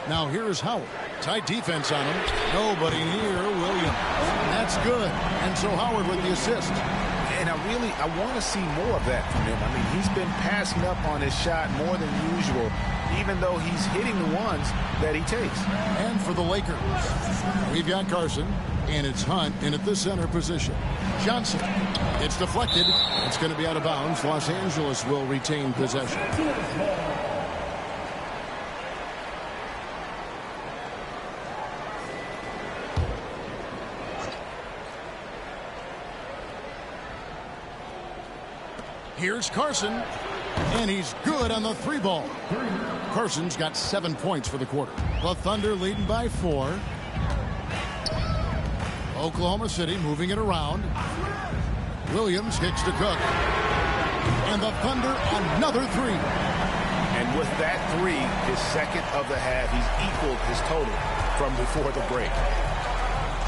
Now here is Howard. Tight defense on him. Nobody near Williams. That's good. And so Howard with the assist. And I want to see more of that from him. I mean, he's been passing up on his shot more than usual, even though he's hitting the ones that he takes. And for the Lakers, we've got Carson, and it's Hunt in at the center position. Johnson, it's deflected. It's going to be out of bounds. Los Angeles will retain possession. Here's Carson, and he's good on the 3-ball. Carson's got 7 points for the quarter. The Thunder leading by 4. Oklahoma City moving it around. Williams kicks to Cook. And the Thunder another 3. And with that 3, his second of the half, he's equaled his total from before the break.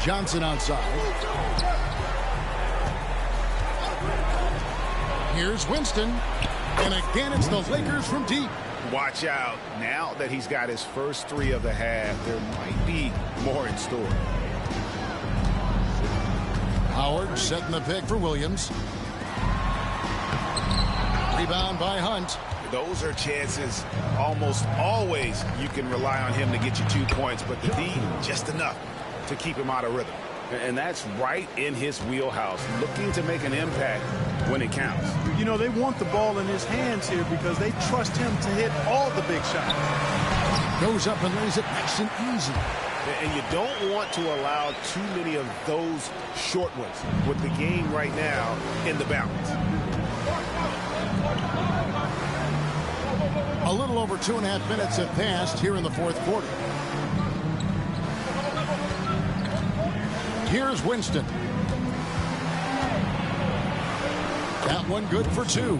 Johnson outside. Here's Winston, and again it's the Lakers from deep. Watch out. Now that he's got his first 3 of the half, there might be more in store. Howard setting the pick for Williams. Rebound by Hunt. Those are chances almost always you can rely on him to get you 2 points, but the D, just enough to keep him out of rhythm. And that's right in his wheelhouse, looking to make an impact when it counts. You know, they want the ball in his hands here because they trust him to hit all the big shots. Goes up and lays it nice and easy. And you don't want to allow too many of those short ones with the game right now in the balance. A little over 2.5 minutes have passed here in the fourth quarter. Here's Winston. That one good for 2.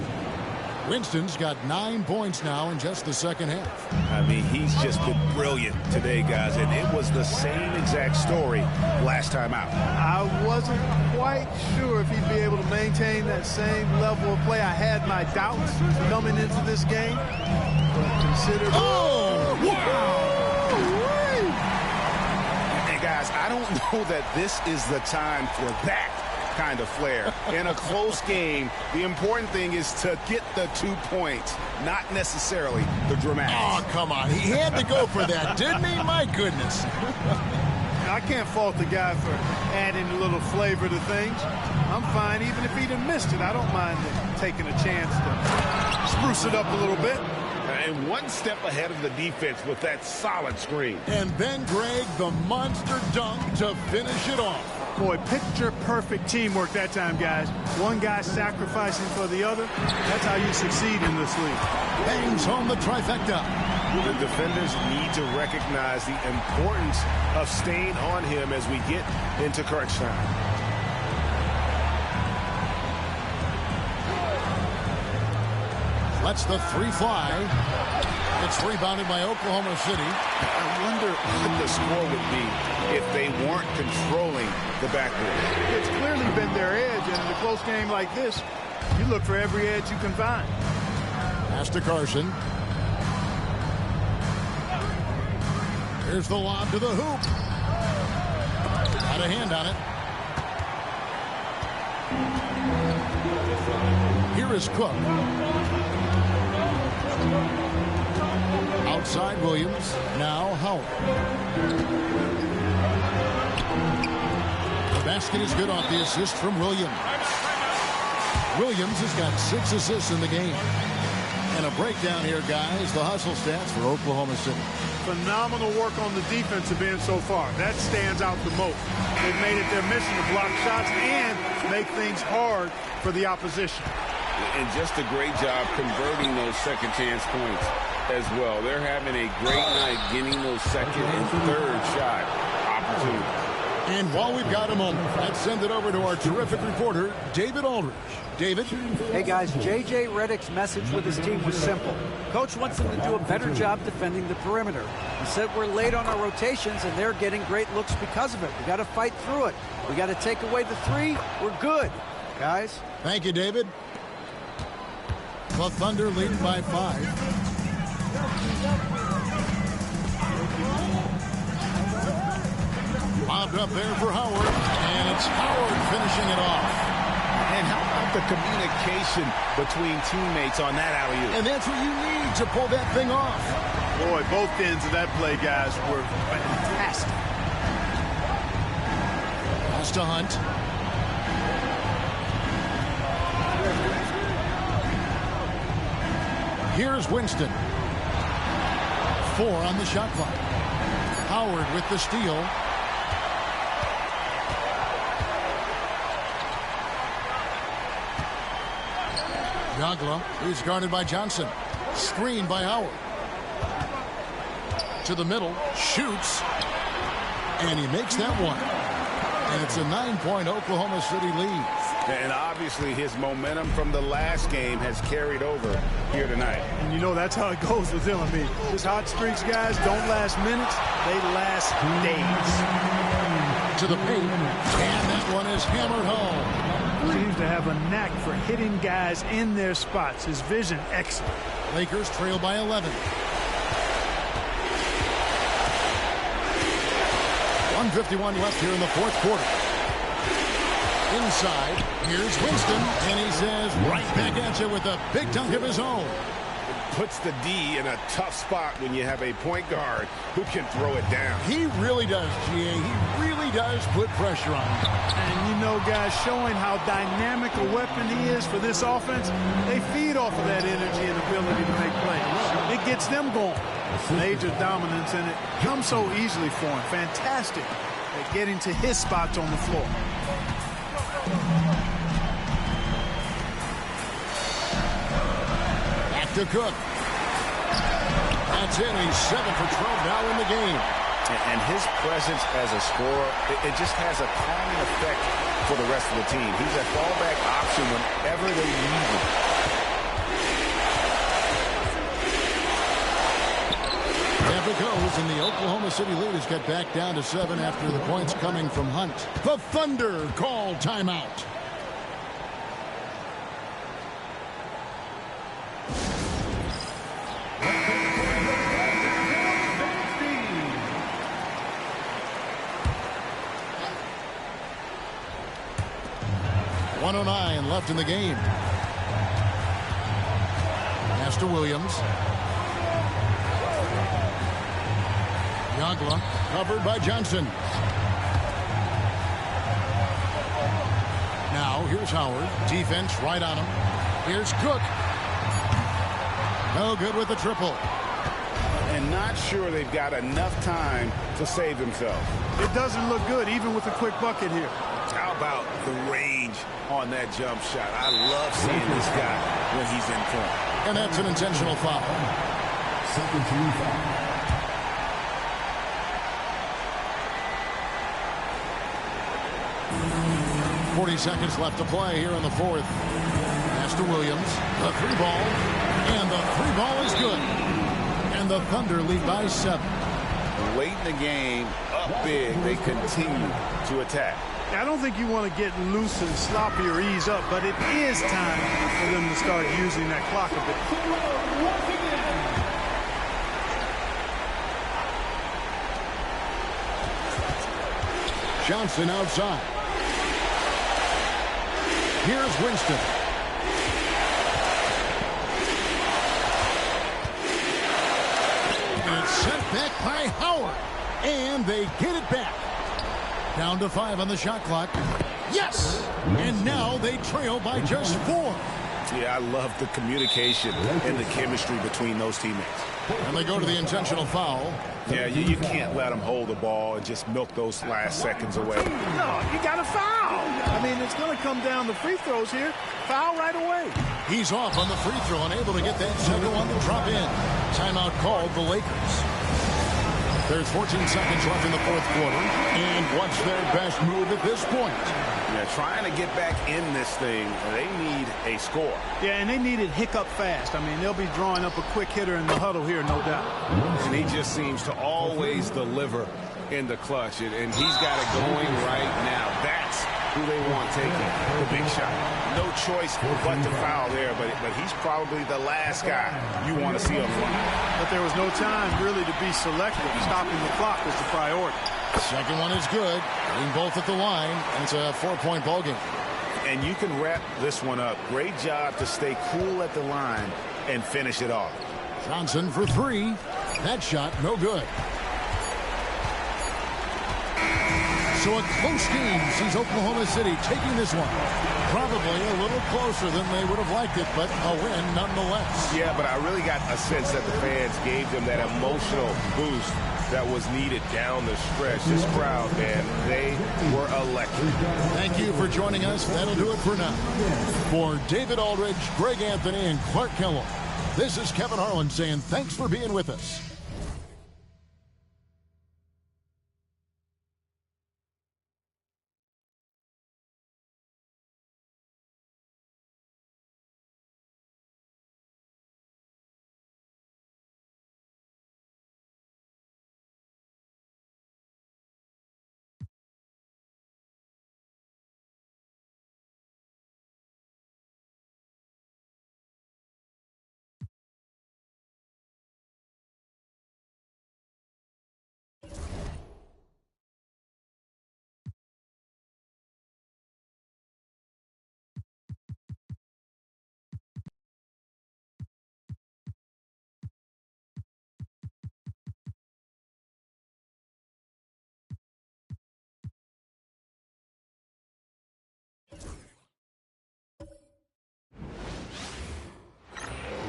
Winston's got 9 points now in just the second half. I mean, he's just been brilliant today, guys, and it was the same exact story last time out. I wasn't quite sure if he'd be able to maintain that same level of play. I had my doubts coming into this game. But consider... Oh! Wow! And guys, I don't know that this is the time for that kind of flair. In a close game, the important thing is to get the 2 points, not necessarily the dramatics. Oh, come on. He had to go for that, didn't he? My goodness. I can't fault the guy for adding a little flavor to things. I'm fine even if he'd have missed it. I don't mind taking a chance to spruce it up a little bit. And one step ahead of the defense with that solid screen. And then Greg, the monster dunk to finish it off. Boy, picture-perfect teamwork that time, guys. One guy sacrificing for the other. That's how you succeed in this league. Bangs home the trifecta. The defenders need to recognize the importance of staying on him as we get into crunch time. Lets the 3 fly. It's rebounded by Oklahoma City. I wonder what the score would be if they weren't controlling the backboard. It's clearly been their edge, and in a close game like this, you look for every edge you can find. Pass to Carson. Here's the lob to the hoop. Had a hand on it. Here is Cook. Outside Williams. Now Howard. The basket is good off the assist from Williams. Williams has got 6 assists in the game. And a breakdown here, guys. The hustle stats for Oklahoma City. Phenomenal work on the defensive end so far. That stands out the most. They've made it their mission to block shots and make things hard for the opposition. And just a great job converting those second chance points as well. They're having a great night getting those second and third shot opportunities. And while we've got a moment, let's send it over to our terrific reporter, David Aldridge. David? Hey, guys, J.J. Redick's message with his team was simple. Coach wants them to do a better job defending the perimeter. He said we're late on our rotations, and they're getting great looks because of it. We got to fight through it. We got to take away the 3. We're good, guys. Thank you, David. The Thunder leading by 5. Bobbed up there for Howard, and it's Howard finishing it off. And how about the communication between teammates on that alley-oop? And that's what you need to pull that thing off. Boy, both ends of that play, guys, were fantastic. Pass to Hunt. Here's Winston. 4 on the shot clock. Howard with the steal. Yagla is guarded by Johnson. Screen by Howard. To the middle. Shoots. And he makes that one. And it's a 9-point Oklahoma City lead. And obviously his momentum from the last game has carried over here tonight. And you know that's how it goes with him. I mean, his hot streaks, guys, don't last minutes. They last days. To the paint. And that one is hammered home. Seems to have a knack for hitting guys in their spots. His vision, excellent. Lakers trail by 11. 1:51 left here in the fourth quarter. Inside, here's Winston, and he says right back at you with a big dunk of his own. Puts the D in a tough spot when you have a point guard who can throw it down. He really does, GA. He really does put pressure on him. And you know, guys, showing how dynamic a weapon he is for this offense, they feed off of that energy and ability to make plays. It gets them going. Major dominance, and it comes so easily for him. Fantastic at getting to his spots on the floor. Back to Cook. That's it. He's 7 for 12 now in the game. And his presence as a scorer, it just has a calming effect for the rest of the team. He's a fallback option whenever they need him. There it goes, and the Oklahoma City leaders get back down to 7 after the points coming from Hunt. The Thunder call timeout. .109 left in the game. Pass to Williams. Yagla covered by Johnson. Now here's Howard. Defense right on him. Here's Cook. No good with the triple. And not sure they've got enough time to save themselves. It doesn't look good, even with a quick bucket here. How about the range on that jump shot? I love seeing this guy when he's in form. And that's an intentional foul. Second team foul. 40 seconds left to play here in the fourth. Pass to Williams. The 3-ball. And the 3-ball is good. And the Thunder lead by 7. Late in the game, up big, they continue to attack. I don't think you want to get loose and sloppy or ease up, but it is time for them to start using that clock a bit. Johnson outside. Here's Winston. And it's sent back by Howard. And they get it back. Down to 5 on the shot clock. Yes! And now they trail by just 4. Yeah, I love the communication and the chemistry between those teammates. And they go to the intentional foul. Yeah, you can't let them hold the ball and just milk those last seconds away. No, you got to foul. I mean, it's going to come down to free throws here. Foul right away. He's off on the free throw, unable to get that second one to drop in. Timeout called the Lakers. There's 14 seconds left in the fourth quarter. And what's their best move at this point? Yeah, trying to get back in this thing, they need a score. Yeah, and they need it hiccup fast. I mean, they'll be drawing up a quick hitter in the huddle here, no doubt. And he just seems to always deliver in the clutch. And he's got it going right now. That's who they want taking the big shot. No choice but to foul there, but he's probably the last guy you want to see up front. But there was no time really to be selective. Stopping the clock was the priority. Second one is good. Getting both at the line, and it's a 4-point ball game. And you can wrap this one up. Great job to stay cool at the line and finish it off. Johnson for three. That shot, no good. So a close game sees Oklahoma City taking this one. Probably a little closer than they would have liked it, but a win nonetheless. Yeah, but I really got a sense that the fans gave them that emotional boost that was needed down the stretch. This crowd, man, they were electric. Thank you for joining us. That'll do it for now. For David Aldridge, Greg Anthony, and Clark Kellogg, this is Kevin Harlan saying thanks for being with us.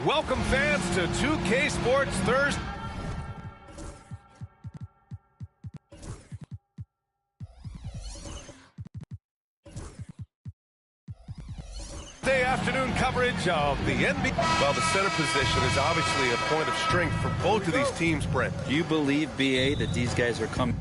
Welcome, fans, to 2K Sports Thursday afternoon coverage of the NBA. Well, the center position is obviously a point of strength for both of these teams, Brent. Do you believe, BA, that these guys are coming?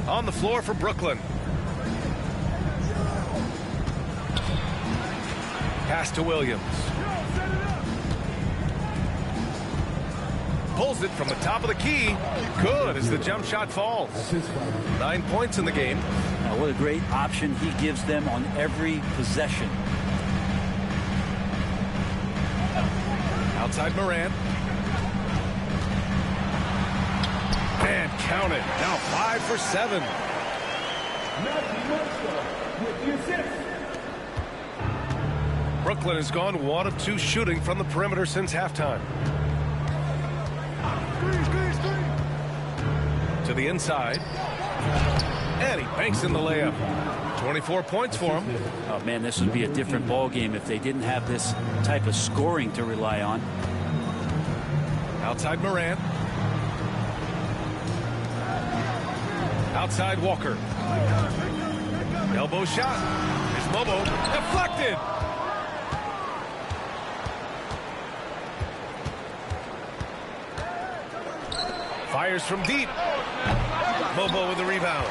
On the floor for Brooklyn. Pass to Williams. Pulls it from the top of the key. Good as the jump shot falls. 9 points in the game. What a great option he gives them on every possession. Outside Morant. And count it. Now 5 for 7. Brooklyn has gone 1 of 2 shooting from the perimeter since halftime. To the inside. And he banks in the layup. 24 points for him. Oh, man, this would be a different ball game if they didn't have this type of scoring to rely on. Outside Morant. Outside Walker. Elbow shot. Here's Mobo. Deflected. Fires from deep. Mobo with the rebound.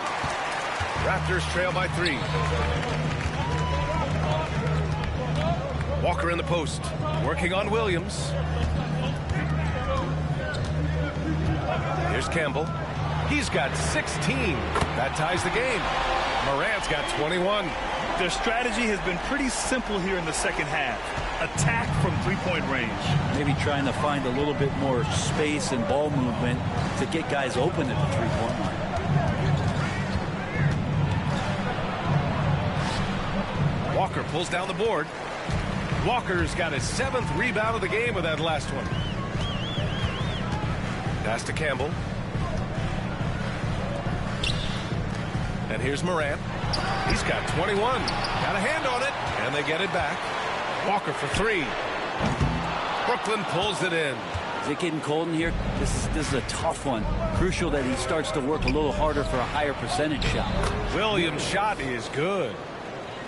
Raptors trail by 3. Walker in the post. Working on Williams. Here's Campbell. He's got 16. That ties the game. Morant's got 21. Their strategy has been pretty simple here in the second half. Attack from three-point range. Maybe trying to find a little bit more space and ball movement to get guys open at the three-point line. Walker pulls down the board. Walker's got his 7th rebound of the game with that last one. Pass to Campbell. And here's Morant. He's got 21. Got a hand on it. And they get it back. Walker for 3. Brooklyn pulls it in. Is it getting cold in here? This is a tough one. Crucial that he starts to work a little harder for a higher percentage shot. Williams' shot is good.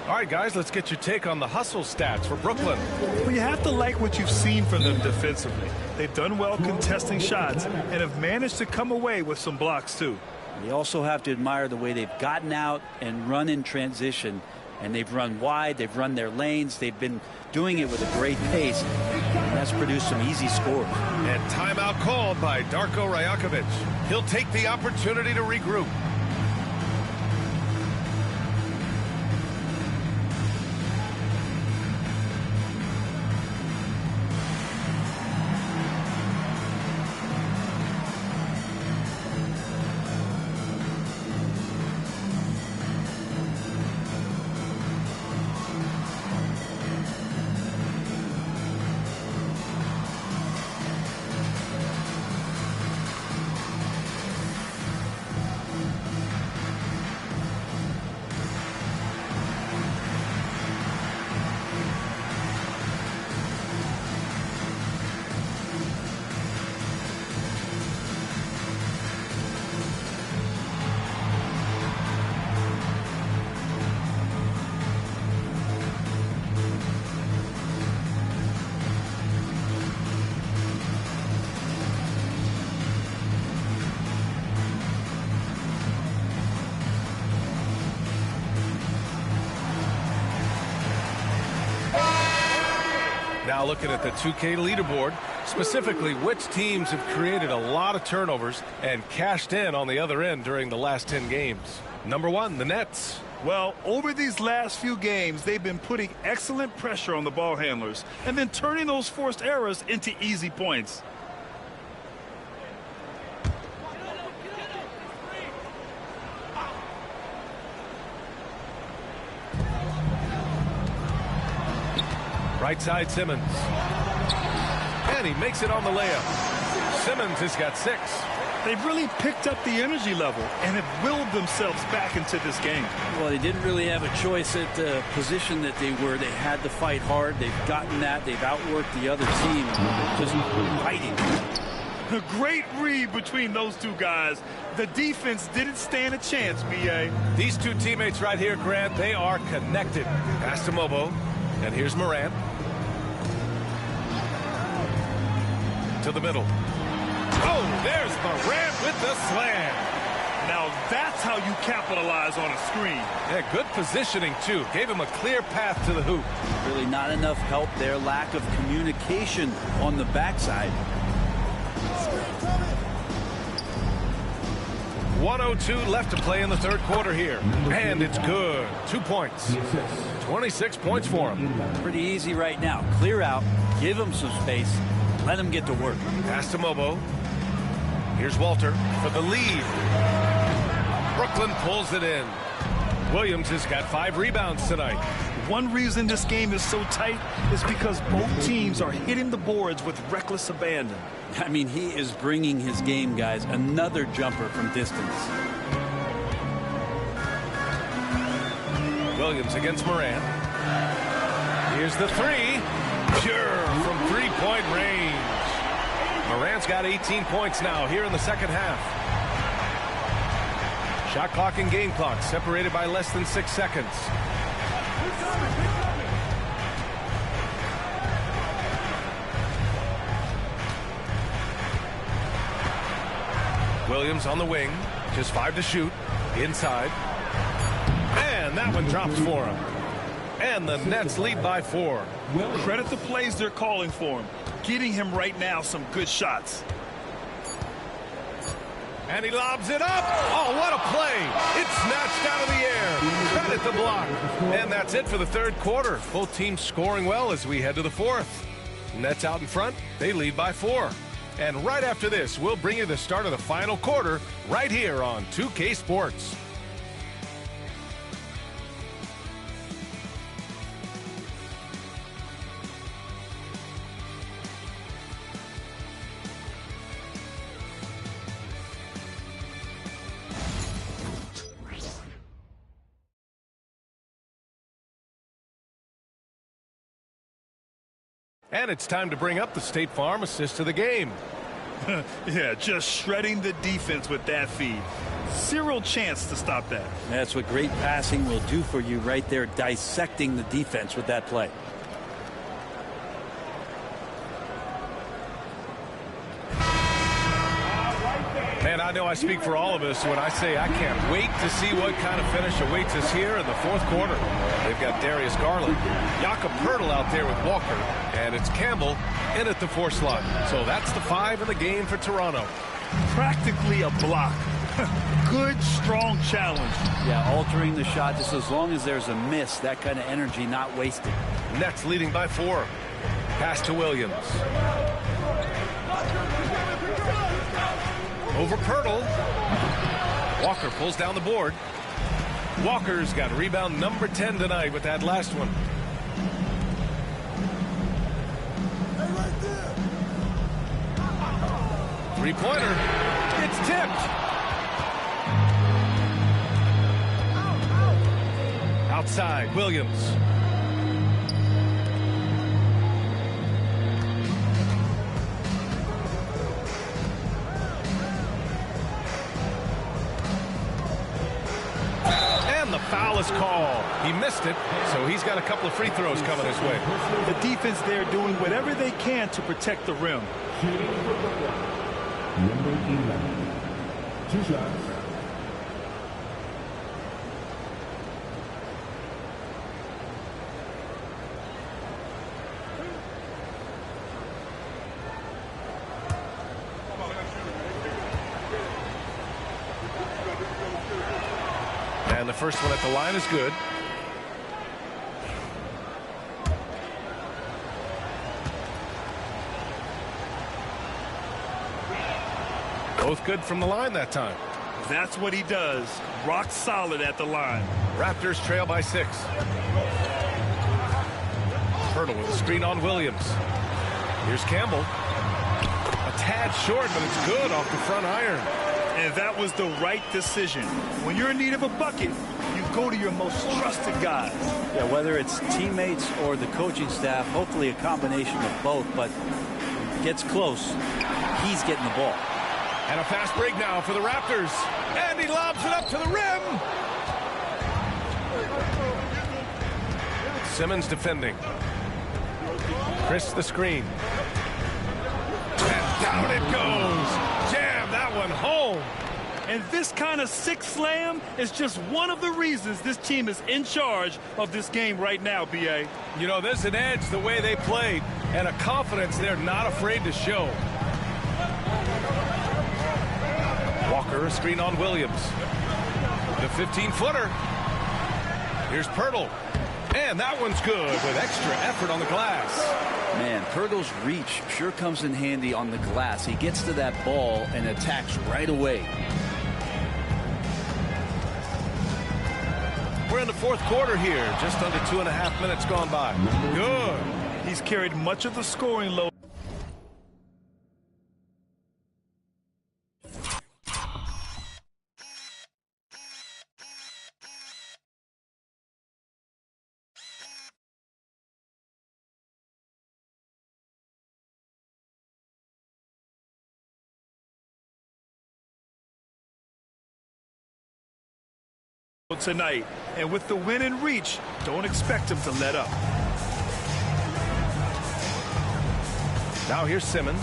All right, guys, let's get your take on the hustle stats for Brooklyn. Well, you have to like what you've seen from them defensively. They've done well contesting shots and have managed to come away with some blocks, too. You also have to admire the way they've gotten out and run in transition. And they've run wide, they've run their lanes, they've been doing it with a great pace, and that's produced some easy scores. And timeout called by Darko Rajakovic. He'll take the opportunity to regroup. Now looking at the 2K leaderboard, specifically which teams have created a lot of turnovers and cashed in on the other end during the last 10 games. Number 1, the Nets. Well, over these last few games, they've been putting excellent pressure on the ball handlers and then turning those forced errors into easy points. Right side, Simmons. And he makes it on the layup. Simmons has got 6. They've really picked up the energy level and have willed themselves back into this game. Well, they didn't really have a choice at the position that they were. They had to fight hard. They've gotten that. They've outworked the other team. Just fighting. A great read between those two guys. The defense didn't stand a chance, B.A. These two teammates right here, Grant, they are connected. Pass to Mobo. And here's Morant. To the middle. Oh, there's Morant with the slam. Now that's how you capitalize on a screen. Yeah, good positioning, too. Gave him a clear path to the hoop. Really not enough help there. Lack of communication on the backside. 1:02 left to play in the third quarter here. And it's good. 2 points. 26 points for him. Pretty easy right now. Clear out. Give him some space. Let him get to work. Pass to Mobo. Here's Walter for the lead. Brooklyn pulls it in. Williams has got 5 rebounds tonight. One reason this game is so tight is because both teams are hitting the boards with reckless abandon. I mean, he is bringing his game, guys. Another jumper from distance. Williams against Morant. Here's the 3. Pure from three-point range. Morant's got 18 points now here in the second half. Shot clock and game clock separated by less than 6 seconds. Williams on the wing. Just 5 to shoot. Inside. And that one drops for him. And the Nets lead by 4. Credit the plays they're calling for him. Getting him right now some good shots. And he lobs it up. Oh, what a play. It's snatched out of the air. Credit the block. And that's it for the third quarter. Both teams scoring well as we head to the fourth. Nets out in front. They lead by 4. And right after this, we'll bring you the start of the final quarter right here on 2K Sports. And it's time to bring up the State Farm assist of the game. Yeah, just shredding the defense with that feed. Zero chance to stop that. That's what great passing will do for you right there, dissecting the defense with that play. And I know I speak for all of us when I say I can't wait to see what kind of finish awaits us here in the fourth quarter. They've got Darius Garland, Jakob Poeltl out there with Walker, and it's Campbell in at the 4 slot. So that's the 5 in the game for Toronto. Practically a block. Good, strong challenge. Yeah, altering the shot just as long as there's a miss, that kind of energy not wasted. Nets leading by 4. Pass to Williams. Over Poeltl. Walker pulls down the board. Walker's got rebound number 10 tonight with that last one. Three-pointer. It's tipped. Outside, Williams. The foul is called. He missed it, so he's got a couple of free throws coming his way. The defense there doing whatever they can to protect the rim. Number 11. 2 shots. And the first one at the line is good. Both good from the line that time. That's what he does. Rock solid at the line. Raptors trail by 6. Poeltl with a screen on Williams. Here's Campbell. A tad short, but it's good off the front iron. And that was the right decision. When you're in need of a bucket, you go to your most trusted guys. Yeah, whether it's teammates or the coaching staff, hopefully a combination of both, but gets close, he's getting the ball. And a fast break now for the Raptors. And he lobs it up to the rim. Simmons defending. Chris the screen. And down it goes. Jam that one home. And this kind of sick slam is just one of the reasons this team is in charge of this game right now, B.A. You know, there's an edge the way they played and a confidence they're not afraid to show. Walker, a screen on Williams. The 15-footer. Here's Poeltl. And that one's good with extra effort on the glass. Man, Poeltl's reach sure comes in handy on the glass. He gets to that ball and attacks right away. We're in the fourth quarter here. Just under 2.5 minutes gone by. Good. He's carried much of the scoring load. Tonight, and with the win and reach, don't expect him to let up. Now here's Simmons.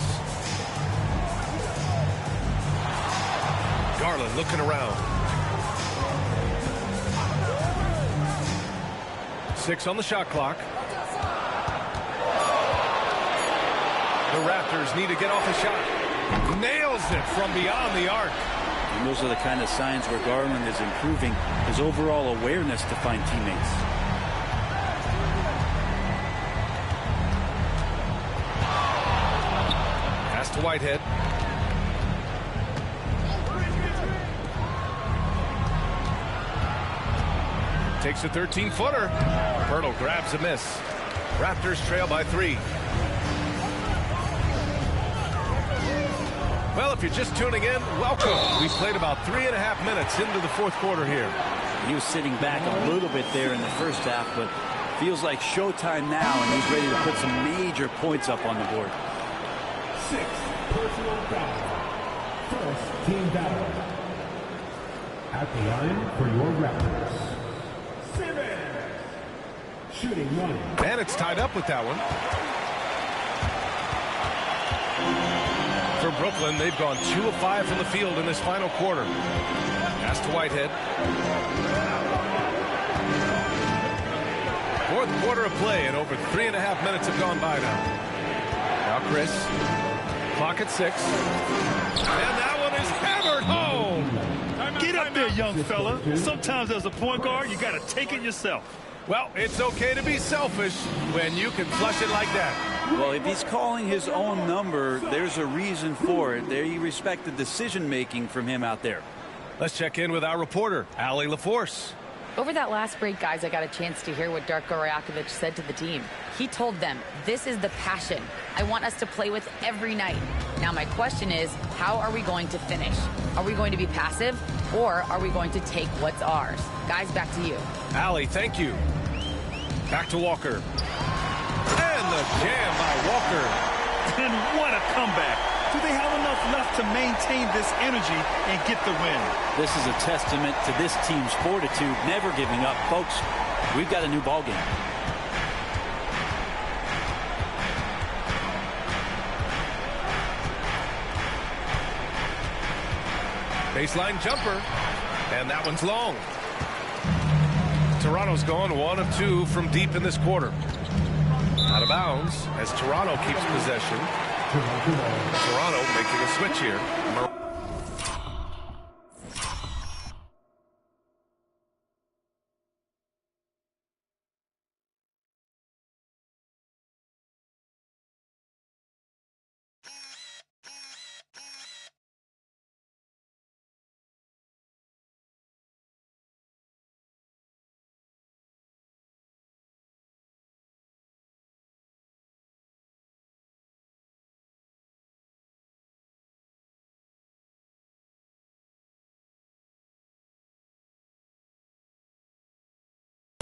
Garland looking around. 6 on the shot clock. The Raptors need to get off a shot. Nails it from beyond the arc. And those are the kind of signs where Garland is improving his overall awareness to find teammates. Pass to Whitehead. Takes a 13-footer. Poeltl grabs a miss. Raptors trail by 3. Well, if you're just tuning in, welcome. We've played about 3.5 minutes into the fourth quarter here. He was sitting back a little bit there in the first half, but feels like showtime now, and he's ready to put some major points up on the board. 6 personal foul. First team foul. At the line for your Raptors, shooting 1. And it's tied up with that one. For Brooklyn, they've gone 2 of 5 from the field in this final quarter. Pass to Whitehead. Fourth quarter of play, and over 3.5 minutes have gone by now. Now Chris. Clock at 6. And that one is hammered home. Get up there, young fella. Sometimes as a point guard, you got to take it yourself. Well, it's okay to be selfish when you can flush it like that. Well, if he's calling his own number, there's a reason for it. They respect the decision-making from him out there. Let's check in with our reporter, Allie LaForce. Over that last break, guys, I got a chance to hear what Darko Rajakovic said to the team. He told them, this is the passion I want us to play with every night. Now, my question is, how are we going to finish? Are we going to be passive, or are we going to take what's ours? Guys, back to you. Allie, thank you. Back to Walker. And the jam by Walker. And what a comeback. Do they have enough left to maintain this energy and get the win? This is a testament to this team's fortitude, never giving up. Folks, we've got a new ball game. Baseline jumper. And that one's long. Toronto's gone 1 of 2 from deep in this quarter. Out of bounds as Toronto keeps possession. Toronto making a switch here.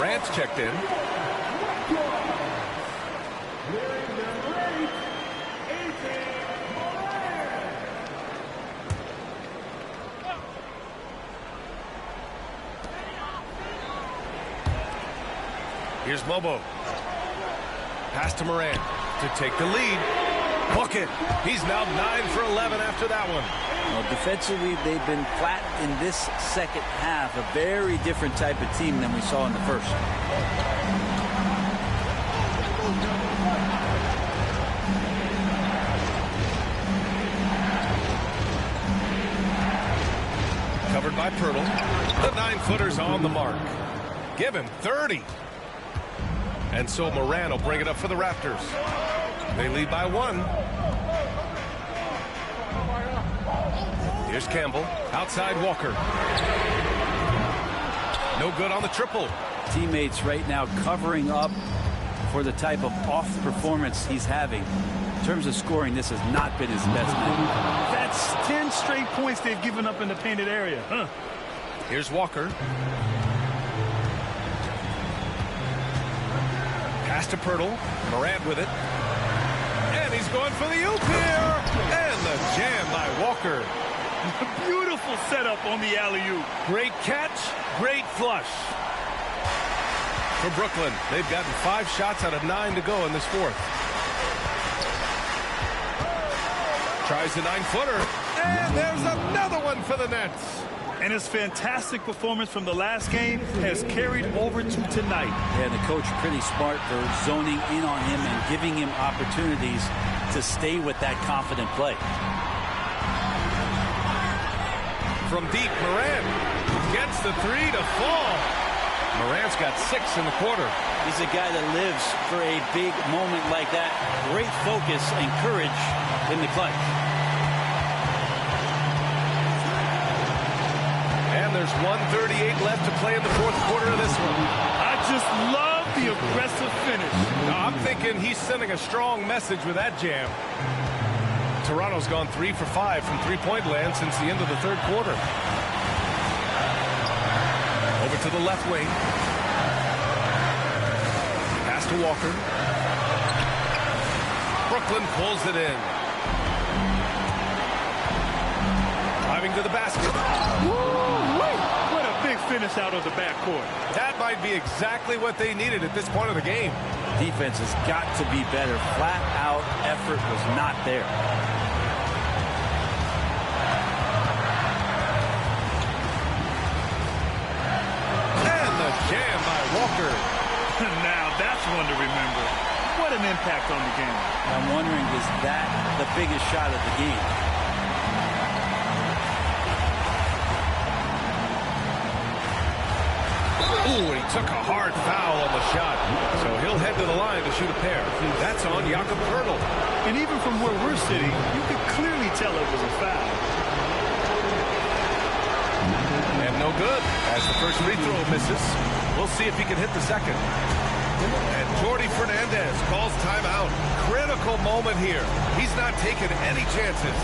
Morant's checked in. Here's Mobo. Pass to Morant to take the lead. Bucket. He's now 9 for 11 after that one. Well, defensively, they've been flat in this second half. A very different type of team than we saw in the first. Covered by Pirtle. The 9-footer's on the mark. Give him 30. And so Moran will bring it up for the Raptors. They lead by 1. Here's Campbell. Outside Walker. No good on the triple. Teammates right now covering up for the type of off performance he's having. In terms of scoring, this has not been his best night. That's 10 straight points they've given up in the painted area. Huh? Here's Walker. Pass to Pirtle. Morant with it. And he's going for the oop here. And the jam by Walker. Beautiful setup on the alley-oop. Great catch, great flush. For Brooklyn, they've gotten 5 shots out of 9 to go in this fourth. Tries the 9-footer. And there's another one for the Nets. And his fantastic performance from the last game has carried over to tonight. Yeah, the coach pretty smart for zoning in on him and giving him opportunities to stay with that confident play. From deep, Morant gets the 3 to fall. Morant's got 6 in the quarter. He's a guy that lives for a big moment like that. Great focus and courage in the clutch. And there's 1:38 left to play in the fourth quarter of this one. I just love the aggressive finish. Now, I'm thinking he's sending a strong message with that jam. Toronto's gone 3 for 5 from three-point land since the end of the third quarter. Over to the left wing. Pass to Walker. Brooklyn pulls it in. Driving to the basket. Woo-wee. finish out of the backcourt. That might be exactly what they needed at this point of the game. Defense has got to be better. Flat out effort was not there. And the jam by Walker. Now that's one to remember. What an impact on the game. I'm wondering, is that the biggest shot of the game? Ooh, he took a hard foul on the shot. So he'll head to the line to shoot a pair. That's on Jakob Poeltl. And even from where we're sitting, you could clearly tell it was a foul. And no good as the first free throw misses. We'll see if he can hit the second. And Jordi Fernandez calls timeout. Critical moment here. He's not taking any chances.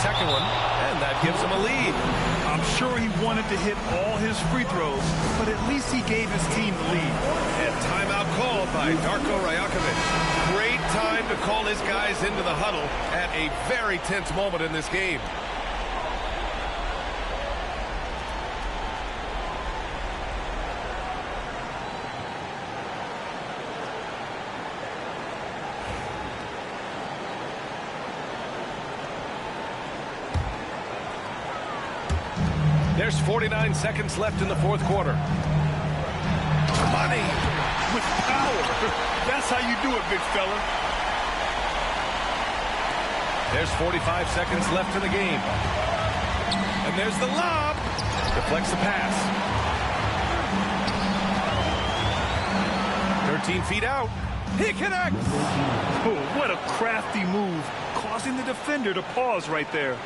Second one, and that gives him a lead. I'm sure he wanted to hit all his free throws, but at least he gave his team the lead. And timeout called by Darko Rajakovic. Great time to call his guys into the huddle at a very tense moment in this game. There's 49 seconds left in the fourth quarter. Money with power. That's how you do it, big fella. There's 45 seconds left in the game. And there's the lob. Deflects the pass. 13 feet out. He connects. Oh, what a crafty move, causing the defender to pause right there.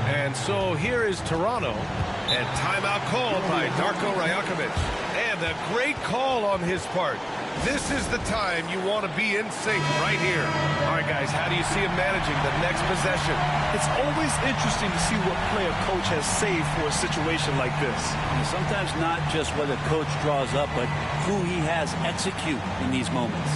And so here is Toronto, and timeout called by Darko Rajakovic. And a great call on his part. This is the time you want to be in sync right here. All right, guys, how do you see him managing the next possession? It's always interesting to see what play a coach has saved for a situation like this. And sometimes not just what a coach draws up, but who he has execute in these moments.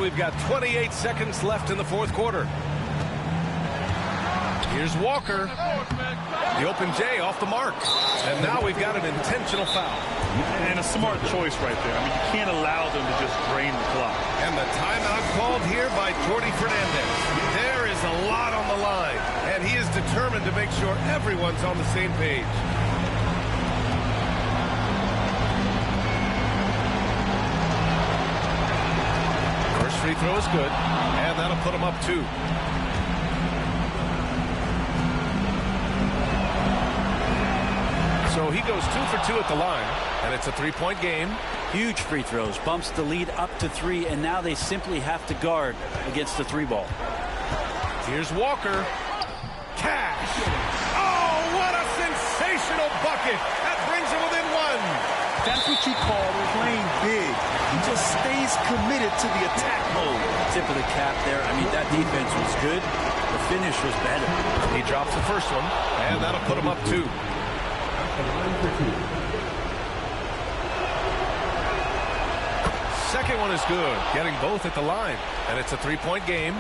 We've got 28 seconds left in the fourth quarter. Here's Walker. The open J off the mark. And now we've got an intentional foul. And a smart choice right there. I mean, you can't allow them to just drain the clock. And the timeout called here by Jordi Fernandez. There is a lot on the line. And he is determined to make sure everyone's on the same page. Free throw is good, and that'll put him up 2. So he goes 2 for 2 at the line, and it's a 3-point game. Huge free throws, bumps the lead up to 3, and now they simply have to guard against the 3-ball. Here's Walker. Cash. Oh, what a sensational bucket. That brings him within 1. That's what you call playing big. He just stays committed to the attack mode. Tip of the cap there. I mean, that defense was good. The finish was better. He drops the first one, and that'll put him up 2. Second one is good, getting both at the line, and it's a 3-point game.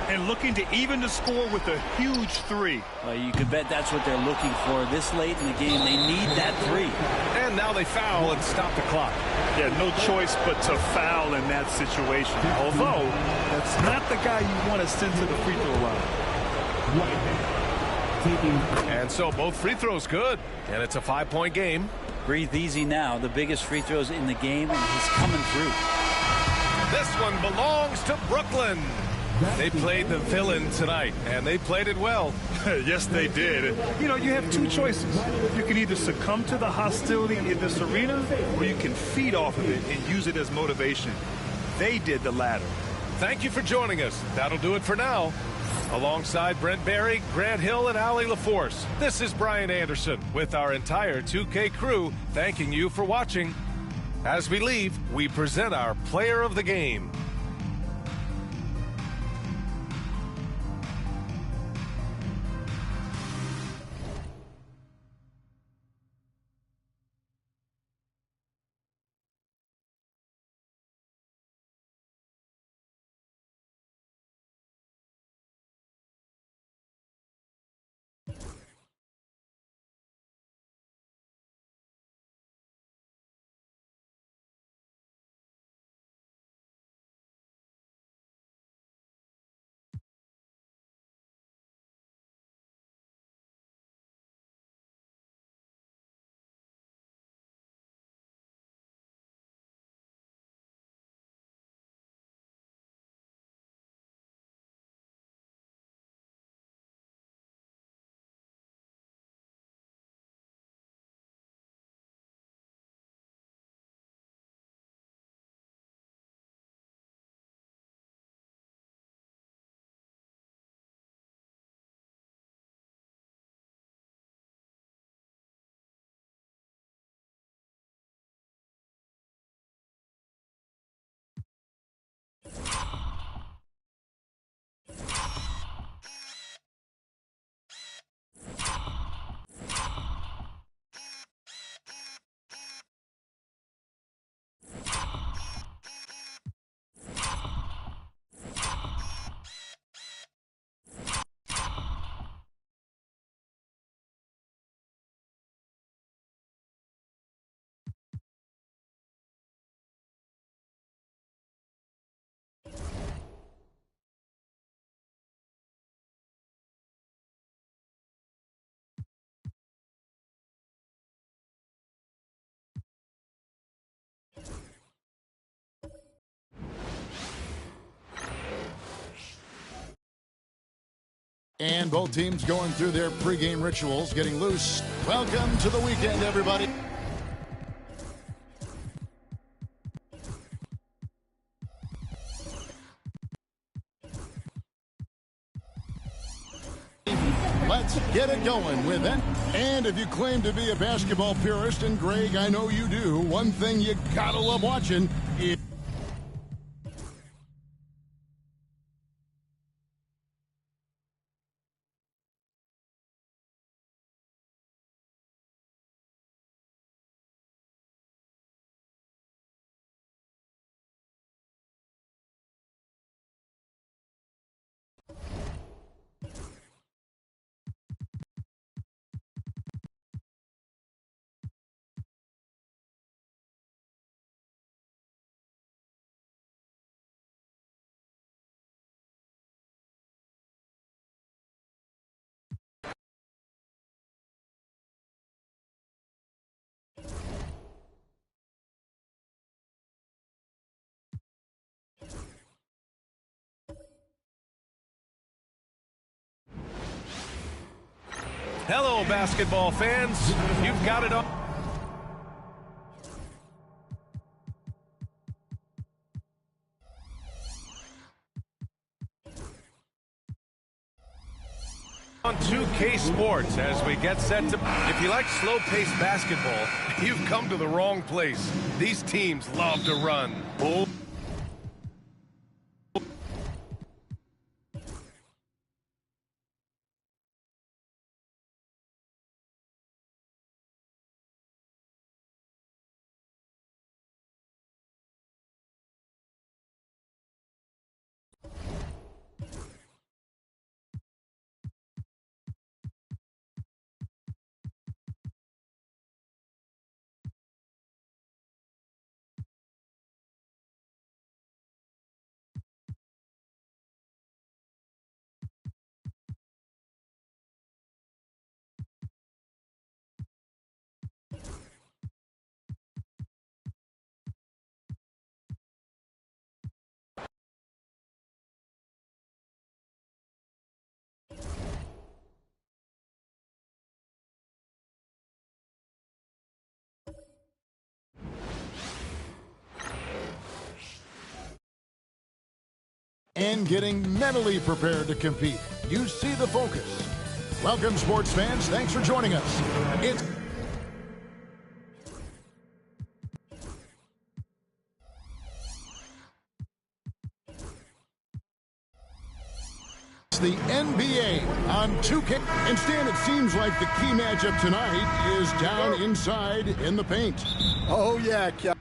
And looking to even the score with a huge 3. Well, you could bet that's what they're looking for this late in the game. They need that 3. And now they foul and stop the clock. Yeah, no choice but to foul in that situation. Although, that's not the guy you want to send to the free throw line. And so both free throws good. And it's a 5-point game. Breathe easy now. The biggest free throws in the game, and he's coming through. This one belongs to Brooklyn. They played the villain tonight, and they played it well. Yes, they did. And, you know, you have two choices. You can either succumb to the hostility in this arena, or you can feed off of it and use it as motivation. They did the latter. Thank you for joining us. That'll do it for now. Alongside Brent Barry, Grant Hill, and Allie LaForce, this is Brian Anderson with our entire 2K crew thanking you for watching. As we leave, we present our player of the game. And both teams going through their pregame rituals, getting loose. Welcome to the weekend, everybody. Let's get it going with it. And if you claim to be a basketball purist, and Greg, I know you do, one thing you gotta love watching is Hello, basketball fans. You've got it on on 2K Sports as we get set to... If you like slow-paced basketball, you've come to the wrong place. These teams love to run. and getting mentally prepared to compete. You see the focus. Welcome, sports fans. Thanks for joining us. It's the NBA on 2K. Instead, it seems like the key matchup tonight is down inside in the paint. Oh, yeah, Cal.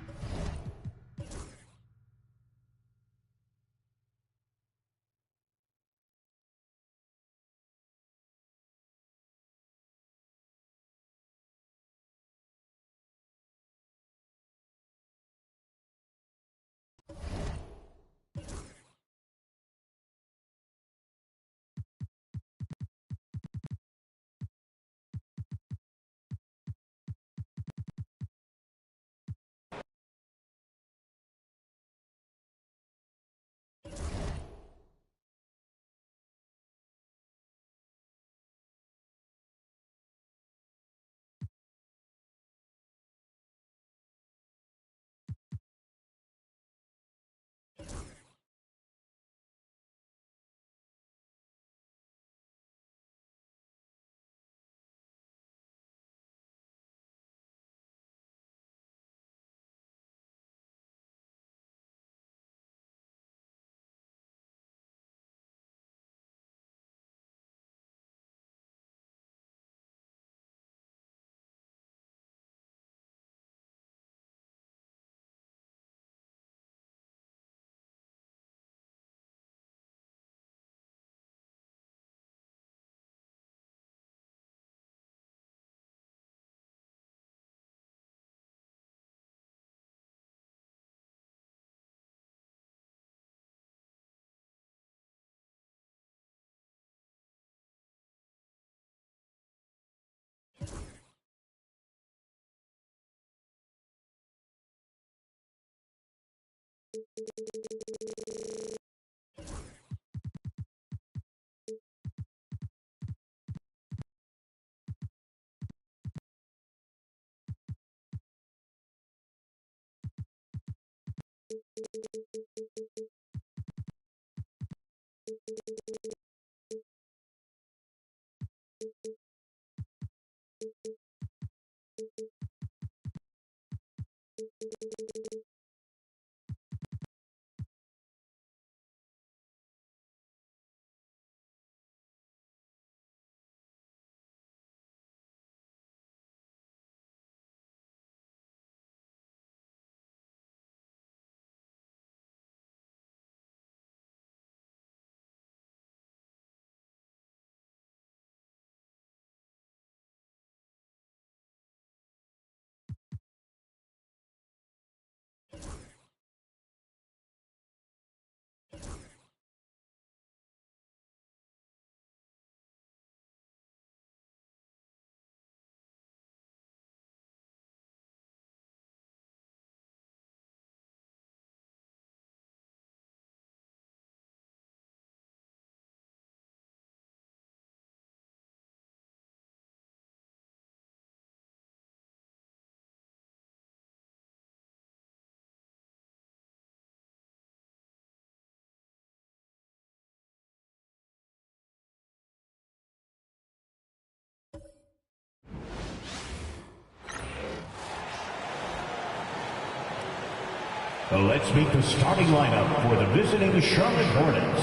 Let's meet the starting lineup for the visiting Charlotte Hornets.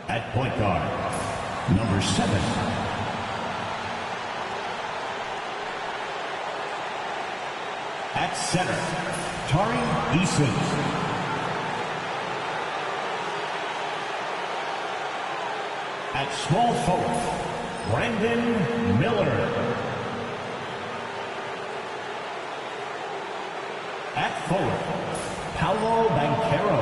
At point guard, number 7. At center, Tari Eason. At small forward, Brandon Miller. At forward, Paolo Banchero.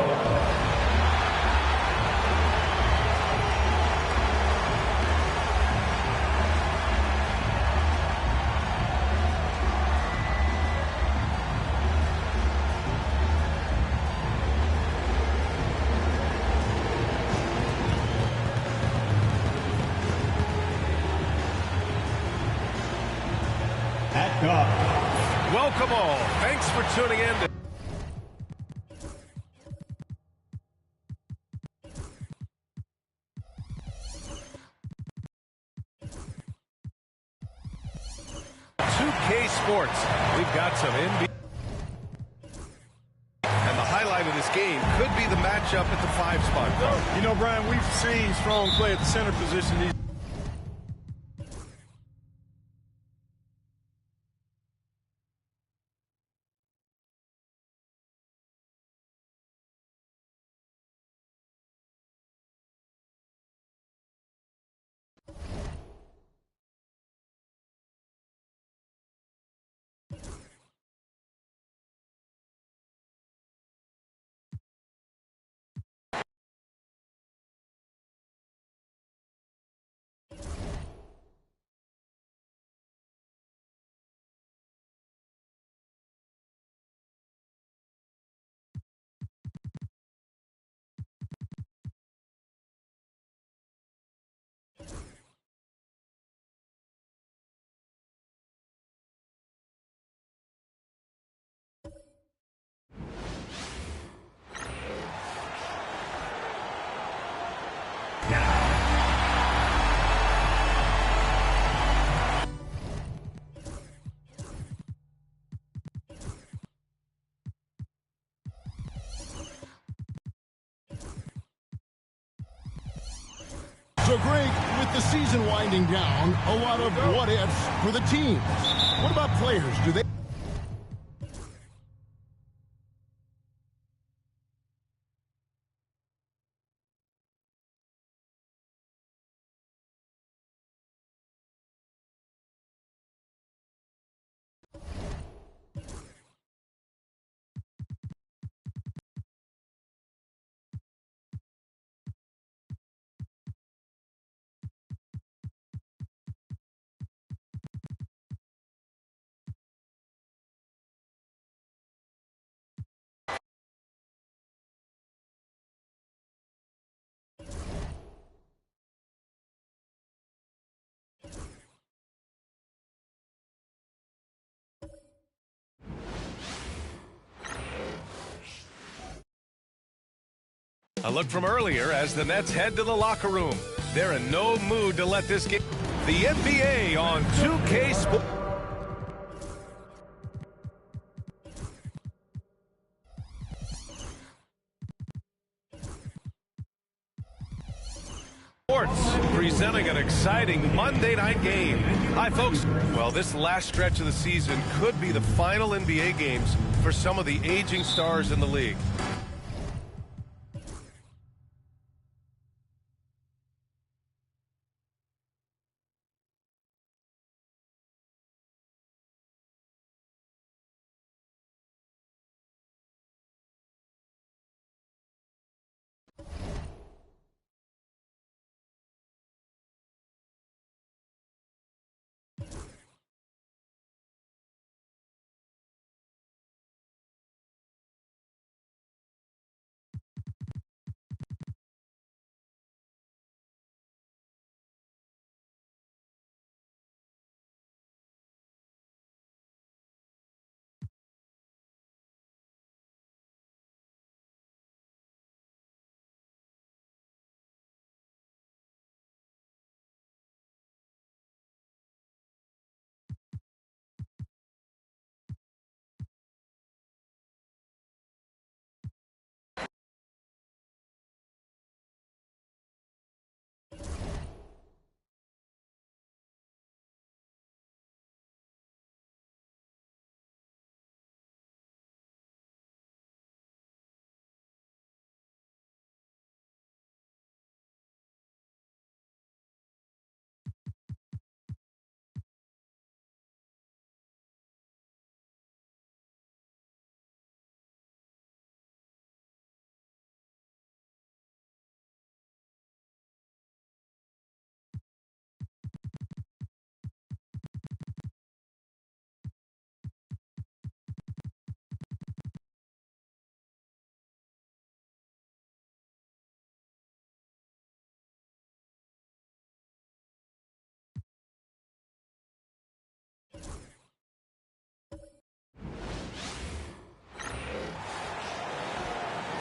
At guard, Welcome all. Thanks for tuning in. Sports. We've got some NBA. And the highlight of this game could be the matchup at the 5 spot. You know, Brian, we've seen strong play at the center position these So, Greg, with the season winding down, a lot of what-ifs for the teams. What about players? Do they... A look from earlier as the Nets head to the locker room. They're in no mood to let this game. The NBA on 2K Sports. Presenting an exciting Monday night game. Hi, folks. Well, this last stretch of the season could be the final NBA games for some of the aging stars in the league.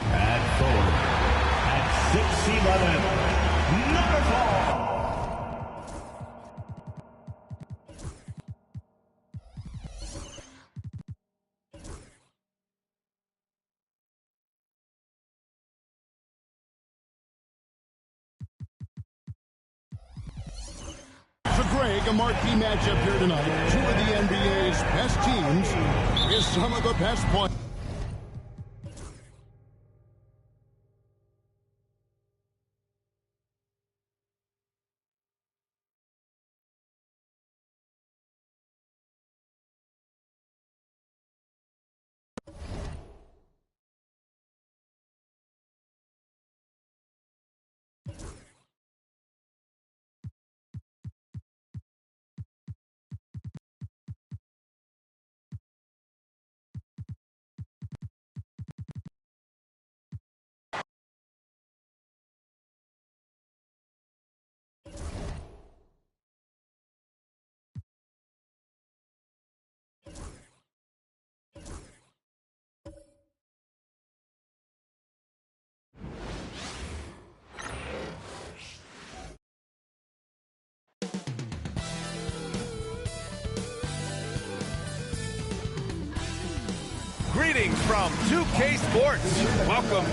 At 6'11", number 4. Greg, a marquee matchup here tonight. Two of the NBA's best teams with some of the best players. Greetings from 2K Sports. Welcome.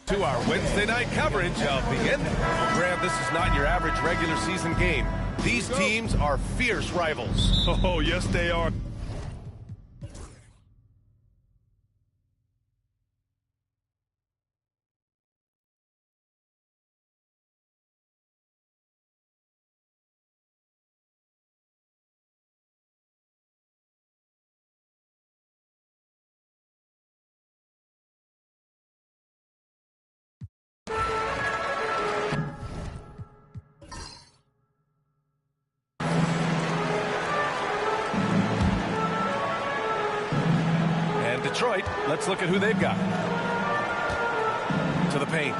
To our Wednesday night coverage of the end. Well, Grant, this is not your average regular season game. These teams are fierce rivals. Oh, yes, they are. Detroit, let's look at who they've got. To the paint.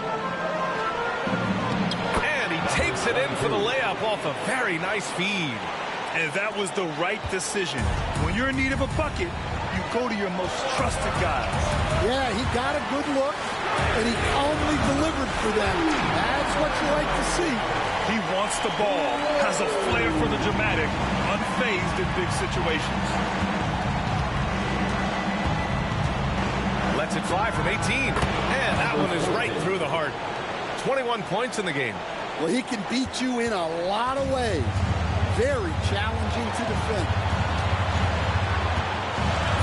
And he takes it in for the layup off a very nice feed. And that was the right decision. When you're in need of a bucket, you go to your most trusted guys. Yeah, he got a good look, and he calmly delivered for them. That's what you like to see. He wants the ball, has a flair for the dramatic, unfazed in big situations. Lets it fly from 18. And that one is right through the heart. 21 points in the game. Well, he can beat you in a lot of ways. Very challenging to defend.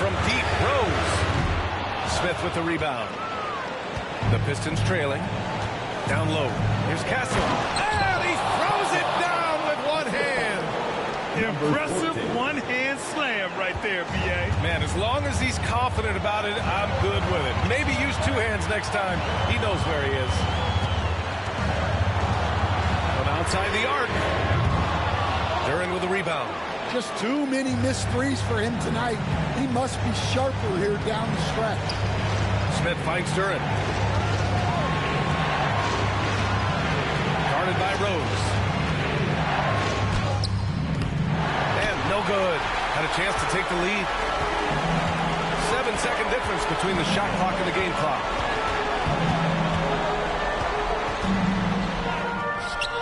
From deep, Rose. Smith with the rebound. The Pistons trailing. Down low. Here's Castle. And he throws it down with one hand. Impressive one-hand slam right there, B.A. Man, as long as he's confident about it, I'm good with it. Maybe use two hands next time. He knows where he is. From outside the arc. Duran with the rebound. Just too many missed threes for him tonight. He must be sharper here down the stretch. Smith finds Duran. Guarded by Rose. And no good. Had a chance to take the lead. 7-second difference between the shot clock and the game clock.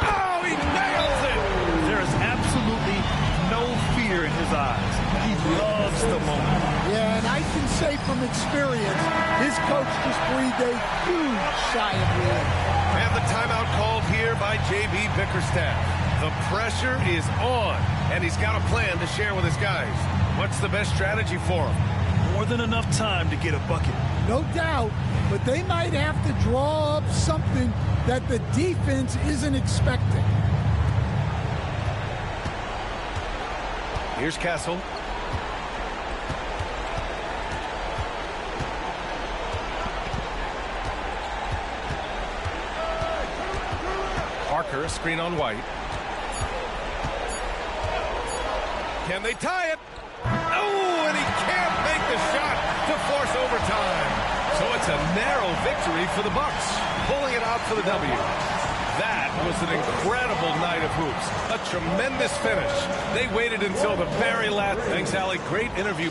Oh, he nails it! There is absolutely no fear in his eyes. He loves the moment. Yeah, and I can say from experience, his coach just breathed a huge sigh of relief. And the timeout called here by J.B. Bickerstaff. The pressure is on, and he's got a plan to share with his guys. What's the best strategy for him? More than enough time to get a bucket. No doubt, but they might have to draw up something that the defense isn't expecting. Here's Castle. Parker, a screen on White. Can they tie it? Oh, and he can't make the shot to force overtime. So it's a narrow victory for the Bucks, pulling it out for the W. That was an incredible night of hoops. A tremendous finish. They waited until the very last. Thanks, Allie. Great interview.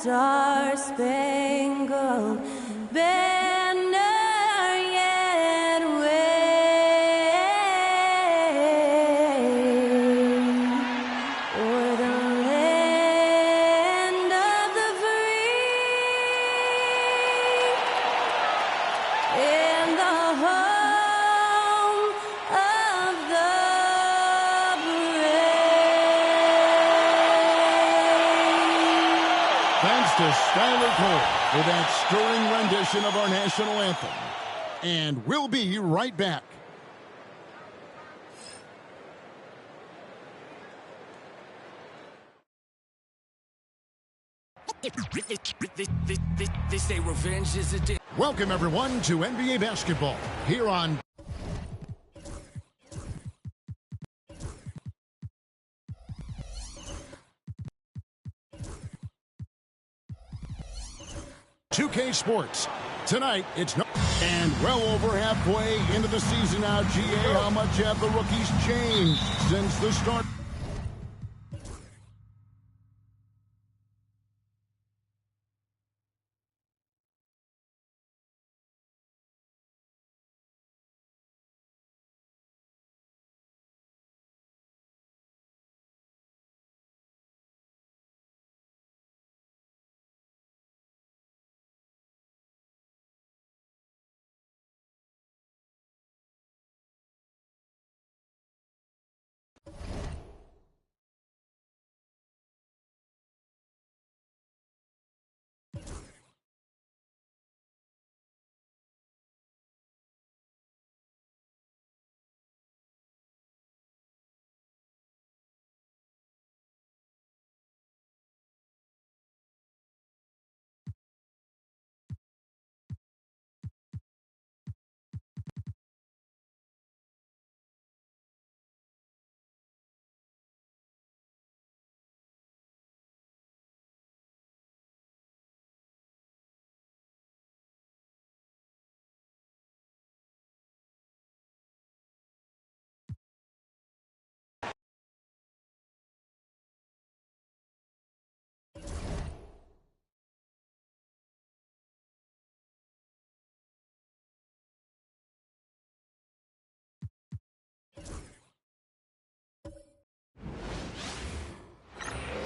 star-spangled banner yet wave o'er the land of the free and the home of the Thanks to Skylar Cole for that stirring rendition of our national anthem. And we'll be right back. They say revenge is a dick. Welcome, everyone, to NBA basketball here on $2K Sports. Tonight, it's no... And well over halfway into the season now, GA, how much have the rookies changed since the start?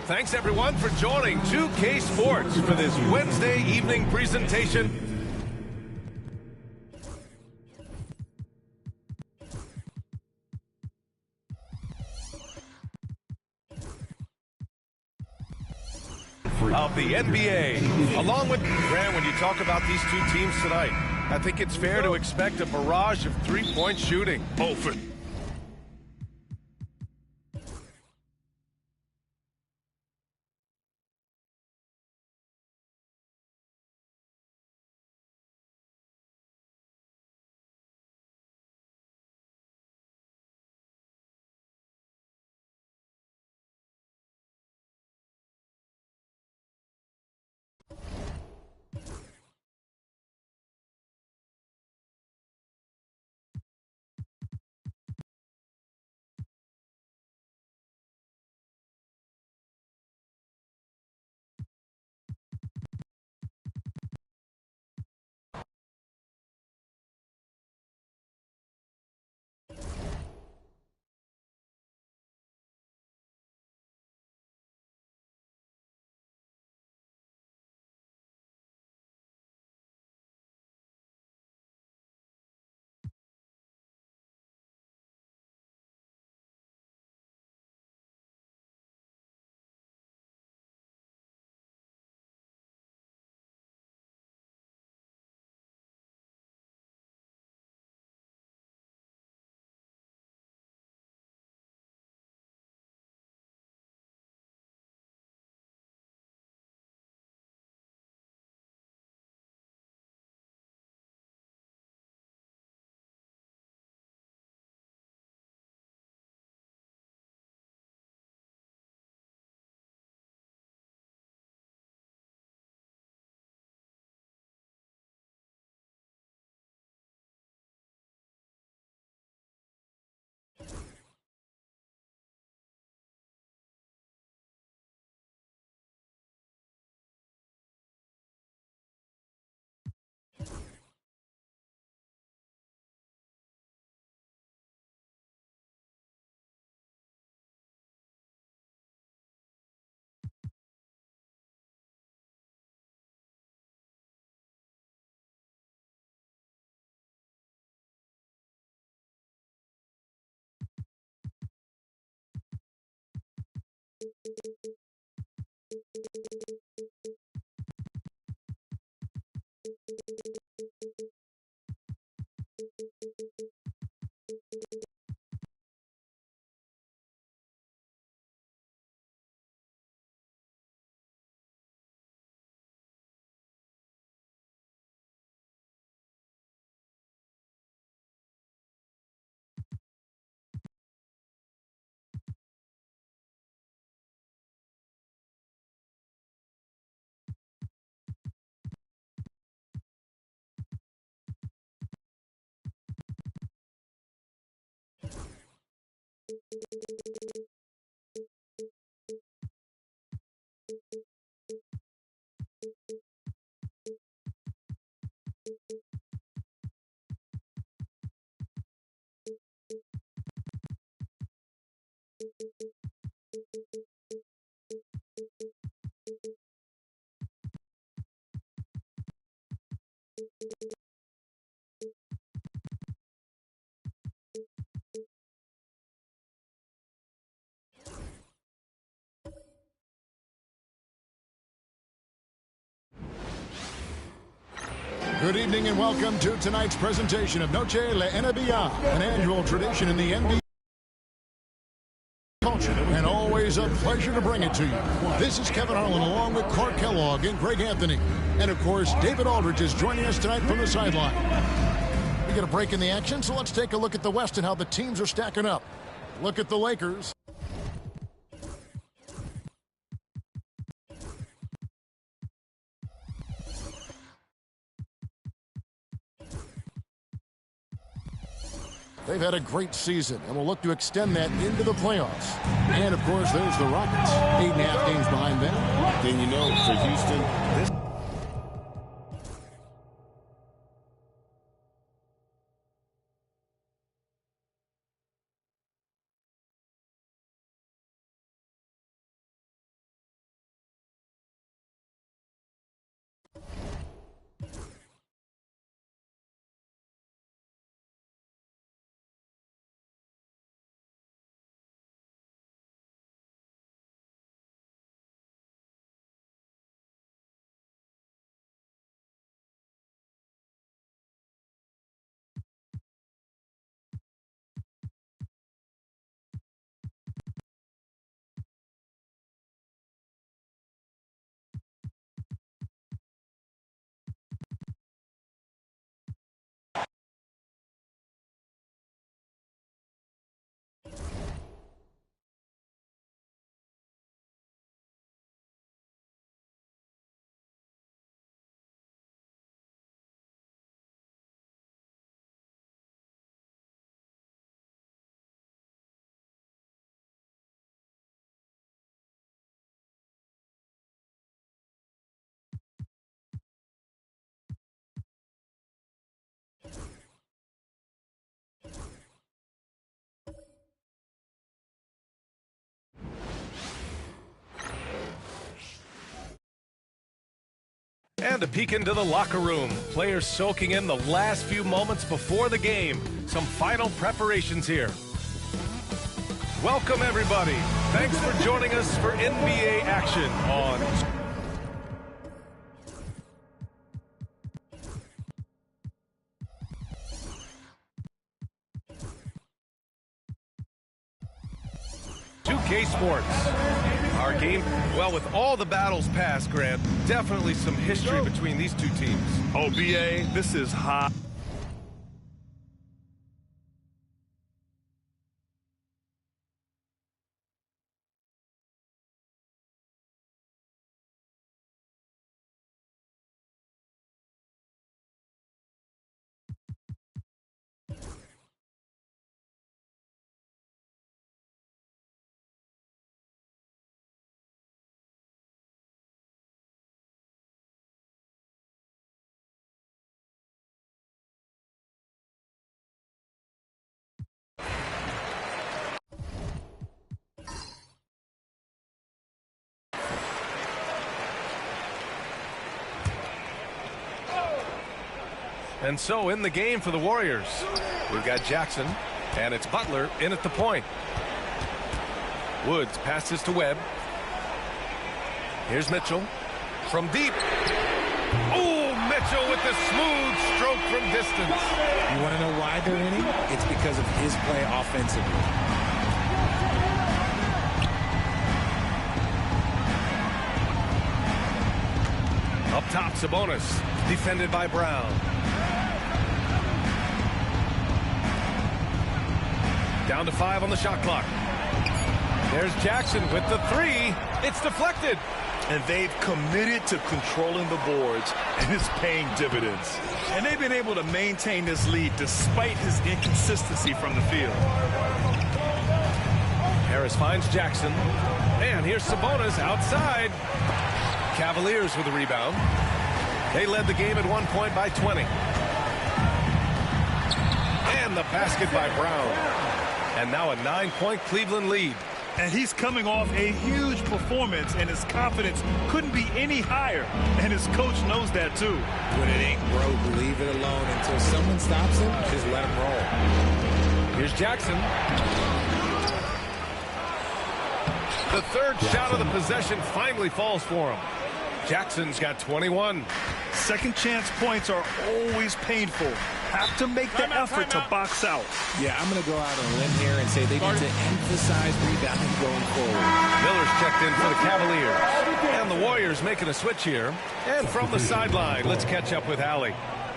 Thanks, everyone, for joining 2K Sports for this Wednesday evening presentation. Of the NBA. Along with Grant, when you talk about these two teams tonight, I think it's fair to expect a barrage of three-point shooting. Oh, for Good evening and welcome to tonight's presentation of Noche La NBA, an annual tradition in the NBA culture, and always a pleasure to bring it to you. This is Kevin Harlan along with Clark Kellogg and Greg Anthony. And of course, David Aldridge is joining us tonight from the sideline. We get a break in the action, so let's take a look at the West and how the teams are stacking up. Look at the Lakers. They've had a great season and will look to extend that into the playoffs. And, of course, there's the Rockets. 8.5 games behind them. Then you know, for Houston, this... And a peek into the locker room. Players soaking in the last few moments before the game. Some final preparations here. Welcome, everybody. Thanks for joining us for NBA action on... Sports. Our game, well, with all the battles past, Grant, definitely some history between these two teams. Oh, BA, this is hot. And so in the game for the Warriors, we've got Jackson, and it's Butler in at the point. Woods passes to Webb. Here's Mitchell from deep. Oh, Mitchell with the smooth stroke from distance. You want to know why they're winning? It's because of his play offensively. Up top, Sabonis, defended by Brown. Down to 5 on the shot clock. There's Jackson with the 3. It's deflected. And they've committed to controlling the boards, and it's paying dividends. And they've been able to maintain this lead despite his inconsistency from the field. Harris finds Jackson. And here's Sabonis outside. Cavaliers with the rebound. They led the game at one point by 20. And the basket by Brown. And now a 9-point Cleveland lead. And he's coming off a huge performance, and his confidence couldn't be any higher. And his coach knows that, too. When it ain't broke, leave it alone. Until someone stops him, just let him roll. Here's Jackson. The third shot of the possession finally falls for him. Jackson's got 21. Second chance points are always painful. Have to make the effort to box out. Yeah, I'm going to go out on a limb here and say they need to emphasize rebounding going forward. Miller's checked in for the Cavaliers. And the Warriors making a switch here. And from the sideline, let's catch up with Allie.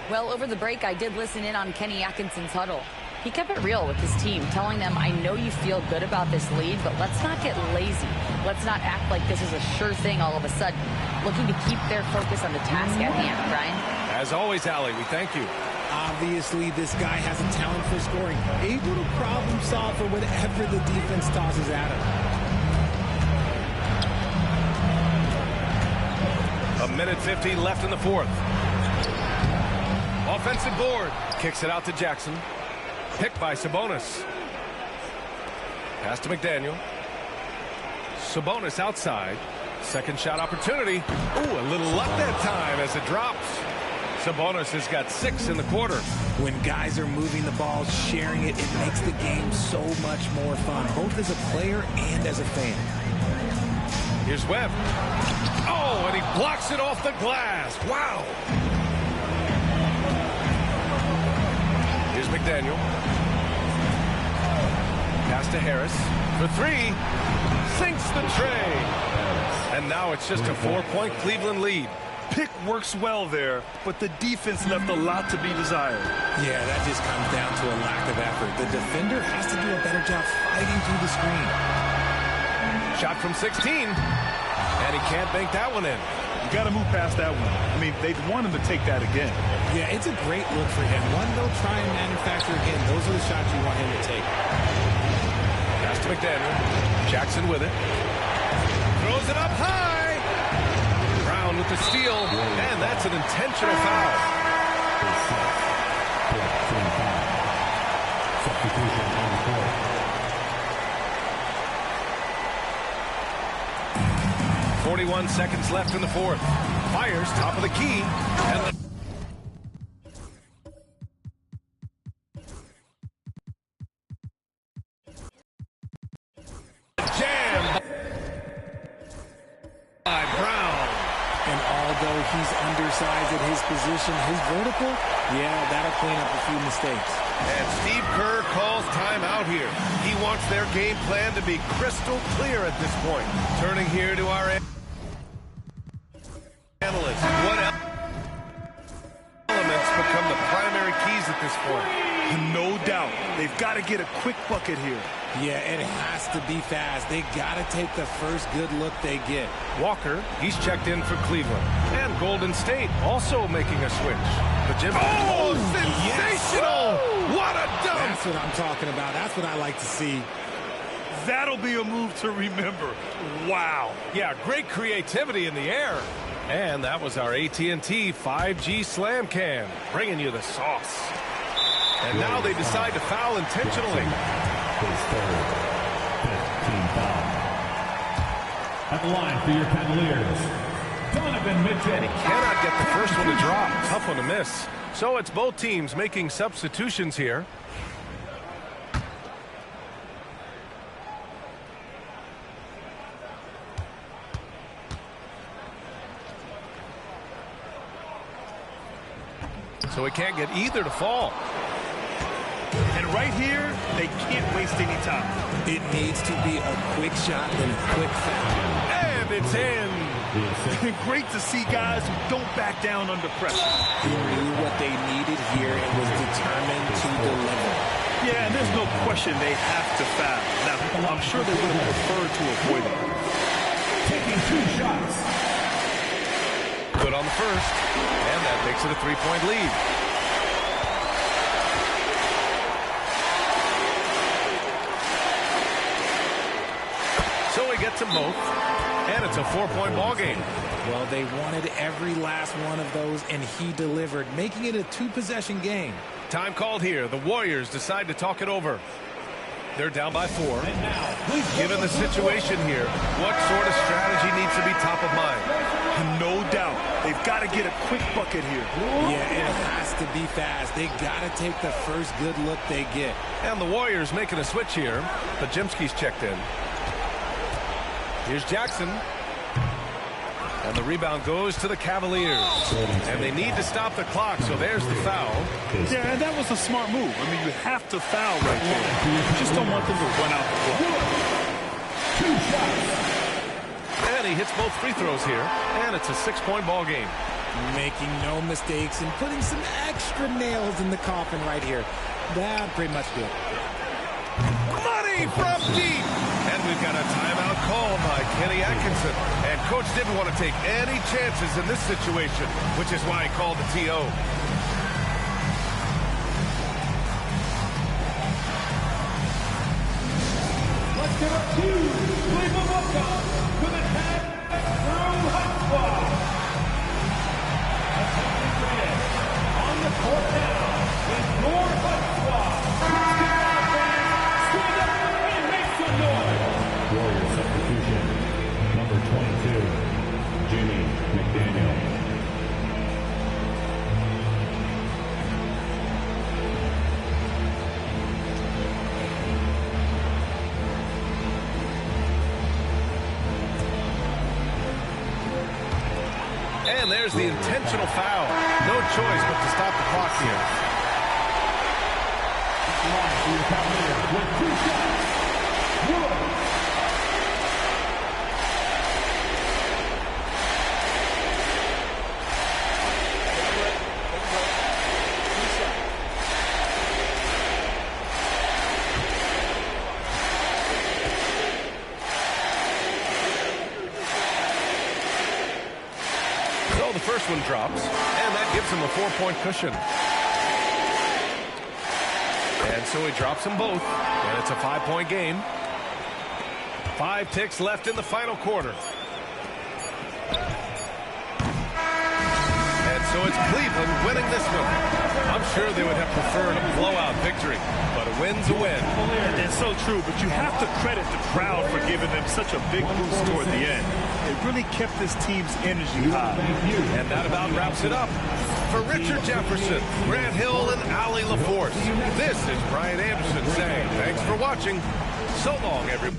Well, over the break, I did listen in on Kenny Atkinson's huddle. He kept it real with his team, telling them, I know you feel good about this lead, but let's not get lazy. Let's not act like this is a sure thing all of a sudden. Looking to keep their focus on the task at hand, Brian. As always, Allie, we thank you. Obviously, this guy has a talent for scoring. Able to problem solve for whatever the defense tosses at him. A minute 50 left in the fourth. Offensive board. Kicks it out to Jackson. Picked by Sabonis. Pass to McDaniel. Sabonis outside. Second shot opportunity. Ooh, a little luck that time as it drops. Sabonis has got 6 in the quarter. When guys are moving the ball, sharing it, it makes the game so much more fun, both as a player and as a fan. Here's Webb. Oh, and he blocks it off the glass. Wow. Here's McDaniel. Pass to Harris for 3. Sinks the tray. And now it's just a 4-point Cleveland lead. Pick works well there, but the defense left a lot to be desired. Yeah, that just comes down to a lack of effort. The defender has to do a better job fighting through the screen. Shot from 16. And he can't bank that one in. You got to move past that one. I mean, they'd want him to take that again. Yeah, it's a great look for him. One they'll try and manufacture again. Those are the shots you want him to take. Pass to McDaniel. Jackson with it. Throws it up high. Brown with the steal. And that's an intentional foul. Substitution on the court. 41 seconds left in the fourth. Fires top of the key. And the jam by Brown. And although he's undersized at his position, his vertical, yeah, that'll clean up a few mistakes. And Steve Kerr calls timeout here. He wants their game plan to be crystal clear at this point. Turning here to our analysts. What elements become the primary keys at this point? No doubt. They've got to get a quick bucket here. Yeah, it has to be fast. They got to take the first good look they get. Walker, he's checked in for Cleveland. And Golden State also making a switch. But Jim, sensational! Yes. What a dunk! That's what I'm talking about. That's what I like to see. That'll be a move to remember. Wow. Yeah, great creativity in the air. And that was our AT&T 5G Slam Can, bringing you the sauce. And now they decide to foul intentionally. His third, 15 foul. At the line for your Cavaliers, Donovan Mitchell. And he cannot get the first one to drop. Tough one to miss. So it's both teams making substitutions here. So he can't get either to fall. And right here, they can't waste any time. It needs to be a quick shot and a quick foul. And it's in. Great to see guys who don't back down under pressure. He knew what they needed here and was determined to deliver. Yeah, and there's no question they have to foul. Now, I'm sure they would have preferred to avoid it. Taking 2 shots. Good on the first, and that makes it a 3-point lead. So he gets them both, and it's a 4-point ball game. Well, they wanted every last one of those, and he delivered, making it a 2-possession game. Time called here. The Warriors decide to talk it over. They're down by 4. Given the situation here, what sort of strategy needs to be top of mind? No doubt. They've got to get a quick bucket here. Yeah, it has to be fast. They got to take the first good look they get. And the Warriors making a switch here. Pajimski's checked in. Here's Jackson. And the rebound goes to the Cavaliers. And they need to stop the clock, so there's the foul. Yeah, and that was a smart move. I mean, you have to foul right there. You just don't want them to run out the clock. 2 shots. And he hits both free throws here. And it's a 6-point ball game. Making no mistakes and putting some extra nails in the coffin right here. That pretty much good. Money from deep. And we've got a timeout called by Kenny Atkinson. And Coach didn't want to take any chances in this situation, which is why he called the TO. Let's give up 2. Cleveland welcome to the 10 through Hot Squad. On the court now is your Hot Squad. Stand up and make some noise. Warrior substitution. Number 22, Jimmy McDaniel. And there's the intentional foul. No choice but to stop the clock here. With 2 shots. So the first one drops, and that gives him a 4-point cushion. And so he drops them both, and it's a 5-point game. 5 ticks left in the final quarter. And so it's Cleveland winning this one. I'm sure they would have preferred a blowout victory, but a win's a win. That's so true, but you have to credit the crowd for giving them such a big boost toward the end. It really kept this team's energy high. And that about wraps it up. For Richard Jefferson, Grant Hill, and Allie LaForce, this is Brian Anderson saying thanks for watching. So long, everyone.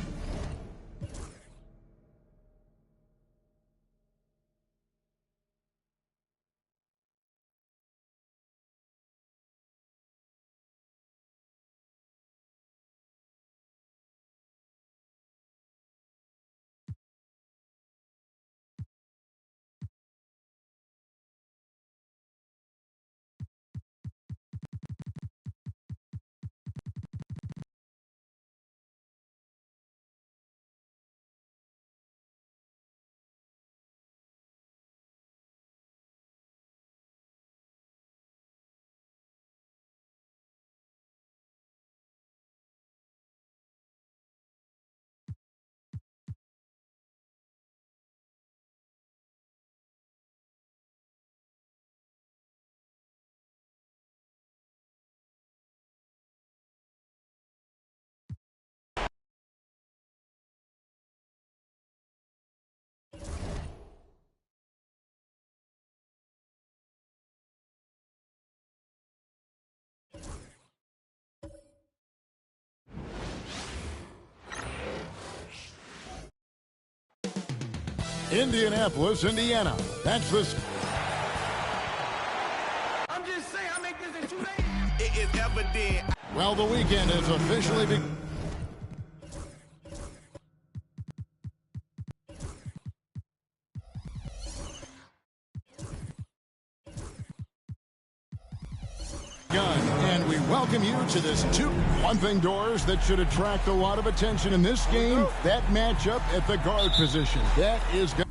Indianapolis, Indiana. That's the... I'm just saying. It is evident. Well, the weekend has officially begun. And we welcome you to this one thing, Doors, that should attract a lot of attention in this game, that matchup at the guard position. That is good.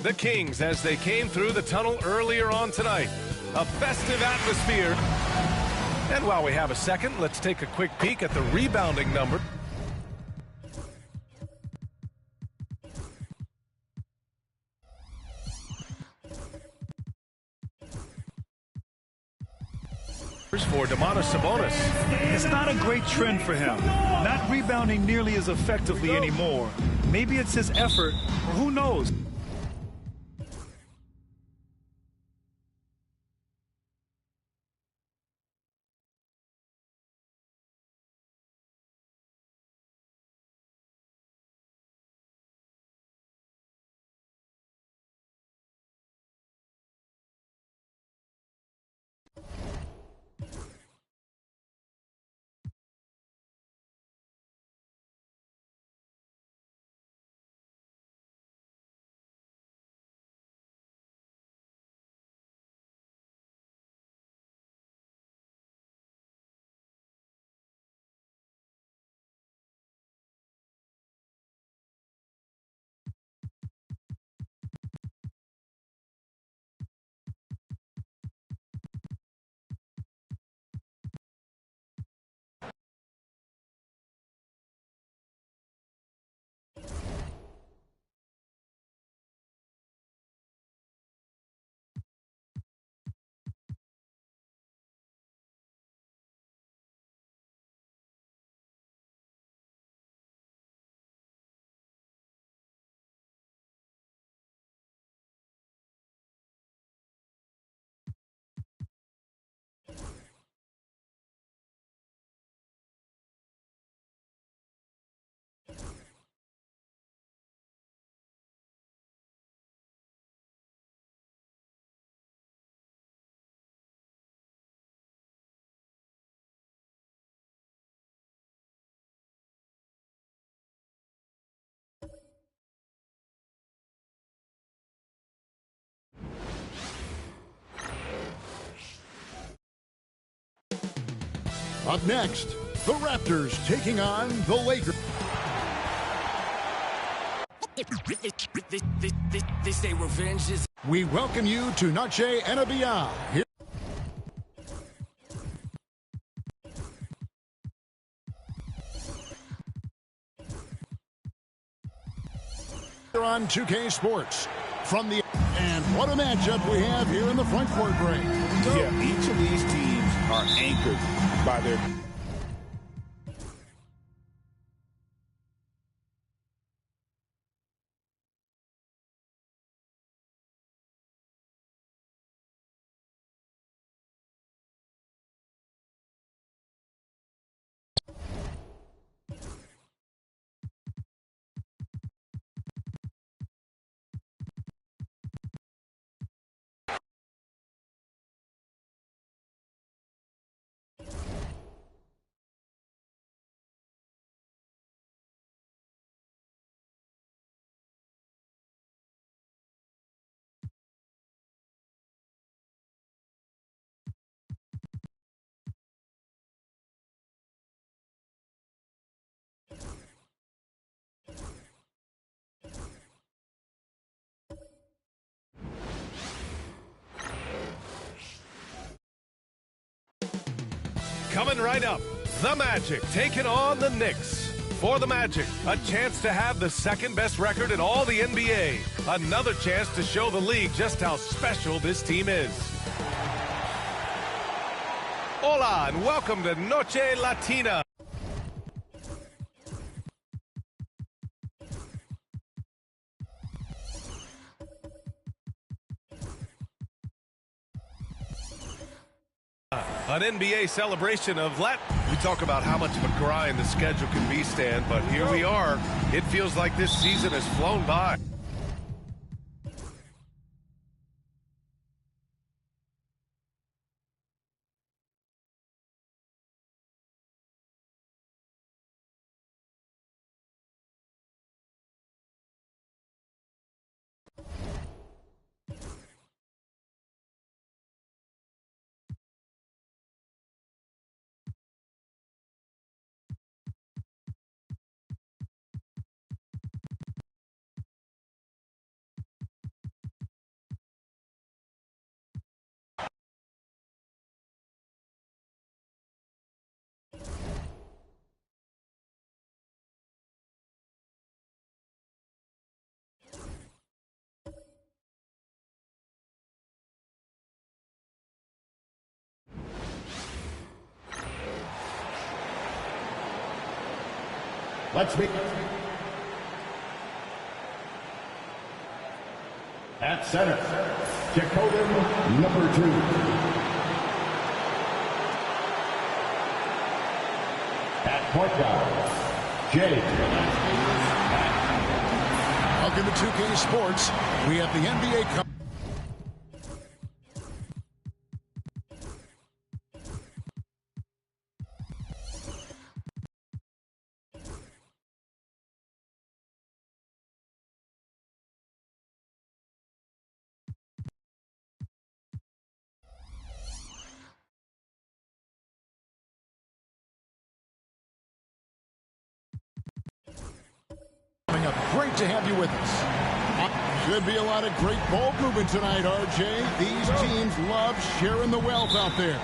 The Kings as they came through the tunnel earlier on tonight. A festive atmosphere. And while we have a second, let's take a quick peek at the rebounding number. For Domantas Sabonis. It's not a great trend for him. Not rebounding nearly as effectively anymore. Maybe it's his effort, or who knows? Up next, the Raptors taking on the Lakers. They say revenge is... We welcome you to Noche NBA. Here on 2K Sports. From the and what a matchup we have here in the front court break. Yeah, each of these teams are anchored by their Coming right up, the Magic taking on the Knicks. For the Magic, a chance to have the second best record in all the NBA. Another chance to show the league just how special this team is. Hola, and welcome to Noche Latina. An NBA celebration of We talk about how much of a grind the schedule can be, Stan, but here we are. It feels like this season has flown by. Let's meet. At center, Jacobin, number 2. At point guard, Jay. Welcome to 2K Sports. We have the NBA Cup. Great to have you with us. Should be a lot of great ball movement tonight, RJ. These teams love sharing the wealth out there.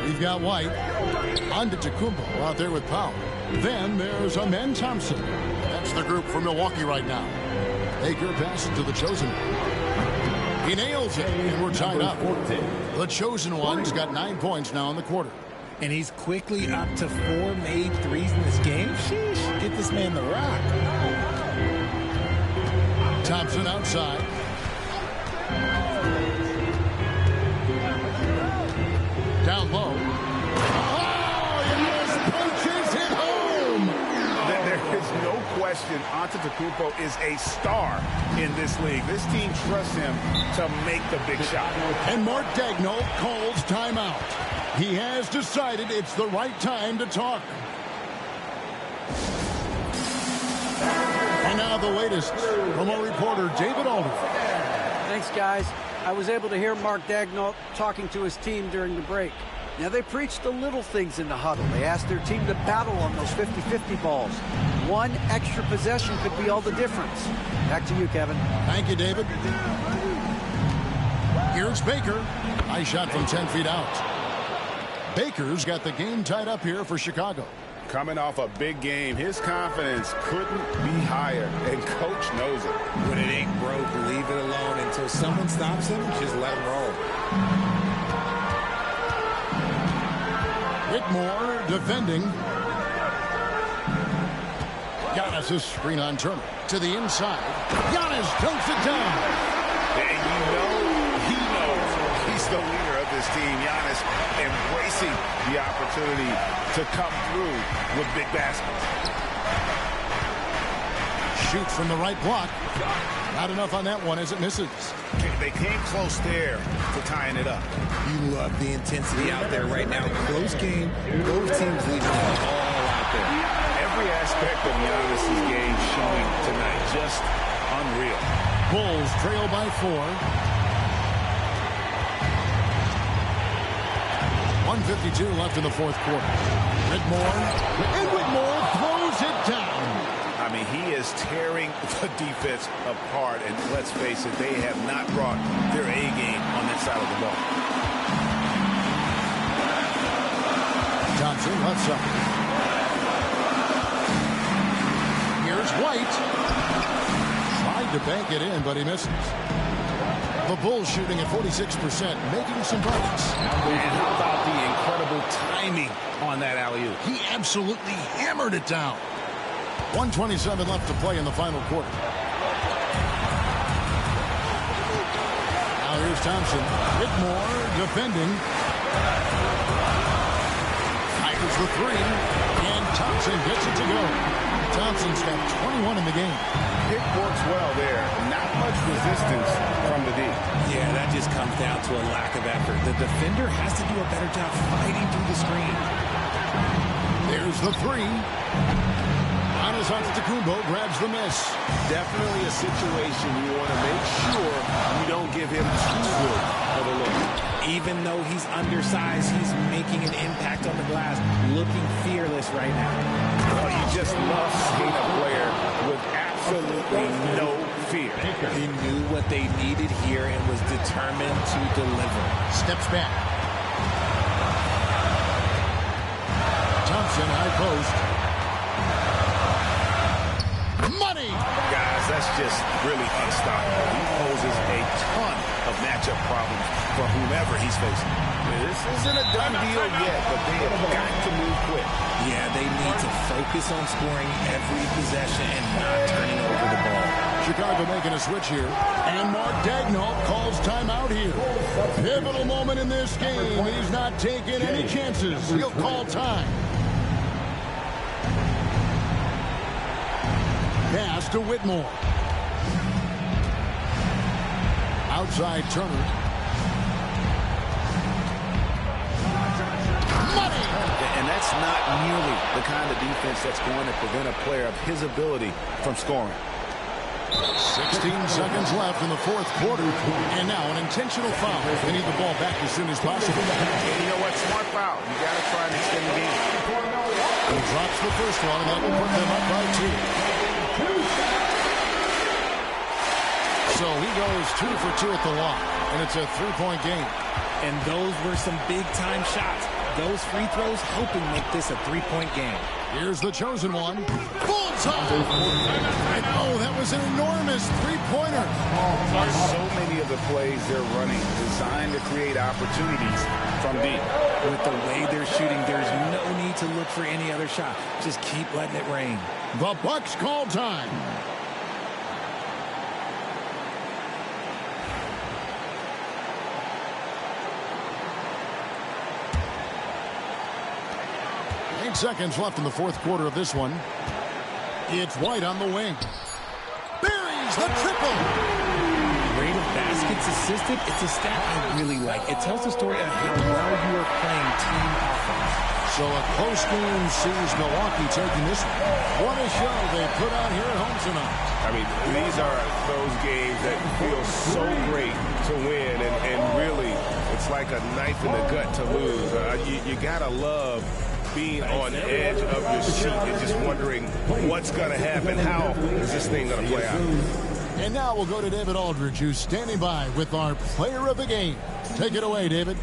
We've got White, Antetokounmpo out there with Powell. Then there's Amen Thompson. That's the group for Milwaukee right now. Baker passes to the chosen one. He nails it, and we're tied up. The chosen one's got 9 points now in the quarter. And he's quickly up to 4 made threes in this game. Sheesh, get this man the rock. Thompson outside. Down low. Oh, yes, punches it home. There is no question Antetokounmpo is a star in this league. This team trusts him to make the big shot. And Mark Daigneault calls timeout. He has decided it's the right time to talk. And now the latest from our reporter, David Alder. Thanks, guys. I was able to hear Mark Daigneault talking to his team during the break. Now, they preached the little things in the huddle. They asked their team to battle on those 50-50 balls. One extra possession could be all the difference. Back to you, Kevin. Thank you, David. Here's Baker. Nice shot from 10 feet out. Baker's got the game tied up here for Chicago. Coming off a big game, his confidence couldn't be higher, and Coach knows it. When it ain't broke, leave it alone until someone stops him. Just let him roll. Whitmore defending. Giannis' screen on Turner. To the inside. Giannis dunks it down. And you know he knows he's the leader of this team. Giannis embracing the opportunity to come through with big baskets. Shoots from the right block. Not enough on that one as it misses. They came close there to tying it up. You love the intensity out there right now. Close game. Both teams leaving it all out there. Every aspect of Giannis' game showing tonight. Just unreal. Bulls trail by 4. 1:52 left in the fourth quarter. Whitmore. And Whitmore throws it down. I mean, he is tearing the defense apart. And let's face it, they have not brought their A game on that side of the ball. Johnson left side. Here's White. Tried to bank it in, but he misses. The Bulls shooting at 46%, making some buckets. And how about the incredible timing on that alley-oop? He absolutely hammered it down. 1:27 left to play in the final quarter. Now here's Thompson. Whitmore defending. Fires the 3. And Thompson gets it to go. Thompson's got 21 in the game. It works well there. Not much resistance from the D. Yeah, that just comes down to a lack of effort. The defender has to do a better job fighting through the screen. There's the 3. Giannis Antetokounmpo grabs the miss. Definitely a situation you want to make sure you don't give him too good of a look. Even though he's undersized, he's making an impact on the glass, looking fearless right now. Well, you just love seeing a player with absolutely no fear. He knew what they needed here and was determined to deliver. Steps back. Thompson, high post. Money! Guys, that's just really unstoppable. He poses a ton of matchup problems for whomever he's facing. This isn't a done deal yet, but they have got to move quick. Yeah, they need to focus on scoring every possession and not turning over the ball. Chicago making a switch here. And Mark Daigneault calls timeout here. Pivotal moment in this game. He's not taking any chances. He'll call time. Pass to Whitmore. Outside Turner. Money! And that's not nearly the kind of defense that's going to prevent a player of his ability from scoring. 16 seconds left in the fourth quarter. And now an intentional foul. They need the ball back as soon as possible. And you know what? Smart foul. You got to try and extend the game. He drops the first one, and that will put them up by 2. So he goes 2 for 2 at the line, and it's a 3-point game. And those were some big-time shots. Those free throws helping make this a 3-point game. Here's the chosen one. Bullseye! I know, that was an enormous three-pointer. There's so many of the plays they're running designed to create opportunities from deep. With the way they're shooting, there's no need to look for any other shot. Just keep letting it rain. The Bucks call time. Seconds left in the fourth quarter of this one. It's White on the wing. Buries the triple. Rate of baskets assisted. It's a stat I really like. It tells the story of how well you are playing team offense. So a close game sees Milwaukee taking this one. What a show they put on here at home tonight. I mean, these are those games that feel so great to win, and really, it's like a knife in the gut to lose. You gotta love being on the edge of your seat and just wondering what's going to happen. How is this thing going to play out? And now we'll go to David Aldridge, who's standing by with our player of the game. Take it away, David.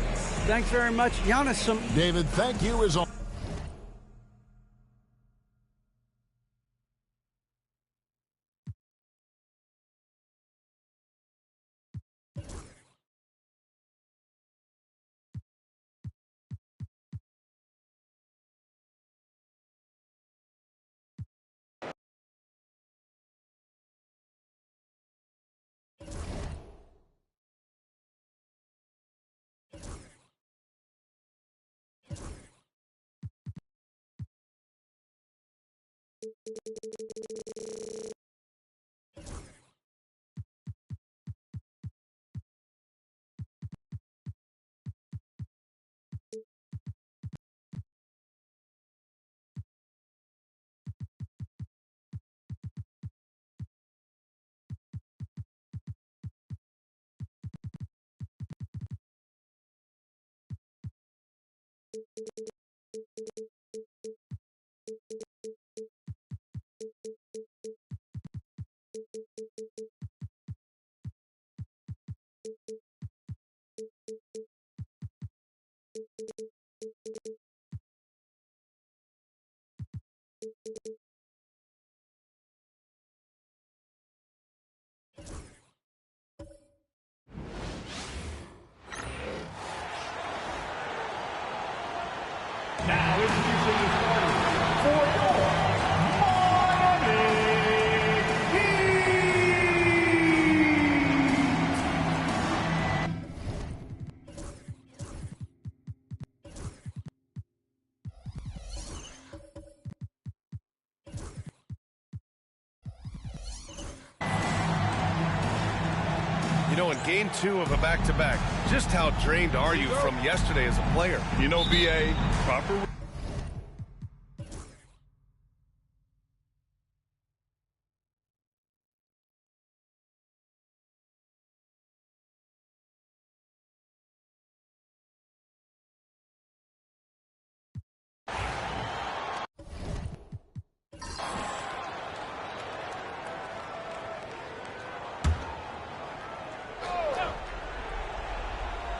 Thanks very much, Giannis. David, thank you as always. Now introducing the starters for your Miami Heat. You know, in game 2 of a back-to-back, just how drained are you from yesterday as a player? You know, BA, proper.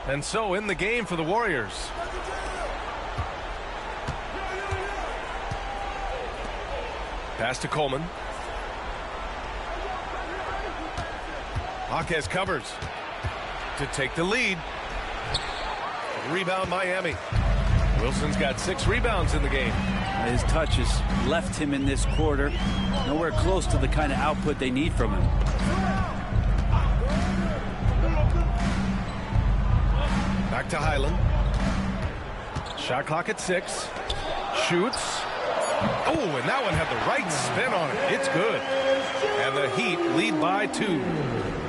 And so in the game for the Warriors. Pass to Coleman. Jaquez covers to take the lead. Rebound Miami. Wilson's got 6 rebounds in the game. His touch has left him in this quarter. Nowhere close to the kind of output they need from him. Back to Highland. Shot clock at 6. Shoots. Oh, and that one had the right spin on it. It's good. And the Heat lead by 2.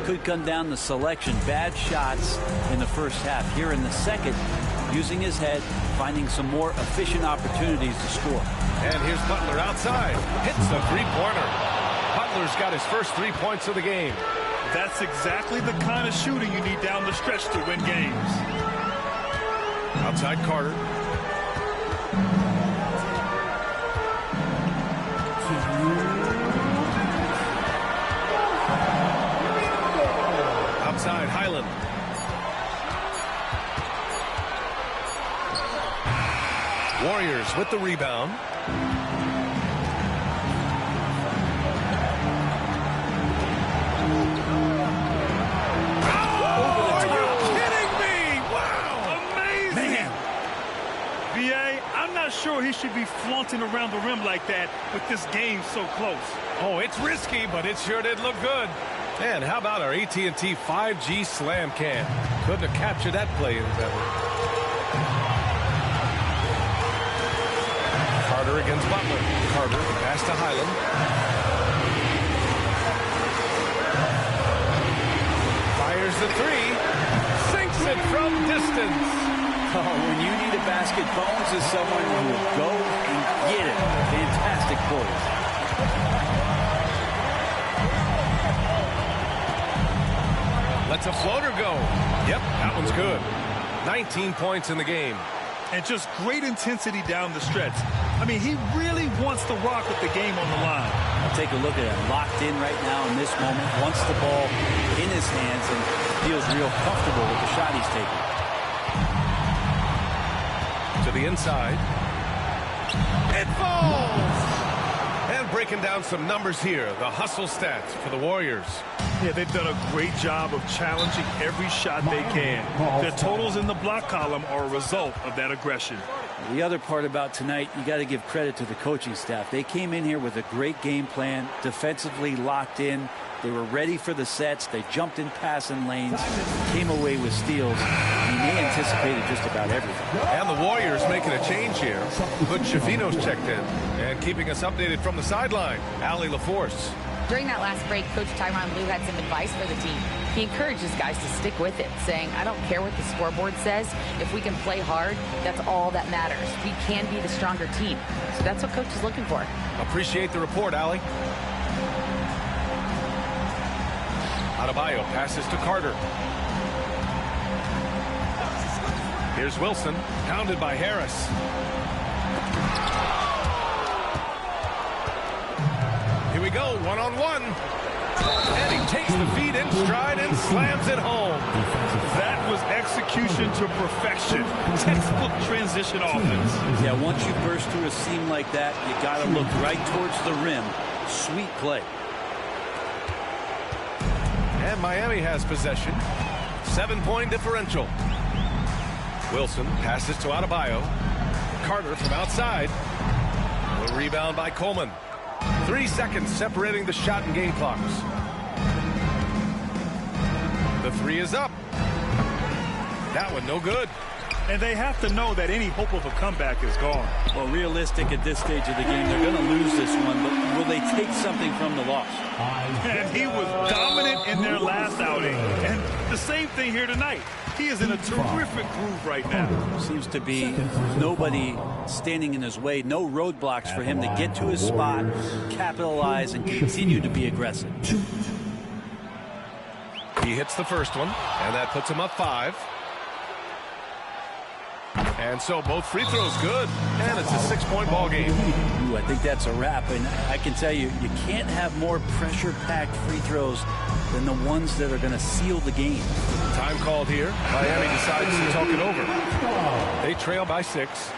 Could come down to selection. Bad shots in the first half. Here in the second, using his head, finding some more efficient opportunities to score. And here's Butler outside. Hits the three-pointer. Butler's got his first 3 points of the game. That's exactly the kind of shooting you need down the stretch to win games. Outside Carter. Outside Highland. Warriors with the rebound. Sure, he should be flaunting around the rim like that with this game so close. Oh, it's risky, but it sure did look good. And how about our AT&T 5G slam cam? Couldn't have captured that play any better. Carter against Butler. Carter pass to Highland. Fires the 3. Sinks it from distance. Oh, when you need a basket, Bones is someone who will go and get it. Fantastic poise. Lets a floater go. Yep, that one's good. 19 points in the game. And just great intensity down the stretch. I mean, he really wants to rock with the game on the line. I'll take a look at him. Locked in right now in this moment. Wants the ball in his hands and feels real comfortable with the shot he's taking. To the inside. It falls! And breaking down some numbers here. The hustle stats for the Warriors. Yeah, they've done a great job of challenging every shot they can. Their totals in the block column are a result of that aggression. The other part about tonight, you got to give credit to the coaching staff. They came in here with a great game plan, defensively locked in. They were ready for the sets. They jumped in passing lanes, came away with steals. I mean, they anticipated just about everything. And the Warriors making a change here. Butch Shavino's checked in. And keeping us updated from the sideline, Allie LaForce. During that last break, Coach Tyronn Lue had some advice for the team. He encourages guys to stick with it, saying, I don't care what the scoreboard says. If we can play hard, that's all that matters. We can be the stronger team. So that's what Coach is looking for. Appreciate the report, Allie. Adebayo passes to Carter. Here's Wilson, pounded by Harris. Here we go, one-on-one. And he takes the feed in stride and slams it home. That was execution to perfection. Textbook transition offense. Yeah, once you burst through a seam like that, you got to look right towards the rim. Sweet play. And Miami has possession. 7-point differential. Wilson passes to Adebayo. Carter from outside. The rebound by Coleman. 3 seconds separating the shot and game clocks. The three is up. That one no good. And they have to know that any hope of a comeback is gone. Well, realistic at this stage of the game, they're going to lose this one, but will they take something from the loss? And he was dominant in their last outing. And the same thing here tonight. He is in a terrific groove right now. Seems to be nobody standing in his way, no roadblocks for him to get to his spot, capitalize, and continue to be aggressive. He hits the first one, and that puts him up 5. And so both free throws good, and it's a 6-point ball game. Ooh, I think that's a wrap, and I can tell you, you can't have more pressure-packed free throws than the ones that are going to seal the game. Time called here. Miami decides to talk it over. They trail by 6.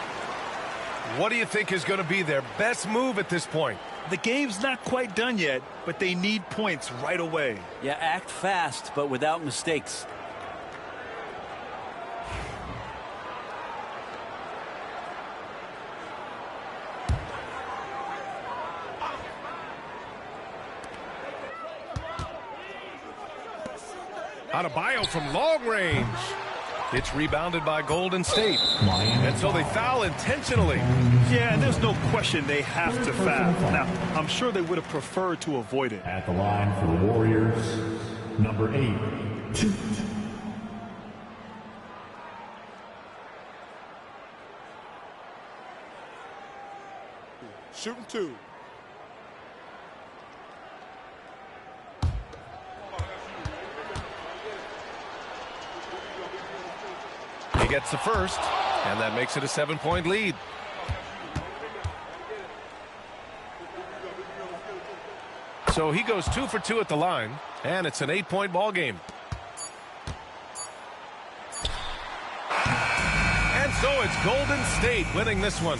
What do you think is going to be their best move at this point? The game's not quite done yet, but they need points right away. Yeah, act fast, but without mistakes. Adebayo from long range. It's rebounded by Golden State. And so they foul intentionally. Yeah, and there's no question they have to foul. Now, I'm sure they would have preferred to avoid it. At the line for the Warriors, number 8, Shoot. Shooting 2. He gets the first, and that makes it a 7-point lead. So he goes 2 for 2 at the line, and it's an 8-point ball game. And so it's Golden State winning this one.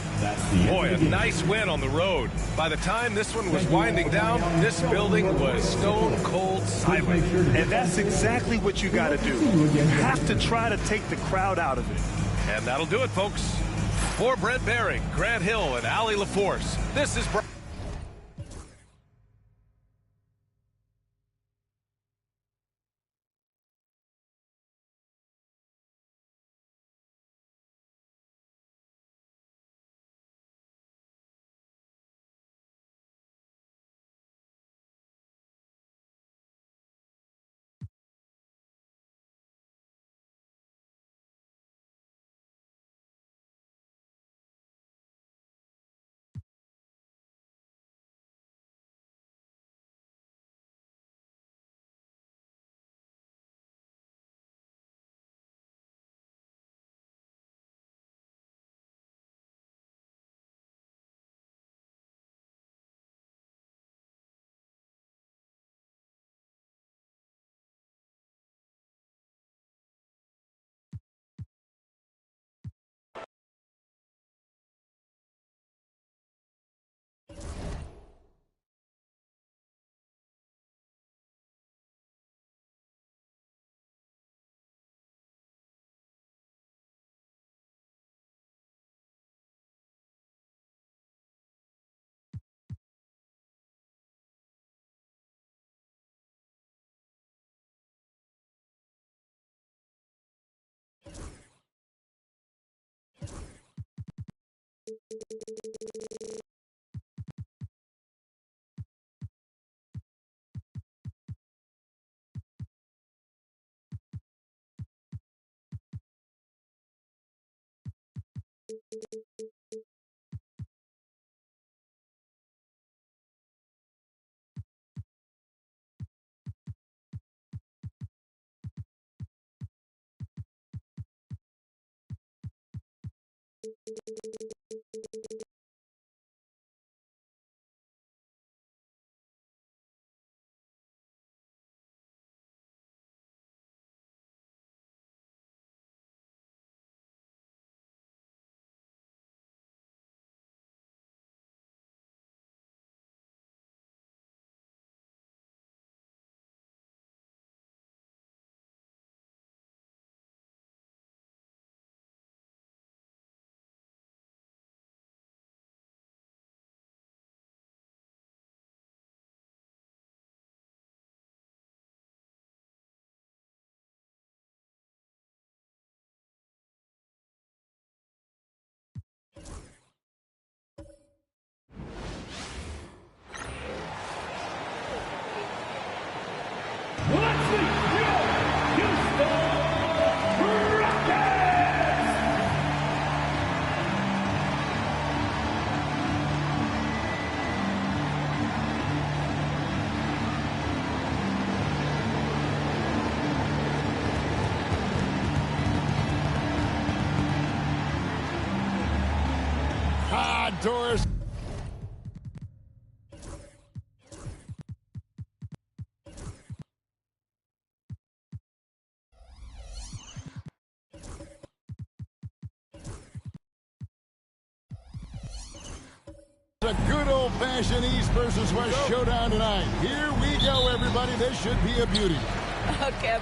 Boy, a nice win on the road. By the time this one was winding down, this building was stone cold silent. And that's exactly what you got to do. You have to try to take the crowd out of it. And that'll do it, folks. For Brent Behring, Grant Hill, and Allie LaForce, this is Brian. Doris. A good old-fashioned East versus West showdown tonight. Here we go, everybody. This should be a beauty. Okay,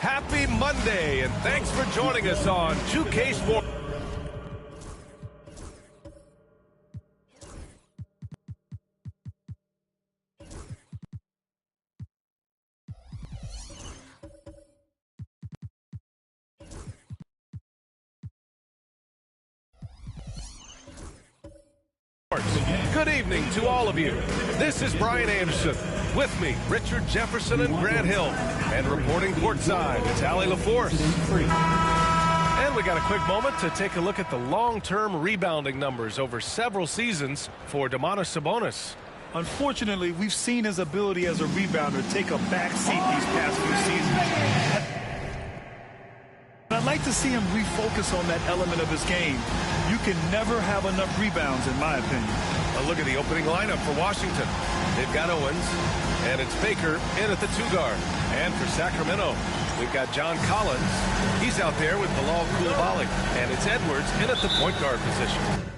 Happy Monday, and thanks for joining us on 2K Sports. Good evening to all of you. This is Brian Anderson. With me, Richard Jefferson and Grant Hill. And reporting courtside, it's Allie LaForce. And we got a quick moment to take a look at the long-term rebounding numbers over several seasons for Domantas Sabonis. Unfortunately, we've seen his ability as a rebounder take a back seat these past few seasons. I'd like to see him refocus on that element of his game. You can never have enough rebounds, in my opinion. A look at the opening lineup for Washington. They've got Owens, and it's Baker in at the 2-guard. And for Sacramento, we've got John Collins. He's out there with Bilal Coulibaly. And it's Edwards in at the point guard position.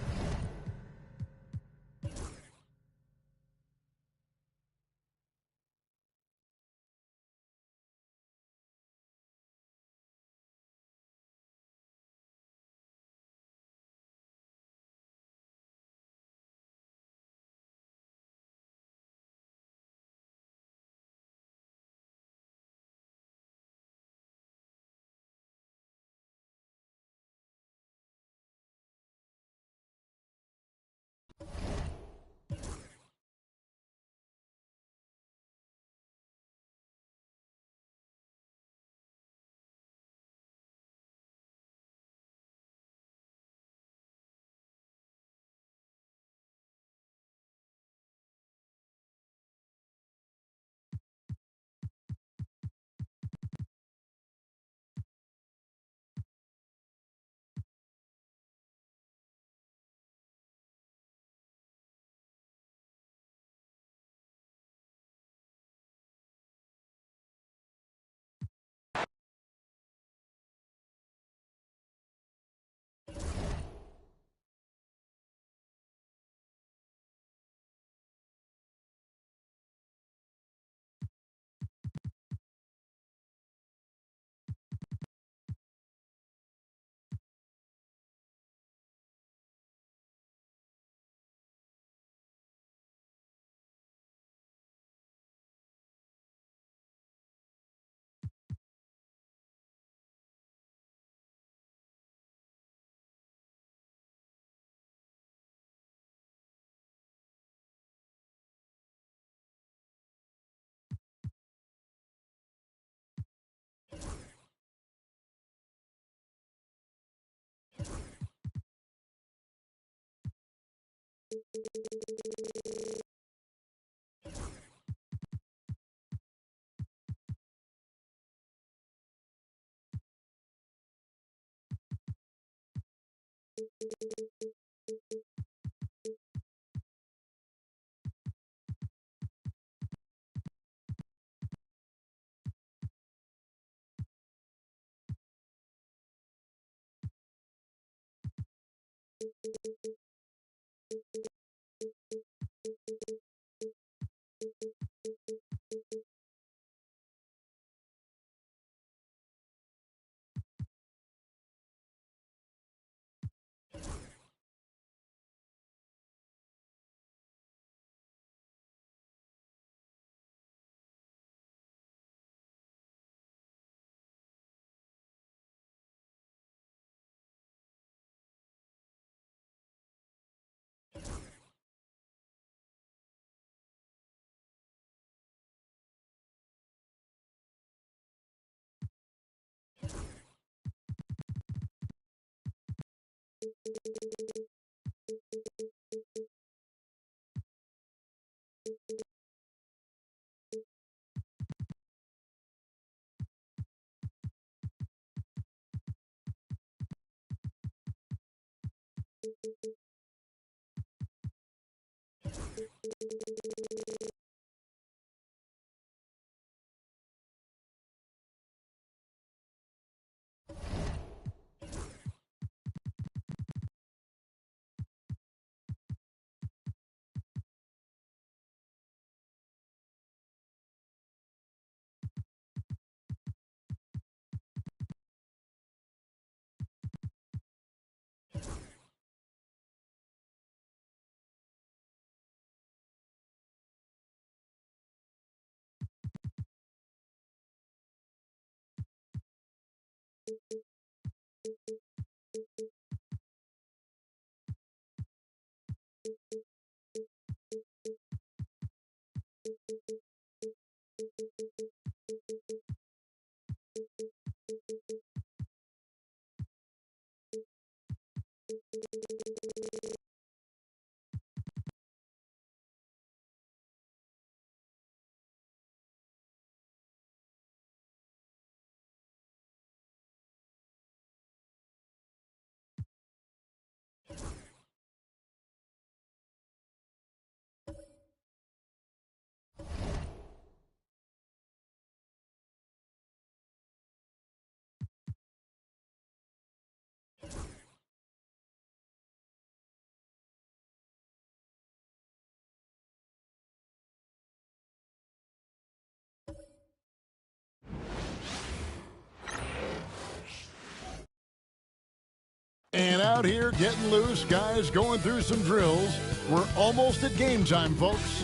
And out here getting loose, guys going through some drills. We're almost at game time, folks.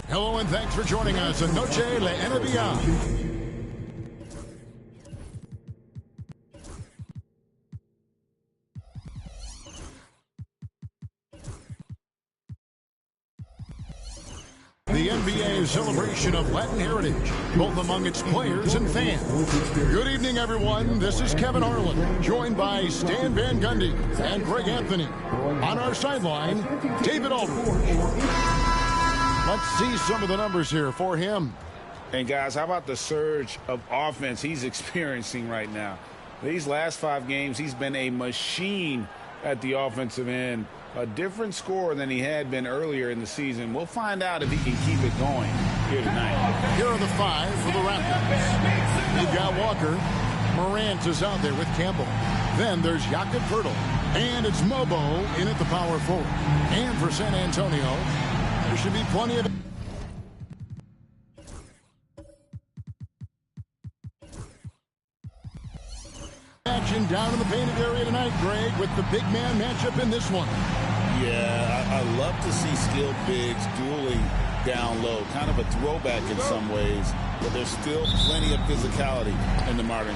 Hello and thanks for joining us on Noche La NBA. The NBA's celebration of Latin heritage, both among its players and fans. Good evening, everyone. This is Kevin Harlan, joined by Stan Van Gundy and Greg Anthony. On our sideline, David Aldridge. Let's see some of the numbers here for him. And, guys, how about the surge of offense he's experiencing right now? These last 5 games, he's been a machine at the offensive end. A different score than he had been earlier in the season. We'll find out if he can keep it going here tonight. Here are the 5 for the Raptors. You've got Walker. Morant is out there with Campbell. Then there's Jakob Poeltl. And it's Mobo in at the power forward. And for San Antonio, there should be plenty of action down in the painted area tonight, Greg, with the big man matchup in this one. Yeah, I love to see skilled bigs dueling down low. Kind of a throwback in some ways, but there's still plenty of physicality in the modern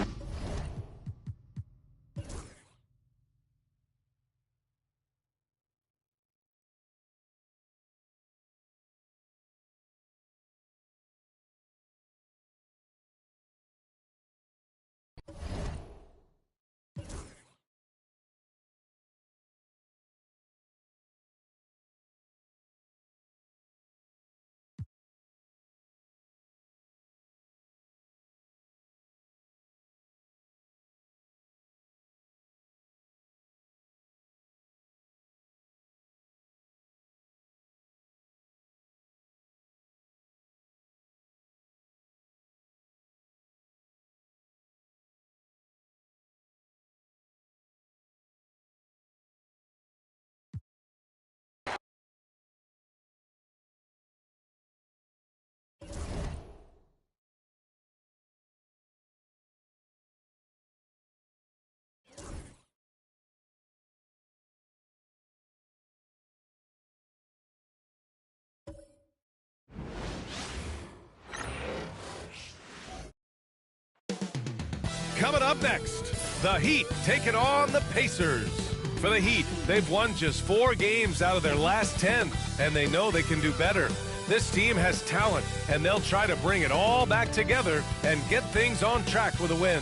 Coming up next, the Heat taking on the Pacers. For the Heat, they've won just 4 games out of their last 10, and they know they can do better. This team has talent, and they'll try to bring it all back together and get things on track with a win.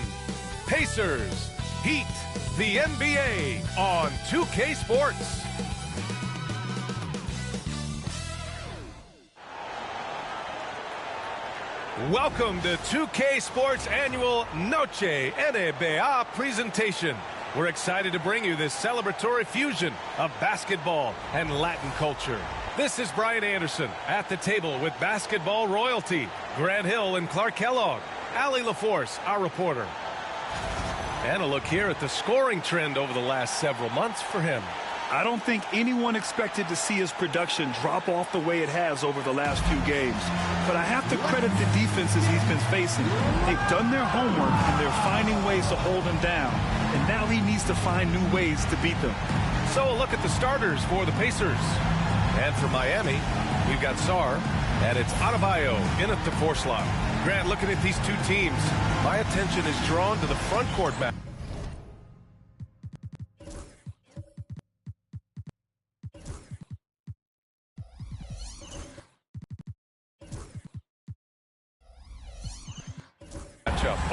Pacers, Heat, the NBA on 2K Sports. Welcome to 2K Sports Annual Noche NBA presentation. We're excited to bring you this celebratory fusion of basketball and Latin culture. This is Brian Anderson at the table with basketball royalty, Grant Hill and Clark Kellogg, Allie LaForce, our reporter. And a look here at the scoring trend over the last several months for him. I don't think anyone expected to see his production drop off the way it has over the last few games. But I have to credit the defenses he's been facing. They've done their homework, and they're finding ways to hold him down. And now he needs to find new ways to beat them. So a look at the starters for the Pacers. And for Miami, we've got Sarr, and it's Adebayo in at the 4 slot. Grant, looking at these two teams, my attention is drawn to the front court match.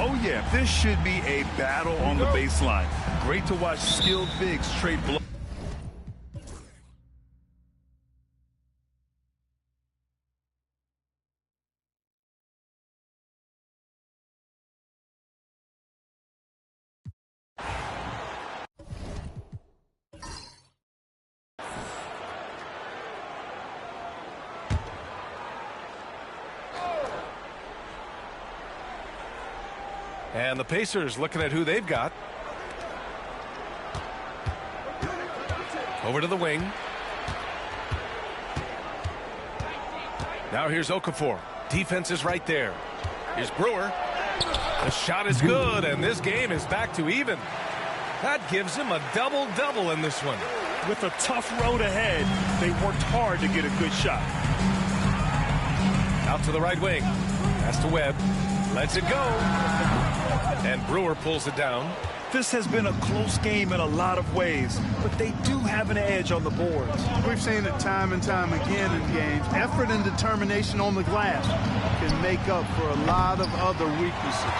Oh, yeah, this should be a battle on the baseline. Great to watch skilled bigs trade blows. And the Pacers looking at who they've got. Over to the wing. Now here's Okafor. Defense is right there. Here's Brewer. The shot is good, and this game is back to even. That gives him a double-double in this one. With a tough road ahead, they worked hard to get a good shot. Out to the right wing. That's to Webb. Lets it go. And Brewer pulls it down. This has been a close game in a lot of ways, but they do have an edge on the boards. We've seen it time and time again in games. Effort and determination on the glass can make up for a lot of other weaknesses.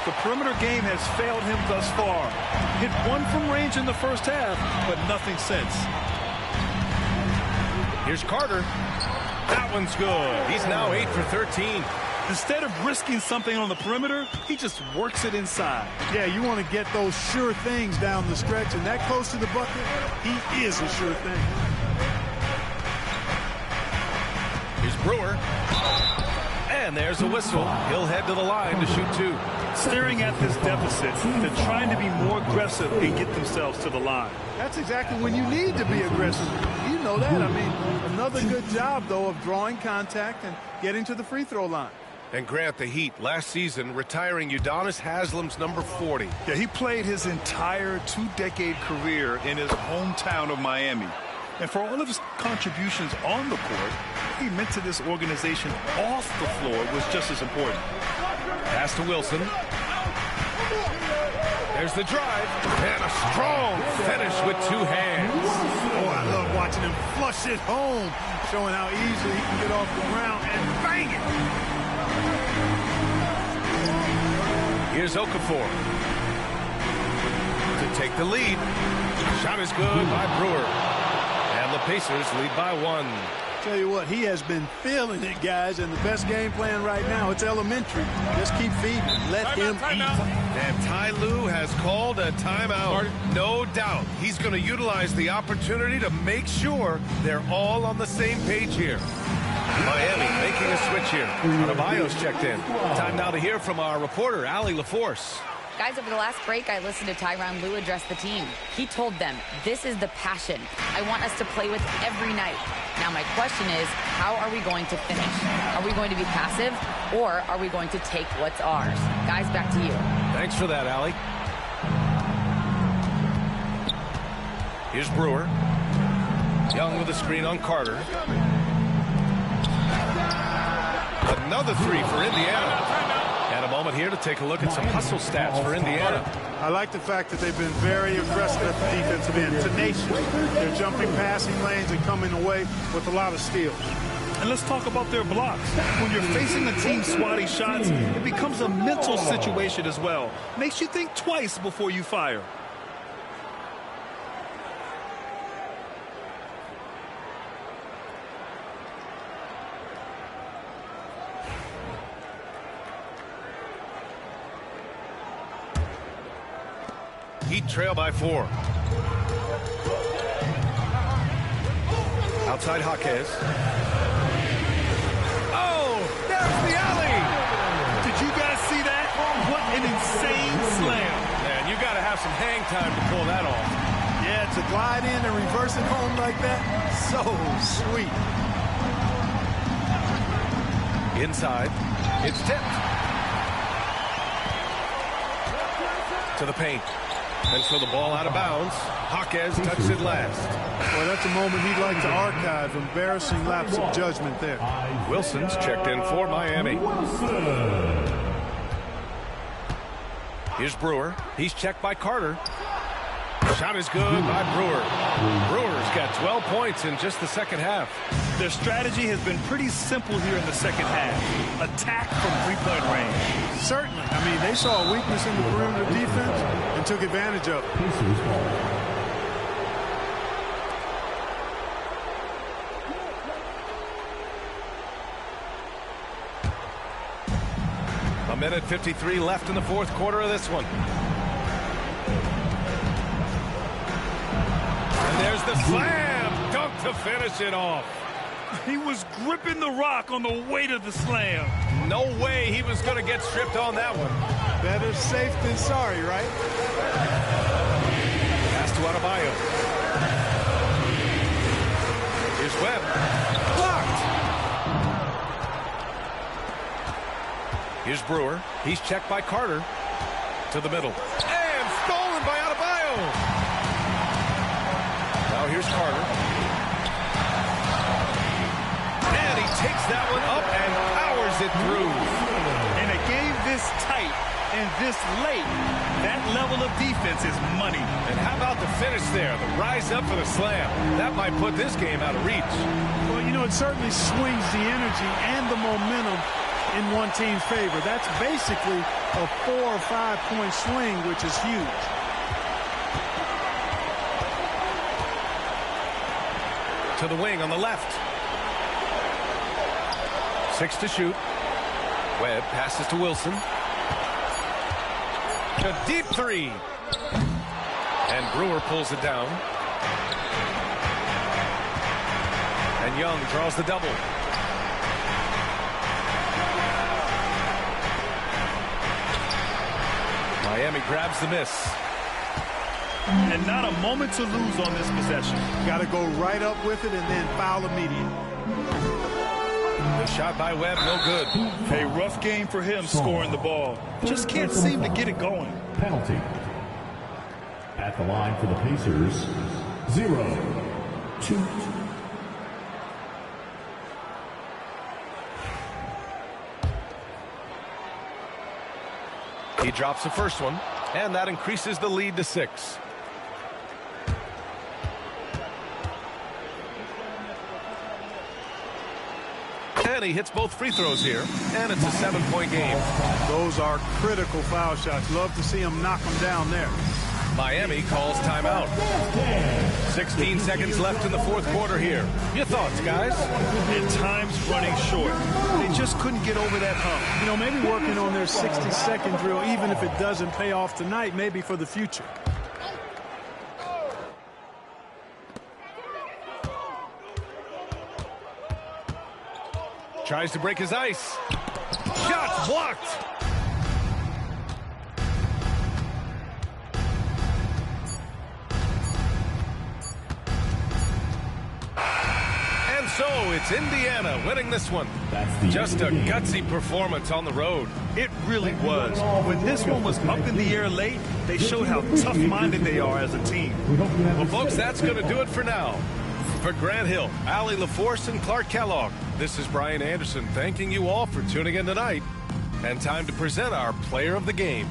The perimeter game has failed him thus far. Hit one from range in the first half, but nothing since. Here's Carter. That one's good. He's now 8 for 13. Instead of risking something on the perimeter, he just works it inside. Yeah, you want to get those sure things down the stretch, and that close to the bucket, he is a sure thing. Here's Brewer. And there's a whistle. He'll head to the line to shoot 2. Staring at this deficit, they're trying to be more aggressive and get themselves to the line. That's exactly when you need to be aggressive. You know that. I mean, another good job, though, of drawing contact and getting to the free throw line. And Grant, the Heat, last season, retiring Udonis Haslem's number 40. Yeah, he played his entire 2-decade career in his hometown of Miami. And for all of his contributions on the court, what he meant to this organization off the floor was just as important. Pass to Wilson. There's the drive. And a strong finish with 2 hands. Oh, I love watching him flush it home, showing how easily he can get off the ground and bang it. Here's Okafor to take the lead. Shot is good by Brewer. And the Pacers lead by 1. Tell you what, he has been feeling it, guys, and the best game plan right now, it's elementary. Just keep feeding. Let him eat. And Ty Lue has called a timeout. No doubt. He's going to utilize the opportunity to make sure they're all on the same page here. Miami making a switch here. Adebayo's checked in. Time now to hear from our reporter, Allie LaForce. Guys, over the last break, I listened to Tyronn Lue address the team. He told them, this is the passion I want us to play with every night. Now, my question is, how are we going to finish? Are we going to be passive, or are we going to take what's ours? Guys, back to you. Thanks for that, Allie. Here's Brewer. Young with a screen on Carter. Another 3 for Indiana. And a moment here to take a look at some hustle stats for Indiana. I like the fact that they've been very aggressive at the defensive end, tenacious. They're jumping passing lanes and coming away with a lot of steals. And let's talk about their blocks. When you're facing a team swatting shots, it becomes a mental situation as well. Makes you think twice before you fire. Heat trail by 4. Outside Jaquez. Oh, there's the alley. Did you guys see that? What an insane slam. Man, you got to have some hang time to pull that off. Yeah, to glide in and reverse it home like that, so sweet. Inside, it's tipped. To the paint. And so the ball out of bounds. Jaquez touches it last. Well, that's a moment he'd like to archive. Embarrassing lapse of judgment there. Wilson's checked in for Miami. Here's Brewer. He's checked by Carter. Shot is good by Brewer. Brewer's got 12 points in just the second half. Their strategy has been pretty simple here in the second half. Attack from three-point range. Certainly. I mean, they saw a weakness in the perimeter defense and took advantage of it. A minute 53 left in the fourth quarter of this one. And there's the slam. Dunk to finish it off. He was gripping the rock on the weight of the slam. No way he was going to get stripped on that one. Better safe than sorry, right? Pass to Adebayo. Here's Webb. Blocked. Here's Brewer. He's checked by Carter. To the middle. And stolen by Adebayo. Now here's Carter. And he takes that one up and powers it through. In a game this tight and this late, that level of defense is money. And how about the finish there? The rise up for the slam. That might put this game out of reach. Well, you know, it certainly swings the energy and the momentum in one team's favor. That's basically a 4 or 5 point swing, which is huge. To the wing on the left. 6 to shoot. Webb passes to Wilson. A deep 3. And Brewer pulls it down. And Young draws the double. Miami grabs the miss. And not a moment to lose on this possession. Got to go right up with it and then foul immediately. The shot by Webb, no good. A rough game for him scoring the ball. Just can't seem to get it going. Penalty. At the line for the Pacers, 0-2. He drops the first one, and that increases the lead to 6. And he hits both free throws here, and it's a 7-point game. Those are critical foul shots. Love to see him knock them down there. Miami calls timeout. 16 seconds left in the fourth quarter here. Your thoughts, guys? At times running short. They just couldn't get over that hump. You know, maybe working on their 60-second drill, even if it doesn't pay off tonight, maybe for the future. Tries to break his ice. Shots blocked. And so it's Indiana winning this one. Just a gutsy performance on the road. It really was. When this one was up in the air late, they showed how tough-minded they are as a team. Well, folks, that's going to do it for now. For Grant Hill, Allie LaForce, and Clark Kellogg, this is Brian Anderson thanking you all for tuning in tonight. And time to present our player of the game.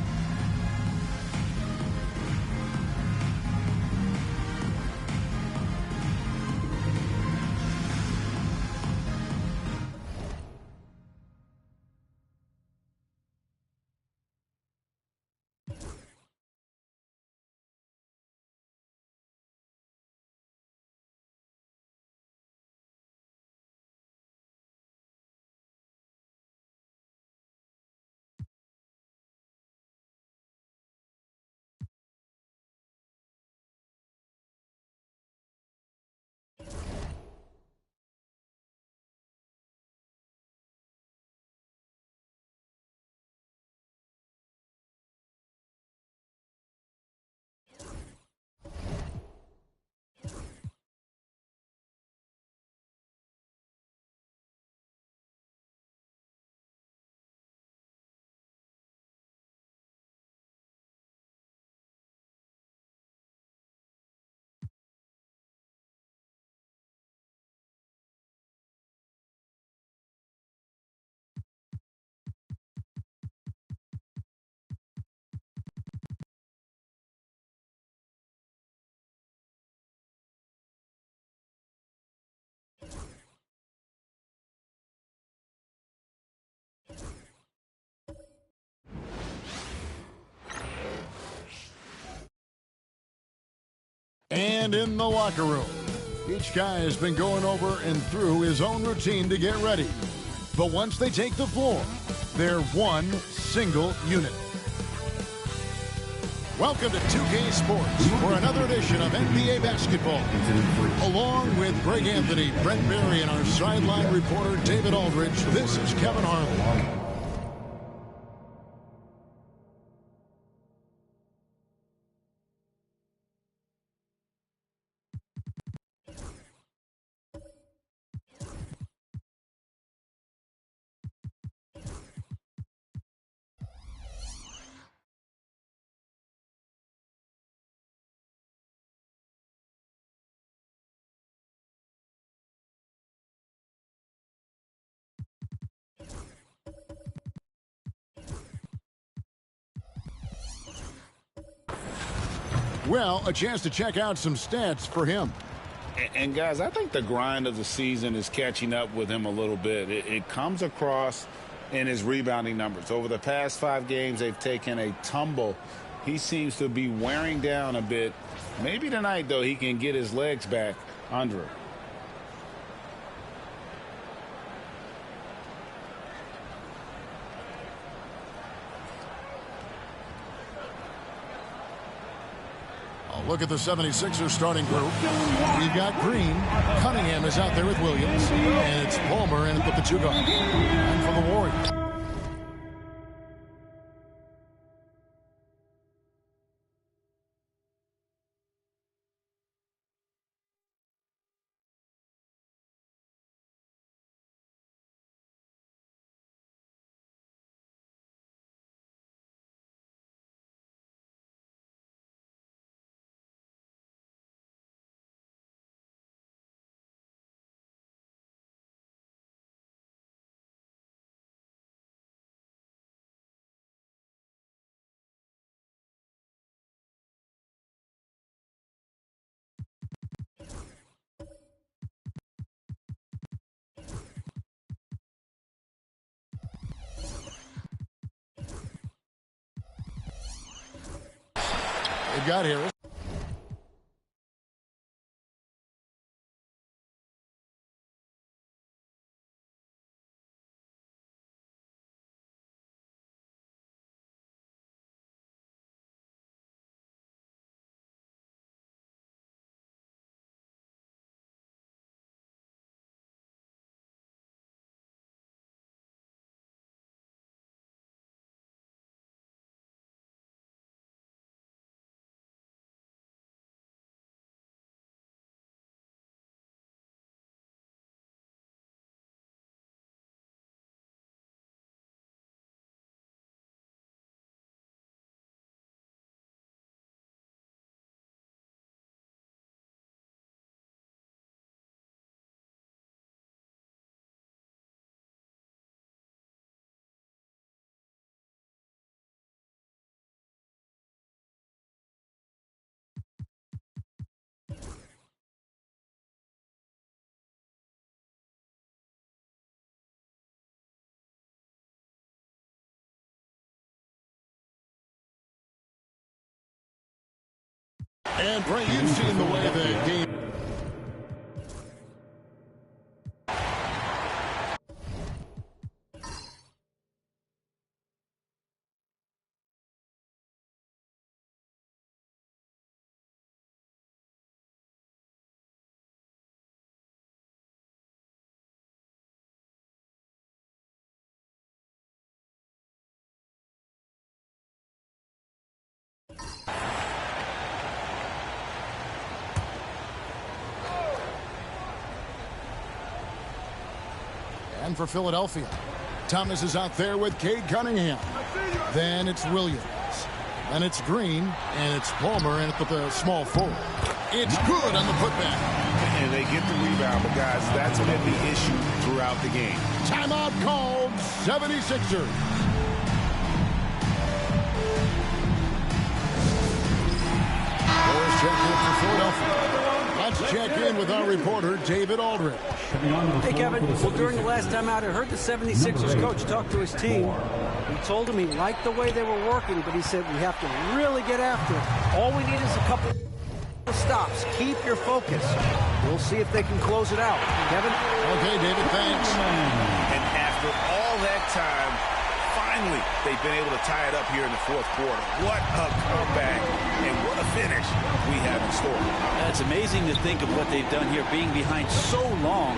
And in the locker room, each guy has been going over and through his own routine to get ready. But once they take the floor, they're one single unit. Welcome to 2K Sports for another edition of NBA basketball. Along with Greg Anthony, Brent Berry, and our sideline reporter David Aldridge, this is Kevin Harlan. Well, a chance to check out some stats for him. And guys, I think the grind of the season is catching up with him a little bit. It comes across in his rebounding numbers. Over the past 5 games, they've taken a tumble. He seems to be wearing down a bit. Maybe tonight, though, he can get his legs back under it. Look at the 76ers starting group. We've got Green. Cunningham is out there with Williams. And it's Palmer in at the 2 guard. And for the Warriors. They've got Harris. And Bray, you've seen the way the game. And for Philadelphia, Thomas is out there with Cade Cunningham. Then it's Williams. Then it's Green. And it's Palmer in at the small forward. It's good on the putback. And they get the rebound, but guys, that's been the issue throughout the game. Timeout called, 76ers. Boris check in for Philadelphia. Let's check in with our reporter, David Aldridge. Hey, Kevin. Well, during the last time out, I heard the 76ers coach talk to his team. He told him he liked the way they were working, but he said we have to really get after it. All we need is a couple of stops. Keep your focus. We'll see if they can close it out. Kevin? Okay, David, thanks. And after all that time, finally, they've been able to tie it up here in the fourth quarter. What a comeback and what a finish we have in store. It's amazing to think of what they've done here, being behind so long.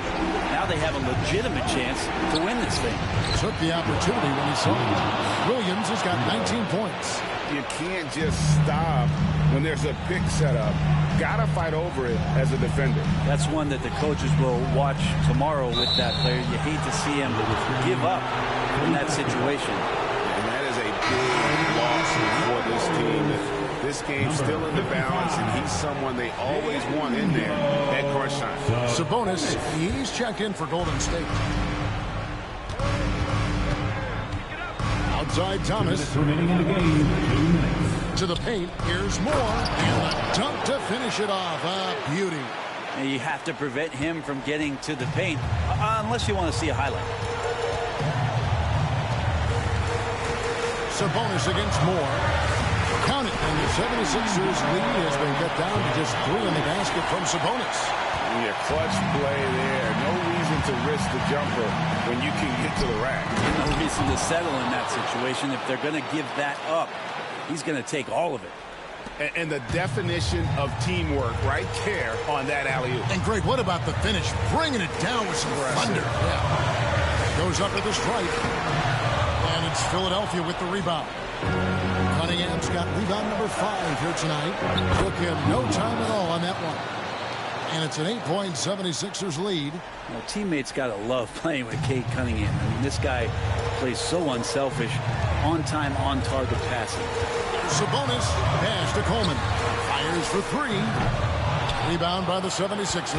Now they have a legitimate chance to win this thing. Took the opportunity when he saw it. Williams has got 19 points. You can't just stop when there's a pick set up. Gotta fight over it as a defender. That's one that the coaches will watch tomorrow with that player. You hate to see him give up in that situation. And that is a big loss for this team. This game's still in the balance, and he's someone they always want in there at crunch time. Sabonis, he's checked in for Golden State. Outside Thomas. Remaining in the game, 2 minutes. To the paint, here's Moore, and a dunk to finish it off. A beauty. And you have to prevent him from getting to the paint, unless you want to see a highlight. Sabonis against Moore. Count it, and the 76ers lead has been cut down to just 3 in the basket from Sabonis. Yeah, clutch play there. No reason to risk the jumper when you can get to the rack. No reason to settle in that situation. If they're going to give that up, he's going to take all of it. And the definition of teamwork right there on that alley-oop. And Greg, what about the finish? Bringing it down with some thunder. Yeah. Goes up to the stripe. And it's Philadelphia with the rebound. Cunningham's got rebound number 5 here tonight. Took him no time at all on that one. And it's an 8-point 76ers lead. Well, teammates got to love playing with Cade Cunningham. I mean, this guy plays so unselfish, on-time, on-target passing. Sabonis, pass to Coleman. Fires for 3. Rebound by the 76ers.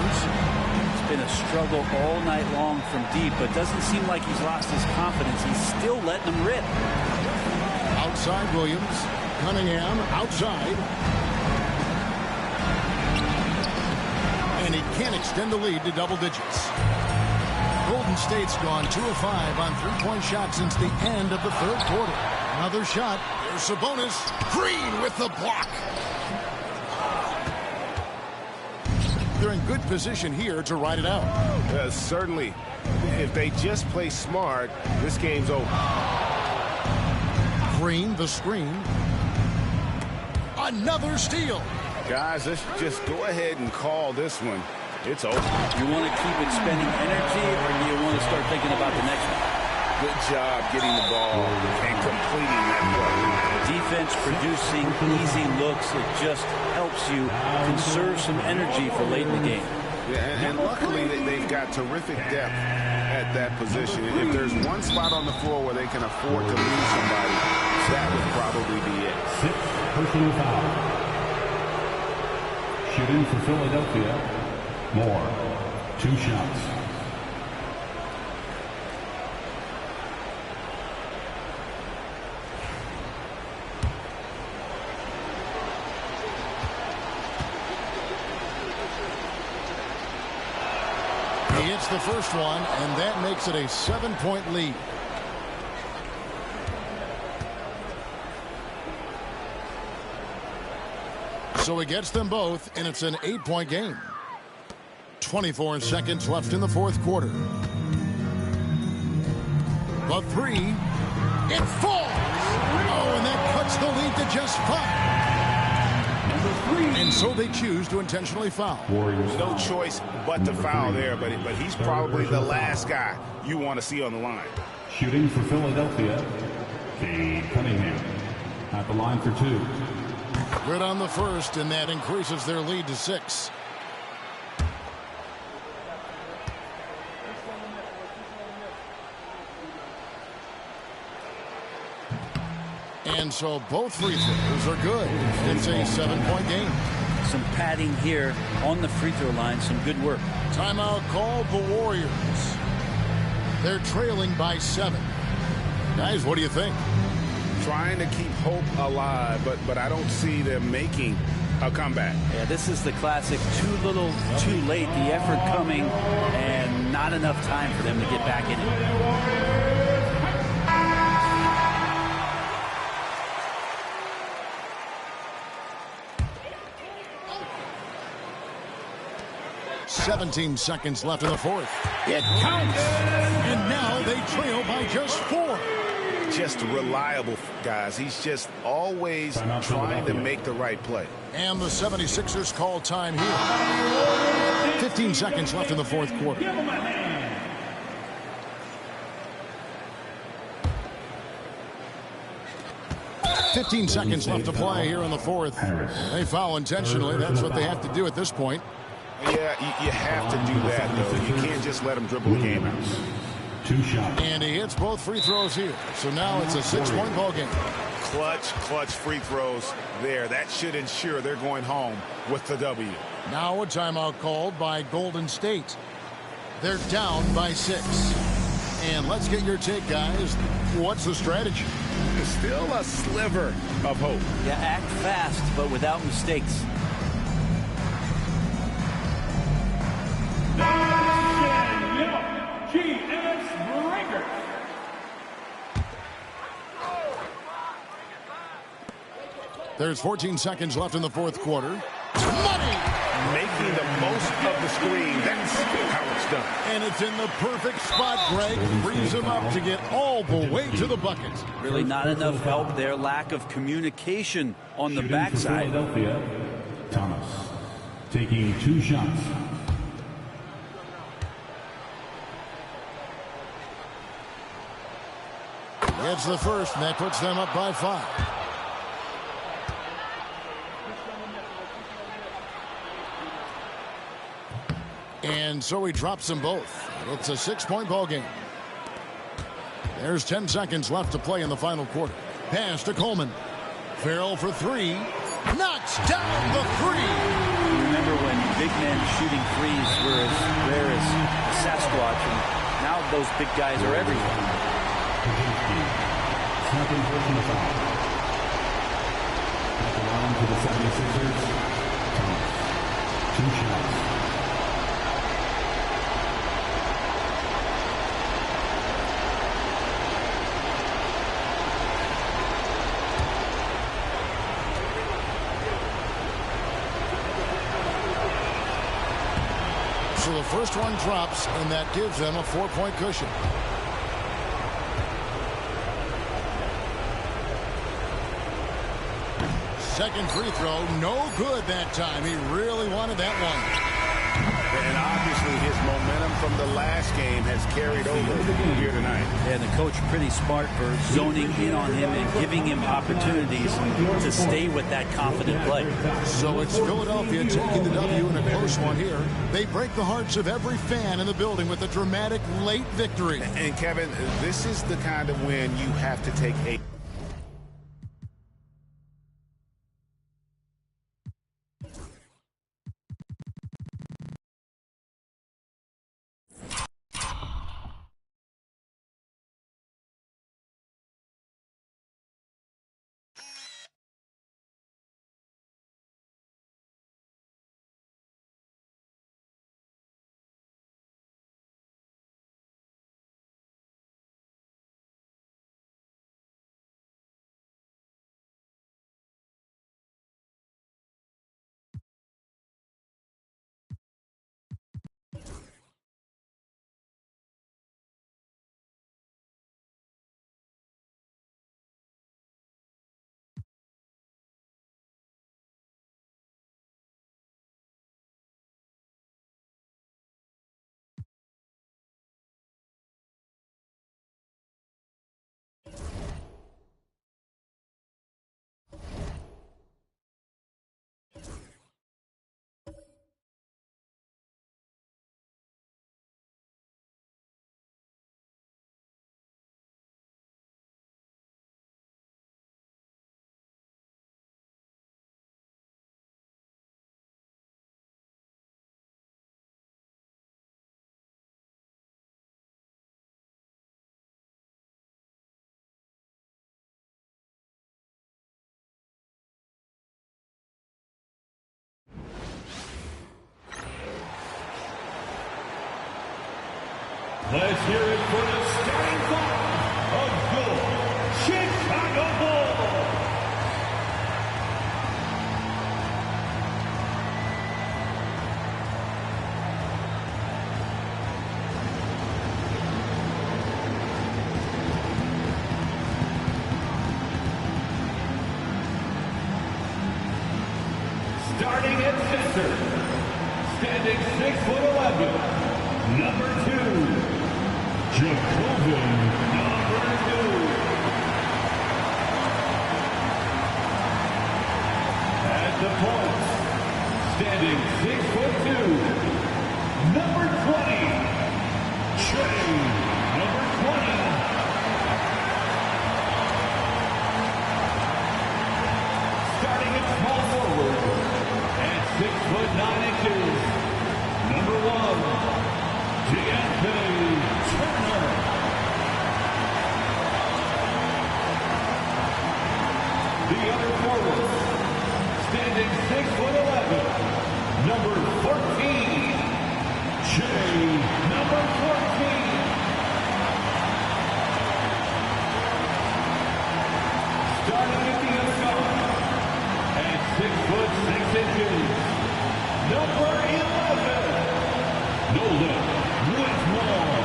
It's been a struggle all night long from deep, but doesn't seem like he's lost his confidence. He's still letting them rip. Outside Williams. Cunningham outside. And he can't extend the lead to double digits. Golden State's gone 2 of 5 on 3-point shots since the end of the third quarter. Another shot. Here's Sabonis. Green with the block. They're in good position here to ride it out. Certainly. If they just play smart, this game's over. Green, the screen. Another steal. Guys, let's just go ahead and call this one. It's over. You want to keep expending energy, or do you want to start thinking about the next one? Good job getting the ball and completing that play. Defense producing easy looks. It just helps you conserve some energy for late in the game. Yeah, and luckily they've got terrific depth at that position. If there's one spot on the floor where they can afford to lose somebody, that would probably be it. 6 personal foul. Shooting for Philadelphia, Moore. 2 shots. He hits the first one, and that makes it a 7-point lead. So he gets them both, and it's an 8-point game. 24 seconds left in the fourth quarter. The three. It falls. Oh, and that cuts the lead to just 5. And so they choose to intentionally foul. No choice but to foul there, but he's probably the last guy you want to see on the line. Shooting for Philadelphia, Cade Cunningham at the line for 2. Good on the first, and that increases their lead to 6. And so both free throws are good. It's a 7-point game. Some padding here on the free throw line. Some good work. Timeout called the Warriors. They're trailing by 7. Guys, what do you think? Trying to keep hope alive, but I don't see them making a comeback. Yeah, this is the classic too little, too late. The effort coming and not enough time for them to get back in it. 17 seconds left in the fourth. It counts. And now they trail by just 4. Just reliable, guys. He's just always trying to make the right play. And the 76ers call time here. 15 seconds left in the fourth quarter. 15 seconds left to play here in the fourth. They foul intentionally. That's what they have to do at this point. Yeah, you have to do that, though. You can't just let them dribble the game out. 2 shots. And he hits both free throws here. So now it's a 6-point ball game. Clutch free throws there. That should ensure they're going home with the W. Now a timeout called by Golden State. They're down by 6. And let's get your take, guys. What's the strategy? Still a sliver of hope. Yeah, act fast, but without mistakes. There's 14 seconds left in the fourth quarter. Money! Making the most of the screen. That's how it's done. And it's in the perfect spot, Greg. Frees him up to get all the way to the bucket. Really not enough help there. Lack of communication on the backside. Philadelphia, Thomas taking 2 shots. It's the first, and that puts them up by 5. And so he drops them both. It's a 6-point ball game. There's 10 seconds left to play in the final quarter. Pass to Coleman. Farrell for 3. Knocks down the 3. Remember when big men shooting threes were as rare as Sasquatch, and now those big guys are everywhere. To the 76ers, Thomas, 2 shots. So the first one drops, and that gives them a 4-point cushion. Second free throw, no good that time. He really wanted that one. And obviously his momentum from the last game has carried over here tonight. And the coach pretty smart for zoning in on him and giving him opportunities to stay with that confident play. So it's Philadelphia taking the W in a close one here. They break the hearts of every fan in the building with a dramatic late victory. And Kevin, this is the kind of win you have to take a Let's hear it for the starting five of your Chicago Bulls. Starting at center, standing 6'11", number 2, Jacobin, number 2. At the point, standing 6'2", number 20, Trey, number 20. Starting at small forward, at 6'9", number 1, D'Anthony Turner. The other forward, standing 6'11", number 14, Jay, number 14. Starting at the other guard, at 6'6", number 11, Nolan Whitmore.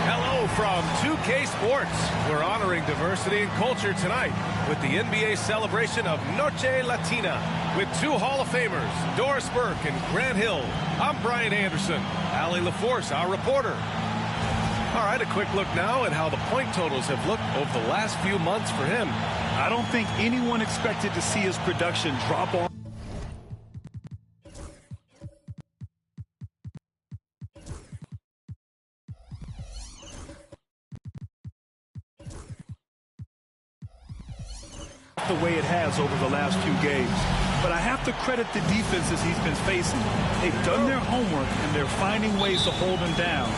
Hello from 2K Sports. We're honoring diversity and culture tonight with the NBA celebration of Noche Latina with 2 Hall of Famers, Doris Burke and Grant Hill. I'm Brian Anderson. Allie LaForce, our reporter. All right, a quick look now at how the point totals have looked over the last few months for him. I don't think anyone expected to see his production drop off. The way it has over the last few games. But I have to credit the defenses he's been facing. They've done their homework, and they're finding ways to hold him down.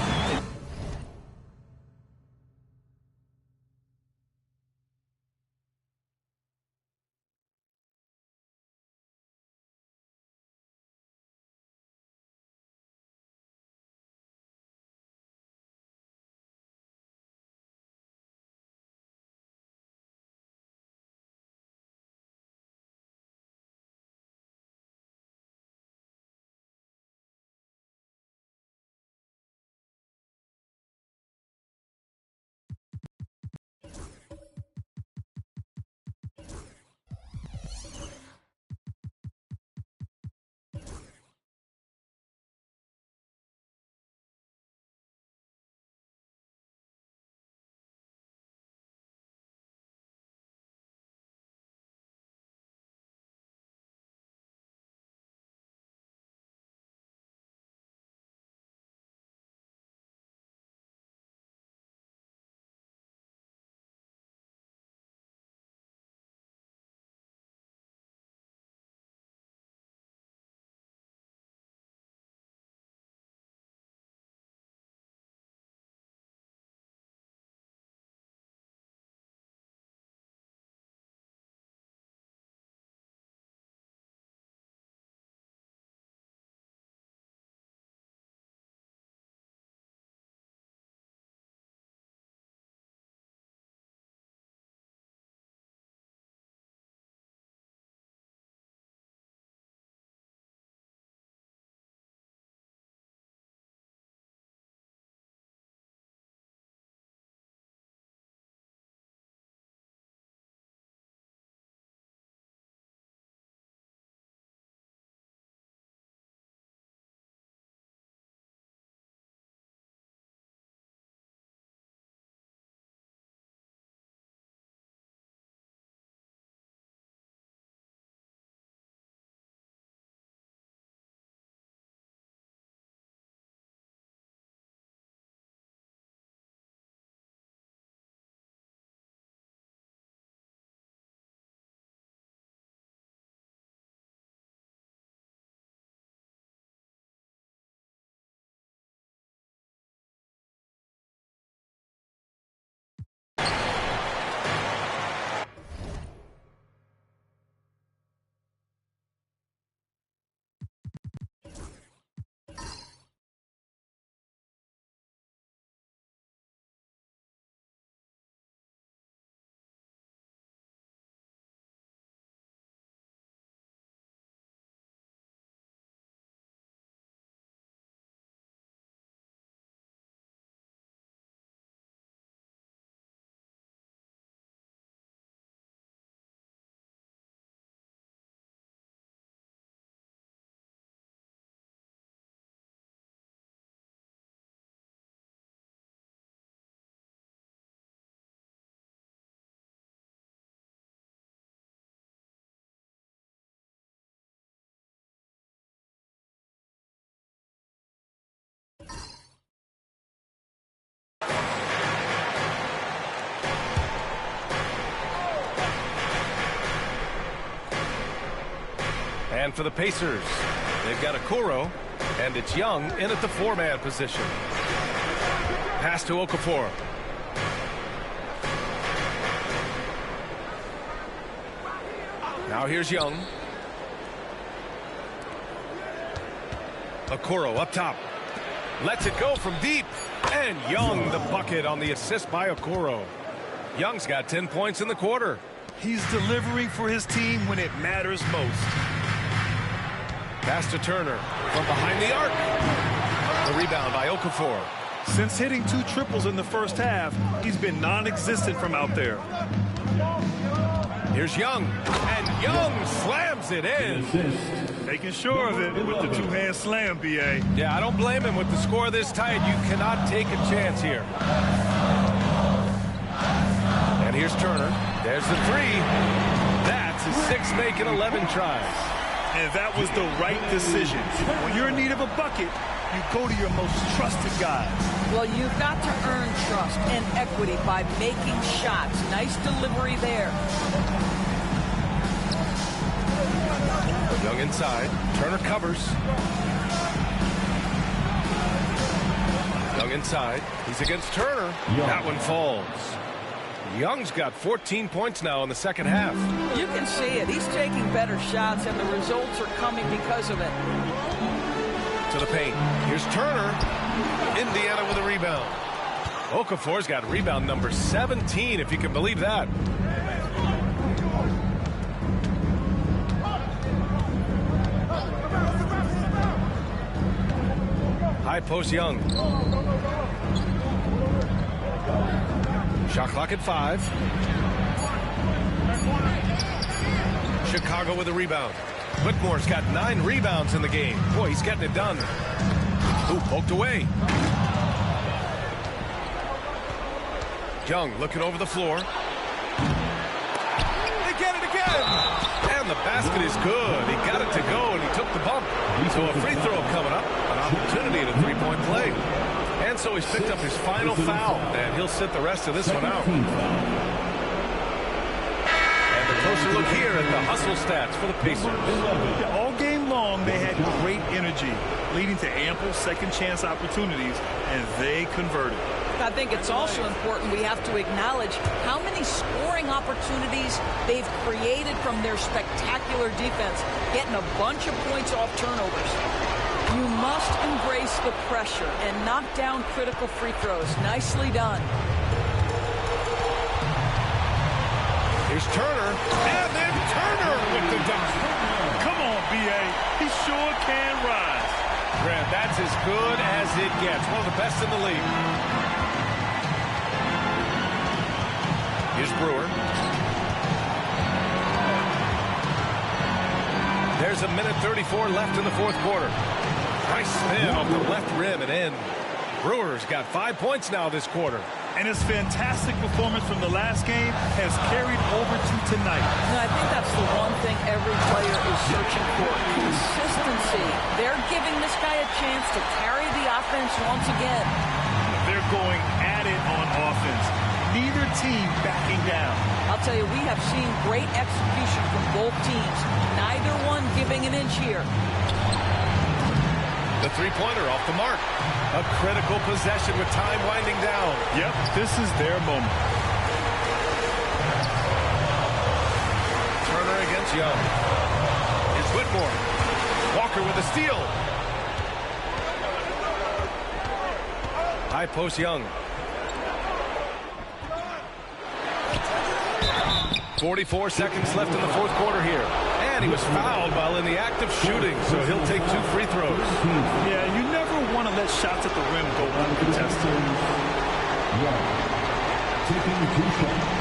And for the Pacers, they've got Okoro, and it's Young in at the 4-man position. Pass to Okafor. Now here's Young. Okoro up top. Lets it go from deep. And Young the bucket on the assist by Okoro. Young's got 10 points in the quarter. He's delivering for his team when it matters most. Pass to Turner from behind the arc. The rebound by Okafor. Since hitting 2 triples in the first half, he's been non-existent from out there. Here's Young, and Young slams it in. Making sure of it with the 2-hand slam, B.A. Yeah, I don't blame him with the score this tight. You cannot take a chance here. And here's Turner. There's the 3. That's his 6th make in 11 tries. And that was the right decision. When you're in need of a bucket, you go to your most trusted guy. Well, you've got to earn trust and equity by making shots. Nice delivery there. Young inside. Turner covers. Young inside. He's against Turner. That one falls. Young's got 14 points now in the second half. You can see it. He's taking better shots, and the results are coming because of it. To the paint. Here's Turner. Indiana with a rebound. Okafor's got rebound number 17, if you can believe that. High post Young. Shot clock at 5. Chicago with a rebound. Whitmore's got 9 rebounds in the game. Boy, he's getting it done. Ooh, poked away. Young looking over the floor. They get it again. And the basket is good. He got it to go, and he took the bump. So a free throw coming up. An opportunity at a 3-point play. And so he's picked up his final foul, and he'll sit the rest of this one out. And a closer look here at the hustle stats for the Pacers. All game long, they had great energy, leading to ample second chance opportunities, and they converted. I think it's also important we have to acknowledge how many scoring opportunities they've created from their spectacular defense, getting a bunch of points off turnovers. You must embrace the pressure and knock down critical free throws. Nicely done. Here's Turner, and then Turner with the dunk. Come on, B.A. He sure can rise. Grant, that's as good as it gets. One of the best in the league. Here's Brewer. There's a minute 34 left in the fourth quarter. Nice spin off the left rim and in. Brewer's got 5 points now this quarter. And his fantastic performance from the last game has carried over to tonight. And I think that's the one thing every player is searching for. Consistency. They're giving this guy a chance to carry the offense once again. They're going at it on offense. Neither team backing down. I'll tell you, we have seen great execution from both teams. Neither one giving an inch here. The three-pointer off the mark. A critical possession with time winding down. Yep, this is their moment. Turner against Young. Here's Whitmore. Walker with a steal. High post Young. 44 seconds left in the fourth quarter here. And he was fouled while in the act of shooting, so he'll take 2 free throws. Yeah, you never want to let shots at the rim go uncontested. Taking 2 shots.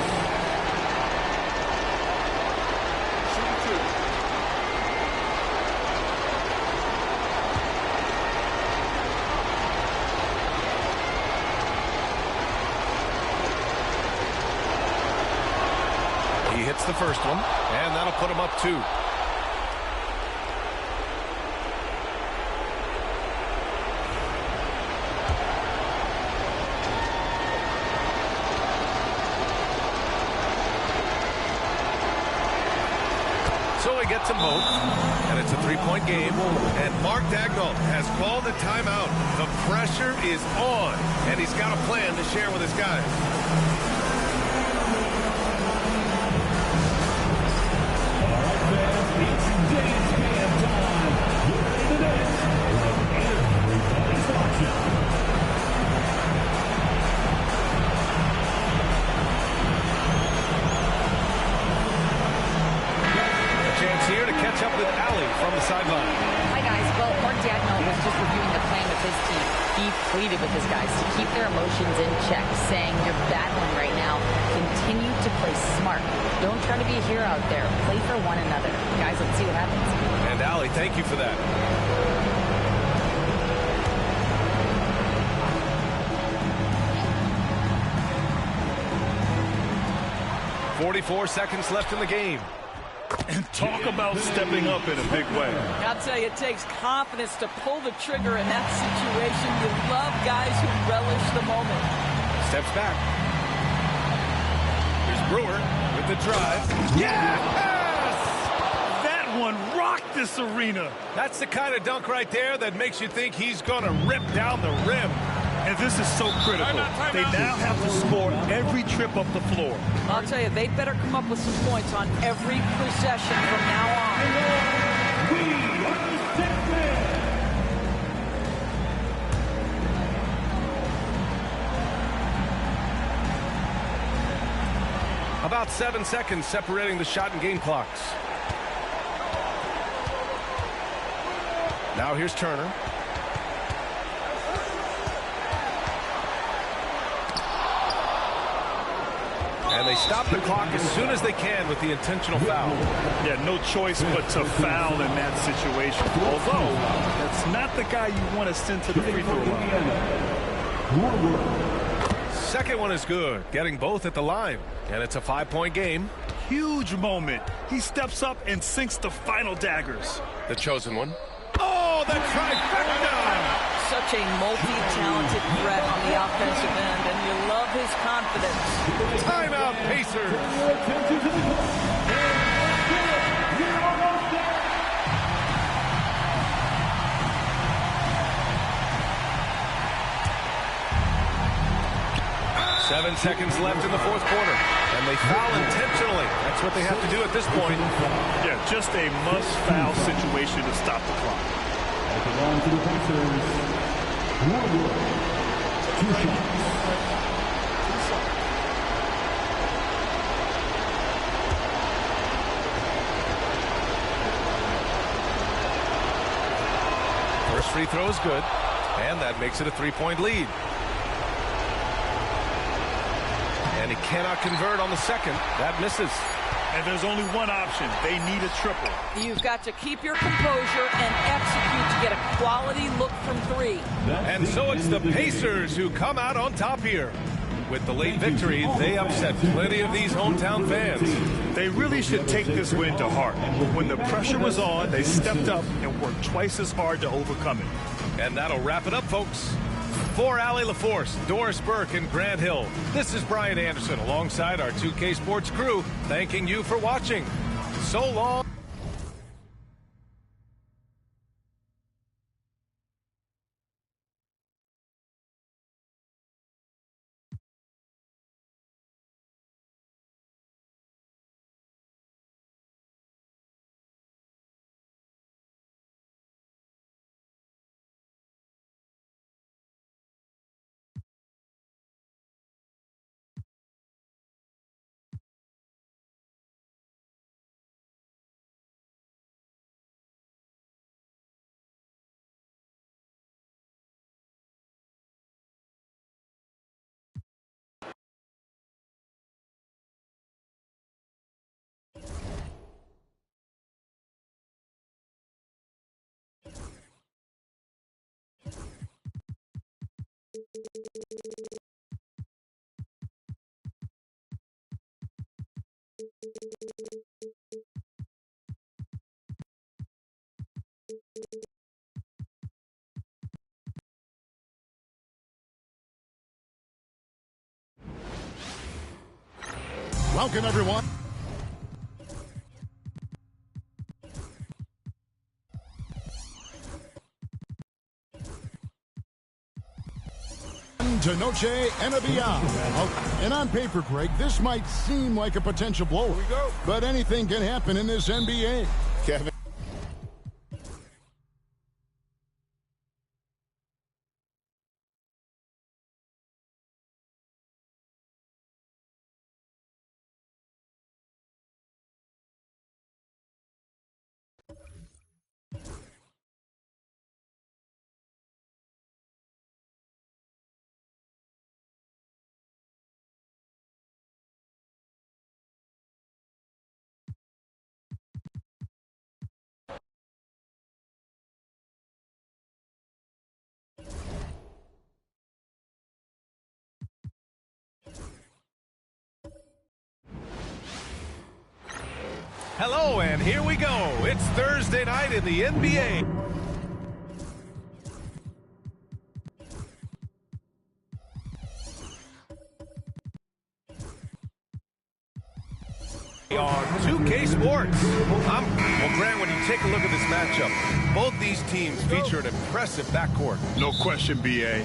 He hits the first one, and that'll put him up 2. So he gets them both, and it's a three-point game. And Mark Dagnall has called a timeout. The pressure is on, and he's got a plan to share with his guys. It's dance band time. You're in the midst of everybody's watching. A chance here to catch up with Allie from the sideline. Hi, guys. Well, Mark Dagnall was just reviewing the plan with his team. He pleaded with his guys to keep their emotions in check, saying, you're battling right now. Continue to play smart. Don't try to be a hero out there. Play for one another. Guys, let's see what happens. And Allie, thank you for that. .44 seconds left in the game. And talk about stepping up in a big way. I'll tell you, it takes confidence to pull the trigger in that situation. You love guys who relish the moment. Steps back. Here's Brewer with the drive. Yes! That one rocked this arena. That's the kind of dunk right there that makes you think he's going to rip down the rim. And this is so critical. They now have to score every trip up the floor. I'll tell you, they better come up with some points on every possession from now on. We are the About 7 seconds separating the shot and game clocks. Now here's Turner. And they stop the clock as soon as they can with the intentional foul. Yeah, no choice but to foul in that situation. Although, that's not the guy you want to send to the free throw line. Second one is good, getting both at the line. And it's a 5-point game. Huge moment. He steps up and sinks the final daggers. The chosen one. Oh, the trifecta! Such a multi-talented threat on the offensive end, and you love his confidence. Timeout, Pacers. Seven seconds left in the fourth quarter, and they foul intentionally. That's what they have to do at this point. Yeah, just a must-foul situation to stop the clock. belong to the Pacers. Warwood, 2 shots. First free throw is good, and that makes it a 3-point lead. And he cannot convert on the second. That misses. And there's only one option. They need a triple. You've got to keep your composure and execute to get a quality look from 3. And so it's the Pacers who come out on top here. With the late victory, they upset plenty of these hometown fans. They really should take this win to heart. When the pressure was on, they stepped up and worked twice as hard to overcome it. And that'll wrap it up, folks. For Allie LaForce, Doris Burke, and Grant Hill, this is Brian Anderson alongside our 2K Sports crew, thanking you for watching. So long. Welcome, everyone. Esta noche NBA. And on paper, Greg, this might seem like a potential blow. But anything can happen in this NBA. Kevin. Hello, and here we go. It's Thursday night in the NBA. On 2K Sports. Well, Grant, when you take a look at this matchup, both these teams feature an impressive backcourt. No question, B.A.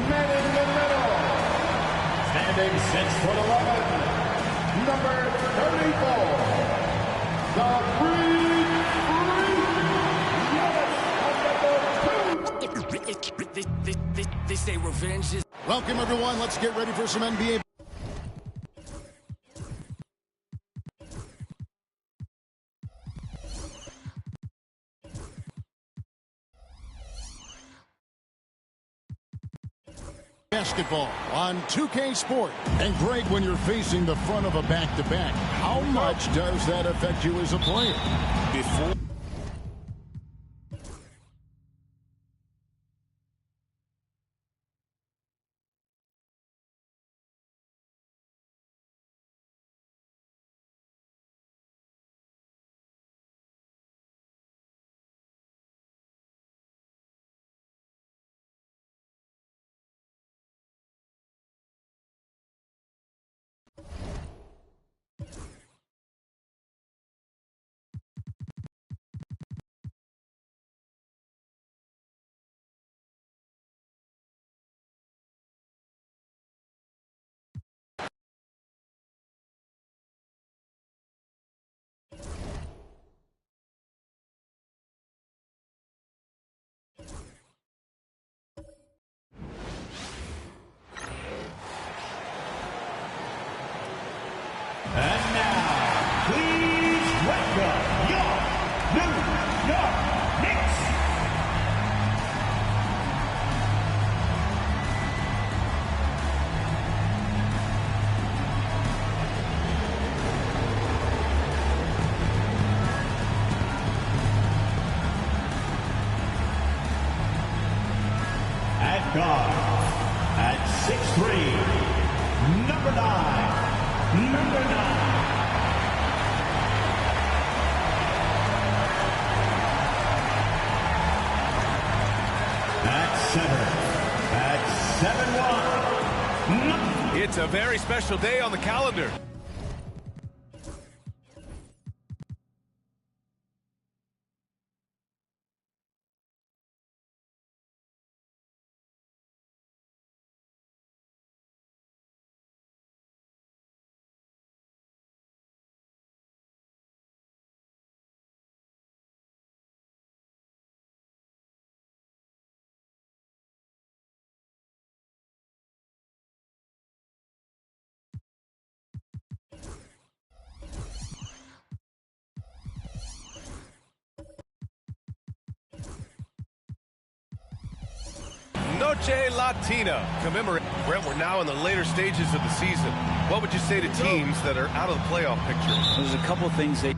Man in the middle. Standing 6'11", number 34. The They say revenge is... Welcome, everyone. Let's get ready for some NBA. Basketball on 2K Sport. And Greg, when you're facing the front of a back-to-back, how much does that affect you as a player? Before. And now, please welcome your New York Knicks. At guard, at 6'3", number 9. Number 9. At center, at 7'1". It's a very special day on the calendar. Noche Latina. Commemorate. Brent, we're now in the later stages of the season. What would you say to teams that are out of the playoff picture? There's a couple things they...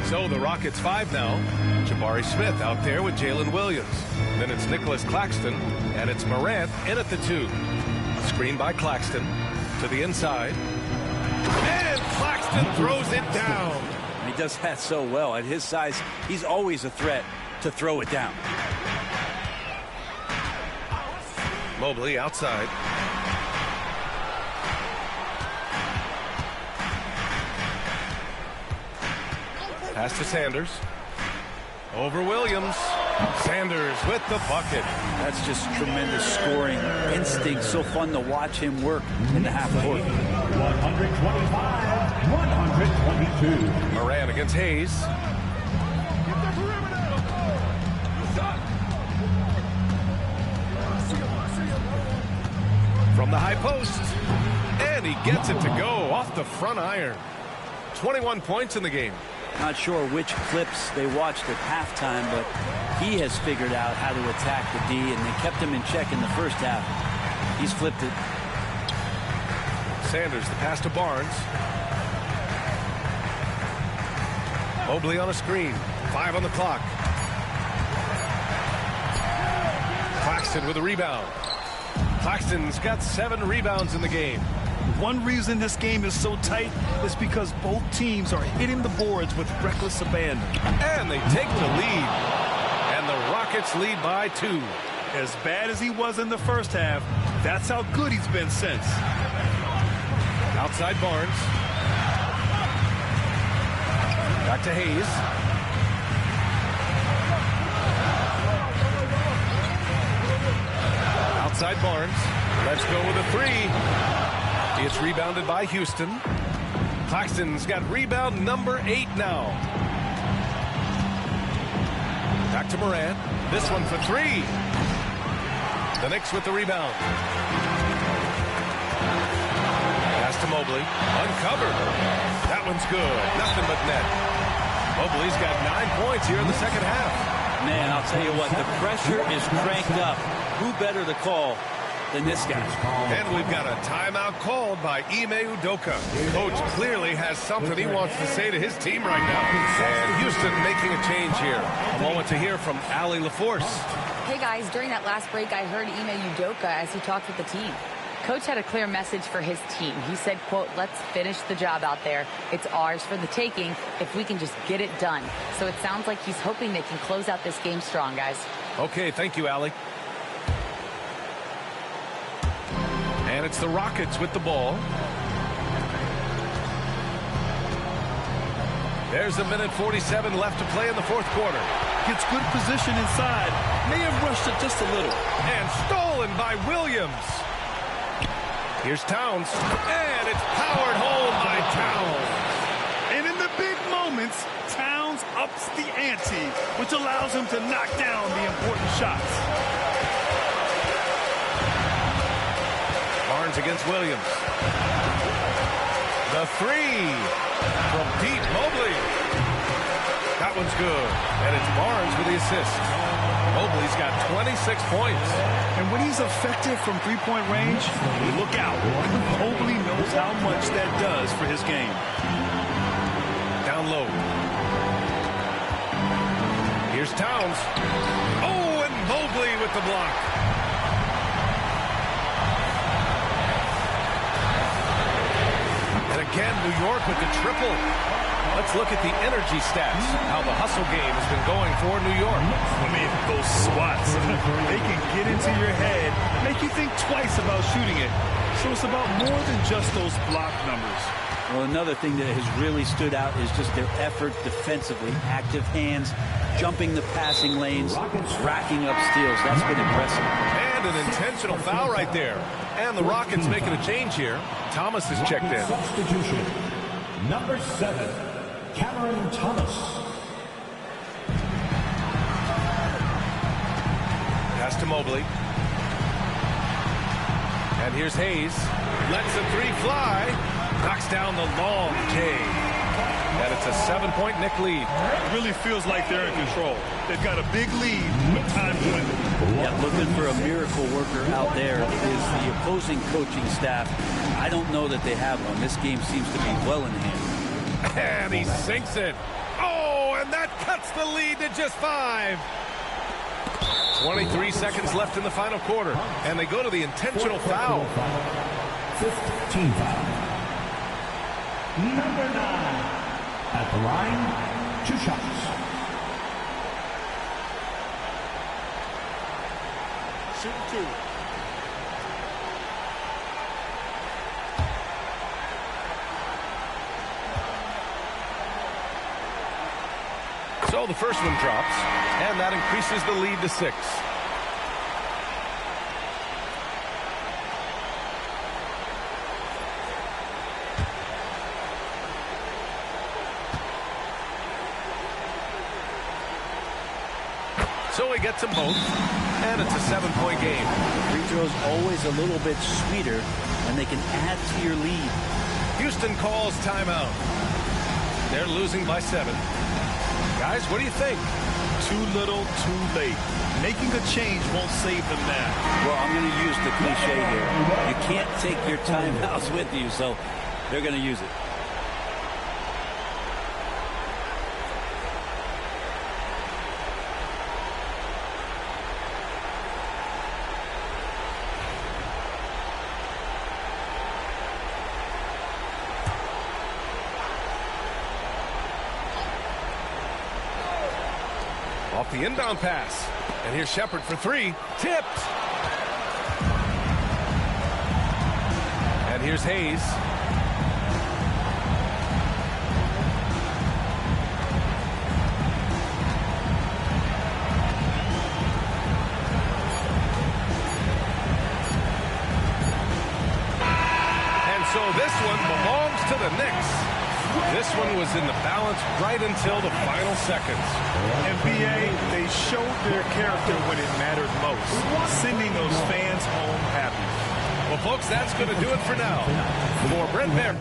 So the Rockets 5 now. Jabari Smith out there with Jalen Williams. Then it's Nicholas Claxton, and it's Morant in at the 2. Screen by Claxton to the inside. And Claxton throws it down. He does that so well. At his size, he's always a threat to throw it down. Mobley outside. Pass to Sanders. Over Williams. Sanders with the bucket. That's just tremendous scoring instinct. So fun to watch him work in the half court. 125-122. Morant against Hayes. From the high post. And he gets it to go off the front iron. 21 points in the game. Not sure which clips they watched at halftime, but he has figured out how to attack the D, and they kept him in check in the first half. He's flipped it. Sanders, the pass to Barnes. Mobley on a screen. 5 on the clock. Claxton with a rebound. Claxton's got 7 rebounds in the game. One reason this game is so tight is because both teams are hitting the boards with reckless abandon. And they take the lead. And the Rockets lead by 2. As bad as he was in the first half, that's how good he's been since. Outside Barnes. Back to Hayes. Outside Barnes. Let's go with a 3. It's rebounded by Houston. Claxton's got rebound number 8 now. Back to Morant. This one for 3. The Knicks with the rebound. Pass to Mobley. Uncovered. That one's good. Nothing but net. Mobley's got 9 points here in the second half. Man, I'll tell you what, the pressure is cranked up. Who better to call than this guy? And we've got a timeout called by Ime Udoka. Coach clearly has something he wants to say to his team right now. And Houston making a change here. A moment to hear from Allie LaForce. Hey guys, during that last break, I heard Ime Udoka as he talked with the team. Coach had a clear message for his team. He said, quote, let's finish the job out there. It's ours for the taking if we can just get it done. So it sounds like he's hoping they can close out this game strong, guys. Okay, thank you, Allie. And it's the Rockets with the ball. There's 1:47 left to play in the fourth quarter. Gets good position inside. May have rushed it just a little. And stolen by Williams. Here's Towns. And it's powered home by Towns. And in the big moments, Towns ups the ante, which allows him to knock down the important shots. Barnes against Williams. The 3 from deep. Mobley. That one's good. And it's Barnes with the assist. Mobley's got 26 points. And when he's effective from three-point range, look out. Mobley knows how much that does for his game. Down low. Here's Towns. Oh, and Mobley with the block. And again, New York with the triple. Let's look at the energy stats, how the hustle game has been going for New York. I mean, those swats, they can get into your head, make you think twice about shooting it. So it's about more than just those block numbers. Well, another thing that has really stood out is just their effort defensively. Active hands, jumping the passing lanes, racking up steals. That's been impressive. And an intentional foul right there. And the Rockets making a change here. Thomas has checked in. Substitution. Number 7, Cameron Thomas. Pass to Mobley. And here's Hayes. Lets the three fly. Knocks down the long J. And it's a 7-point Knick lead. It really feels like they're in control. They've got a big lead with time dwindling. Yeah, looking for a miracle worker out there is the opposing coaching staff. I don't know that they have one. This game seems to be well in hand. And he sinks it. Oh, and that cuts the lead to just 5. 23 seconds left in the final quarter. And they go to the intentional foul. 15 foul. Number 9, at the line, 2 shots. Shoot 2. So the first one drops, and that increases the lead to 6. So he gets them both, and it's a 7-point game. Free throws always a little bit sweeter, and they can add to your lead. Houston calls timeout. They're losing by 7. Guys, what do you think? Too little, too late. Making a change won't save them now. Well, I'm going to use the cliche here. You can't take your timeouts with you, so they're going to use it. Off the inbound pass. And here's Shepard for 3. Tipped. And here's Hayes. And so this one belongs to the Knicks. This one was in the balance right until the final seconds. NBA, they showed their character when it mattered most, sending those fans home happy. Well, folks, that's going to do it for now. For Brent Bear.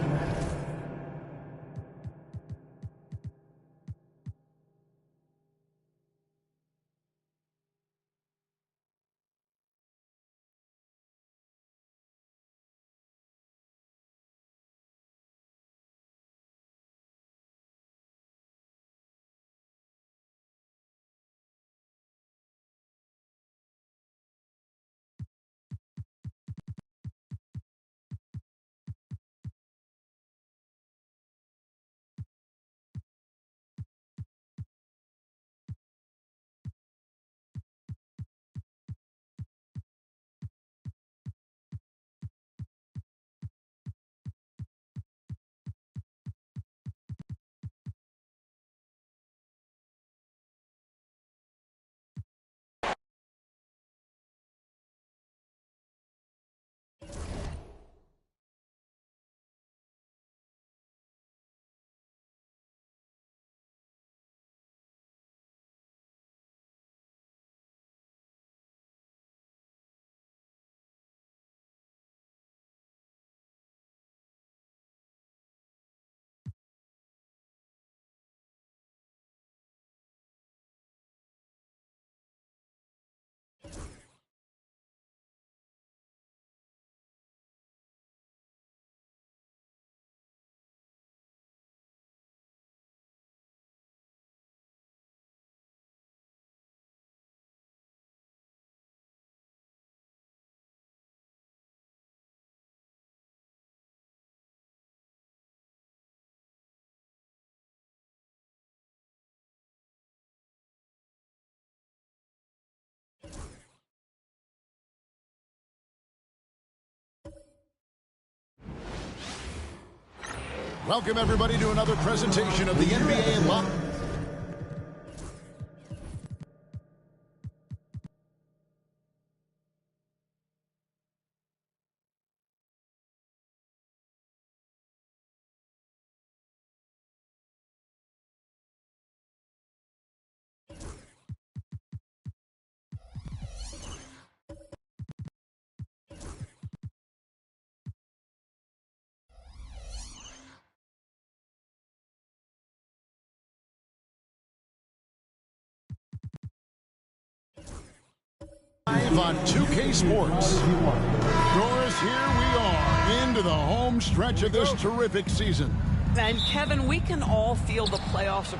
Welcome, everybody, to another presentation of the NBA Live. On 2K Sports. Doris, here we are into the home stretch of this terrific season. And Kevin, we can all feel the playoffs.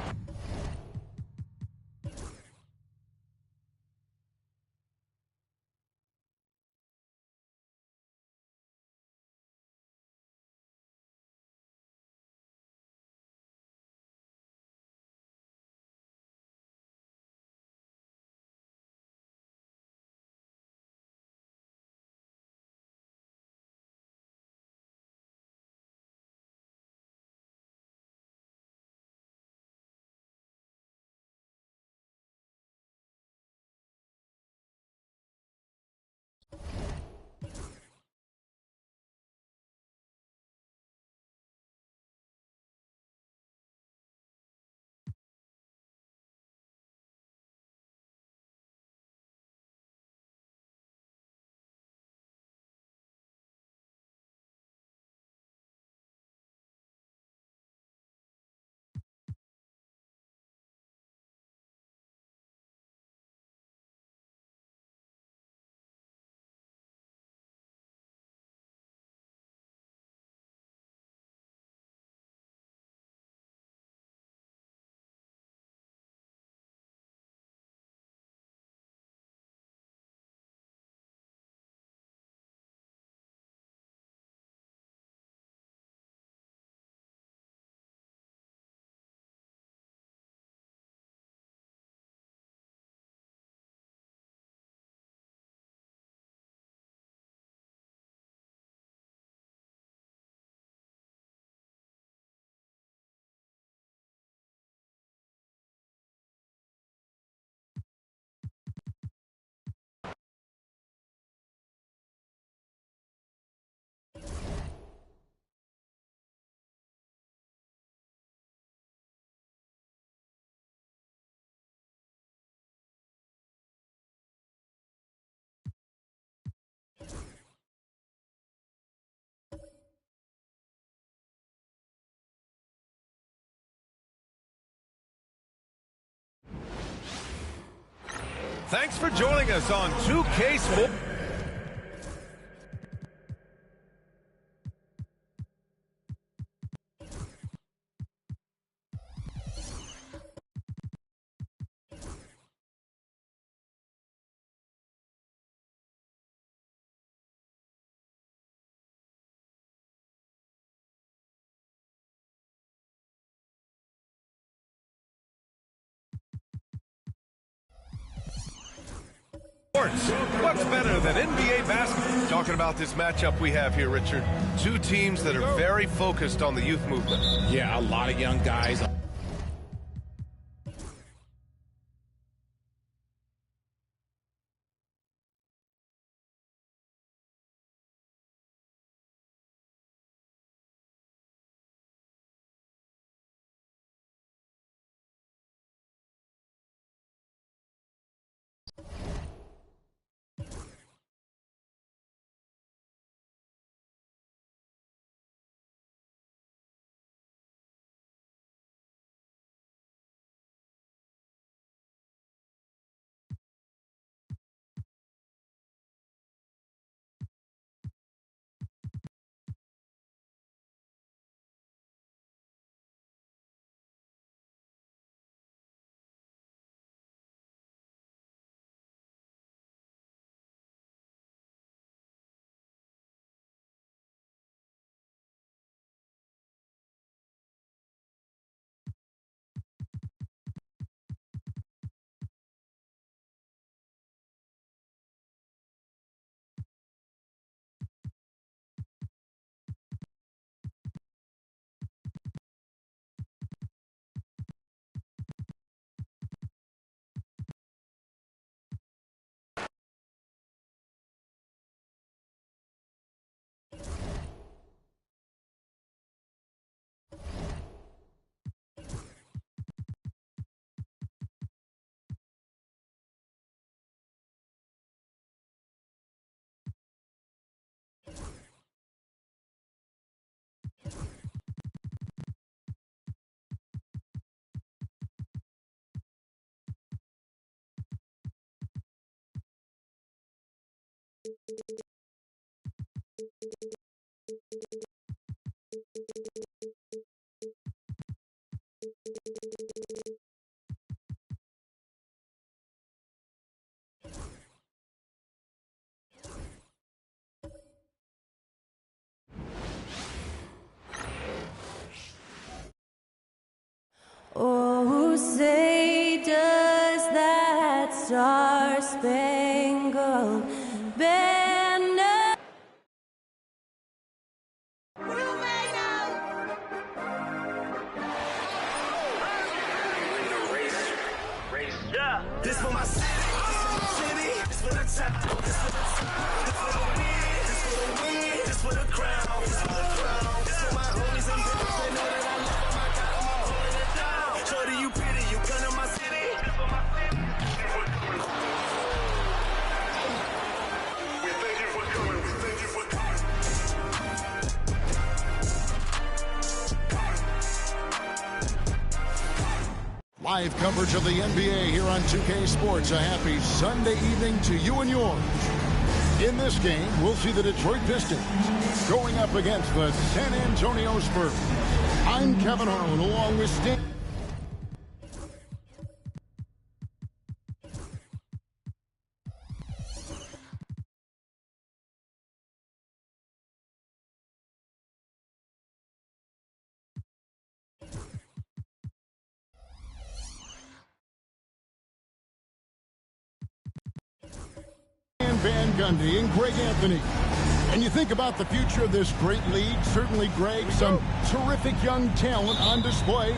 Thanks for joining us on 2K Sports. What's better than NBA basketball? Talking about this matchup we have here, Richard. Two teams that are very focused on the youth movement. Yeah, a lot of young guys. Star-Spangled Banner. This for my city, this for the top, this for the win, this for the win, this for the crown, this for the crown, this for my homies and brothers, they know that I love them, I got them all holding it down. Shorty, you pretty, you come to my city, this for my city. We thank you for coming, we thank you for coming. Live coverage of the NBA here on 2K Sports. A happy Sunday evening to you and yours. In this game, we'll see the Detroit Pistons going up against the San Antonio Spurs. I'm Kevin Harlan along with Stan. Van Gundy and Greg Anthony. And you think about the future of this great league, certainly, Greg, some terrific young talent on display.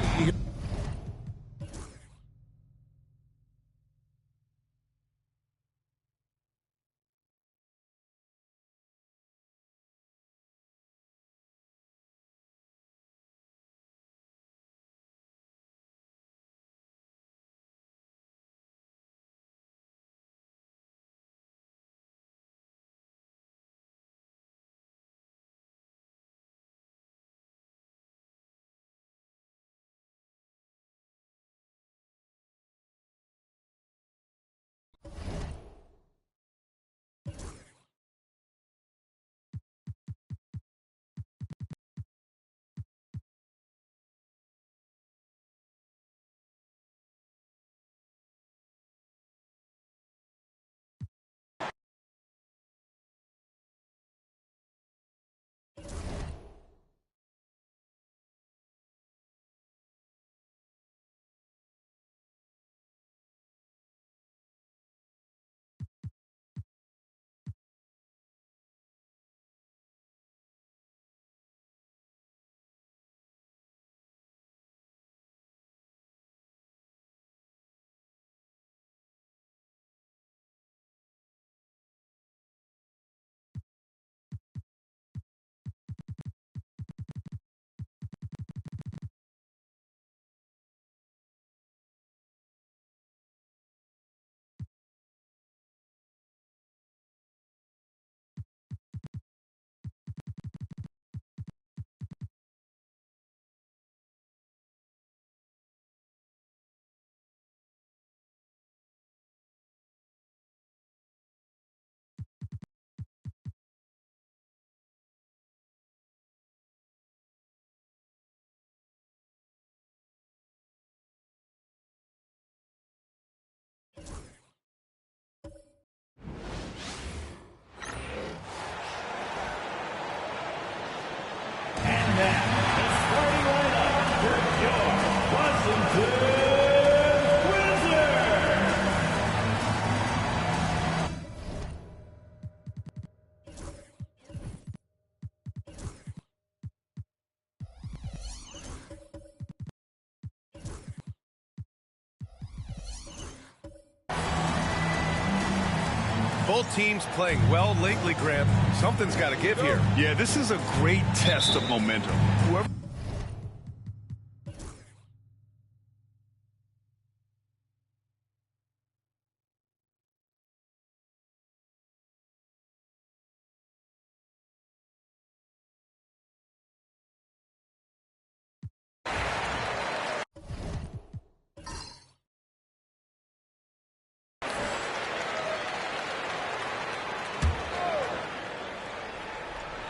Both teams playing well lately, Graham. Something's got to give here. Yeah, this is a great test of momentum. Whoever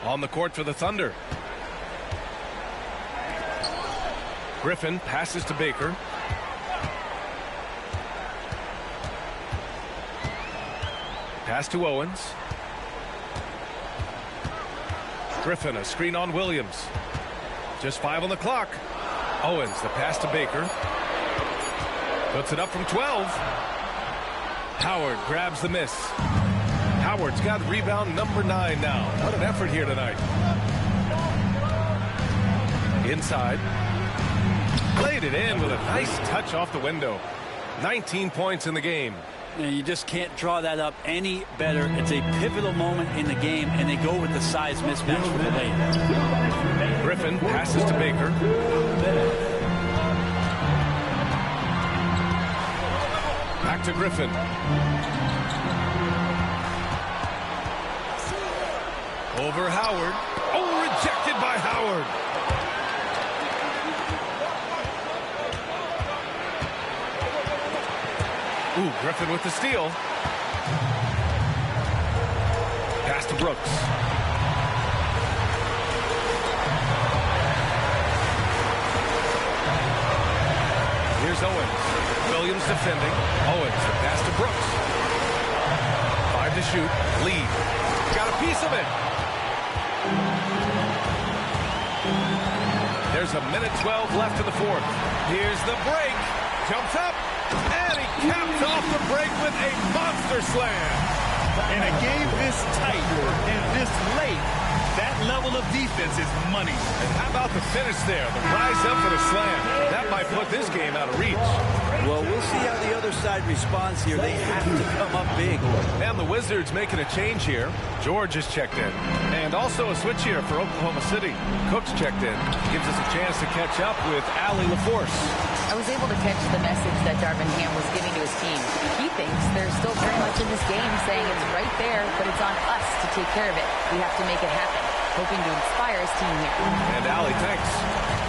on the court for the Thunder. Griffin passes to Baker. Pass to Owens. Griffin, a screen on Williams. Just 5 on the clock. Owens, the pass to Baker. Puts it up from 12. Howard grabs the miss. Howard's got rebound number 9 now. What an effort here tonight. Inside. Played it in with a nice touch off the window. 19 points in the game. And you just can't draw that up any better. It's a pivotal moment in the game, and they go with the size mismatch for the lane. Griffin passes to Baker. Back to Griffin. Over Howard. Oh, rejected by Howard. Ooh, Griffin with the steal. Pass to Brooks. Here's Owens. Williams defending. Owens, the pass to Brooks. 5 to shoot. Lead. Got a piece of it. There's a minute 12 left in the fourth. Here's the break. Jumps up. And he caps off the break with a monster slam. In a game this tight and this late, that level of defense is money. And how about the finish there? The rise up for the slam. That might put this game out of reach. Well, we'll see how the other side responds here. They have to come up big. And the Wizards making a change here. George is checked in. And also a switch here for Oklahoma City. Cook's checked in. Gives us a chance to catch up with Allie LaForce. I was able to catch the message that Darvin Ham was giving to his team. He thinks they're still very much in this game, saying it's right there, but it's on us to take care of it. We have to make it happen. Hoping to inspire his team here. And Allie, thanks.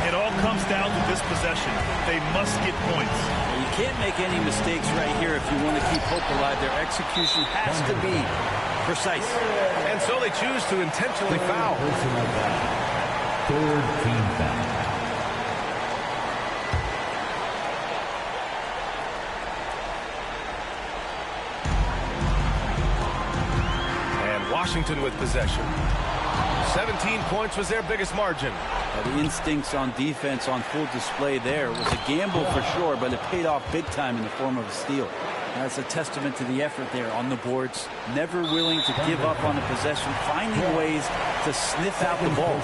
It all comes down to this possession. They must get points. You can't make any mistakes right here if you want to keep hope alive. Their execution has to be precise. And so they choose to intentionally foul. Third team foul. Washington with possession. 17 points was their biggest margin. The instincts on defense on full display there. It was a gamble for sure, but it paid off big time in the form of a steal. That's a testament to the effort there on the boards. Never willing to give up on a possession, finding ways to sniff out the ball.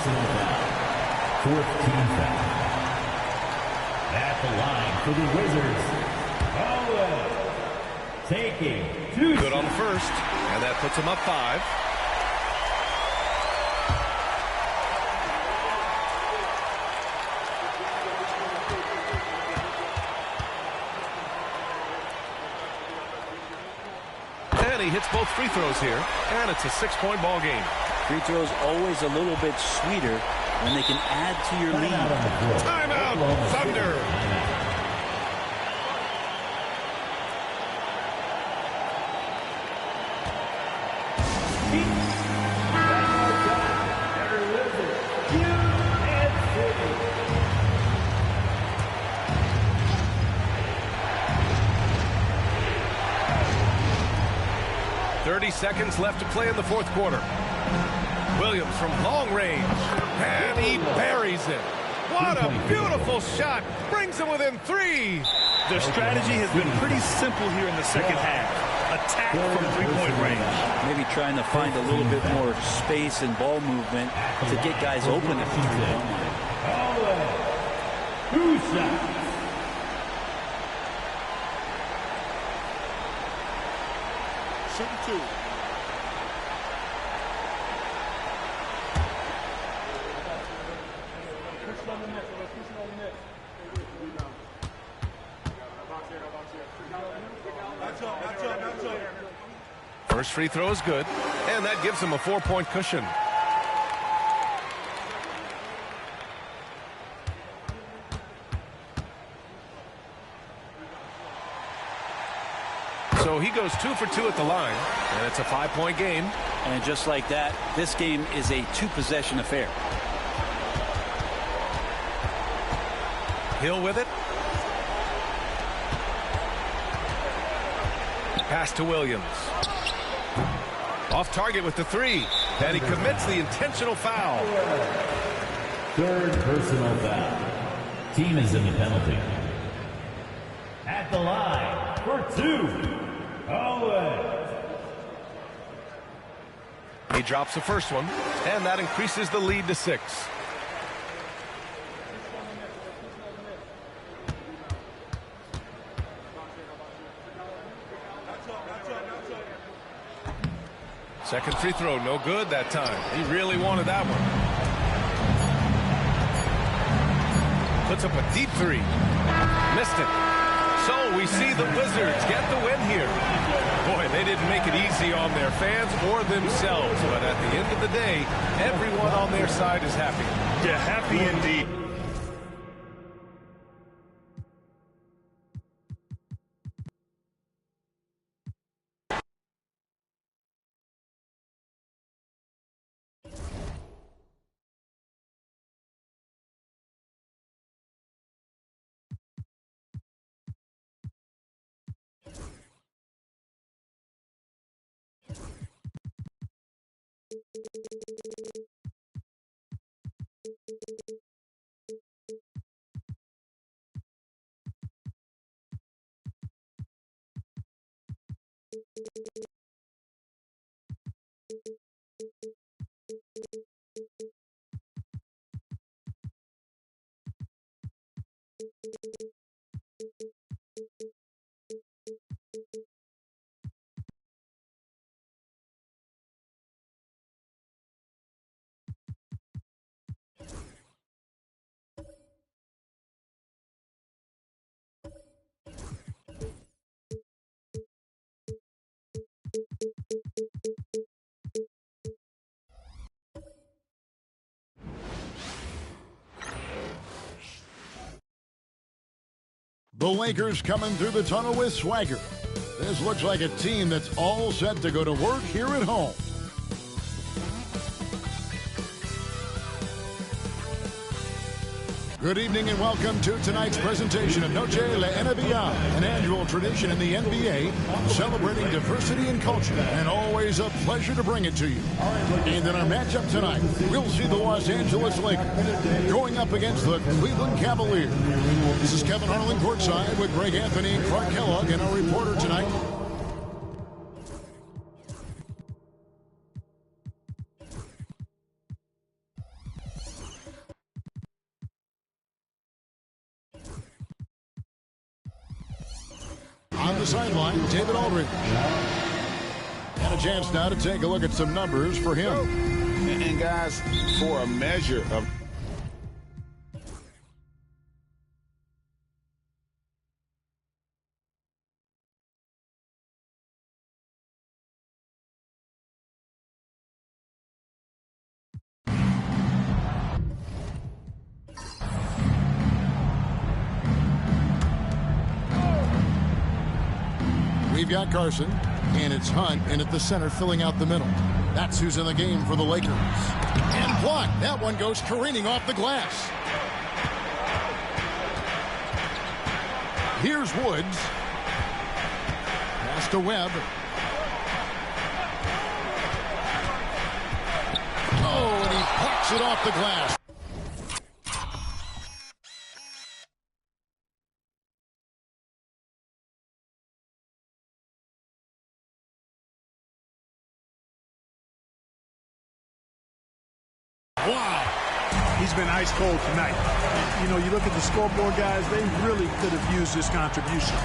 Fourth team foul. At the line for the Wizards. Taking 2 Good on the first, and that puts them up 5. And he hits both free throws here, and it's a 6-point ball game. Free throws always a little bit sweeter when they can add to your lead. Timeout, Thunder. Seconds left to play in the fourth quarter. Williams from long range, and he buries it. What a beautiful shot. Brings him within 3. Their strategy has been pretty simple here in the second half. Attack from 3-point range. Maybe trying to find a little bit more space and ball movement to get guys open at the 3-point line. 2. First free throw is good, and that gives him a 4-point cushion. So he goes 2 for 2 at the line, and it's a 5-point game. And just like that, this game is a 2-possession affair. Hill with it. Pass to Williams. Off target with the 3. And he commits the intentional foul. Third personal foul. Team is in the penalty. At the line for 2. He drops the first one, and that increases the lead to 6. Second free throw, no good that time. He really wanted that one. Puts up a deep 3. Missed it. So we see the Wizards get the win here. Boy, they didn't make it easy on their fans or themselves. But at the end of the day, everyone on their side is happy. Yeah, happy indeed. The Lakers coming through the tunnel with swagger. This looks like a team that's all set to go to work here at home. Good evening and welcome to tonight's presentation of Noche La NBA, an annual tradition in the NBA celebrating diversity and culture, and always a pleasure to bring it to you. And in our matchup tonight, we'll see the Los Angeles Lakers going up against the Cleveland Cavaliers. This is Kevin Harlan courtside with Greg Anthony and Clark Kellogg, and our reporter tonight, on the sideline, David Aldridge. And a chance now to take a look at some numbers for him. And guys, for a measure of... We've got Carson, and it's Hunt in at the center filling out the middle. That's who's in the game for the Lakers. And blocked. That one goes careening off the glass. Here's Woods. Pass to Webb. Oh, and he plucks it off the glass. Wow. He's been ice cold tonight. You know, you look at the scoreboard, guys, they really could have used this contribution.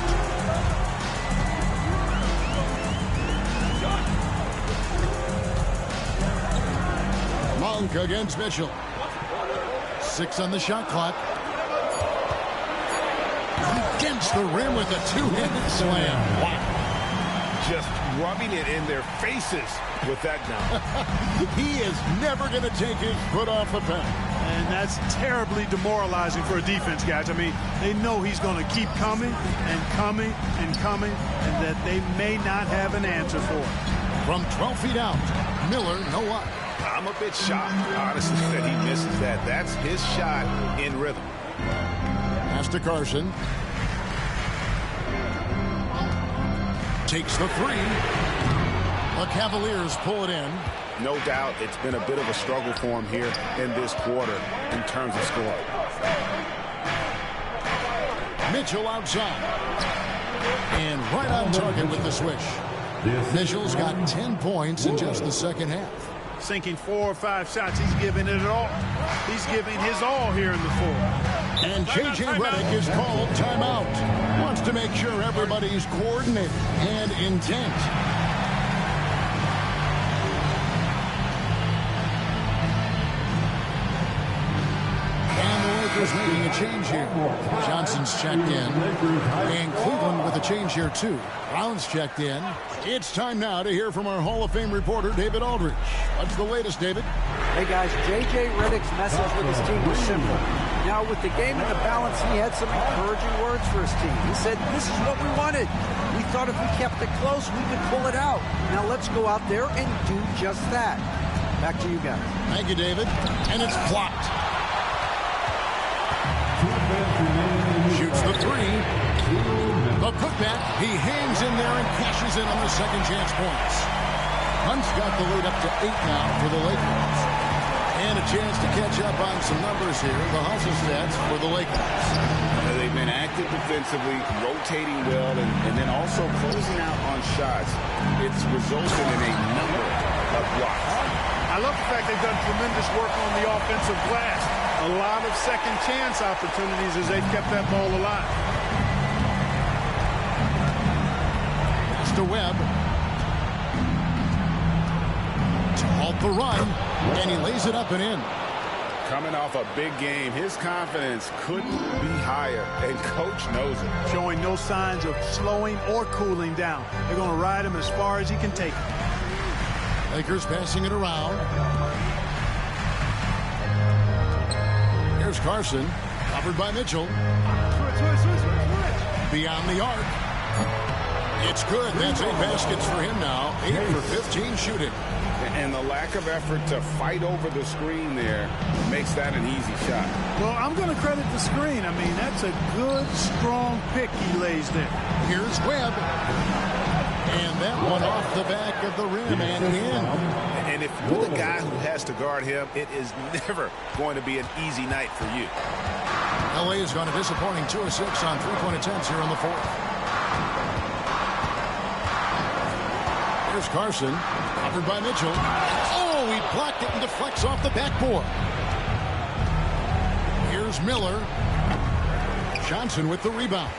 Monk against Mitchell. 6 on the shot clock. Against the rim with a two-handed slam. Wow. Just rubbing it in their faces with that now. He is never going to take his foot off the pedal. And that's terribly demoralizing for a defense, guys. I mean, they know he's going to keep coming and coming and coming, and that they may not have an answer for it. From 12 feet out, Miller, no luck. I'm a bit shocked, honestly, that he misses that. That's his shot in rhythm. Pass to Carson. Takes the 3. The Cavaliers pull it in. No doubt it's been a bit of a struggle for him here in this quarter in terms of scoring. Mitchell outside. And right on target with the swish. Mitchell's got 10 points in just the second half. Sinking 4 or 5 shots. He's giving it all. He's giving his all here in the fourth. And J.J. Redick is called timeout. Wants to make sure everybody's coordinated and intent. Lakers making a change here. Johnson's checked in. And Cleveland with a change here, too. Brown's checked in. It's time now to hear from our Hall of Fame reporter, David Aldridge. What's the latest, David? Hey, guys, J.J. Redick's message with his team was simple. Now, with the game in the balance, he had some encouraging words for his team. He said, this is what we wanted. We thought if we kept it close, we could pull it out. Now, let's go out there and do just that. Back to you guys. Thank you, David. And it's blocked. Shoots the three. The putback. He hangs in there and cashes in on the second chance points. Hunt's got the lead up to 8 now for the Lakers. And a chance to catch up on some numbers here. The hustle stats for the Lakers. They've been active defensively, rotating well, and then also closing out on shots. It's resulted in a number of blocks. I love the fact they've done tremendous work on the offensive glass. A lot of second chance opportunities as they've kept that ball alive. It's to Webb. To halt the run. And he lays it up and in. Coming off a big game, his confidence couldn't be higher, and coach knows it. Showing no signs of slowing or cooling down. They're going to ride him as far as he can take him. Lakers passing it around. Here's Carson, covered by Mitchell. Beyond the arc. It's good. That's 8 baskets for him now. 8 for 15 shooting. And the lack of effort to fight over the screen there makes that an easy shot. Well, I'm going to credit the screen. I mean, that's a good, strong pick he lays there. Here's Webb. And that one off the back of the rim and in. And if you're the guy who has to guard him, it is never going to be an easy night for you. LA has gone a disappointing 2 of 6 on 3-point attempts here in the fourth. Here's Carson, covered by Mitchell. Oh, he blocked it and deflects off the backboard. Here's Miller. Johnson with the rebound.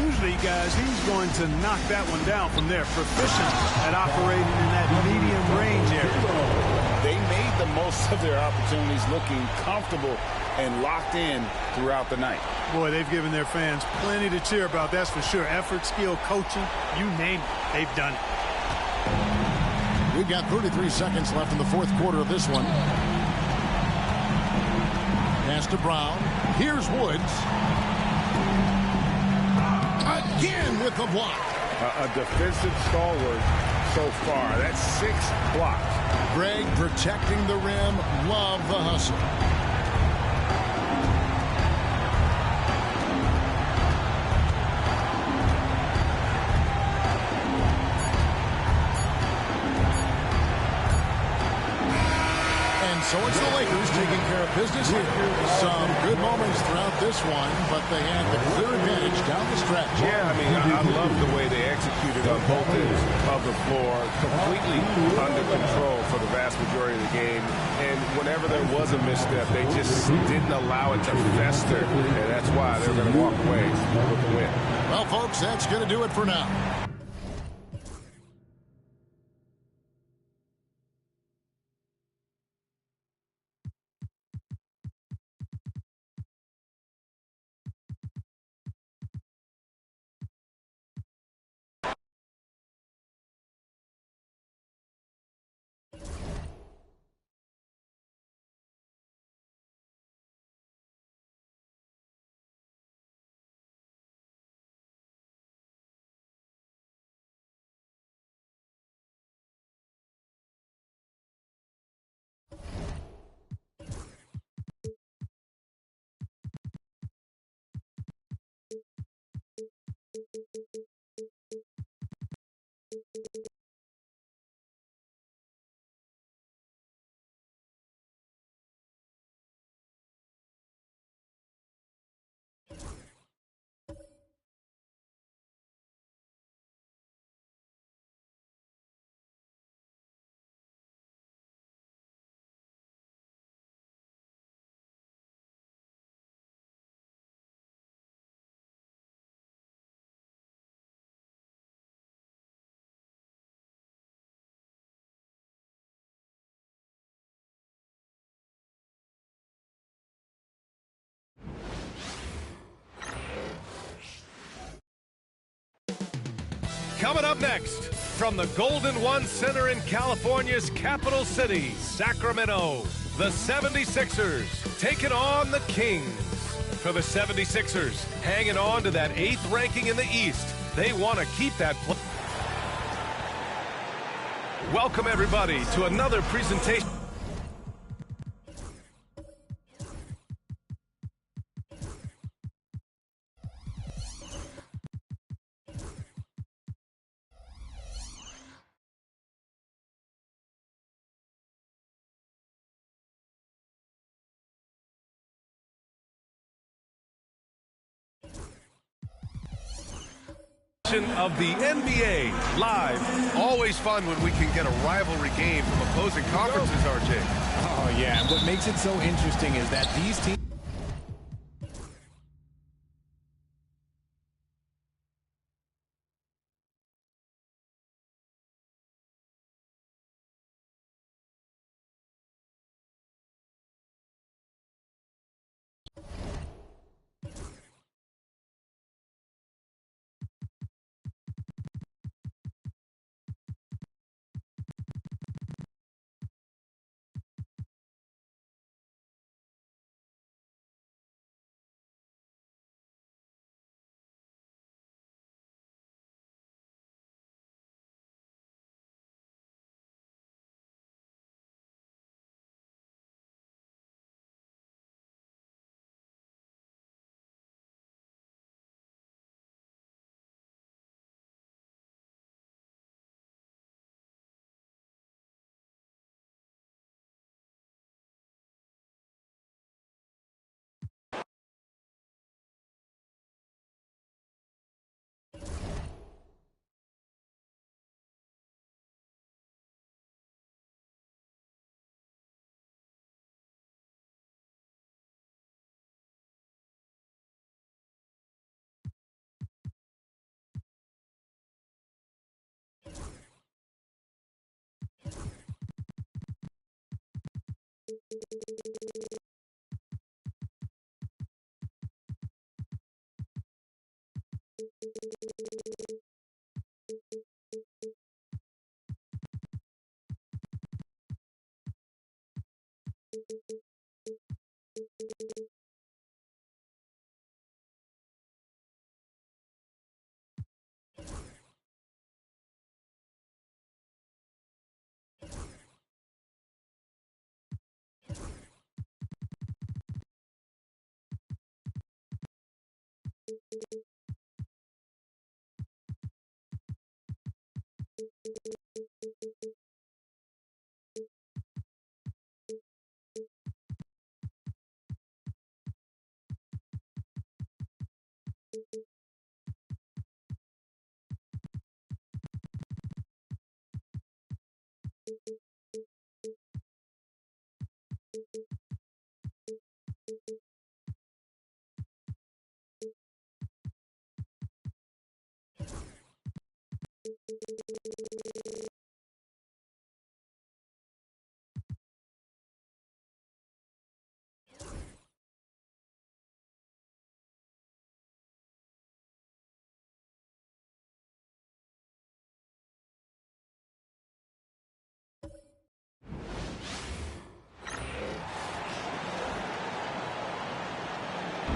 Usually, guys, he's going to knock that one down from there. Proficient at operating in that medium range area. They made the most of their opportunities, looking comfortable and locked in throughout the night. Boy, they've given their fans plenty to cheer about, that's for sure. Effort, skill, coaching, you name it, they've done it. We've got 33 seconds left in the fourth quarter of this one. Pass to Brown. Here's Woods. Again with the block. A defensive stalwart so far. That's 6 blocks. Greg protecting the rim. Love the hustle. So it's the Lakers taking care of business here. Some good moments throughout this one, but they had the clear advantage down the stretch. Yeah, I mean, I love the way they executed on both ends of the floor, completely under control for the vast majority of the game. And whenever there was a misstep, they just didn't allow it to fester, and that's why they're going to walk away with the win. Well, folks, that's going to do it for now. Coming up next, from the Golden One Center in California's capital city, Sacramento, the 76ers taking on the Kings. For the 76ers, hanging on to that 8th ranking in the East. They want to keep that play. Welcome, everybody, to another presentation. Of the NBA live. Always fun when we can get a rivalry game from opposing conferences, RJ. Oh, yeah. And what makes it so interesting is that these teams...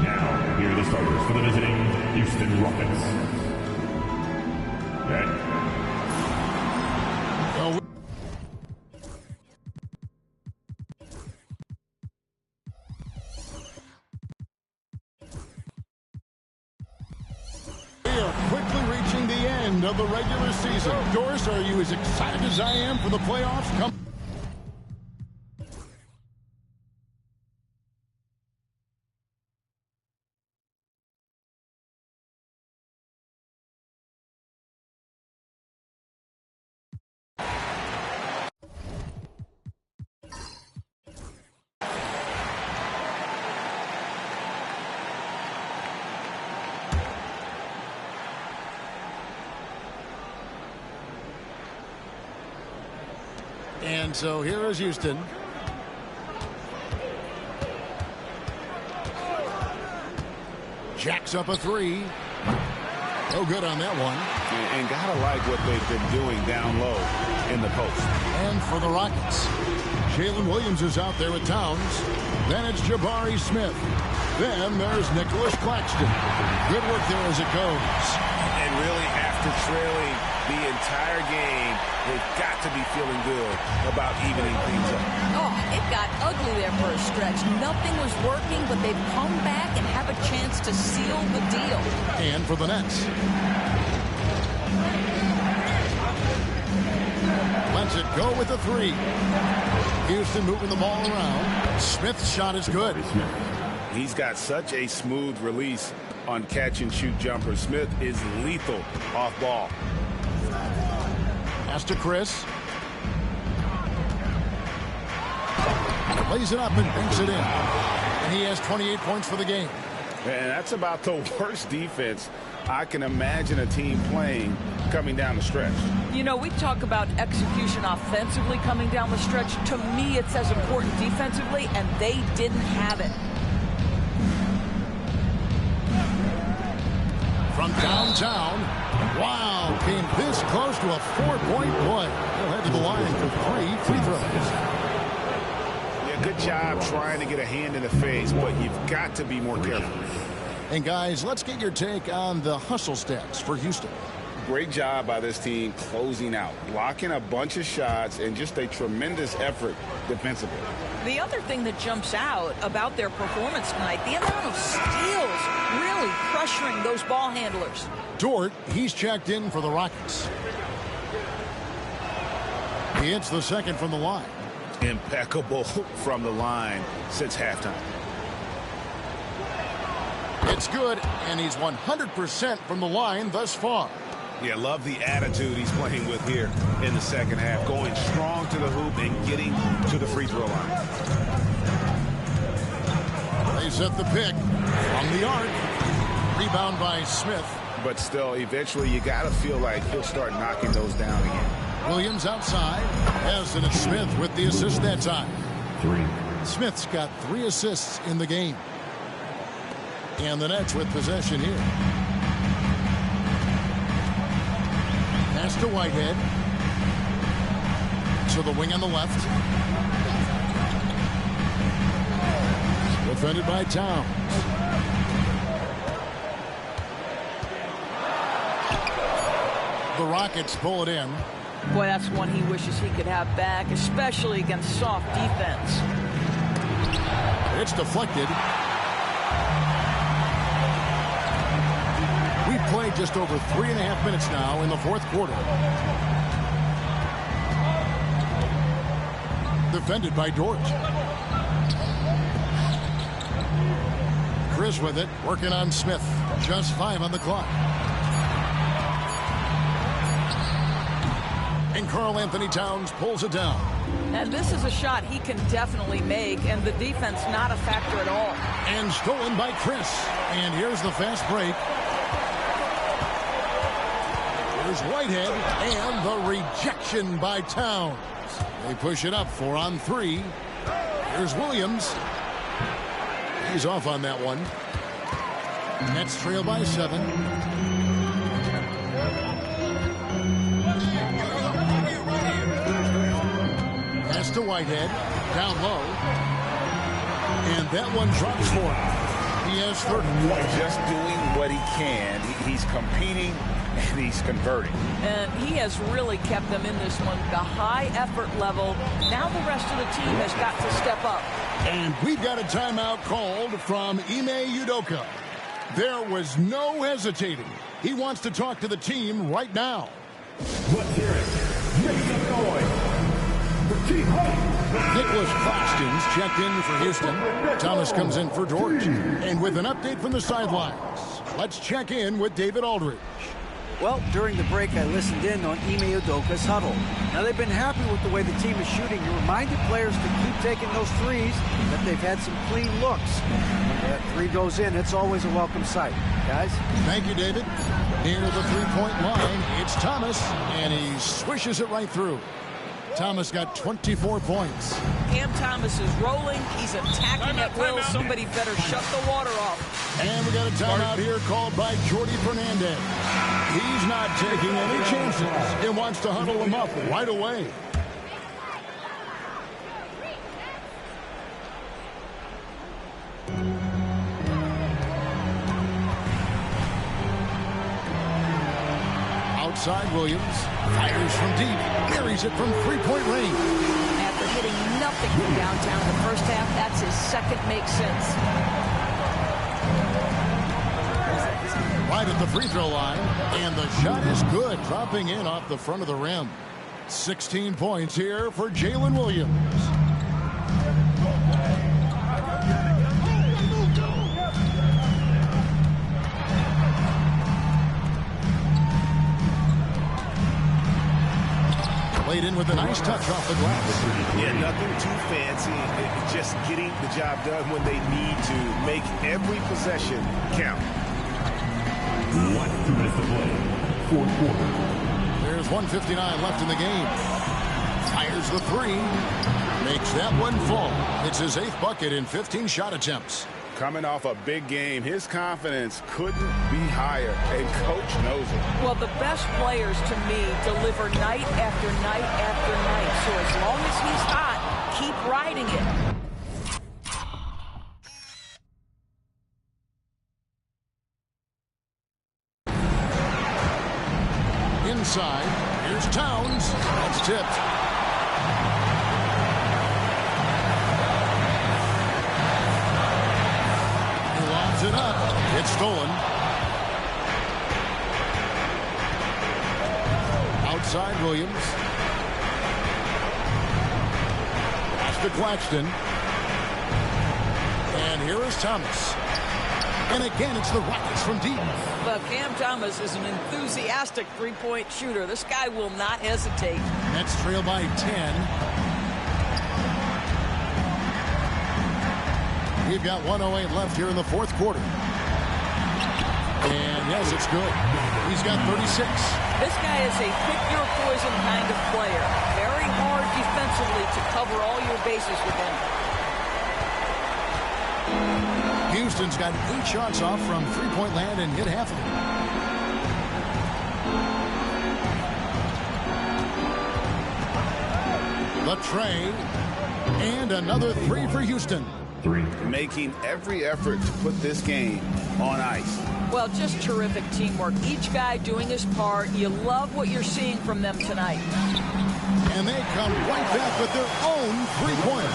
Now, here are the starters for the visiting Houston Rockets. We are quickly reaching the end of the regular season. Doris, are you as excited as I am for the playoffs? Come. And so here is Houston. Jacks up a three. No good on that one. And gotta like what they've been doing down low in the post. And for the Rockets, Jalen Williams is out there with Towns. Then it's Jabari Smith. Then there's Nicholas Claxton. Good work there as it goes. And really, after trailing the entire game, they've got to be feeling good about evening things up. Oh, it got ugly there for a stretch. Nothing was working, but they've come back and have a chance to seal the deal. And for the Nets, lets it go with the three. Houston moving the ball around. Smith's shot is good. He's got such a smooth release on catch-and-shoot jumpers. Smith is lethal off ball. Pass to Chris. Lays it up and banks it in. And he has 28 points for the game. And that's about the worst defense I can imagine a team playing coming down the stretch. You know, we talk about execution offensively coming down the stretch. To me, it's as important defensively, and they didn't have it. From downtown, wow, came this close to a 4-point play. He'll head to the line for 3 free throws. Yeah, good job trying to get a hand in the face, but you've got to be more careful. And guys, let's get your take on the hustle stats for Houston. Great job by this team closing out, blocking a bunch of shots, and just a tremendous effort defensively. The other thing that jumps out about their performance tonight, the amount of steals really pressuring those ball handlers. Dort, he's checked in for the Rockets. He hits the second from the line. Impeccable from the line since halftime. It's good, and he's 100% from the line thus far. Yeah, love the attitude he's playing with here in the second half. Going strong to the hoop and getting to the free throw line. They set the pick from the arc. Rebound by Smith. But still, eventually you got to feel like he'll start knocking those down again. Williams outside. As it is Smith with the assist that time. 3. Smith's got 3 assists in the game. And the Nets with possession here. Pass to Whitehead. To the wing on the left. Defended by Towns. The Rockets pull it in. Boy, that's one he wishes he could have back, especially against soft defense. It's deflected. We've played just over 3.5 minutes now in the fourth quarter. Defended by Dort. Chris with it, working on Smith. Just 5 on the clock. And Karl Anthony Towns pulls it down. And this is a shot he can definitely make, and the defense not a factor at all. And stolen by Chris. And here's the fast break. Here's Whitehead, and the rejection by Towns. They push it up 4 on 3. Here's Williams. He's off on that one. Nets trail by 7. Pass to Whitehead, down low. And that one drops for him. He has 30. Just doing what he can. He's competing, and he's converting. And he has really kept them in this one. The high effort level. Now the rest of the team has got to step up. And we've got a timeout called from Ime Udoka. There was no hesitating. He wants to talk to the team right now. Let's hear it. Make some noise. Nicholas Claxton's checked in for Houston. Thomas comes in for Dort. And with an update from the sidelines, let's check in with David Aldridge. Well, during the break, I listened in on Ime Udoka's huddle. Now, they've been happy with the way the team is shooting. He reminded players to keep taking those threes, that they've had some clean looks. When that 3 goes in, it's always a welcome sight. Guys? Thank you, David. Near the 3-point line, it's Thomas, and he swishes it right through. Thomas got 24 points. Cam Thomas is rolling. He's attacking at will. Somebody better shut the water off. And we got a timeout here called by Jordy Fernandez. He's He's not taking any chances. He wants to huddle them up right away. Outside Williams. Fires from deep. Buries it from three-point range. After hitting nothing from downtown in the first half, that's his second make sense. Right at the free throw line. And the shot is good. Dropping in off the front of the rim. 16 points here for Jalen Williams. Played in with a nice touch off the glass. Yeah, nothing too fancy. Just getting the job done when they need to. Make every possession count. 1 minute to play. Fourth quarter. There's 1:59 left in the game. Fires the three. Makes that one fall. It's his 8th bucket in 15 shot attempts. Coming off a big game, his confidence couldn't be higher, and coach knows it. Well, the best players to me deliver night after night after night. So as long as he's hot, keep riding it. Inside, here's Towns. That's tipped. He lobs it up. It's stolen. Outside Williams. Pass to Claxton. And here is Thomas. And again, it's the Rockets from deep. But Cam Thomas is an enthusiastic three-point shooter. This guy will not hesitate. Nets trail by 10. We've got 1:08 left here in the fourth quarter. And yes, it's good. He's got 36. This guy is a pick-your-poison kind of player. Very hard defensively to cover all your bases with him. Houston's got 8 shots off from three-point land and hit half of them. The tray. And another three for Houston. Making every effort to put this game on ice. Well, just terrific teamwork. Each guy doing his part. You love what you're seeing from them tonight. And they come right back with their own three-pointer.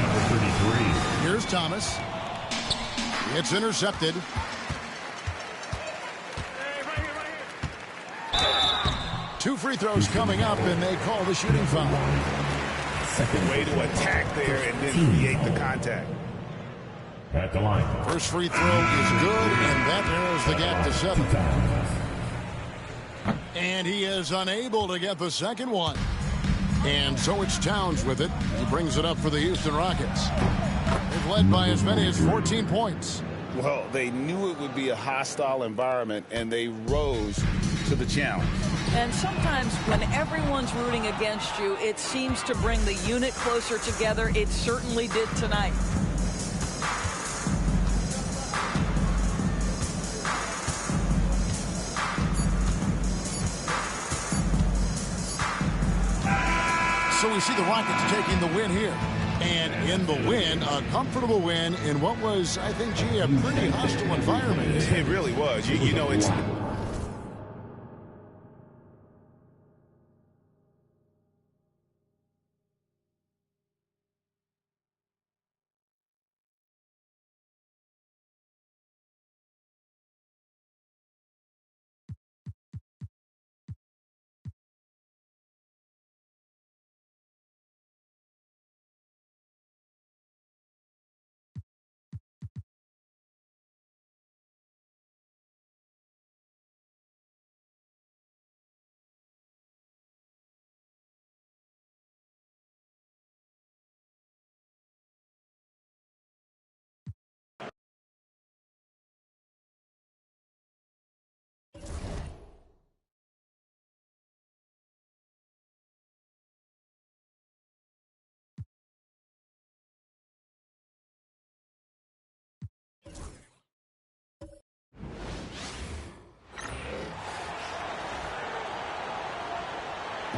Number 33. Here's Thomas. It's intercepted. Two free throws coming up, and they call the shooting foul. Way to attack there and then create the contact. At the line. First free throw is good, and that narrows the gap to 7. And he is unable to get the second one. And so it's Towns with it. He brings it up for the Houston Rockets. They've led by as many as 14 points. Well, they knew it would be a hostile environment, and they rose to the challenge. And sometimes when everyone's rooting against you, it seems to bring the unit closer together. It certainly did tonight. So we see the Rockets taking the win here. And in the win, a comfortable win in what was, I think, gee, a pretty hostile environment. It really was. You know, it's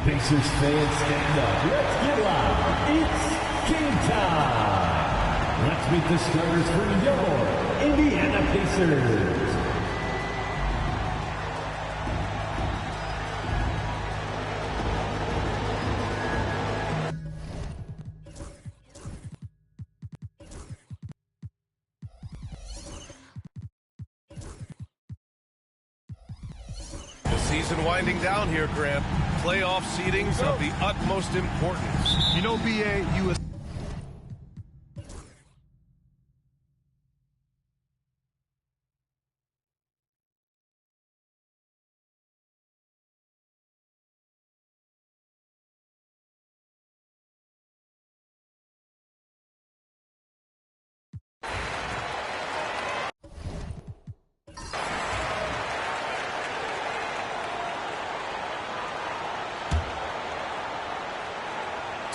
Pacers fans stand up. Let's get loud. It's game time. Let's meet the starters for your Indiana Pacers. The season winding down here, Grant. Playoff seedings of the utmost importance. You know, BA,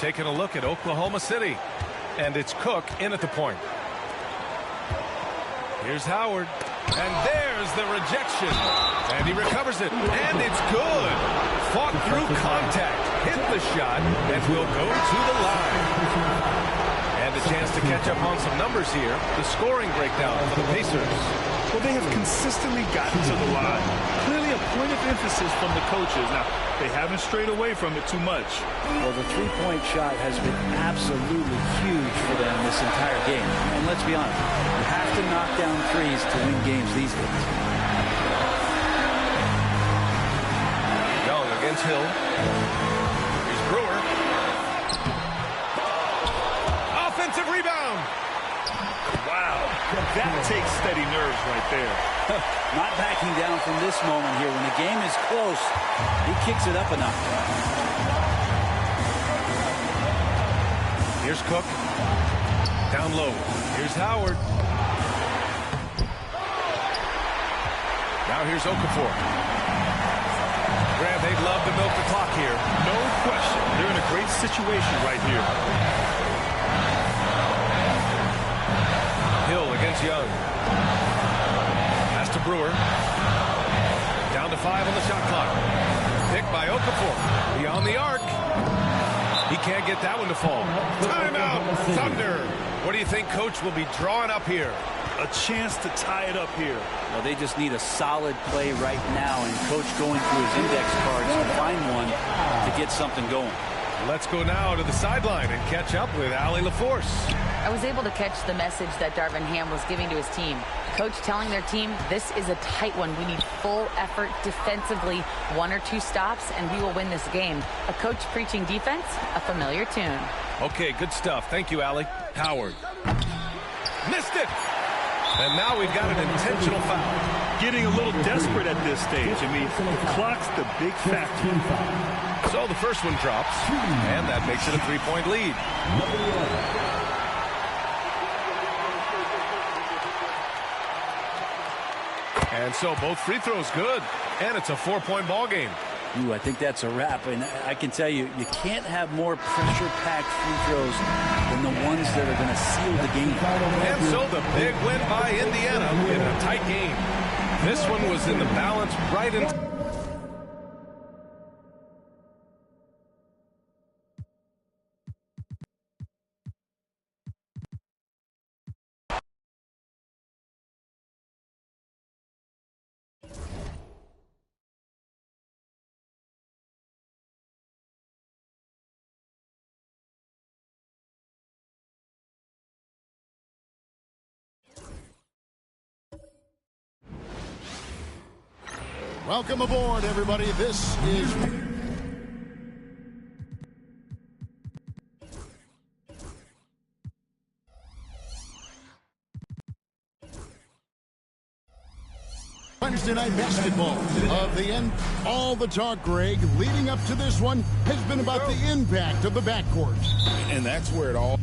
Taking a look at Oklahoma City. And it's Cook in at the point. Here's Howard. And there's the rejection. And he recovers it. And it's good. Fought through contact. Hit the shot. And will go to the line. And a chance to catch up on some numbers here. The scoring breakdown for the Pacers. well, they have consistently gotten to the line. Clearly a point of emphasis from the coaches. Now, they haven't strayed away from it too much. Well, the three-point shot has been absolutely huge for them this entire game. And let's be honest, you have to knock down threes to win games these days. Young against Hill. Here's Brewer. Offensive rebound. Wow, that takes steady nerves right there. Not backing down from this moment here. When the game is close, he kicks it up a notch. Here's Cook. Down low. Here's Howard. Now here's Okafor. Grant, they'd love to milk the clock here. No question. They're in a great situation right here. Hill against Young. Pass to Brewer. Down to 5 on the shot clock. Picked by Okafor. Beyond the arc. He can't get that one to fall. Timeout, Thunder. What do you think Coach will be drawing up here? A chance to tie it up here. Well, they just need a solid play right now, and Coach going through his index cards to find one to get something going. Let's go now to the sideline and catch up with Allie LaForce. I was able to catch the message that Darvin Ham was giving to his team. Coach telling their team, this is a tight one. We need full effort defensively, 1 or 2 stops, and we will win this game. A coach preaching defense, a familiar tune. Okay, good stuff. Thank you, Allie. Howard. Missed it! And now we've got an intentional foul. Getting a little desperate at this stage. I mean, clock's the big factor. So the first one drops, and that makes it a 3-point lead. And so both free throws good, and it's a 4-point ball game. Ooh, I think that's a wrap, and I can tell you, you can't have more pressure-packed free throws than the ones that are going to seal the game. And so the big win by Indiana in a tight game. This one was in the balance right in... Welcome aboard, everybody. This is... Wednesday night basketball of the end. All the talk, Greg, leading up to this one has been about the impact of the backcourt. And that's where it all...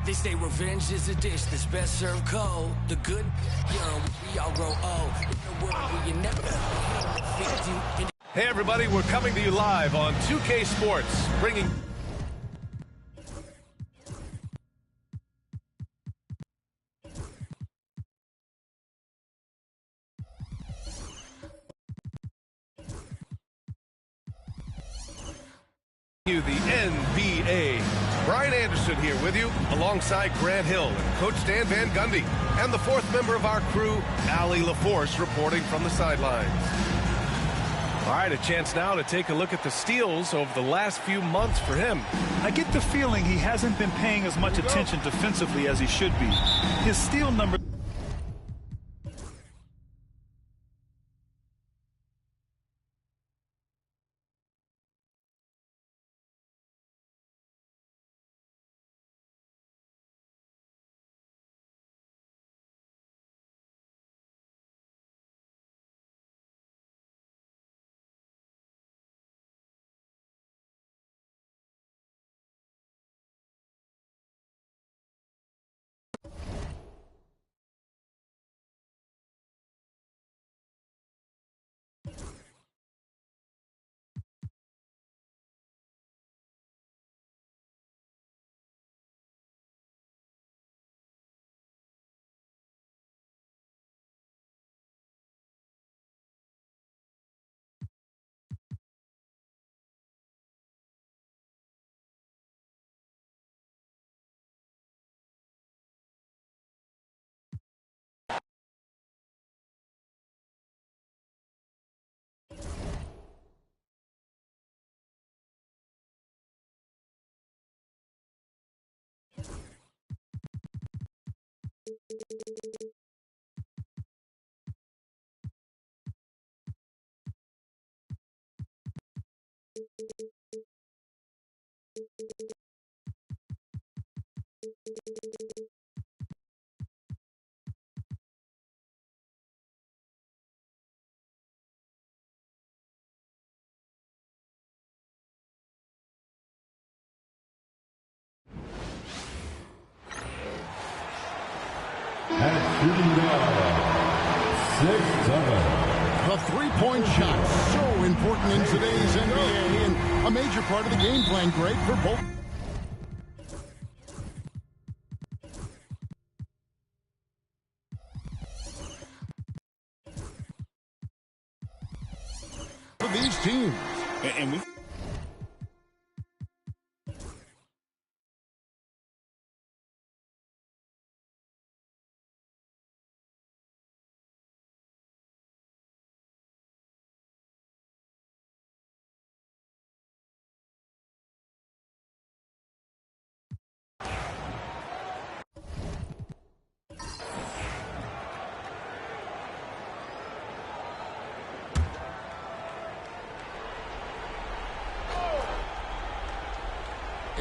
They say revenge is a dish that's best served cold. The good young, we all grow old. In a world where you never Hey everybody, we're coming to you live on 2K Sports, bringing you the NBA. Brian Anderson here with you, alongside Grant Hill and Coach Dan Van Gundy, and the fourth member of our crew, Allie LaForce, reporting from the sidelines. All right, a chance now to take a look at the steals over the last few months for him. I get the feeling he hasn't been paying as much attention defensively as he should be. His steal number... The three-point shot, so important in today's NBA, and a major part of the game plan, great for both. For these teams. And we...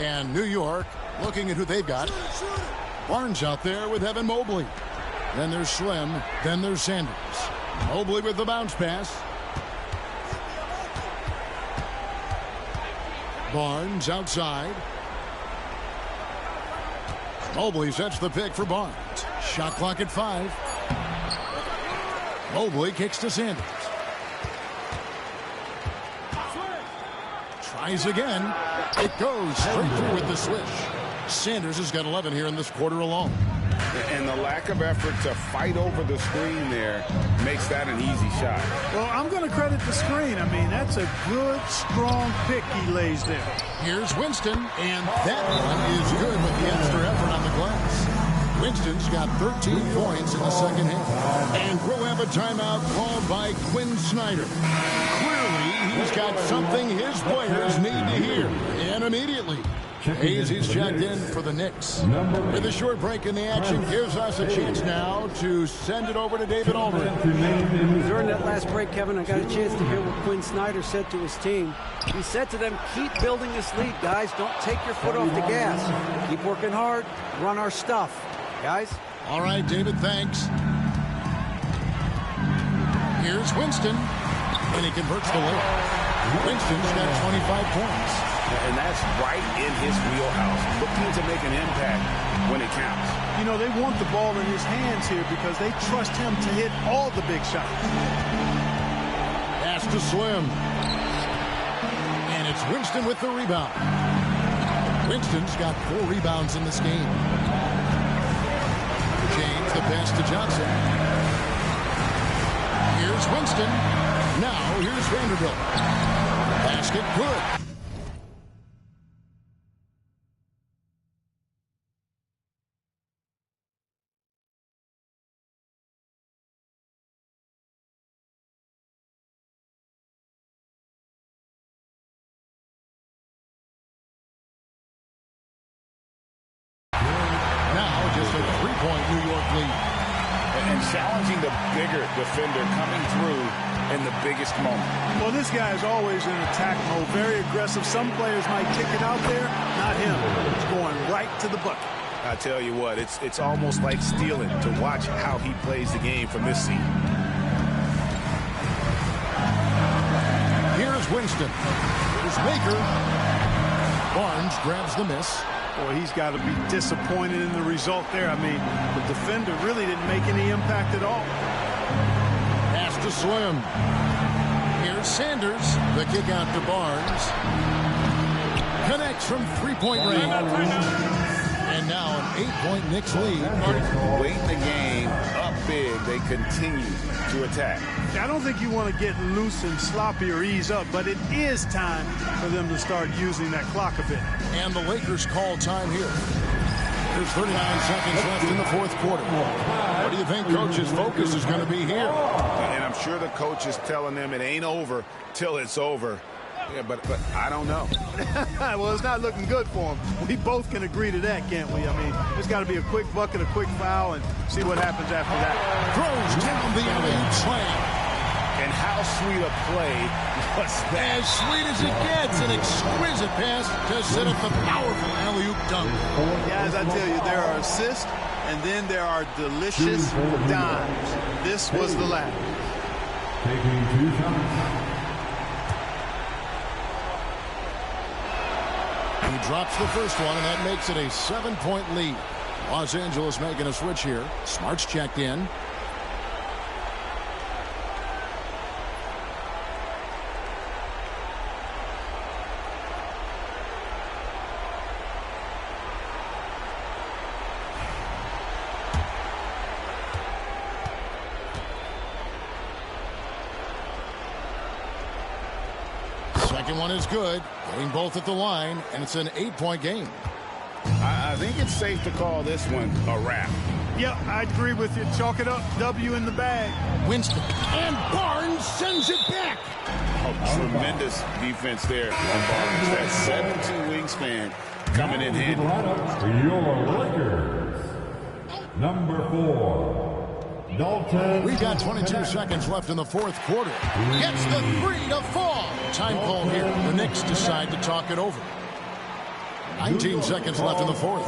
And New York looking at who they've got. Barnes out there with Evan Mobley. Then there's Slim. Then there's Sanders. Mobley with the bounce pass. Barnes outside. Mobley sets the pick for Barnes. Shot clock at 5. Mobley kicks to Sanders. Tries again. It goes straight through with the swish. Sanders has got 11 here in this quarter alone. And the lack of effort to fight over the screen there makes that an easy shot. Well, I'm going to credit the screen. I mean, that's a good, strong pick he lays there. Here's Winston, and that one is good with the extra effort on the glass. Winston's got 13 points in the second half. And we'll have a timeout called by Quinn Snyder. Clearly, he's got something his players need to hear, and immediately. Hayes is checked in for the Knicks. With a short break in the action, gives us a chance now to send it over to David Aldridge. During that last break, Kevin, I got a chance to hear what Quinn Snyder said to his team. He said to them, keep building this lead, guys. Don't take your foot off the gas. Keep working hard. Run our stuff, guys. All right, David, thanks. Here's Winston, and he converts the lead. Winston's got 25 points. And that's right in his wheelhouse, looking to make an impact when it counts. You know, they want the ball in his hands here because they trust him to hit all the big shots. Pass to Slim. And it's Winston with the rebound. Winston's got 4 rebounds in this game. James, the pass to Johnson. Here's Winston. Now here's Vanderbilt. Basket good. Now just a 3-point New York lead. And challenging the bigger defender coming through in the biggest moment. Well, this guy is always in attack mode, very aggressive. Some players might kick it out there, not him. He's going right to the bucket. I tell you what, it's almost like stealing to watch how he plays the game from this seat. Here's Winston. Here's Baker. Barnes grabs the miss. Boy, he's got to be disappointed in the result there. I mean, the defender really didn't make any impact at all. Pass to Slim. Here's Sanders. The kick out to Barnes. Connects from 3-point range. And now an 8-point Knicks lead. Late in the game, up big, they continue to attack. I don't think you want to get loose and sloppy or ease up, but it is time for them to start using that clock a bit. And the Lakers call time here. There's 39 seconds left in the fourth quarter. What do you think Coach's focus is going to be here? And I'm sure the coach is telling them it ain't over till it's over. Yeah, but I don't know. Well, it's not looking good for him. We both can agree to that, can't we? I mean, there's got to be a quick bucket, a quick foul, and see what happens after that. Throws down the alley-oop slam. And how sweet a play was that? As sweet as it gets, an exquisite pass to set up the powerful alley-oop dunk. Guys, I tell you, there are assists, and then there are delicious dimes. This was the last. Taking 2 shots. He drops the first one, and that makes it a 7-point lead. Los Angeles making a switch here. Smart's checked in. Second one is good. Getting both at the line, and it's an 8-point game. I think it's safe to call this one a wrap. Yeah, I agree with you. Chalk it up. W in the bag. Winston. And Barnes sends it back. Oh, tremendous defense there from Barnes. That 7'2" wingspan coming in handy. For your Lakers, number 4. Dalton. We got 22 seconds left in the fourth quarter. Gets the 3 to fall. Time call here. The Knicks decide to talk it over. 19 seconds left in the fourth.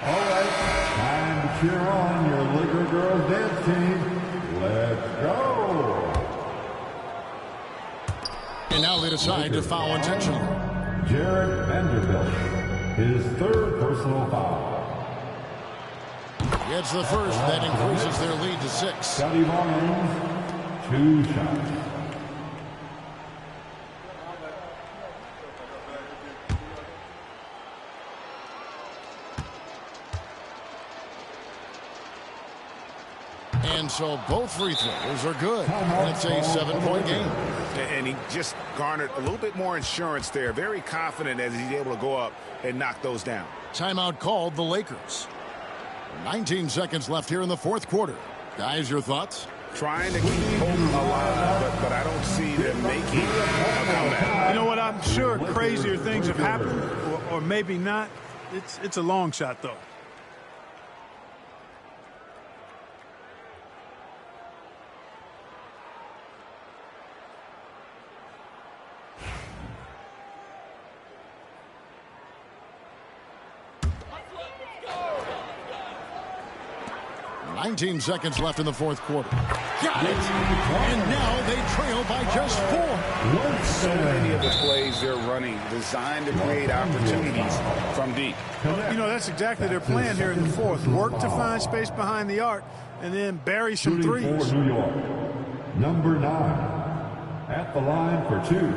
All right, time to cheer on your Laker girls dance team. Let's go. And now they decide to foul intentionally. Jared Vanderbilt, his 3rd personal foul. Gets the first. That increases their lead to 6. Scotty Barnes, 2 shots. And so both free throws are good. And it's a 7-point game. And he just garnered a little bit more insurance there. Very confident as he's able to go up and knock those down. Timeout called the Lakers. 19 seconds left here in the fourth quarter. Guys, your thoughts? Trying to keep hope alive, but I don't see them making a comeback. You know what? I'm sure crazier things have happened, or maybe not. It's a long shot, though. 19 seconds left in the fourth quarter. Got it! And now they trail by just 4. So many of the plays they're running designed to create opportunities from deep. You know, that's exactly their plan here in the fourth. Work to find space behind the arc and then bury some threes. For New York, number 9, at the line for 2.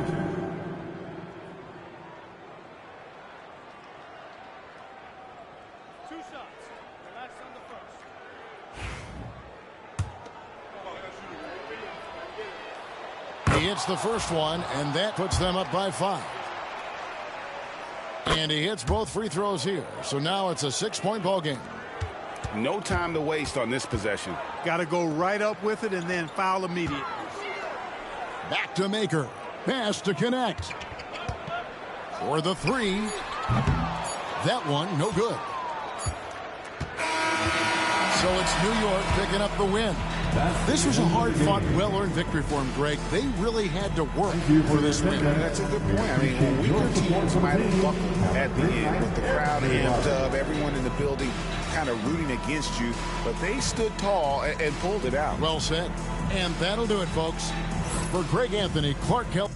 He hits the first one, and that puts them up by 5. And he hits both free throws here. So now it's a 6-point ball game. No time to waste on this possession. Got to go right up with it and then foul immediately. Back to Maker. Pass to connect. For the 3. That one, no good. So it's New York picking up the win. This was a hard-fought, well-earned victory for him, Greg. They really had to work for this win. That's a good point. I mean, weaker teams might have buckled at the end with the crowd amped up, everyone in the building kind of rooting against you, but they stood tall and pulled it out. Well said. And that'll do it, folks. For Greg Anthony, Clark Kell.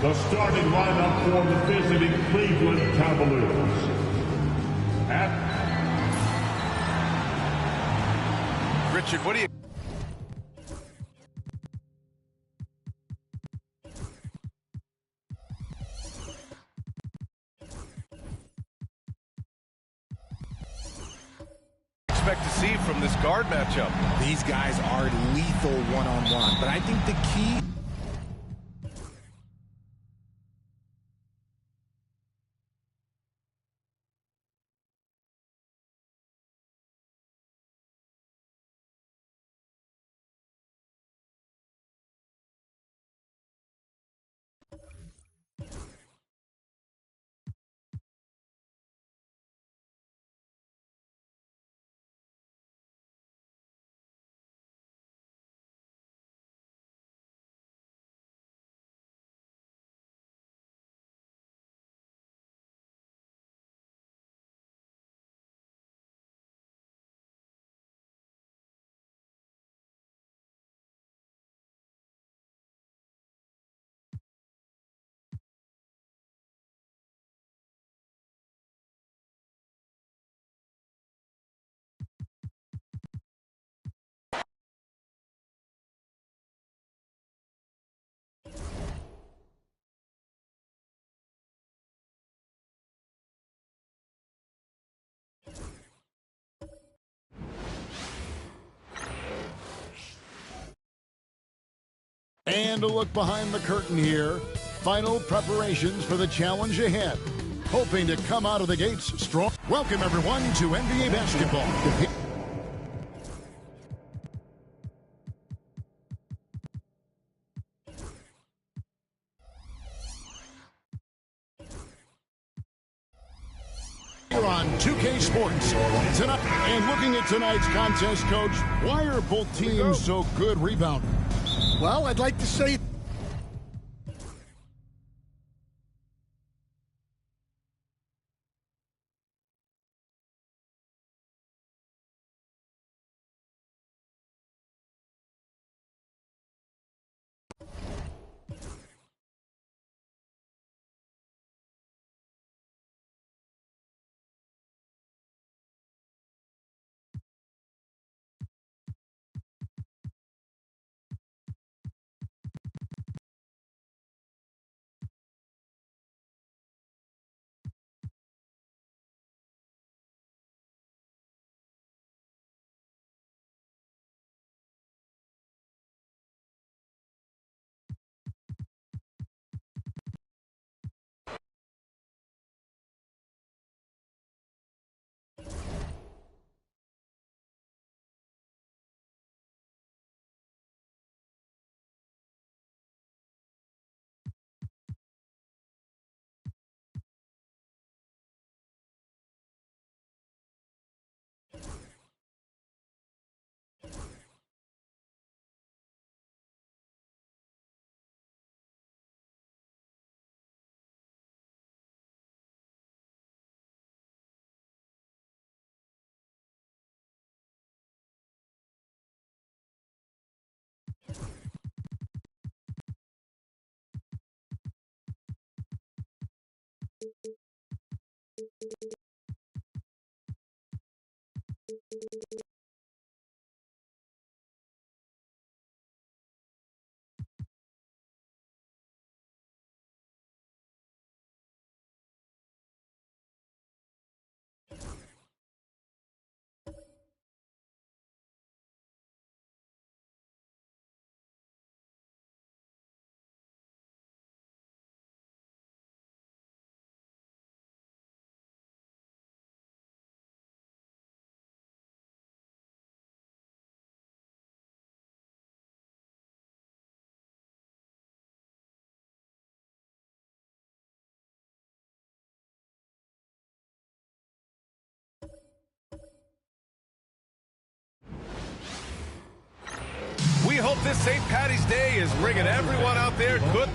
The starting lineup for the visiting Cleveland Cavaliers. Richard, what do you... expect to see from this guard matchup? These guys are lethal one-on-one, but I think the key And a look behind the curtain here. Final preparations for the challenge ahead. Hoping to come out of the gates strong. Welcome, everyone, to NBA basketball. Here on 2K Sports tonight. And looking at tonight's contest, Coach, why are both teams so good rebounding? Well, I'd like to say We hope this St. Patty's Day is bringing everyone out there good.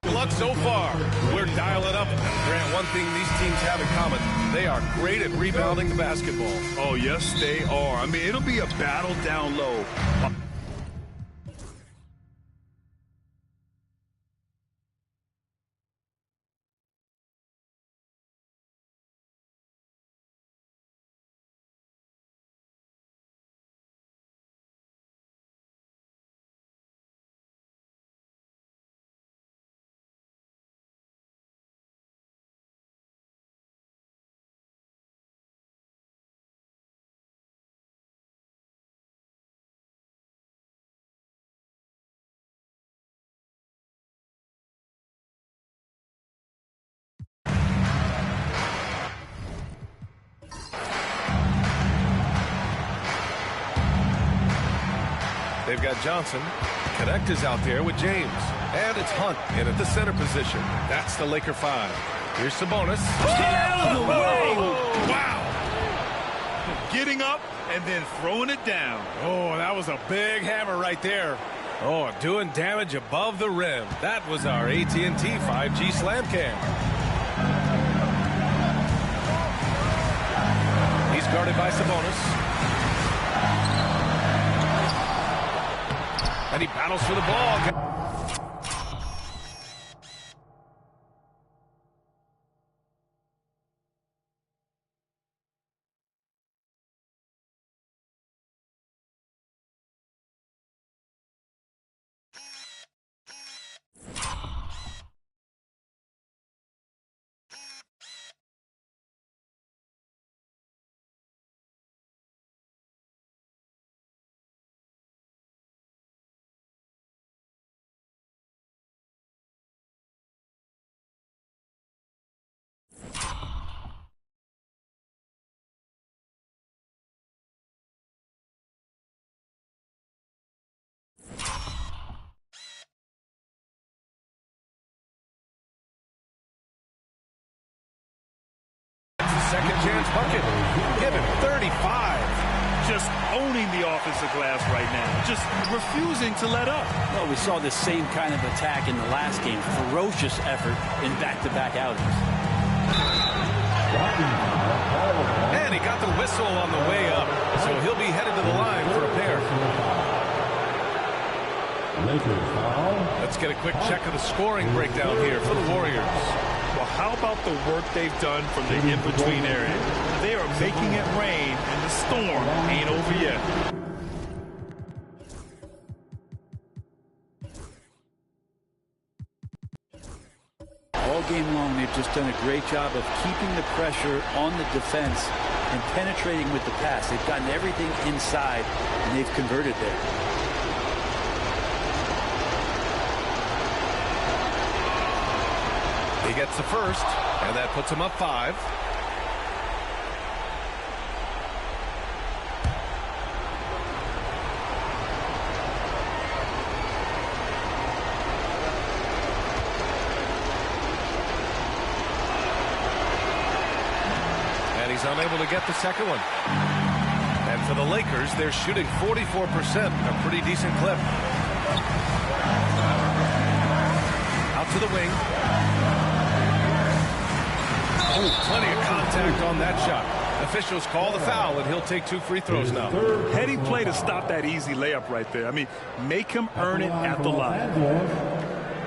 Luck so far. We're dialing up. Grant, one thing these teams have in common, they are great at rebounding the basketball. Oh, yes, they are. I mean, it'll be a battle down low. They've got Johnson. Connect is out there with James. And it's Hunt in at the center position. That's the Laker 5. Here's Sabonis. Get out of the way! Wow! Getting up and then throwing it down. Oh, that was a big hammer right there. Oh, doing damage above the rim. That was our AT&T 5G slam cam. He's guarded by Sabonis. And he battles for the ball. second chance bucket. Give him 35. Just owning the offensive glass right now. Just refusing to let up. Well, we saw the same kind of attack in the last game. Ferocious effort in back-to-back outings. And he got the whistle on the way up, so he'll be headed to the line for a pair. Let's get a quick check of the scoring breakdown here for the Warriors. Well, how about the work they've done from the in-between area? They are making it rain, and the storm ain't over yet. All game long, they've just done a great job of keeping the pressure on the defense and penetrating with the pass. They've gotten everything inside, and they've converted there. He gets the first, and that puts him up 5. And he's unable to get the second one. And for the Lakers, they're shooting 44%, a pretty decent clip. Out to the wing. Oh, plenty of contact on that shot. Officials call the foul, and he'll take 2 free throws now. Heady play to stop that easy layup right there. I mean, make him earn it at the line.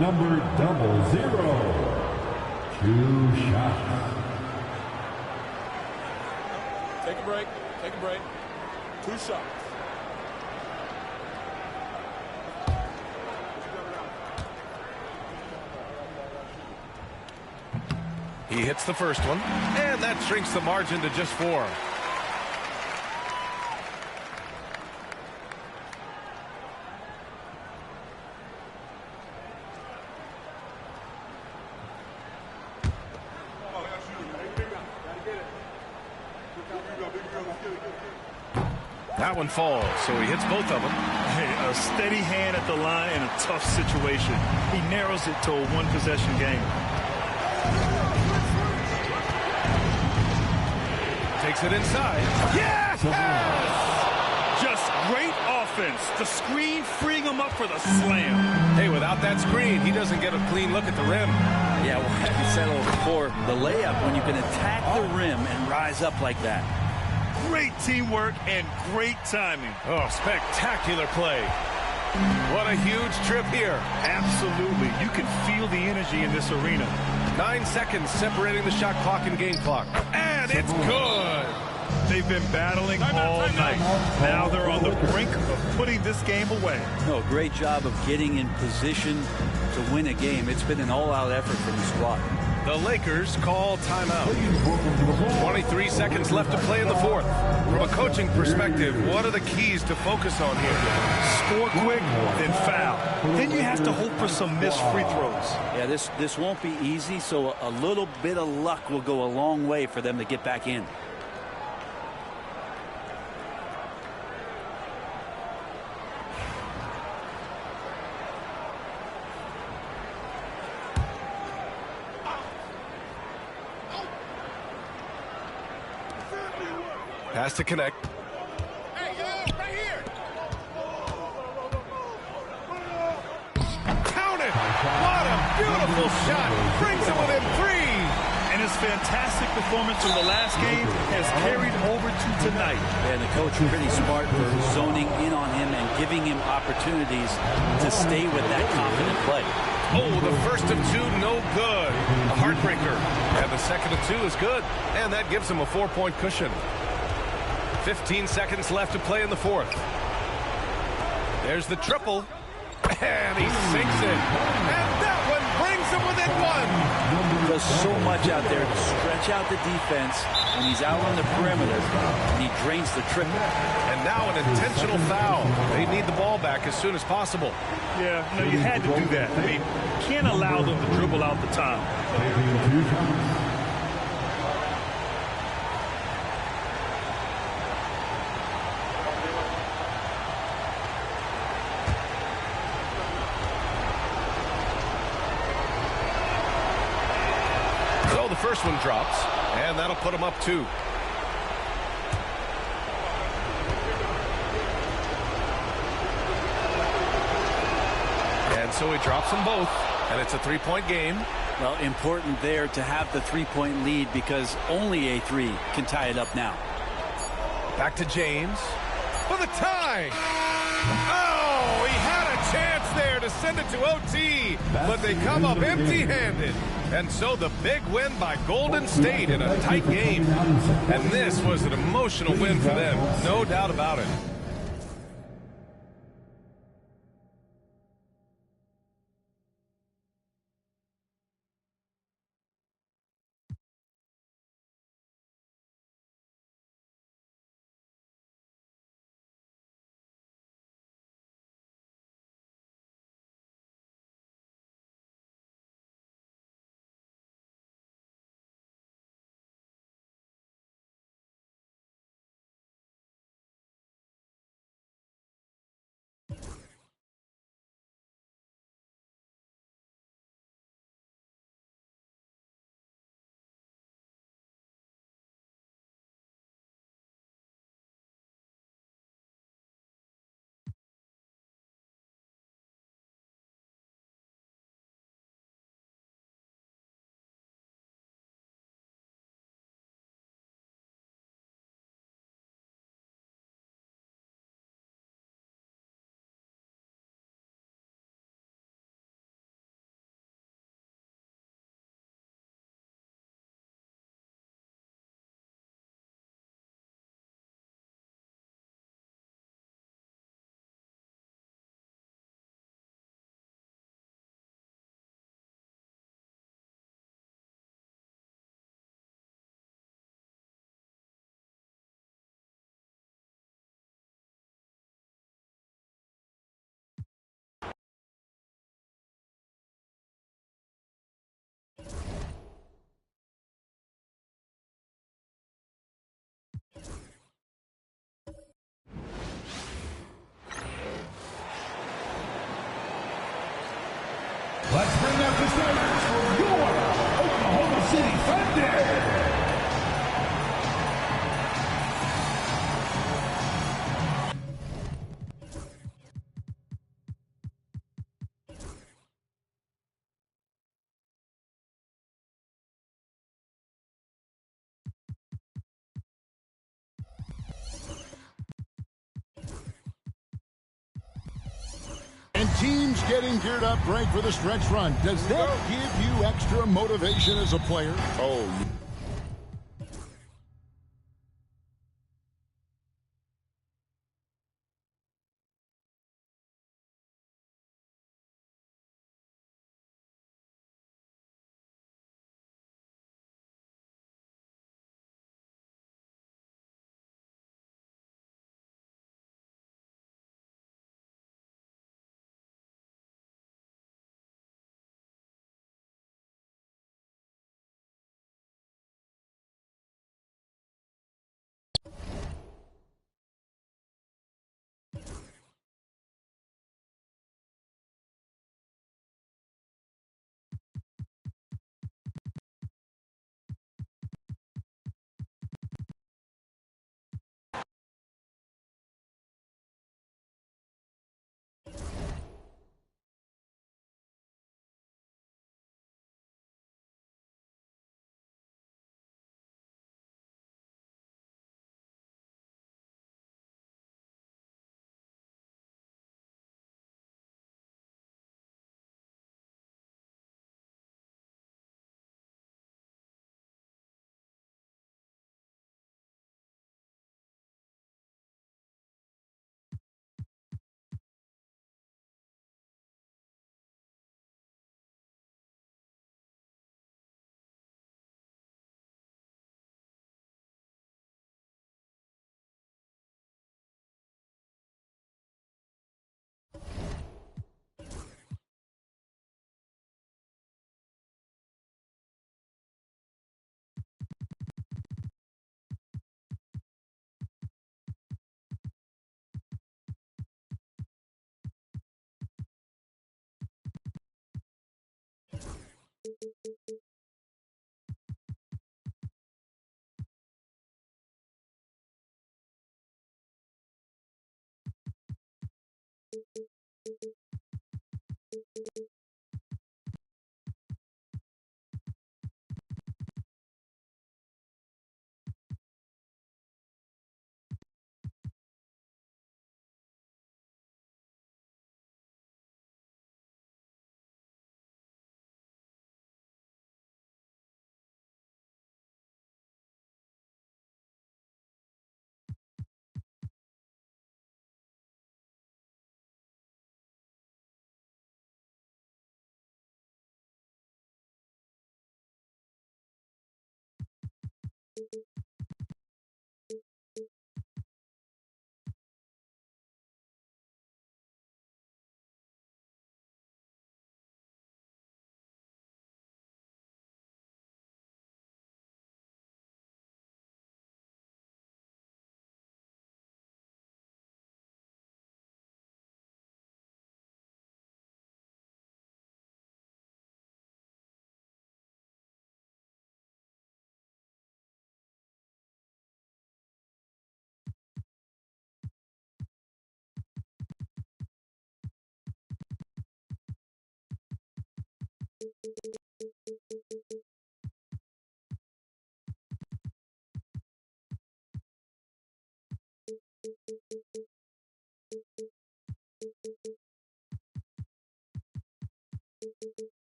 Number 00. 2 shots. Take a break. Take a break. 2 shots. He hits the first one, and that shrinks the margin to just 4. That one falls, so he hits both of them. Hey, a steady hand at the line in a tough situation. He narrows it to a one-possession game. Takes it inside. Yes! Just great offense. The screen freeing him up for the slam. Hey, without that screen, he doesn't get a clean look at the rim. Yeah, well, I said it before. The layup, when you can attack the rim and rise up like that. Great teamwork and great timing. Oh, spectacular play. What a huge trip here. Absolutely. You can feel the energy in this arena. 9 seconds separating the shot clock and game clock. And it's good. They've been battling all night. Now they're on the brink of putting this game away. No, great job of getting in position to win a game. It's been an all-out effort from the squad. The Lakers call timeout. 23 seconds left to play in the fourth. From a coaching perspective, what are the keys to focus on here? Score quick, then foul. Then you have to hope for some missed free throws. Yeah, this won't be easy, so a little bit of luck will go a long way for them to get back in. Has to connect. Hey, right here. Count it! What a beautiful shot! Brings it within 3. And his fantastic performance in the last game has carried over to tonight. And the coach pretty smart for zoning in on him and giving him opportunities to stay with that confident play. Oh, the first of 2, no good. A heartbreaker. And the second of 2 is good. And that gives him a 4-point cushion. 15 seconds left to play in the fourth. There's the triple. And he sinks it. And that one brings him within 1. Does so much out there to stretch out the defense when he's out on the perimeter, and he drains the triple. And now an intentional foul. They need the ball back as soon as possible. Yeah, no, you had to do that. I mean, can't allow them to dribble out the time. first one drops, and that'll put him up 2. And so he drops them both, and it's a 3-point game. Well, important there to have the 3-point lead because only a 3 can tie it up now. Back to James for the tie. Oh, he had a chance there to send it to OT, but they come up empty-handed. And so the big win by Golden State in a tight game. And this was an emotional win for them, no doubt about it. Let's bring up the starters for your Oklahoma City Thunder. And teams getting geared up, Greg, for the stretch run. Does that give you extra motivation as a player? Oh,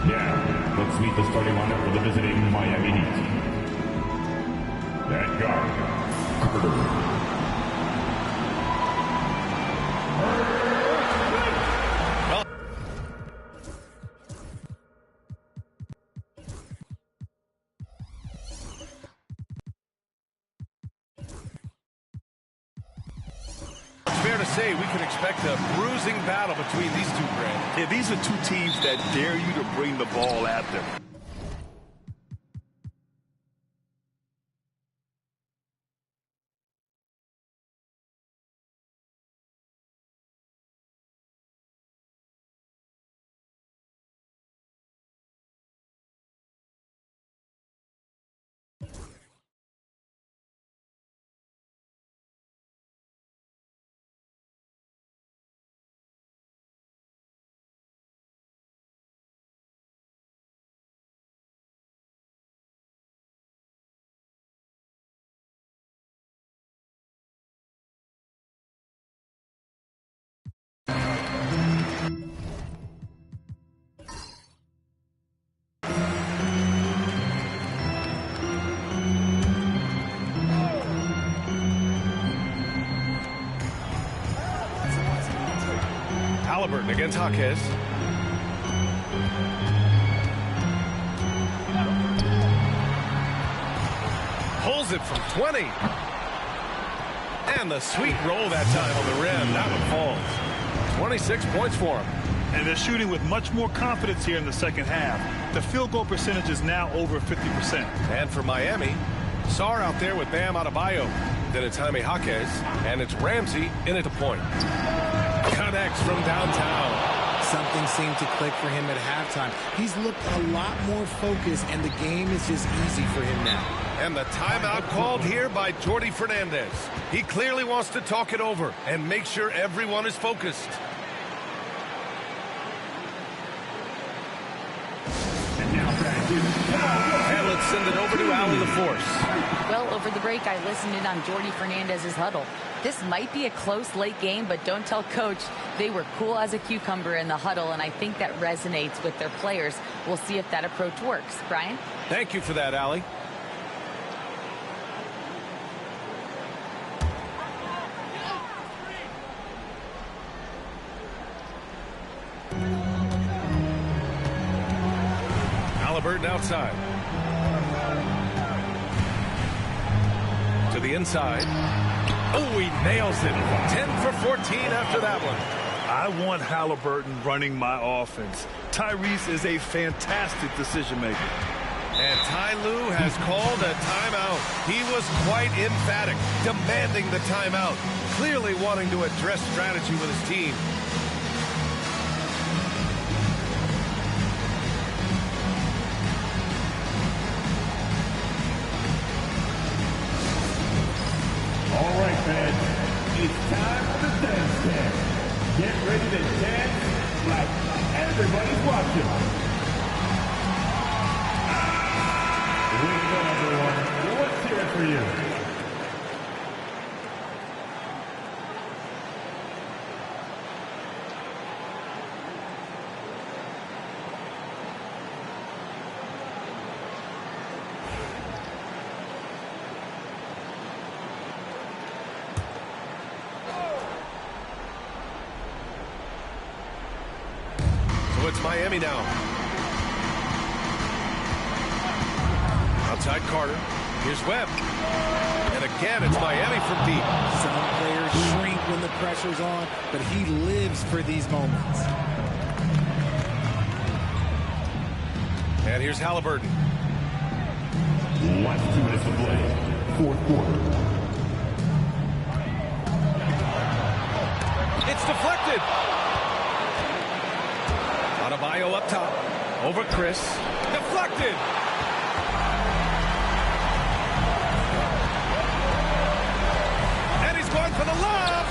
Now, let's meet the starting lineup for the visiting Miami Heat. At guard, Carter. Fair to say we can expect a bruising battle between these two brands. Yeah, these are two teams that dare you to bring the ball at them. Halliburton against Jaquez. Pulls it from 20. And the sweet roll that time on the rim. That one falls. 26 points for him. And they're shooting with much more confidence here in the second half. The field goal percentage is now over 50%. And for Miami, Sarr out there with Bam Adebayo. Then it's Jaime Jaquez. And it's Ramsey in at the point. Connects from downtown. something seemed to click for him at halftime. He's looked a lot more focused, and the game is just easy for him now. And the timeout called here by Jordi Fernandez. He clearly wants to talk it over and make sure everyone is focused. And let's send it over to Allie LaForce. Well, over the break, I listened in on Jordi Fernandez's huddle. This might be a close late game, but don't tell Coach. They were cool as a cucumber in the huddle, and I think that resonates with their players. We'll see if that approach works. Brian? Thank you for that, Allie. Halliburton outside. To the inside. Oh, he nails it. 10 for 14 after that one. I want Halliburton running my offense. Tyrese is a fantastic decision maker. And Ty Lue has called a timeout. He was quite emphatic, demanding the timeout, clearly wanting to address strategy with his team. All right, fans, it's time for the dance stand. Get ready to dance like everybody's watching. Way to go, everyone. Let's hear it for you. So it's Miami now. Outside Carter. Here's Webb. And again, it's Miami from deep. Some players shrink when the pressure's on, but he lives for these moments. And here's Halliburton. Last 2 minutes to play. Fourth quarter. It's deflected. Adebayo up top. Over Chris. Deflected. And he's going for the lob.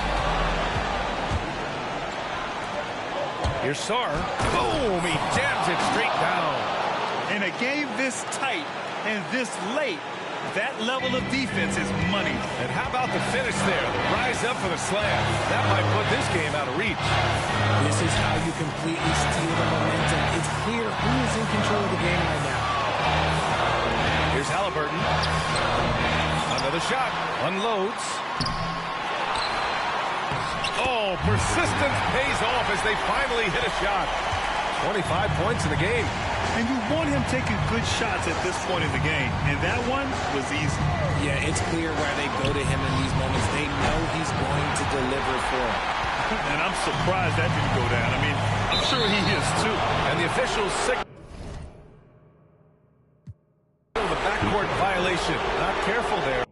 Here's Sarr. Boom! He jams it straight down. In a game this tight and this late, that level of defense is money. And how about the finish there? The rise up for the slam. That might put this game out of reach. This is how you completely steal the momentum. It's clear who is in control of the game right now. Here's Halliburton. Another shot. Unloads. Oh, persistence pays off as they finally hit a shot. 25 points in the game. And you want him taking good shots at this point in the game. And that one was easy. Yeah, it's clear why they go to him in these moments. They know he's going to deliver for them. And I'm surprised that didn't go down. I mean, I'm sure he is too. And the officials signal the backcourt violation. Not careful there.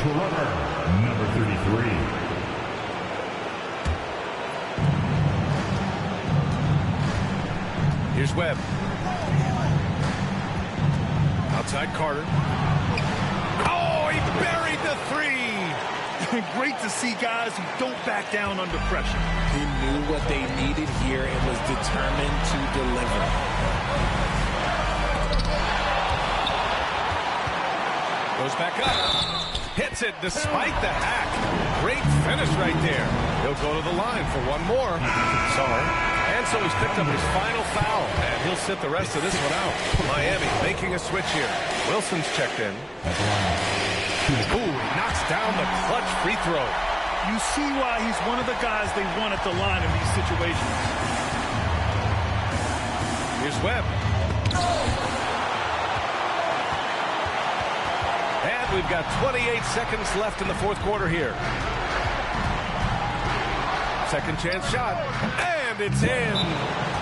Number 33. Here's Webb. Outside Carter. Oh, he buried the three. Great to see guys who don't back down under pressure. He knew what they needed here and was determined to deliver. Goes back up. Hits it despite the hack. Great finish right there. He'll go to the line for one more. Sarr. And And so he's picked up his final foul, and he'll sit the rest of this one out. Miami making a switch here. Wilson's checked in. Ooh, he knocks down the clutch free throw. You see why he's one of the guys they want at the line in these situations. Here's Webb. And we've got 28 seconds left in the fourth quarter here. Second chance shot. And it's in.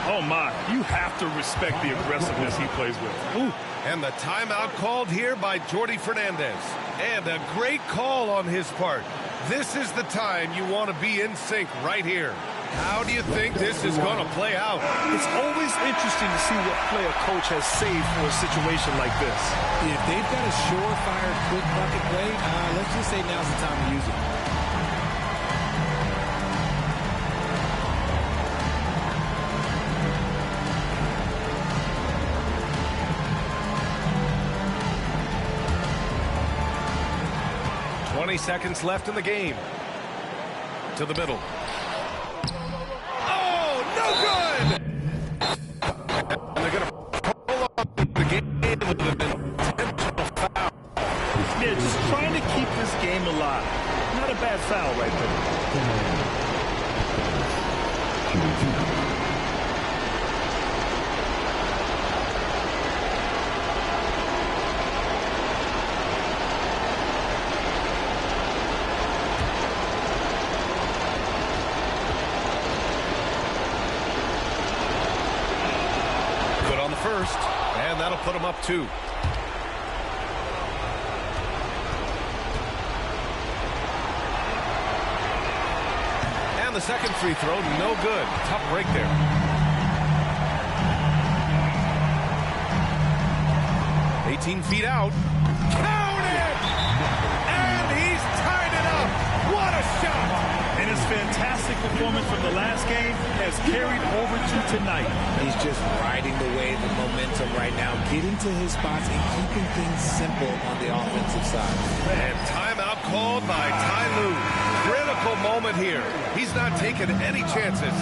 Oh, my. You have to respect the aggressiveness he plays with. Ooh. And the timeout called here by Jordi Fernandez. And a great call on his part. This is the time you want to be in sync right here. How do you think this is going to play out? It's always interesting to see what play a coach has saved for a situation like this. If they've got a surefire, quick bucket play, let's just say now's the time to use it. Seconds left in the game. To the middle. Oh, no good! And they're going to pull up the game with an intentional foul. Yeah, just trying to keep this game alive. Not a bad foul right there. First, and that'll put him up 2. And the second free throw, no good. Tough break there. $18 feet out. Count it! And he's tied it up. What a shot! And his fantastic performance from the last game has carried over to tonight. He's just riding the wave of momentum right now, getting to his spots and keeping things simple on the offensive side. And timeout called by Ty Lue. Critical moment here. He's not taking any chances.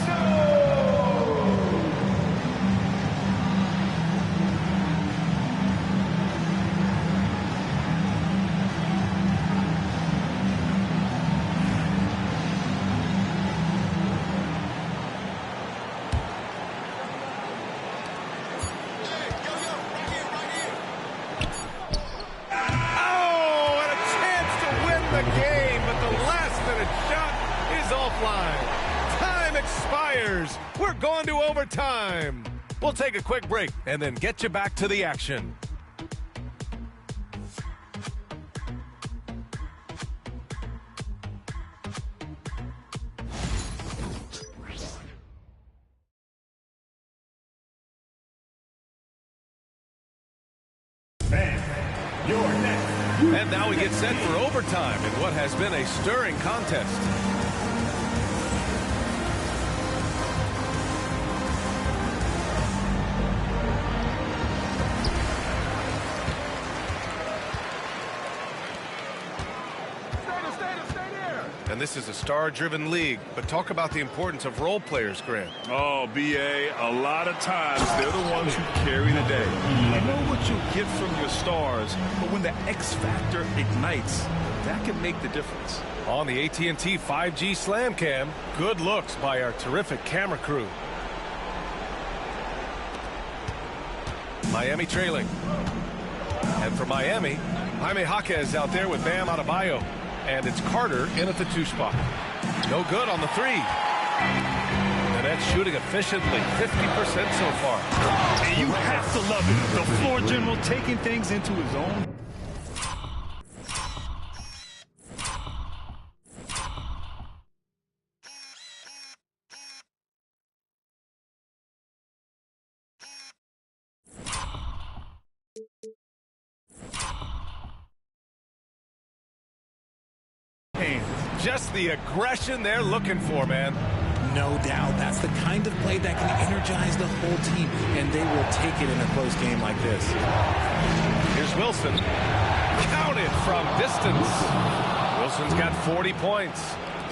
We're going to overtime. We'll take a quick break and then get you back to the action. You're next. And now we get set for overtime in what has been a stirring contest. And this is a star-driven league, but talk about the importance of role players, Grant. Oh, B.A., a lot of times they're the ones who carry the day. You know what you get from your stars, but when the X factor ignites, that can make the difference. On the AT&T 5G Slam Cam, good looks by our terrific camera crew. Miami trailing. And for Miami, Jaime Jaquez out there with Bam Adebayo. And it's Carter in at the 2 spot. No good on the 3. And that's shooting efficiently, 50% so far. And you have to love it. The floor general taking things into his own. Just the aggression they're looking for, man. No doubt. That's the kind of play that can energize the whole team, and they will take it in a close game like this. Here's Wilson. Counted from distance. Wilson's got 40 points.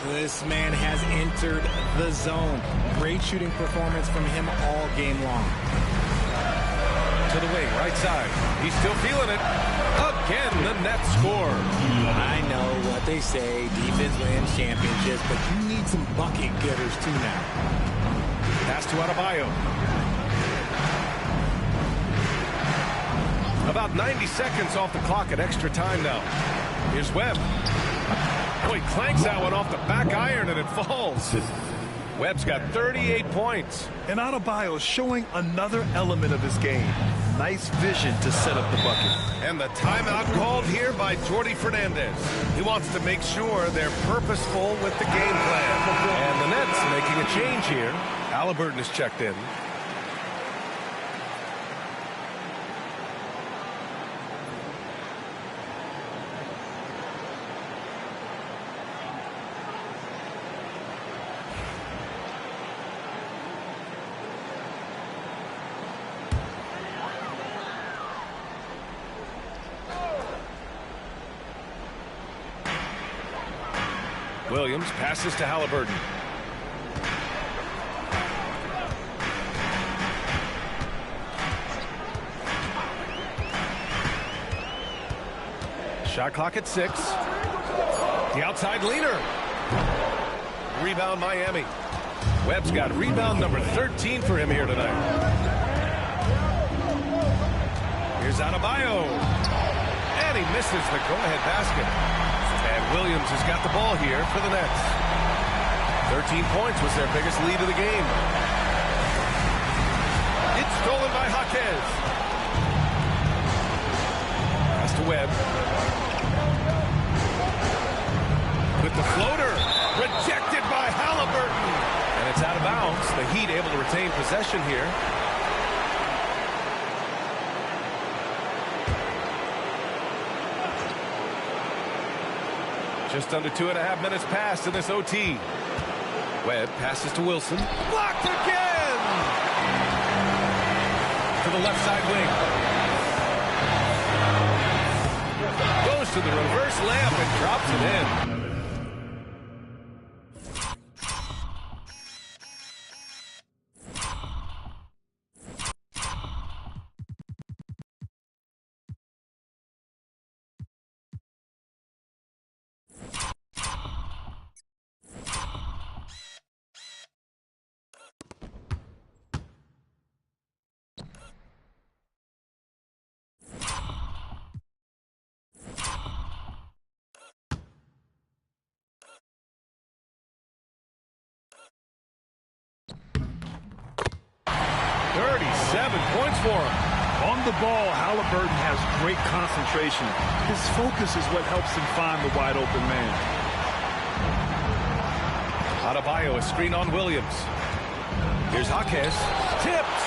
This man has entered the zone. Great shooting performance from him all game long. To the wing, right side. He's still feeling it. Again, the net score. I know what they say, defense wins championships, but you need some bucket getters too now. Pass to Adebayo. About 90 seconds off the clock at extra time now. Here's Webb. Oh, he clanks that one off the back iron and it falls. Webb's got 38 points. And Adebayo showing another element of his game. Nice vision to set up the bucket. And the timeout called here by Jordi Fernandez. He wants to make sure they're purposeful with the game plan. And the Nets making a change here. Halliburton is checked in. Williams passes to Halliburton. Shot clock at 6. The outside leaner. Rebound Miami. Webb's got rebound number 13 for him here tonight. Here's Adebayo. And he misses the go-ahead basket. And Williams has got the ball here for the Nets. 13 points was their biggest lead of the game. It's stolen by Jaquez. Pass to Webb. With the floater. Rejected by Halliburton. And it's out of bounds. The Heat able to retain possession here. Just under 2.5 minutes passed in this OT. Webb passes to Wilson. Blocked again! To the left side wing. Goes to the reverse layup and drops it in. For him. On the ball, Halliburton has great concentration. His focus is what helps him find the wide open man. Adebayo, a screen on Williams. Here's Jaquez. Tipped.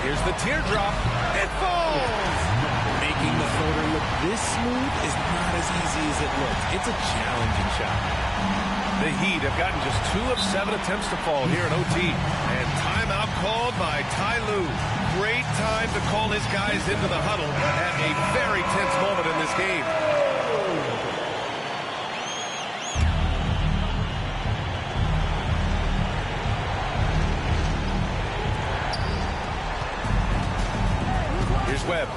Here's the teardrop. It falls. Making the floater look this smooth is not as easy as it looks. It's a challenging shot. The Heat have gotten just 2 of 7 attempts to fall here in OT. And timeout called by Ty Lue. Great time to call his guys into the huddle at a very tense moment in this game. Here's Webb.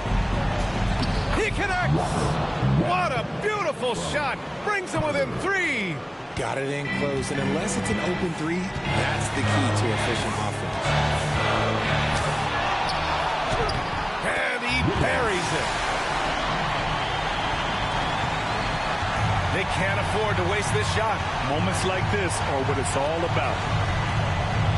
He connects! What a beautiful shot! Brings him within 3! Got it in close, and unless it's an open 3, that's the key to efficient offense. And he buries it. They can't afford to waste this shot. Moments like this are what it's all about.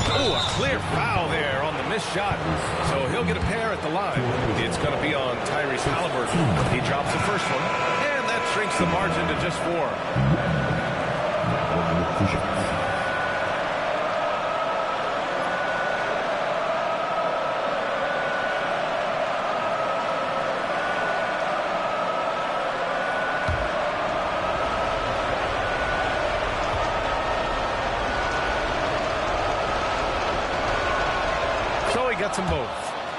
Oh, a clear foul there on the missed shot. So he'll get a pair at the line. It's going to be on Tyrese Halliburton. He drops the first one, and that shrinks the margin to just 4. So he gets them both.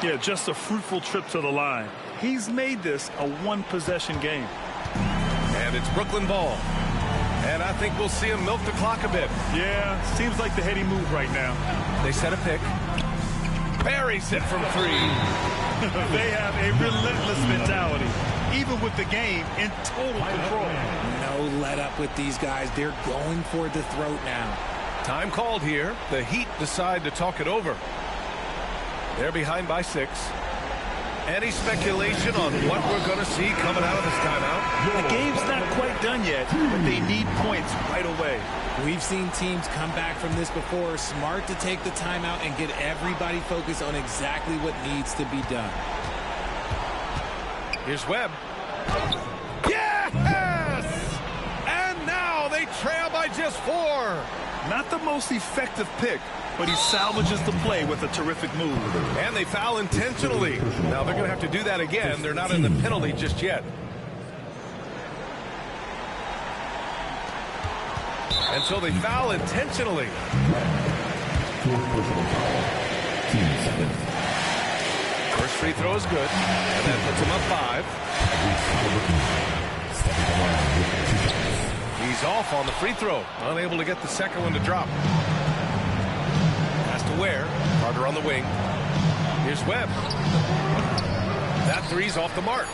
Yeah, just a fruitful trip to the line. He's made this a one-possession game. And it's Brooklyn ball. And I think we'll see him milk the clock a bit. Yeah, seems like the heady move right now. They set a pick. Buries it from 3. They have a relentless mentality, even with the game in total control. No let up with these guys. They're going for the throat now. Time called here. The Heat decide to talk it over. They're behind by 6. Any speculation on what we're going to see coming out of this timeout? The game's not quite done yet, but they need points right away. We've seen teams come back from this before. Smart to take the timeout and get everybody focused on exactly what needs to be done. Here's Webb. Yes! And now they trail by just 4. Not the most effective pick, but he salvages the play with a terrific move. And they foul intentionally. Now they're going to have to do that again. They're not in the penalty just yet. And so they foul intentionally. First free throw is good. And that puts him up 5. He's off on the free throw. Unable to get the second one to drop. Has to Ware. Carter on the wing. Here's Webb. That 3's off the mark.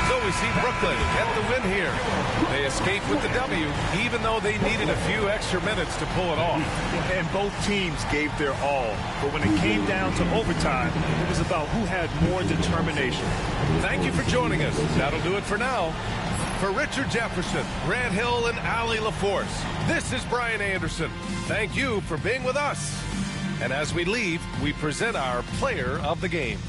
So we see Brooklyn get the win here. They escape with the W, even though they needed a few extra minutes to pull it off. And both teams gave their all. But when it came down to overtime, it was about who had more determination. Thank you for joining us. That'll do it for now. For Richard Jefferson, Grant Hill, and Allie LaForce, this is Brian Anderson. Thank you for being with us. And as we leave, we present our player of the game.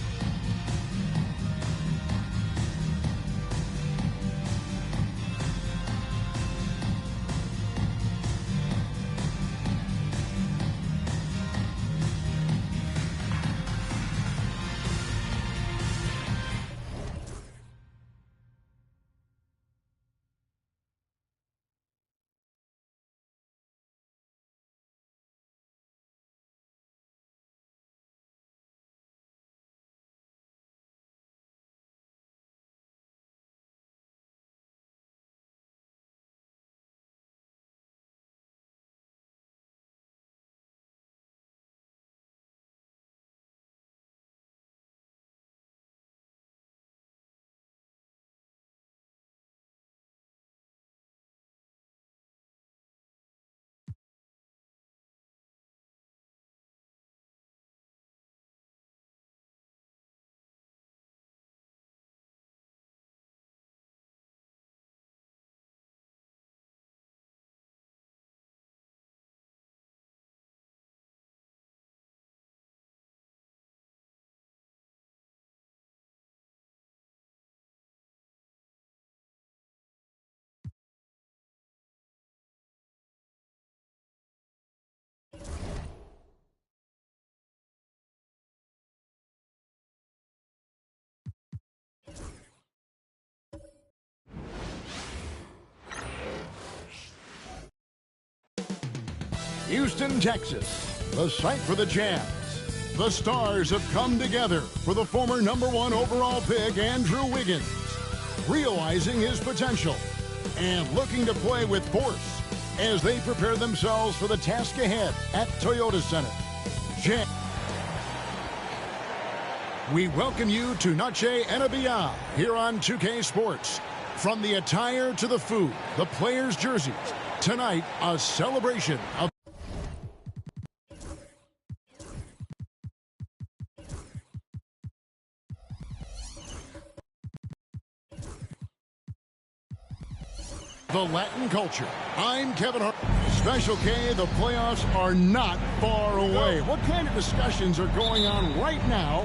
Houston, Texas, the site for the Jazz. The stars have come together for the former #1 overall pick, Andrew Wiggins, realizing his potential and looking to play with force as they prepare themselves for the task ahead at Toyota Center. We welcome you to Noche NBA here on 2K Sports. From the attire to the food, the players' jerseys, tonight a celebration of the Latin culture. I'm Kevin Hart. Special K, the playoffs are not far away. What kind of discussions are going on right now?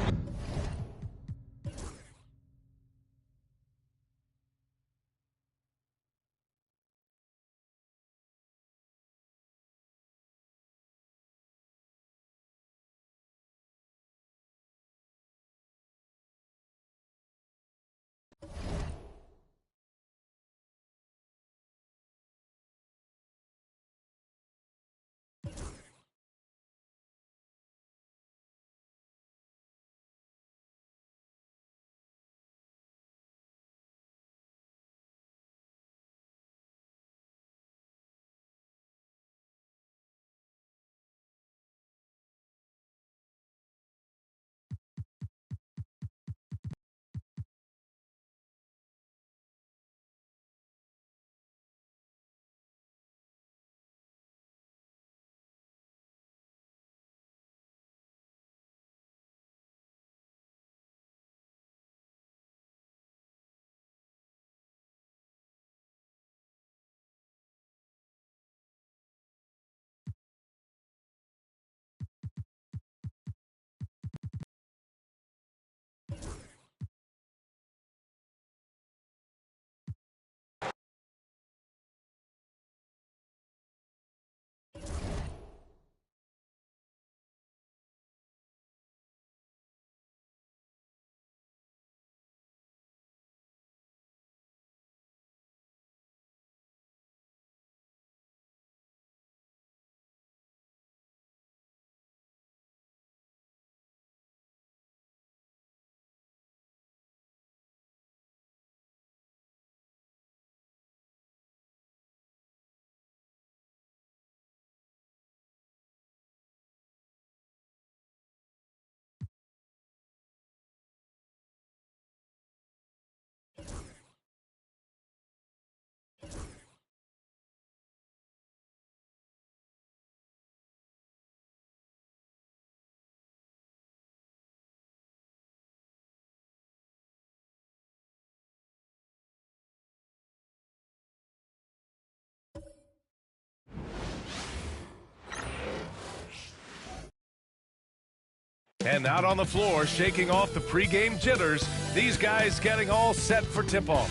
And out on the floor, shaking off the pregame jitters, these guys getting all set for tip-off.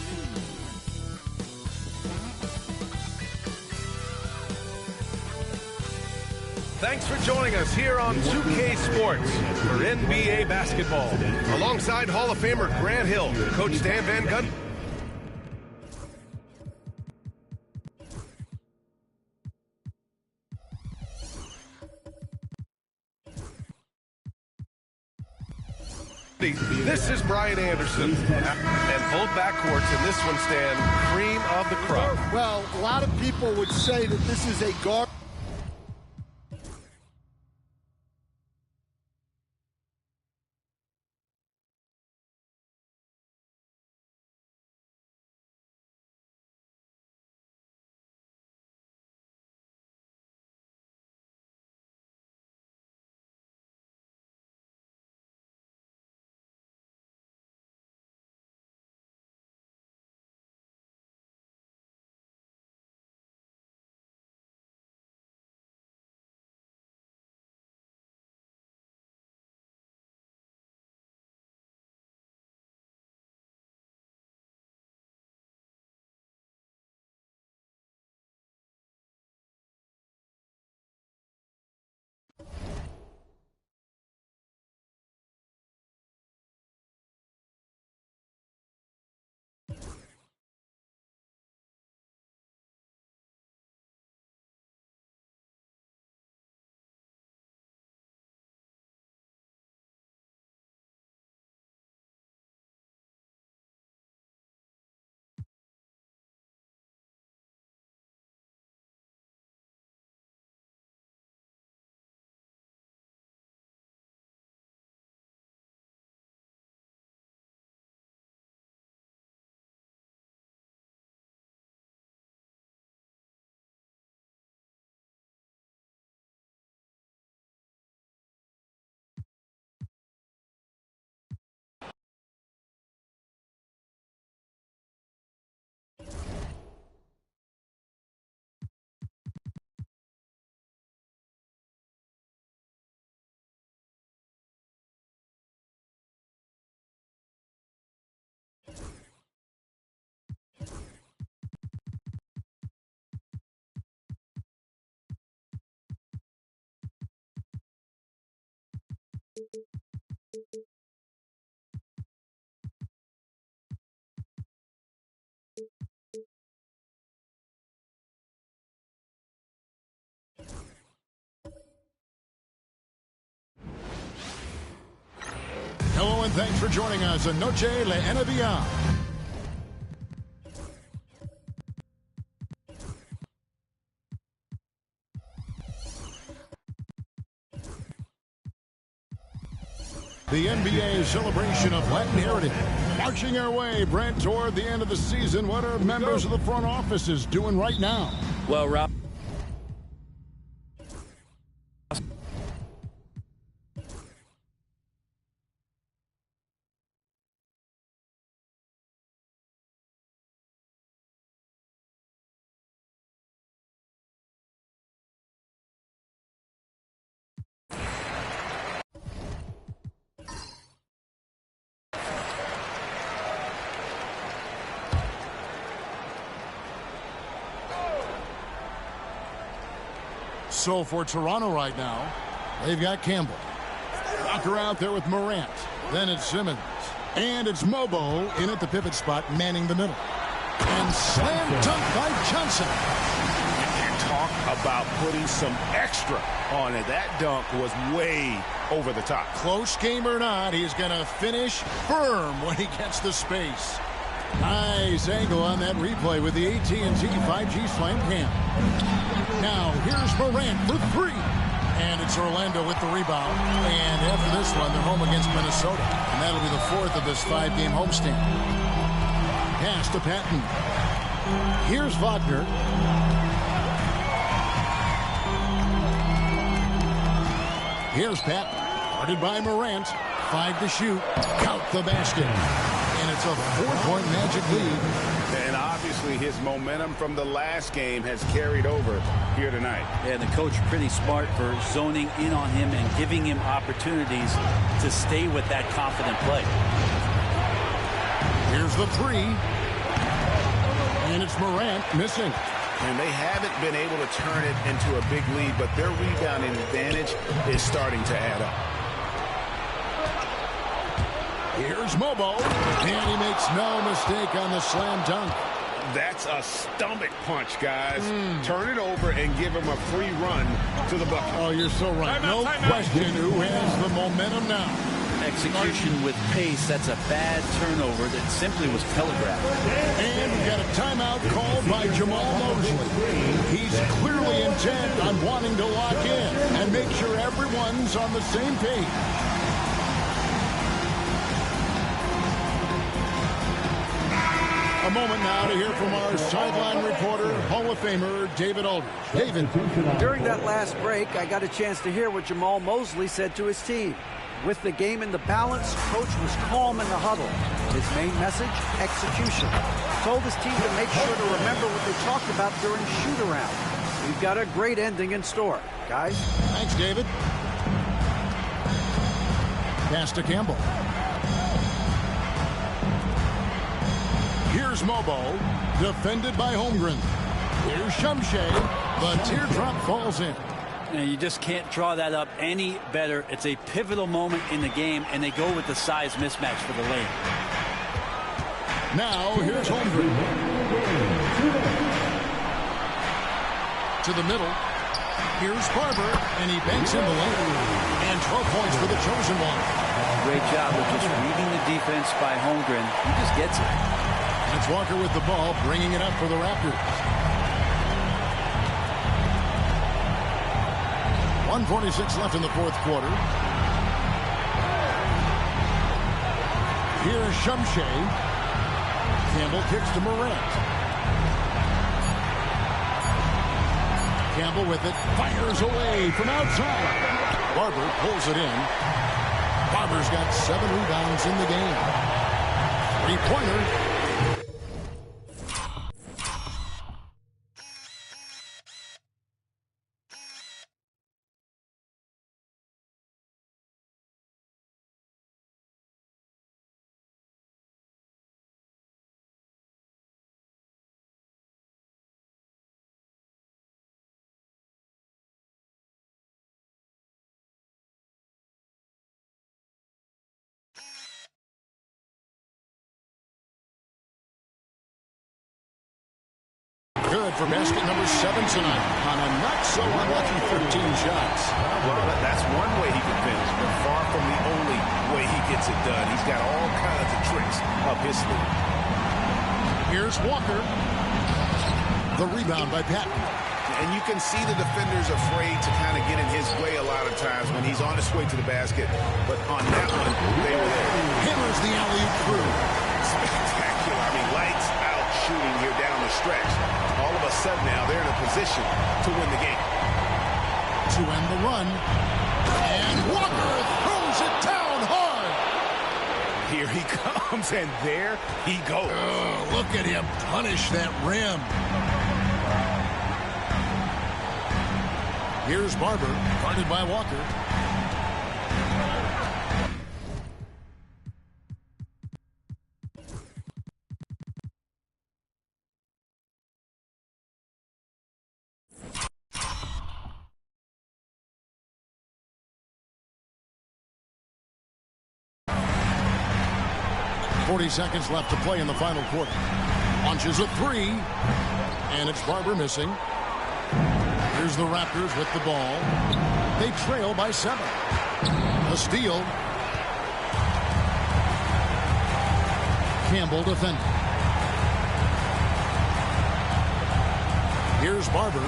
Thanks for joining us here on 2K Sports for NBA basketball. Alongside Hall of Famer Grant Hill, Coach Stan Van Gundy. This is Brian Anderson, and both backcourts in this one stand cream of the crop. Well, a lot of people would say that this is a guard. Hello and thanks for joining us on Noche La NBA. The NBA celebration of Latin heritage. Marching our way, Brent, toward the end of the season. What are members of the front offices doing right now? Well, Rob. So for Toronto right now, they've got Campbell. Walker out there with Morant. Then it's Simmons. And it's Mobo in at the pivot spot, manning the middle. And slam dunk by Johnson. And talk about putting some extra on it. That dunk was way over the top. Close game or not, he's going to finish firm when he gets the space. Nice angle on that replay with the AT&T 5G slam cam. Now, here's Morant for three. And it's Orlando with the rebound. And after this one, they're home against Minnesota. And that'll be the fourth of this five-game homestand. Pass to Patton. Here's Wagner. Here's Patton. Guarded by Morant. 5 to shoot. Count the basket. And And it's a 4-point Magic lead. And obviously his momentum from the last game has carried over here tonight. Yeah, the coach pretty smart for zoning in on him and giving him opportunities to stay with that confident play. Here's the three. And it's Morant missing. And they haven't been able to turn it into a big lead, but their rebounding advantage is starting to add up. Here's Mobo, and he makes no mistake on the slam dunk. That's a stomach punch, guys. Turn it over and give him a free run to the bucket. Oh, you're so right. No question who has the momentum now. Execution with pace, that's a bad turnover that simply was telegraphed. And we've got a timeout called by Jamal Mosley. He's clearly intent on wanting to lock in and make sure everyone's on the same page. A moment now to hear from our sideline reporter, Hall of Famer David Aldridge. David. During that last break, I got a chance to hear what Jamal Mosley said to his team. With the game in the balance, coach was calm in the huddle. His main message, execution. Told his team to make sure to remember what they talked about during shoot-around. We've got a great ending in store, guys. Thanks, David. Pass to Campbell. Here's Mobo, defended by Holmgren. Here's Shumshay. The teardrop falls in. And you just can't draw that up any better. It's a pivotal moment in the game, and they go with the size mismatch for the lane. Now, here's Holmgren. To the middle. Here's Barber, and he banks in the lane. And 12 points for the chosen one. Great job of just reading the defense by Holmgren. He just gets it. And it's Walker with the ball, bringing it up for the Raptors. 1:46 left in the fourth quarter. Here's Shumshay. Campbell kicks to Morant. Campbell with it. Fires away from outside. Barber pulls it in. Barber's got 7 rebounds in the game. Three-pointer. Good for basket number 7 tonight on a not-so-unlucky 13 shots. Well, that's one way he can finish, but far from the only way he gets it done. He's got all kinds of tricks up his sleeve. Here's Walker. The rebound by Patton. And you can see the defenders afraid to kind of get in his way a lot of times when he's on his way to the basket. But on that one, they were there. Hammers the alley-oop through. Spectacular. I mean, lights out shooting here down the stretch. All of a sudden now they're in a position to win the game. To end the run. And Walker throws it down hard. Here he comes, and there he goes. Oh, look at him punish that rim. Here's Barber, guarded by Walker. .40 seconds left to play in the final quarter. Launches a three, and it's Barber missing. Here's the Raptors with the ball. They trail by 7. A steal. Campbell defending. Here's Barber.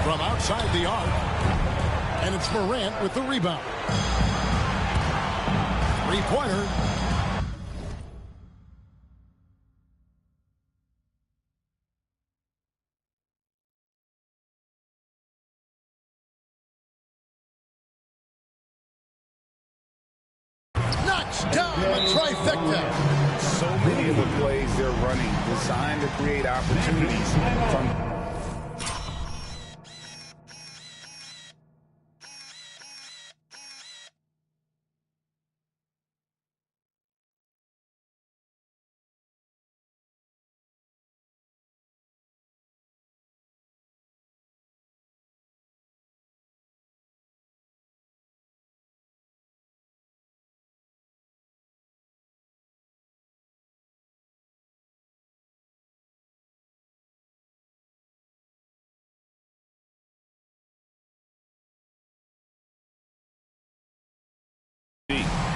From outside the arc. And it's Morant with the rebound. Three-pointer. Knocks down trifecta. So many of the plays they're running designed to create opportunities from...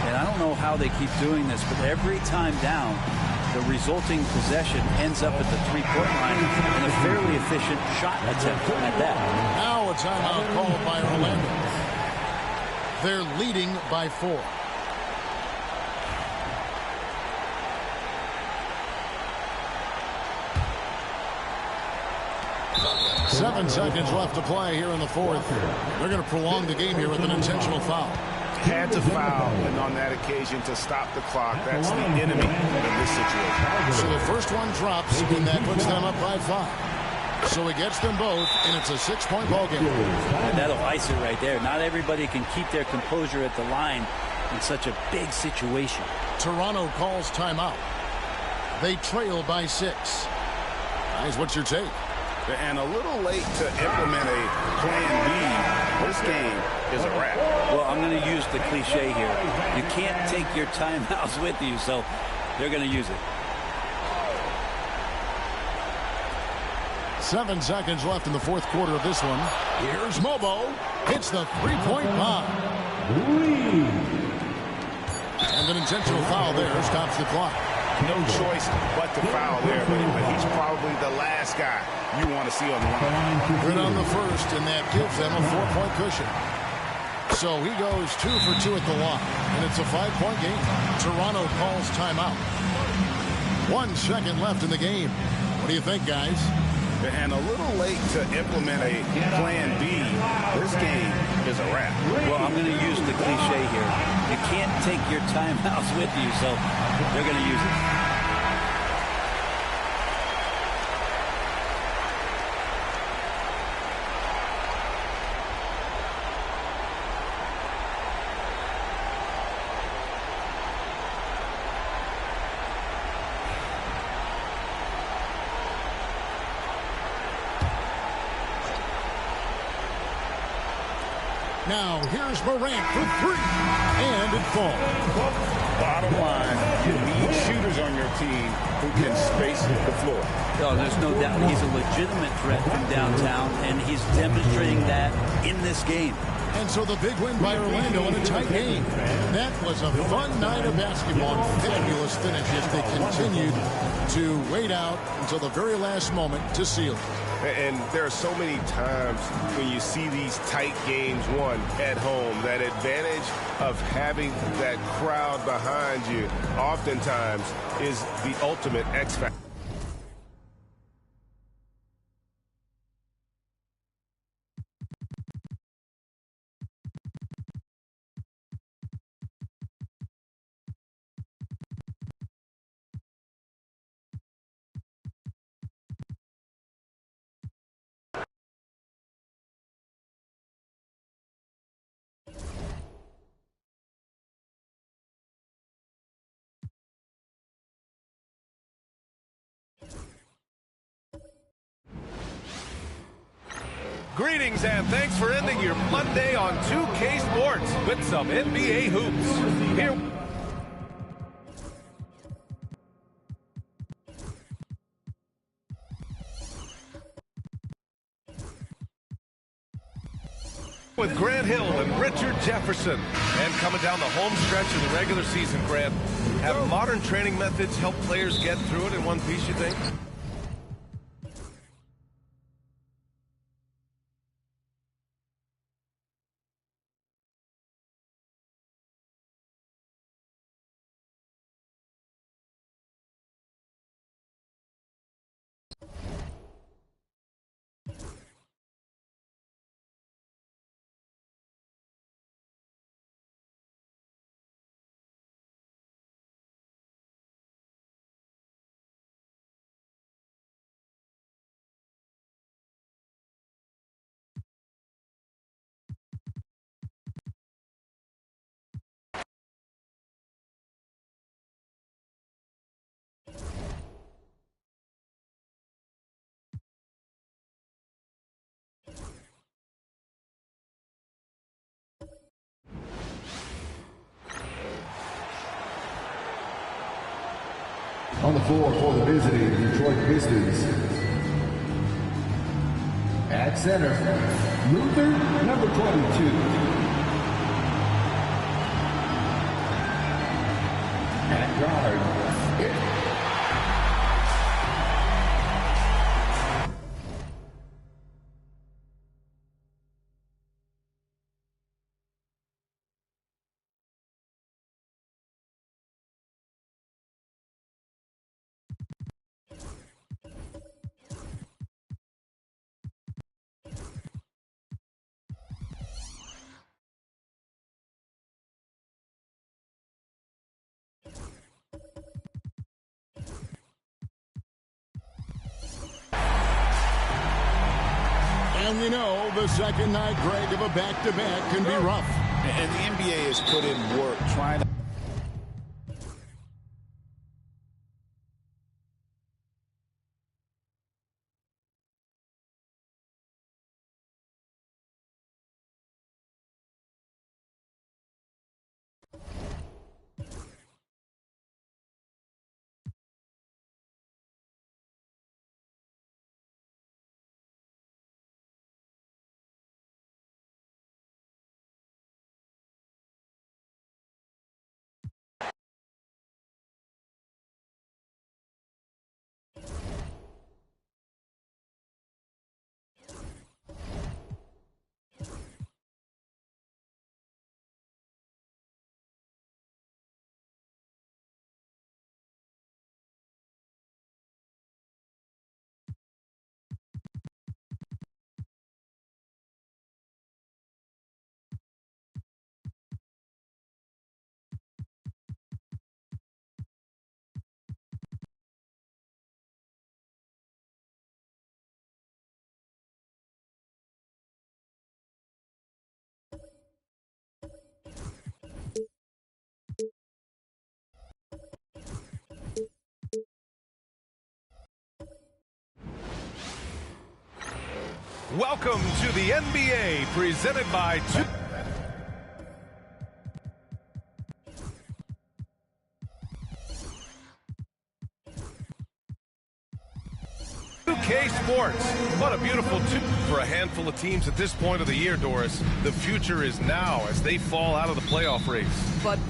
And I don't know how they keep doing this, but every time down, the resulting possession ends up at the three-point line in a fairly efficient shot attempt at that. Now a timeout called by Orlando. They're leading by 4. Seven seconds left to play here in the fourth. They're going to prolong the game here with an intentional foul. Had to foul, and on that occasion to stop the clock. That's the enemy in this situation. So the first one drops, and that puts them up by 5. So it gets them both, and it's a 6-point ball game. And that'll ice it right there. Not everybody can keep their composure at the line in such a big situation. Toronto calls timeout. They trail by 6. Guys, what's your take? And a little late to implement a plan B. This game is a wrap. Well, I'm going to use the cliche here. You can't take your timeouts with you, so they're going to use it. 7 seconds left in the fourth quarter of this one. Here's Mobo. Hits the three-point bomb. And an intentional foul there stops the clock. No choice but to foul there, but he's probably the last guy you want to see on the line. Good on the first, and that gives them a 4-point cushion. So he goes 2 for 2 at the line, and it's a 5-point game. Toronto calls timeout. 1 second left in the game. What do you think, guys? And a little late to implement a plan B. This game is a wrap. Well, I'm going to use the cliche here. You can't take your timeouts with you, so they're going to use it. Now, here's Morant for 3, and it falls. Bottom line, you need shooters on your team who can space the floor. Oh, there's no doubt he's a legitimate threat from downtown, and he's demonstrating that in this game. And so the big win by Orlando in a tight game. That was a fun night of basketball. Fabulous finish as they continued to wait out until the very last moment to seal it. And there are so many times when you see these tight games won at home, that advantage of having that crowd behind you oftentimes is the ultimate X factor. Greetings and thanks for ending your Monday on 2K Sports with some NBA hoops. Here. With Grant Hill and Richard Jefferson. And coming down the home stretch of the regular season, Grant, have modern training methods help players get through it in one piece, you think? On the floor for the visiting Detroit Pistons. At center, Luther, number 22. At guard, And you know, the second night, Greg, of a back-to-back can be rough. And the NBA has put in work trying to... Welcome to the NBA, presented by 2K Sports. What a beautiful for a handful of teams at this point of the year, Doris. The future is now as they fall out of the playoff race. But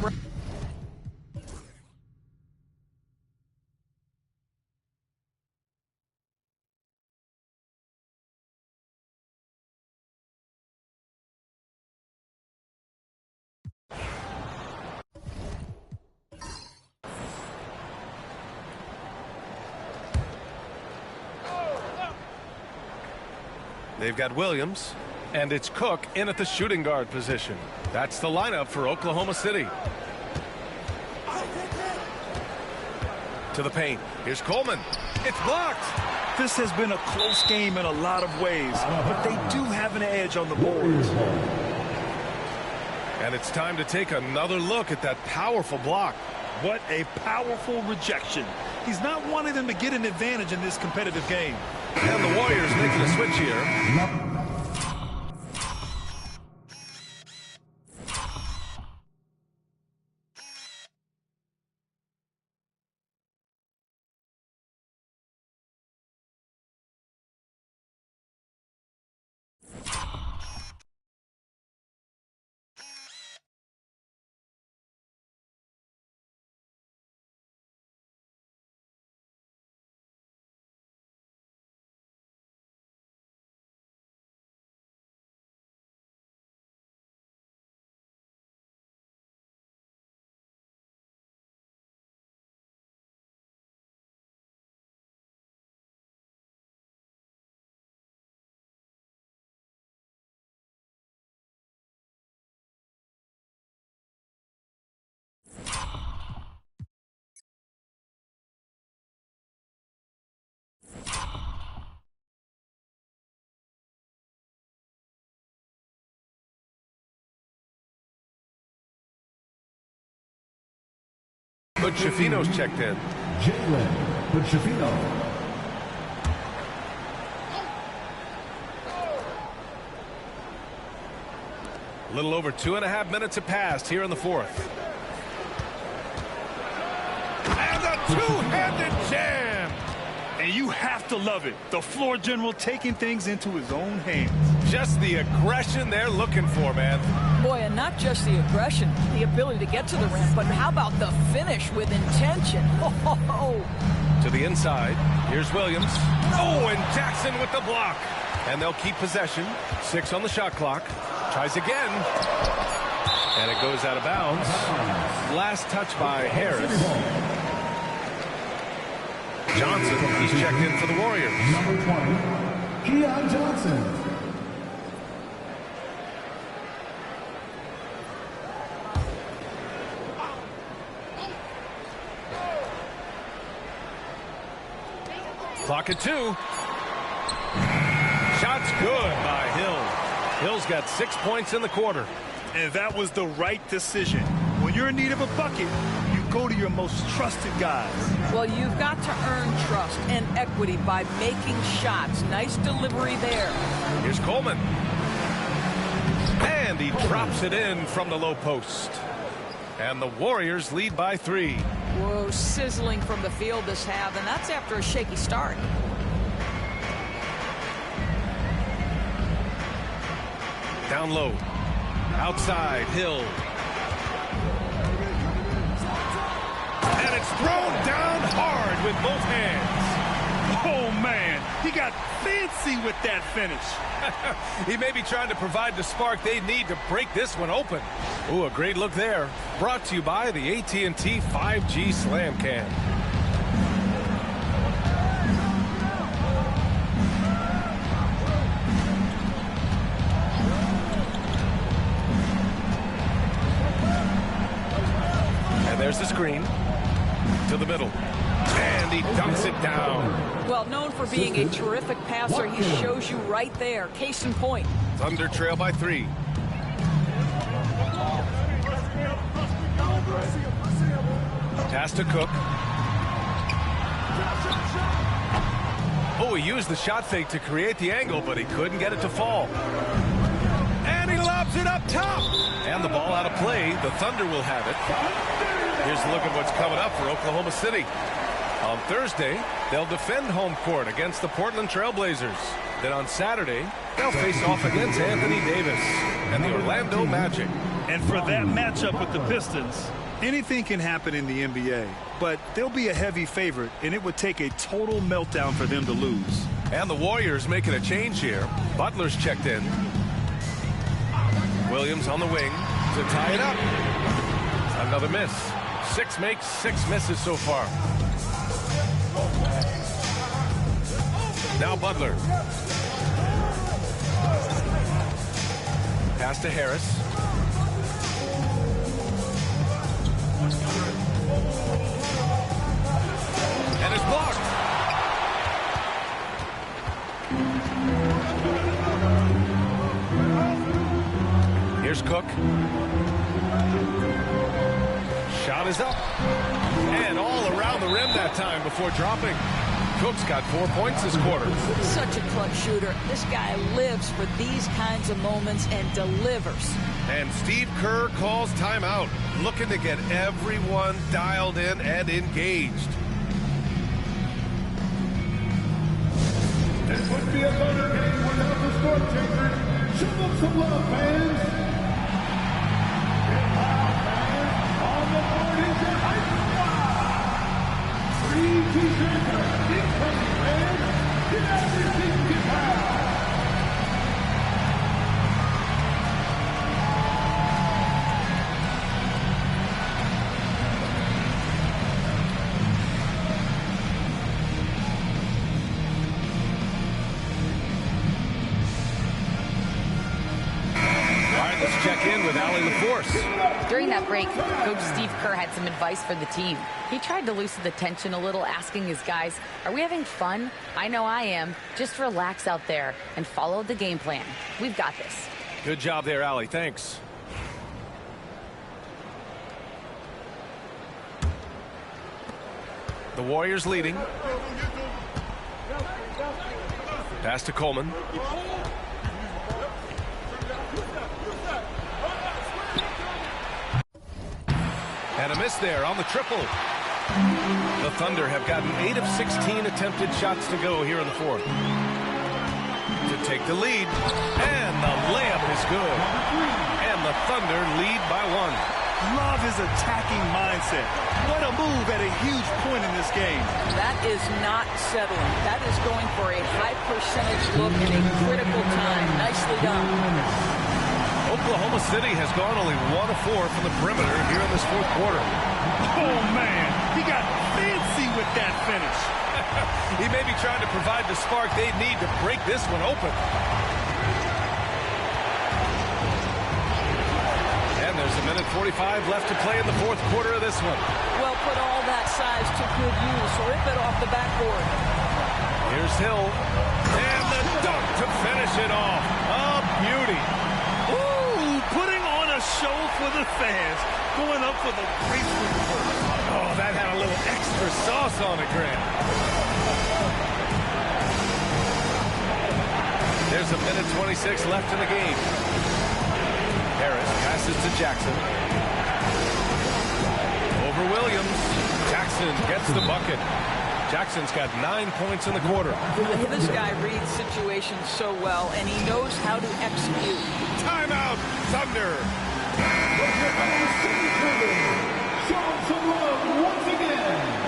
They've got Williams, and it's Cook in at the shooting guard position. That's the lineup for Oklahoma City. To the paint. Here's Coleman. It's blocked. This has been a close game in a lot of ways, but they do have an edge on the boards. And it's time to take another look at that powerful block. What a powerful rejection. He's not wanting them to get an advantage in this competitive game. And the Warriors making a switch here. But Schifino's checked in. Jalen Schifino. A little over 2.5 minutes have passed here in the fourth. And a two-handed Jam! And you have to love it. The floor general taking things into his own hands. Just the aggression they're looking for, man. Boy, and not just the aggression, the ability to get to the rim, but how about the finish with intention? To the inside. Here's Williams. Oh, and Jackson with the block. And they'll keep possession. 6 on the shot clock. Tries again. And it goes out of bounds. Last touch by Harris. Johnson, he's checked in for the Warriors. Number 20, Keon Johnson. Clock at 2. Shot's good by Hill. Hill's got 6 points in the quarter. And that was the right decision. When you're in need of a bucket, you go to your most trusted guys. Well, you've got to earn trust and equity by making shots. Nice delivery there. Here's Coleman. And he drops it in from the low post. And the Warriors lead by 3. Whoa, sizzling from the field this half, and that's after a shaky start. Down low. Outside, Hill. And it's thrown down hard with both hands. Oh, man. He got fancy with that finish. He may be trying to provide the spark they need to break this one open. Ooh, a great look there. Brought to you by the AT&T 5G Slam Can. And there's the screen. To the middle. And he dunks it down. Well, known for being a terrific passer, he shows you right there. Case in point. Thunder trail by 3. Pass to Cook. Oh, he used the shot fake to create the angle, but he couldn't get it to fall. And he lobs it up top. And the ball out of play. The Thunder will have it. Here's a look at what's coming up for Oklahoma City. On Thursday, they'll defend home court against the Portland Trail Blazers. Then on Saturday, they'll face off against Anthony Davis and the Orlando Magic. And for that matchup with the Pistons, anything can happen in the NBA. But they'll be a heavy favorite, and it would take a total meltdown for them to lose. And the Warriors making a change here. Butler's checked in. Williams on the wing to tie it up. Another miss. 6 makes, 6 misses so far. Now Butler. Pass to Harris. And it's blocked. Here's Cook. Shot is up. And all around the rim that time before dropping. Cook's got 4 points this quarter. Such a clutch shooter. This guy lives for these kinds of moments and delivers. And Steve Kerr calls timeout, looking to get everyone dialed in and engaged. This would be a better game without the score chaser. Show them some love, fans. On the board is your high squad. 3 t-shirts. Get everything you have. Check in with Allie LaForce. During that break, Coach Steve Kerr had some advice for the team. He tried to loosen the tension a little, asking his guys, are we having fun? I know I am. Just relax out there and follow the game plan. We've got this. Good job there, Allie. Thanks. The Warriors leading. Pass to Coleman. And a miss there on the triple. The Thunder have gotten 8 of 16 attempted shots to go here in the fourth. To take the lead, and the layup is good. And the Thunder lead by 1. Love his attacking mindset. What a move at a huge point in this game. That is not settling. That is going for a high percentage look at a critical time. Nicely done. Oklahoma City has gone only 1 of 4 from the perimeter here in this fourth quarter. Oh, man. He got fancy with that finish. He may be trying to provide the spark they need to break this one open. And there's a minute 45 left to play in the fourth quarter of this one. Well, put all that size to good use. Rip it off the backboard. Here's Hill. And the dunk to finish it off. A beauty. Ooh, putting on a show for the fans. Going up for the grapefruit first. Oh, that had a little extra sauce on it, Grant. There's a minute 26 left in the game. Harris passes to Jackson. Over Williams. Jackson gets the bucket. Jackson's got 9 points in the quarter. This guy reads situations so well, and he knows how to execute. Timeout, Thunder. Show some love once again.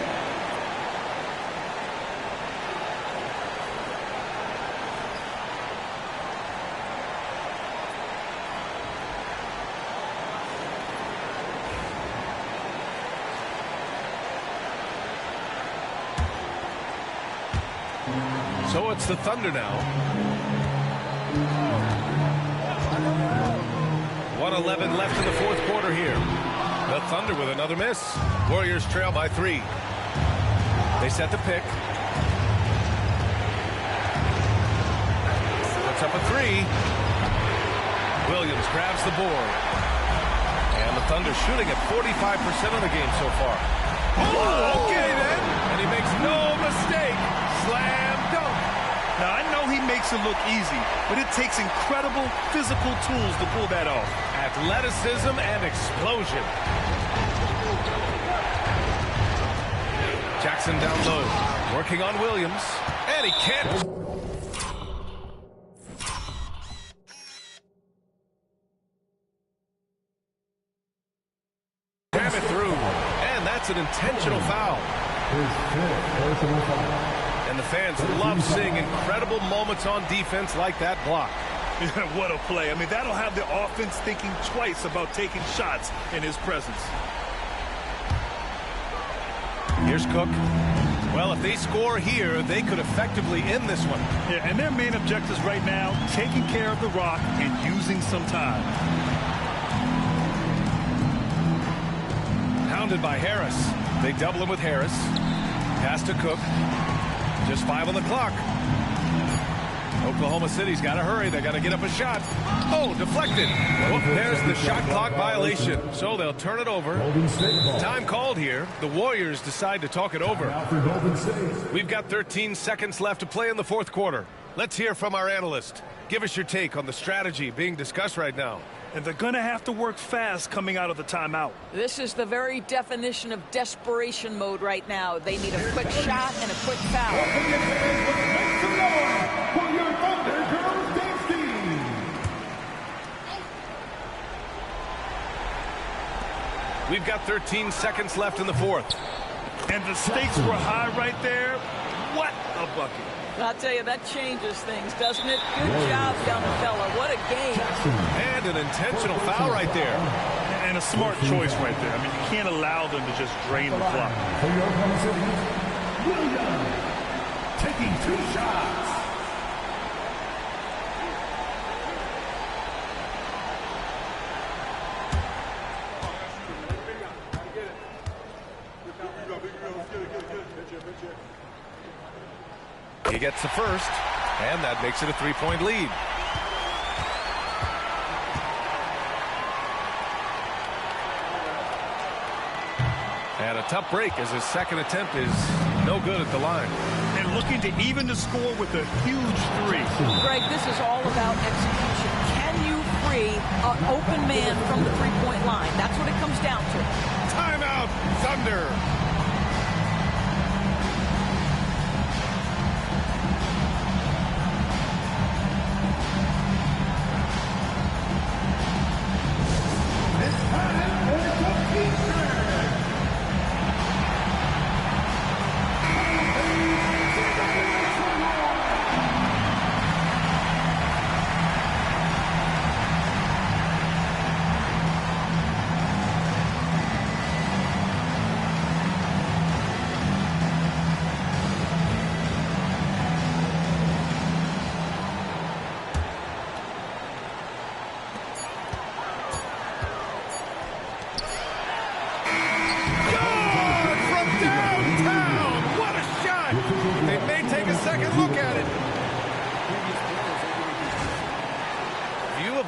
So it's the Thunder now. 1:11 left in the fourth quarter here. The Thunder with another miss. Warriors trail by 3. They set the pick. Puts up a 3. Williams grabs the board. And the Thunder shooting at 45% of the game so far. Oh, okay then. And he makes no mistake. Slam dunk. Now, I know he makes it look easy, but it takes incredible physical tools to pull that off. Athleticism and explosion. Jackson down low, working on Williams, and he can't. Jam it through, and that's an intentional foul. And the fans love seeing incredible moments on defense like that block. What a play. I mean, that'll have the offense thinking twice about taking shots in his presence. Here's Cook. Well, if they score here, they could effectively end this one. Yeah, and their main objectives right now, taking care of the rock and using some time. Hounded by Harris. They double him with Harris. Pass to Cook. Just 5 on the clock. Oklahoma City's got to hurry. They got to get up a shot. Oh, deflected. Oh, there's the shot clock violation. So they'll turn it over. Time called here. The Warriors decide to talk it over. We've got 13 seconds left to play in the fourth quarter. Let's hear from our analyst. Give us your take on the strategy being discussed right now. And they're going to have to work fast coming out of the timeout. This is the very definition of desperation mode right now. They need a quick shot and a quick foul. Make some noise for your Thunder Girls dance team. We've got 13 seconds left in the fourth. And the stakes were high right there. What a bucket. I'll tell you, that changes things, doesn't it? Good job, young fella. What a game. And an intentional foul right there. And a smart choice right there. I mean, you can't allow them to just drain the clock. For your Oklahoma City, Williams taking 2 shots. He gets the first, and that makes it a 3-point lead. And a tough break as his second attempt is no good at the line. And looking to even the score with a huge 3. Greg, this is all about execution. Can you free an open man from the 3-point line? That's what it comes down to. Timeout, Thunder.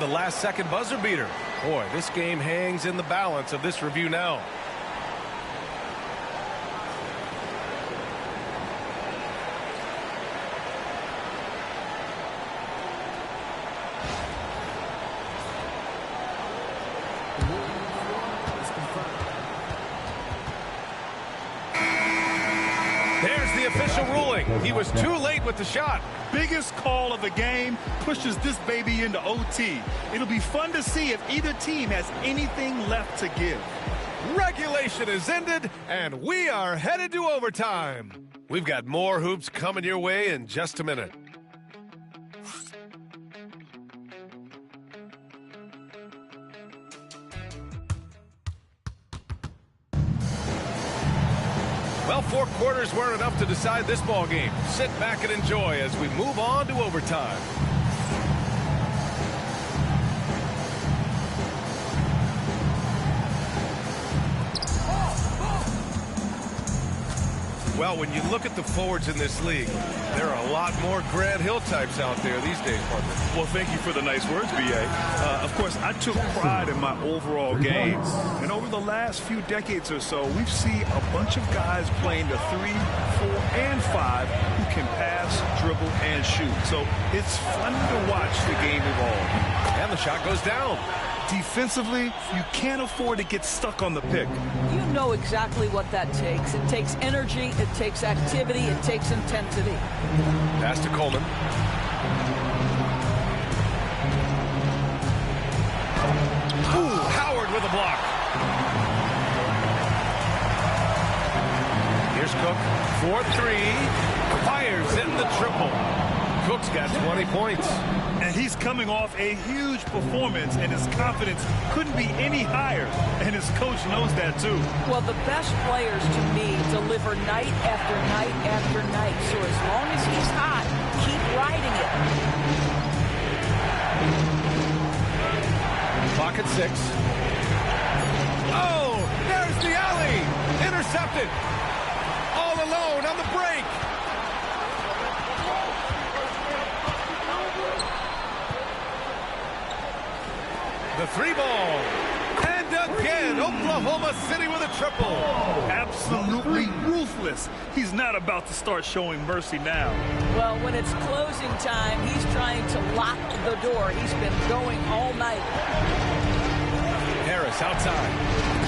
last-second buzzer beater. Boy, this game hangs in the balance of this review now. There's the official ruling. He was too late with the shot. Biggest call of the game, pushes this baby into OT. It'll be fun to see if either team has anything left to give. Regulation is ended, and we are headed to overtime. We've got more hoops coming your way in just a minute. Well, 4 quarters weren't enough to decide this ball game. Sit back and enjoy as we move on to overtime. Well, when you look at the forwards in this league, there are a lot more Grant Hill types out there these days, partner. Well, thank you for the nice words, B.A. Of course, I took pride in my overall game. And over the last few decades or so, we've seen a bunch of guys playing the 3, 4, and 5 who can pass, dribble, and shoot. So it's fun to watch the game evolve. And the shot goes down. Defensively, you can't afford to get stuck on the pick. You know exactly what that takes. It takes energy, it takes activity, it takes intensity. Pass to Coleman. Ooh, Howard with a block. Here's Cook for 3. Fires in the triple. Cook's got 20 points. And he's coming off a huge performance, and his confidence couldn't be any higher. And his coach knows that, too. Well, the best players, to me, deliver night after night after night. So as long as he's hot, keep riding it. Clock at 6. Oh, there's the alley. Intercepted. All alone on the break. The 3 ball. And again, Oklahoma City with a triple. Absolutely ruthless. He's not about to start showing mercy now. Well, when it's closing time, he's trying to lock the door. He's been going all night. Harris outside.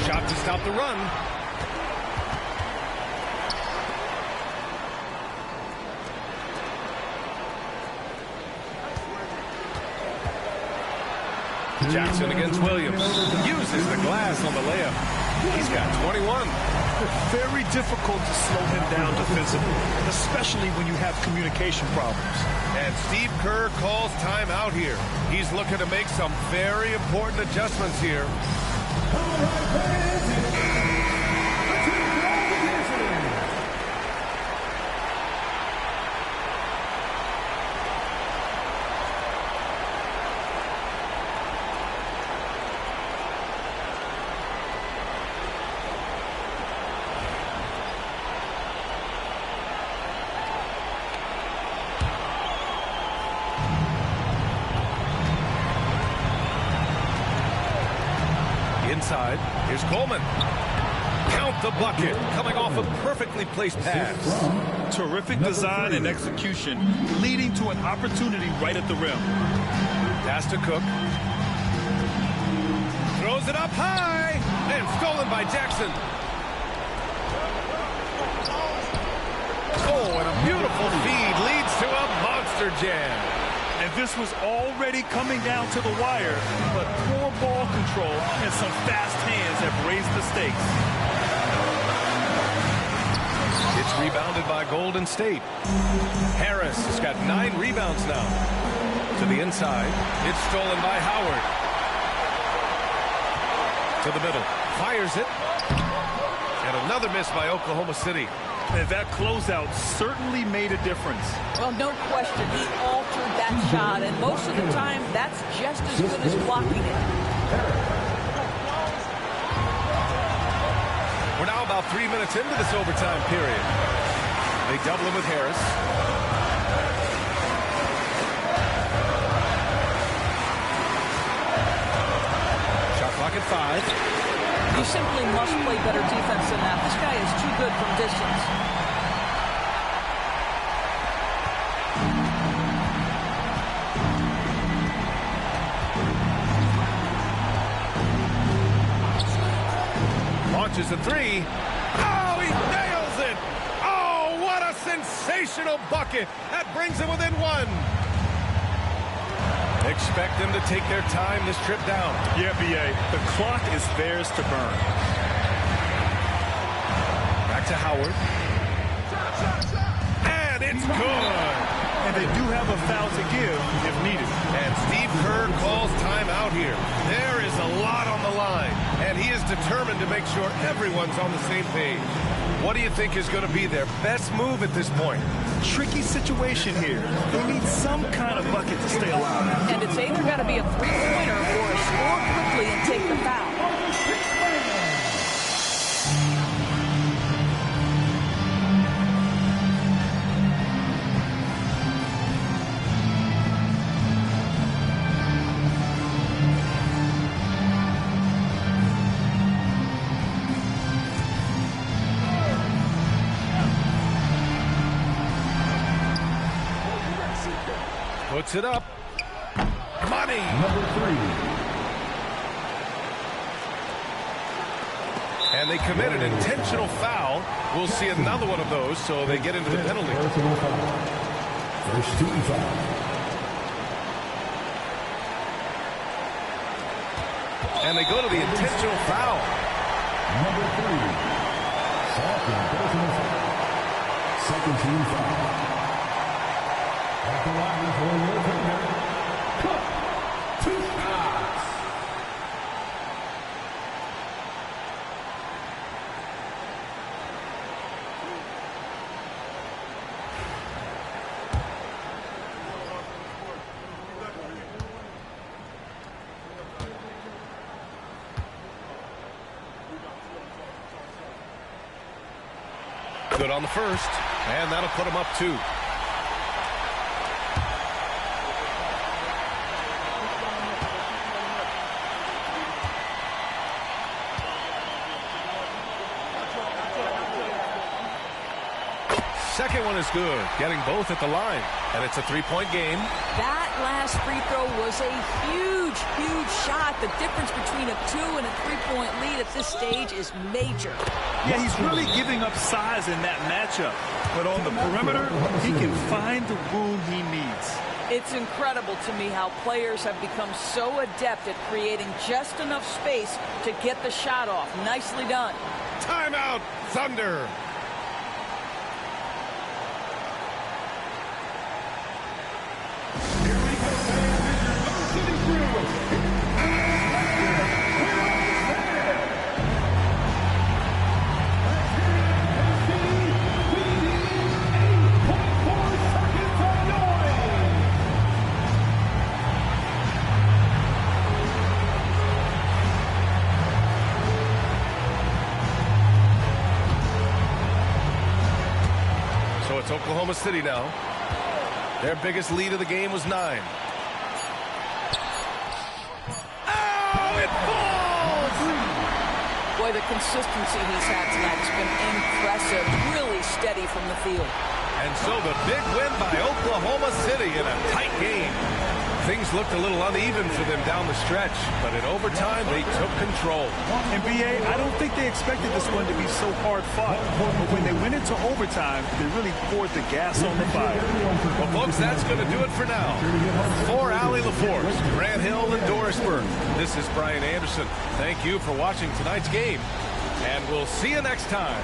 Shot to stop the run. Jackson against Williams. Uses the glass on the layup. He's got 21. Very difficult to slow him down defensively, especially when you have communication problems. And Steve Kerr calls timeout here. He's looking to make some very important adjustments here. Inside, here's Coleman. Count the bucket, coming off a perfectly placed pass. Terrific design and execution, leading to an opportunity right at the rim. Pass to Cook. Throws it up high, and stolen by Jackson. Oh, and a beautiful feed leads to a monster jam. And this was already coming down to the wire, but poor ball control and some fast hands have raised the stakes. It's rebounded by Golden State. Harris has got 9 rebounds now. To the inside. It's stolen by Howard. To the middle. Fires it. And another miss by Oklahoma City. And that closeout certainly made a difference. Well, no question. He altered that shot, and most of the time, that's just as good as blocking it. We're now about 3 minutes into this overtime period. They double him with Harris. at 5. You simply must play better defense than that. This guy is too good from distance. Launches a three. Oh, he nails it! Oh, what a sensational bucket! That brings him within one. Expect them to take their time this trip down. Yeah, B.A. The clock is theirs to burn. Back to Howard. And it's good. And they do have a foul to give if needed. And Steve Kerr calls timeout here. There is a lot on the line, and he is determined to make sure everyone's on the same page. What do you think is going to be their best move at this point? Tricky situation here. They need some kind of bucket to stay alive. And it's either got to be a three-pointer or a score quickly and take the foul. Puts it up. Money. Number 3. And they commit an intentional foul. We'll see another one of those, so they get into the penalty. Personal foul. First team foul. And they go to the intentional foul. Number 3. Second personal foul. Second team foul. At the line for your partner. Cut. 2 shots. Good on the first, and that'll put them up 2. Second one is good, getting both at the line, and it's a 3-point game. That last free throw was a huge, huge shot. The difference between a 2 and a 3-point lead at this stage is major. Yeah, he's really giving up size in that matchup. But on the perimeter, he can find the room he needs. It's incredible to me how players have become so adept at creating just enough space to get the shot off. Nicely done. Timeout, Thunder. So it's Oklahoma City now. Their biggest lead of the game was 9. Oh, it falls! Boy, the consistency he's had tonight has been impressive. Really steady from the field. And so the big win by Oklahoma City in a tight game. Things looked a little uneven for them down the stretch, but in overtime, they took control. And B.A., I don't think they expected this one to be so hard-fought. But when they went into overtime, they really poured the gas on the fire. Well, folks, that's going to do it for now. For Allie LaForce, Grant Hill, and Dorisburg, this is Brian Anderson. Thank you for watching tonight's game, and we'll see you next time.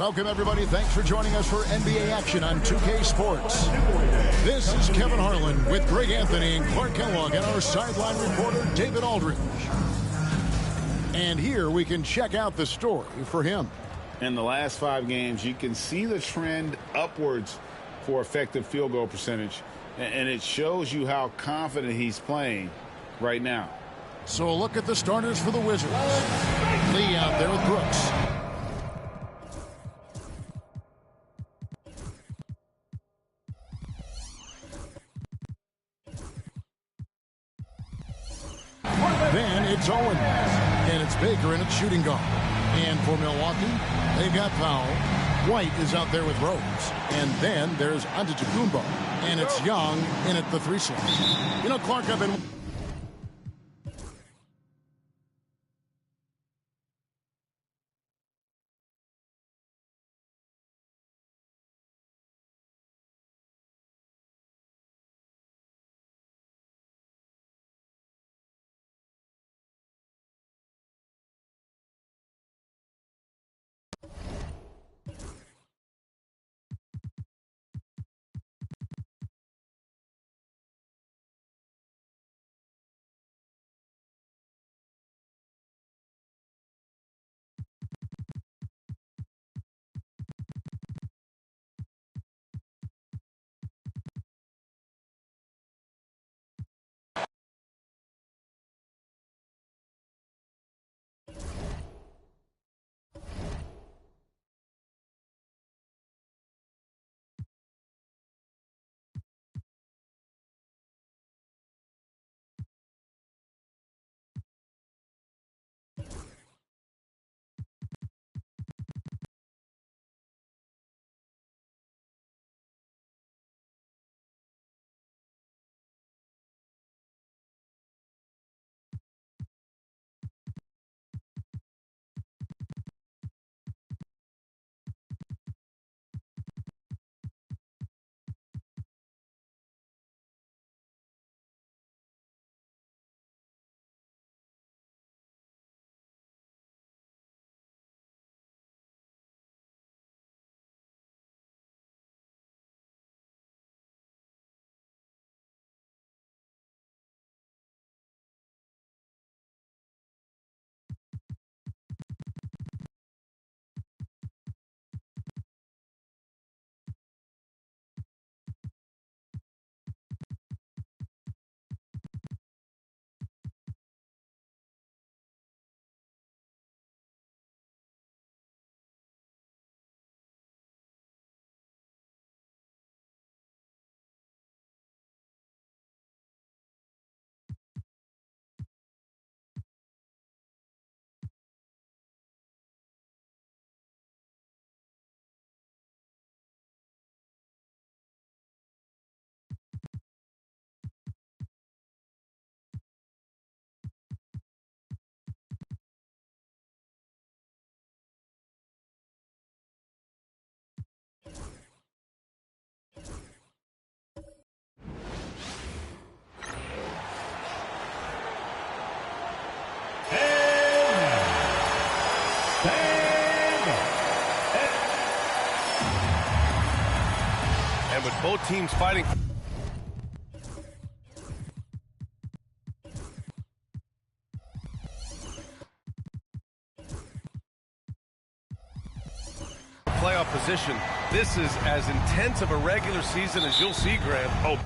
Welcome, everybody. Thanks for joining us for NBA action on 2K Sports. This is Kevin Harlan with Greg Anthony and Clark Kellogg and our sideline reporter, David Aldridge. And here we can check out the story for him. In the last 5 games, you can see the trend upwards for effective field goal percentage. And it shows you how confident he's playing right now. So a look at the starters for the Wizards. Lee out there with Brooks. Then it's Owens. And it's Baker, and it's shooting guard. And for Milwaukee, they've got Powell. White is out there with Rose. And then there's Antetokounmpo. And it's Young in at the 3 slot. You know, Clark, I've been... And with both teams fighting. Playoff position. This is as intense of a regular season as you'll see, Grant. Oh.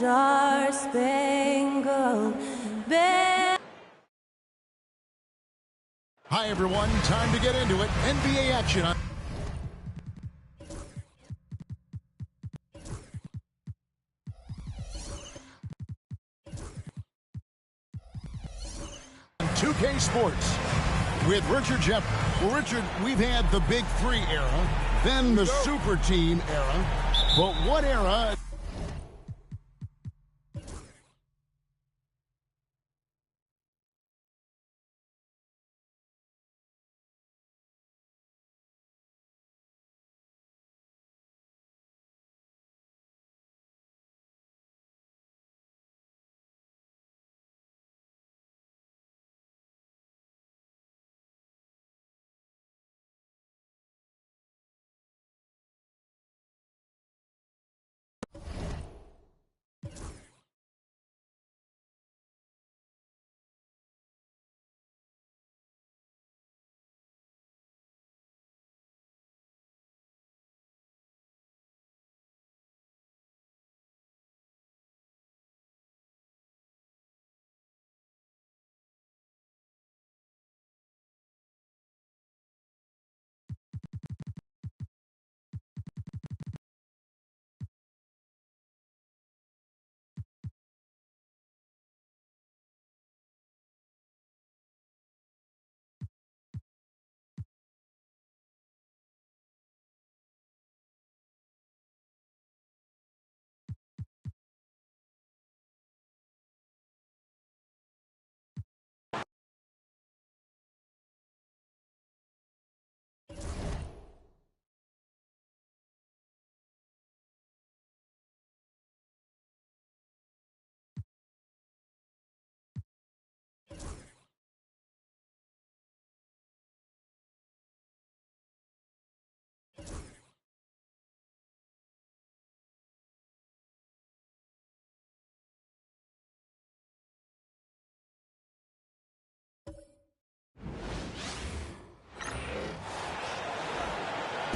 Star-Spangled Banner. Hi, everyone. Time to get into it. NBA action on 2K Sports with Richard Jeff. Well, Richard, we've had the Big Three era, then the Super Team era, but what era?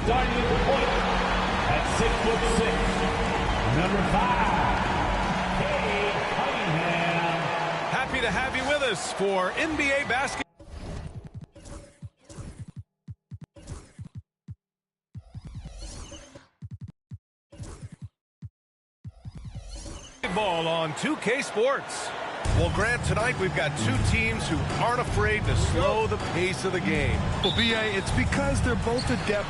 Starting at the point at 6'6", number 5, Cunningham. Happy to have you with us for NBA basketball. Ball on 2K Sports. Well, Grant, tonight we've got two teams who aren't afraid to slow the pace of the game. Well, B.A., it's because they're both adept.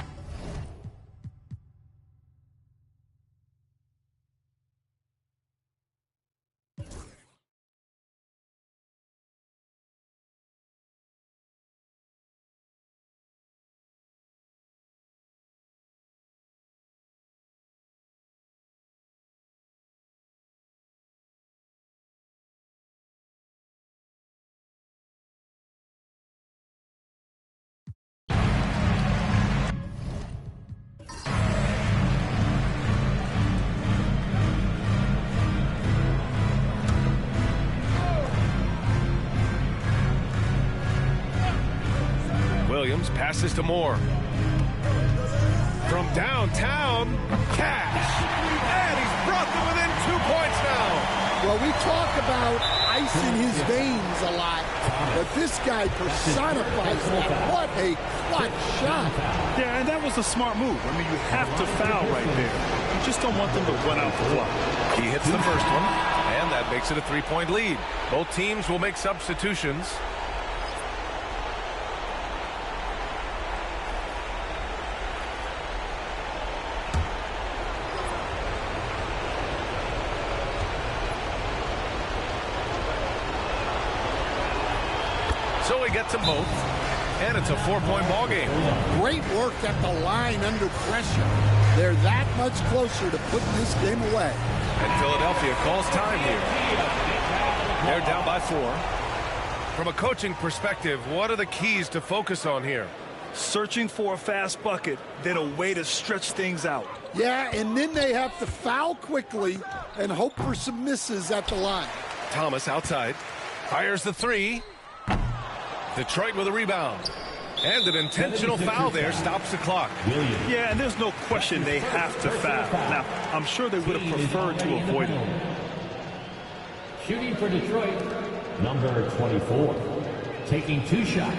Williams passes to Moore. From downtown, Cash. And he's brought them within 2 points now. Well, we talk about ice in his veins a lot, but this guy personifies that. What a clutch shot. Yeah, and that was a smart move. I mean, you have to foul right there. You just don't want them to run out the clock. He hits the first one, and that makes it a 3-point lead. Both teams will make substitutions. So he gets them both, and it's a 4-point ball game. Great work at the line under pressure. They're that much closer to putting this game away. And Philadelphia calls time here. They're down by 4. From a coaching perspective, what are the keys to focus on here? Searching for a fast bucket, then a way to stretch things out. Yeah, and then they have to foul quickly and hope for some misses at the line. Thomas outside. Fires the 3. Detroit with a rebound. And an intentional foul there stops the clock. Yeah, and there's no question they have to foul. Now, I'm sure they would have preferred to avoid it. Shooting for Detroit, number 24. Taking 2 shots.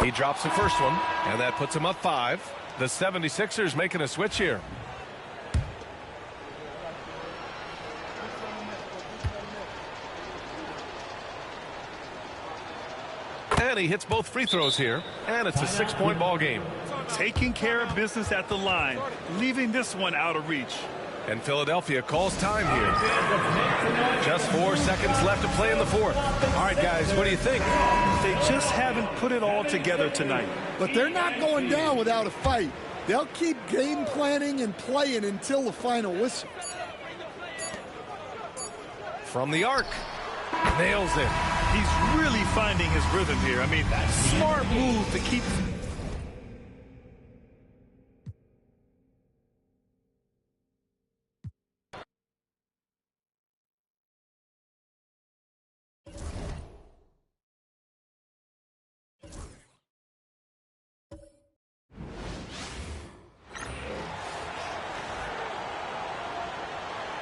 He drops the first one, and that puts him up 5. The 76ers making a switch here. And he hits both free throws here, and it's a 6-point ball game. Taking care of business at the line, leaving this one out of reach. And Philadelphia calls time here. Just 4 seconds left to play in the fourth. All right, guys, what do you think? They just haven't put it all together tonight. But they're not going down without a fight. They'll keep game planning and playing until the final whistle. From the arc. Nails it. He's really finding his rhythm here. I mean, smart move to keep...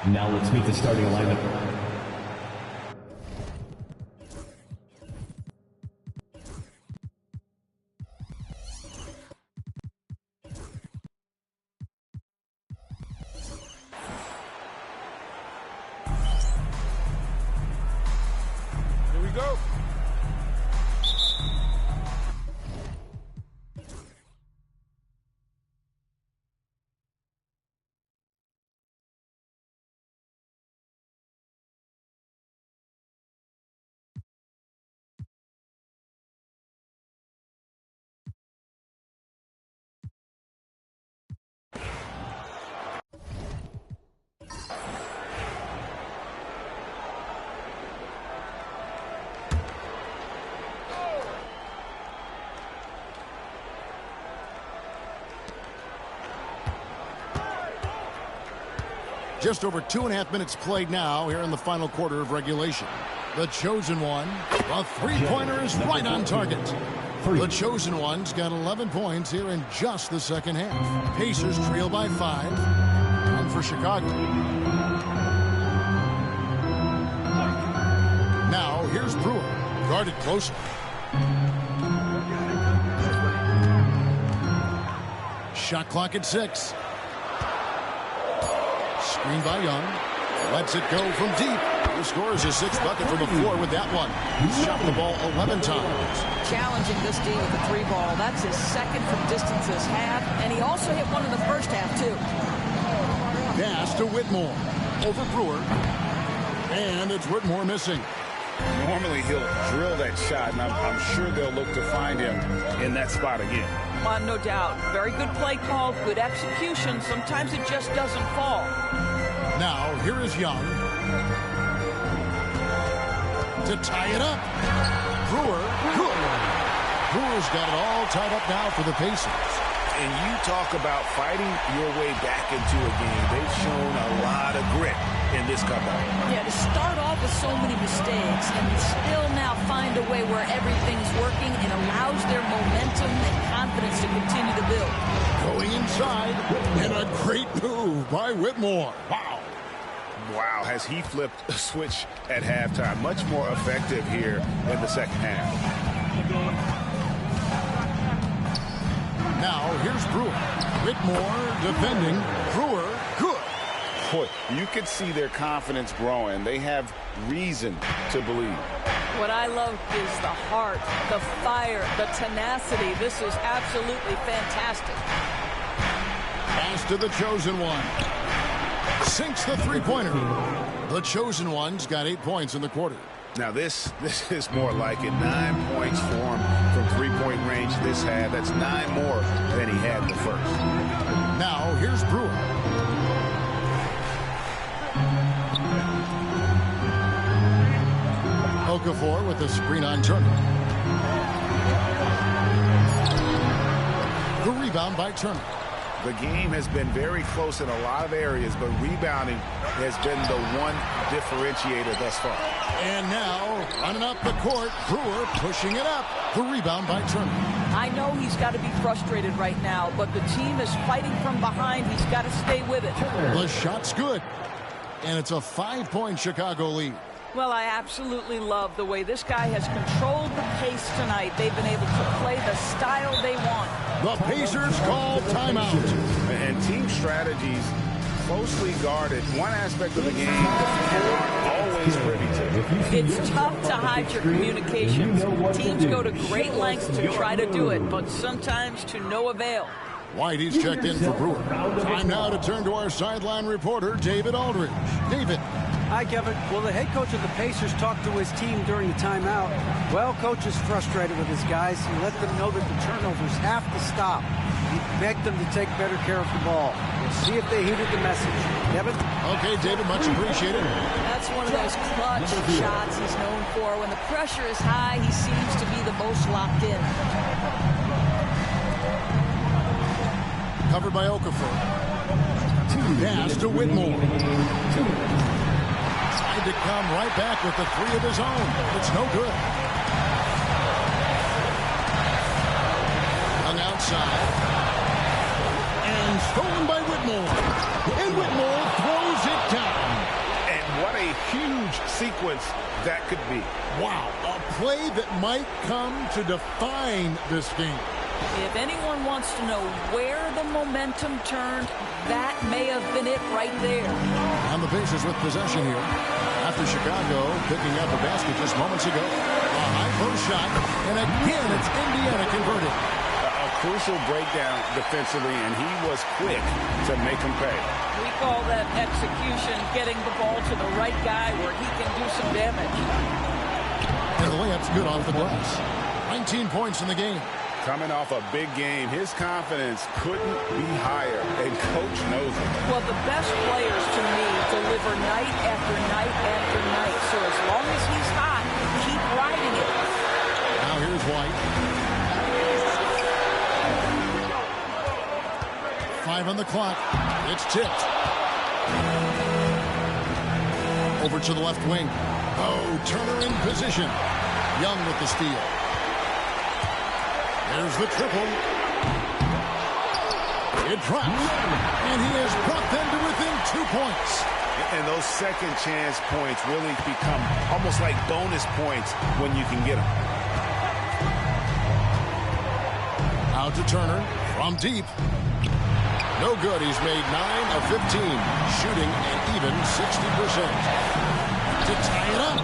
Now let's meet the starting lineup. Here we go. Just over 2.5 minutes played now here in the final quarter of regulation. The chosen one, the three-pointer is right on target. The chosen one's got 11 points here in just the second half. Pacers trail by 5. And for Chicago. Now here's Brewer, guarded closer. Shot clock at 6. Screen by Young. Lets it go from deep. He scores his 6th bucket from the floor with that one. He's shot the ball 11 times. Challenging this team with the 3-ball. That's his second from distance this half, and he also hit one in the first half, too. Pass to Whitmore. Over Brewer. And it's Whitmore missing. Normally he'll drill that shot, and I'm sure they'll look to find him in that spot again. No doubt. Very good play call, good execution. Sometimes it just doesn't fall. Now, here is Young. To tie it up. Brewer. Good. Brewer's got it all tied up now for the Pacers. And you talk about fighting your way back into a game. They've shown a lot of grit in this comeback. Yeah, to start off with so many mistakes and still now find a way where everything's working and allows their momentum and confidence to continue to build. Going inside, and a great move by Whitmore. Wow. Wow, has he flipped a switch at halftime. Much more effective here in the second half. Now, here's Brewer. Whitmore defending. Brewer, good. Boy, you could see their confidence growing. They have reason to believe. What I love is the heart, the fire, the tenacity. This is absolutely fantastic. Pass to the chosen one. Sinks the three-pointer. The chosen one's got 8 points in the quarter. Now this is more like it. 9 points for him from three-point range this half. That's 9 more than he had in the first. Now here's Brewer. Okafor with the screen on Turner. The rebound by Turner. The game has been very close in a lot of areas, but rebounding has been the one differentiator thus far. And now, running up the court, Brewer pushing it up. The rebound by Turner. I know he's got to be frustrated right now, but the team is fighting from behind. He's got to stay with it. The shot's good. And it's a 5-point Chicago lead. Well, I absolutely love the way this guy has controlled the pace tonight. They've been able to play the style they want. The Pacers call timeout. And team strategies closely guarded. One aspect of the game that aren't always privy to. It's tough to hide your communications. Teams go to great lengths to try to do it, but sometimes to no avail. Whitey's checked in for Brewer. Time now to turn to our sideline reporter, David Aldridge. David. Hi, Kevin. Well, the head coach of the Pacers talked to his team during the timeout. Well, coach is frustrated with his guys. He let them know that the turnovers have to stop. He begged them to take better care of the ball. We'll see if they heeded the message. Kevin? Okay, David, much appreciated. That's one of those clutch shots he's known for. When the pressure is high, he seems to be the most locked in. Covered by Okafor. Pass to Whitmore. Tried to come right back with the three of his own. It's no good. Hung outside. And stolen by Whitmore. And Whitmore throws it down. And what a huge sequence that could be. Wow. A play that might come to define this game. If anyone wants to know where the momentum turned, that may have been it right there. And the Pacers with possession here. After Chicago picking up a basket just moments ago. A high post shot. And again, it's Indiana converted. A crucial breakdown defensively, and he was quick to make him pay. We call that execution, getting the ball to the right guy where he can do some damage. And the layup's good off the glass. 19 points in the game. Coming off a big game, his confidence couldn't be higher, and coach knows it. Well, the best players, to me, deliver night after night after night. So as long as he's hot, keep riding it. Now here's White. 5 on the clock. It's tipped. Over to the left wing. Oh, Turner in position. Young with the steal. There's the triple. It drops. And he has brought them to within 2 points. And those second chance points really become almost like bonus points when you can get them. Out to Turner from deep. No good. He's made 9 of 15. Shooting an even 60%. To tie it up.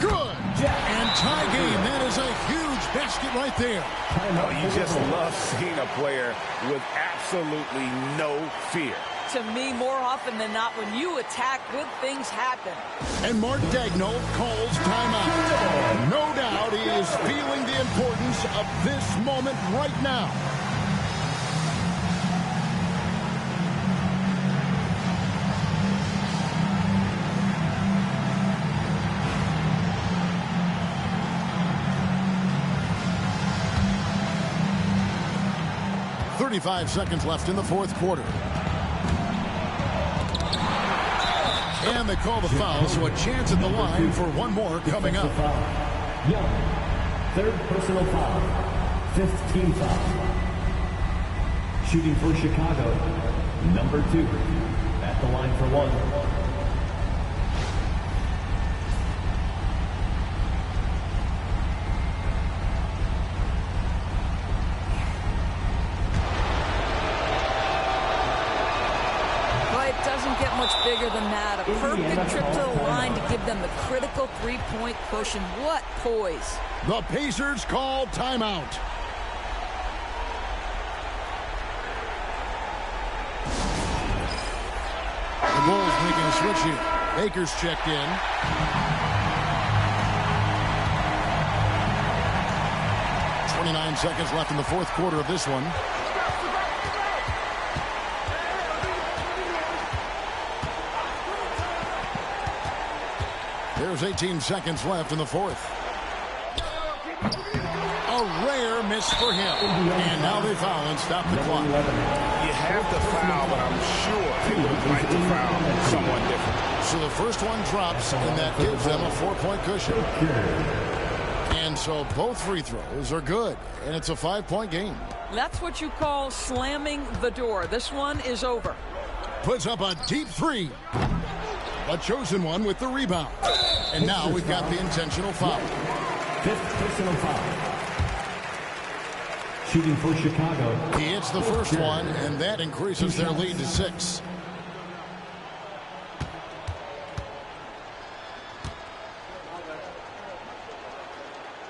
Good. And tie game. That is a huge basket right there. Oh, you just love seeing a player with absolutely no fear. To me, more often than not, when you attack, good things happen. And Mark Daigneault calls timeout. No doubt he is feeling the importance of this moment right now. .35 seconds left in the fourth quarter. And they call the foul, so a chance at the line for one more coming up. Young, third personal foul, 15 foul. Shooting for Chicago, number 2, at the line for one. Bigger than that. A perfect trip to the line to give them the critical three-point push, and what poise. The Pacers call timeout. The Wolves making a switch here. Baker's checked in. .29 seconds left in the fourth quarter of this one. There's 18 seconds left in the fourth. A rare miss for him. And now they foul and stop the clock. You have to foul, but I'm sure they would like to foul someone different. So the first one drops, and that gives them a 4-point cushion. And so both free throws are good, and it's a 5-point game. That's what you call slamming the door. This one is over. Puts up a deep three. A chosen one with the rebound. And now we've got the intentional foul. 5th personal foul. Shooting for Chicago. He hits the first one, and that increases their lead to 6.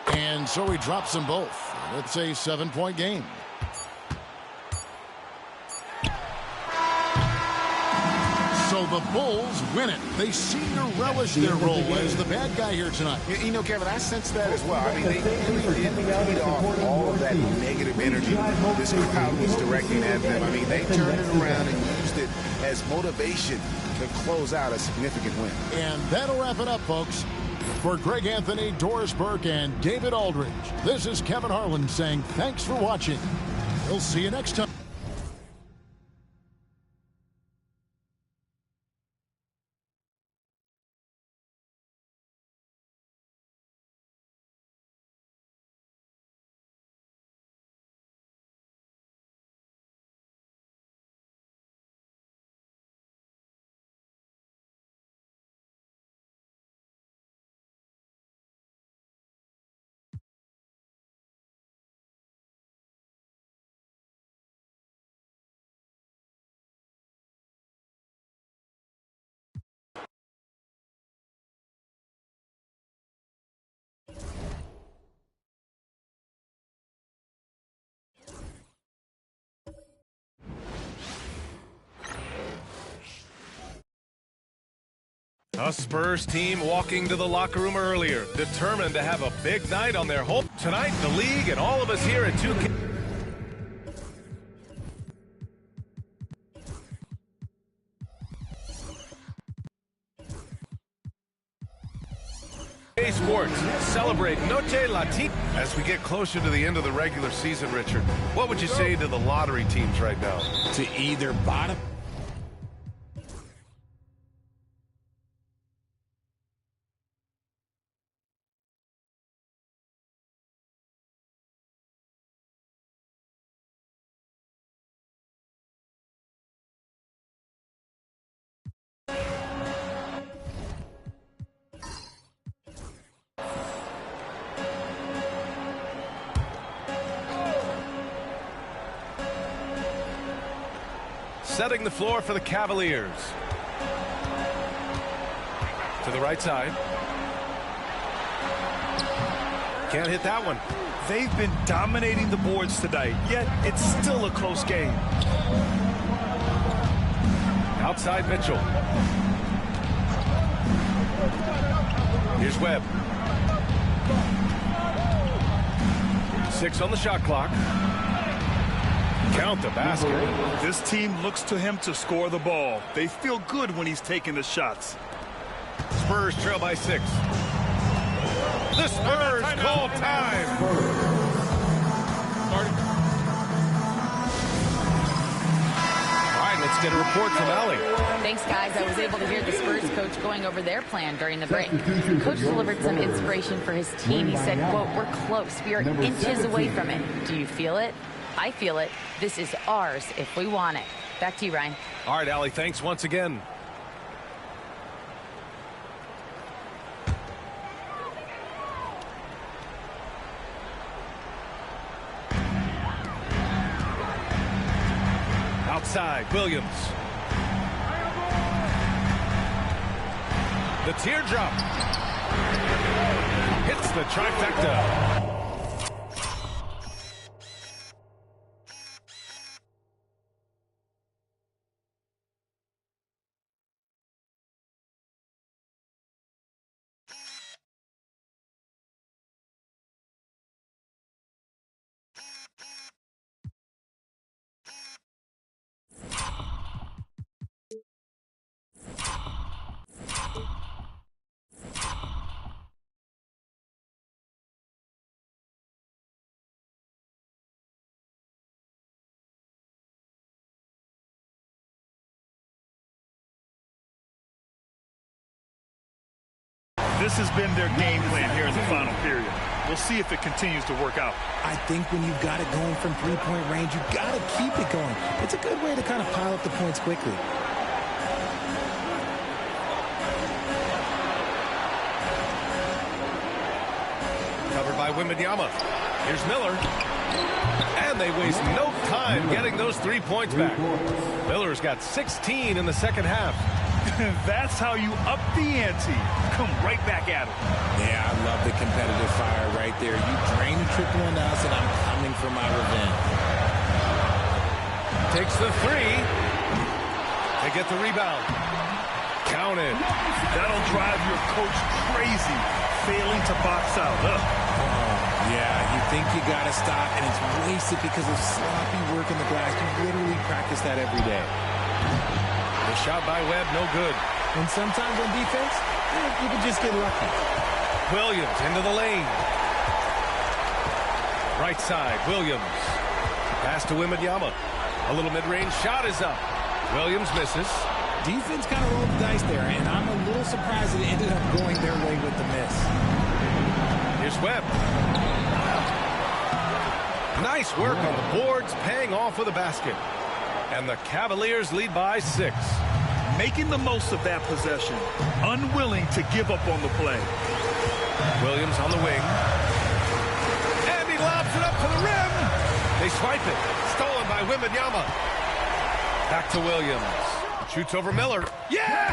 And so he drops them both. It's a 7-point game. So the Bulls win it. They seem to relish their role as the bad guy here tonight. You know, Kevin, I sense that as well. I mean, they really did feed off all of that negative energy this crowd was directing at them. I mean, they turned it around and used it as motivation to close out a significant win. And that'll wrap it up, folks. For Greg Anthony, Doris Burke, and David Aldridge, this is Kevin Harlan saying thanks for watching. We'll see you next time. A Spurs team walking to the locker room earlier, determined to have a big night on their home. Tonight, the league and all of us here at 2K. Sports celebrate Noche Latina. As we get closer to the end of the regular season, Richard, what would you say to the lottery teams right now? To either bottom. Setting the floor for the Cavaliers. To the right side. Can't hit that one. They've been dominating the boards tonight, yet it's still a close game. Outside Mitchell. Here's Webb. 6 on the shot clock. Count the basket. This team looks to him to score the ball. They feel good when he's taking the shots. Spurs trail by 6. The Spurs call time. All right, let's get a report from Allie. Thanks, guys. I was able to hear the Spurs coach going over their plan during the break. Coach delivered some inspiration for his team. He said, quote, "We're close. We are inches away from it. Do you feel it? I feel it. This is ours if we want it." Back to you, Ryan. All right, Allie, thanks once again. Outside, Williams. The teardrop. Hits the trifecta. This has been their game plan here in the final period. We'll see if it continues to work out. I think when you've got it going from three-point range, you've got to keep it going. It's a good way to kind of pile up the points quickly. Covered by Wembanyama. Here's Miller. And they waste no time getting those 3 points back. Miller's got 16 in the second half. That's how you up the ante. Come right back at him. Yeah, I love the competitive fire right there. You drain the triple on us, and I'm coming for my revenge. Takes the three. They get the rebound. Counted. That'll drive your coach crazy, failing to box out. Yeah, you think you got to stop, and it's wasted because of sloppy work in the glass. You literally practice that every day. The shot by Webb, no good. And sometimes on defense, you can just get lucky. Williams into the lane. Right side, Williams. Pass to Wembanyama. A little mid-range shot is up. Williams misses. Defense kind of rolled the dice there, and I'm a little surprised that it ended up going their way with the miss. Here's Webb. Nice work on the boards, paying off with a basket. And the Cavaliers lead by 6. Making the most of that possession. Unwilling to give up on the play. Williams on the wing. And he lobs it up to the rim. They swipe it. Stolen by Wembanyama. Back to Williams. Shoots over Miller. Yes!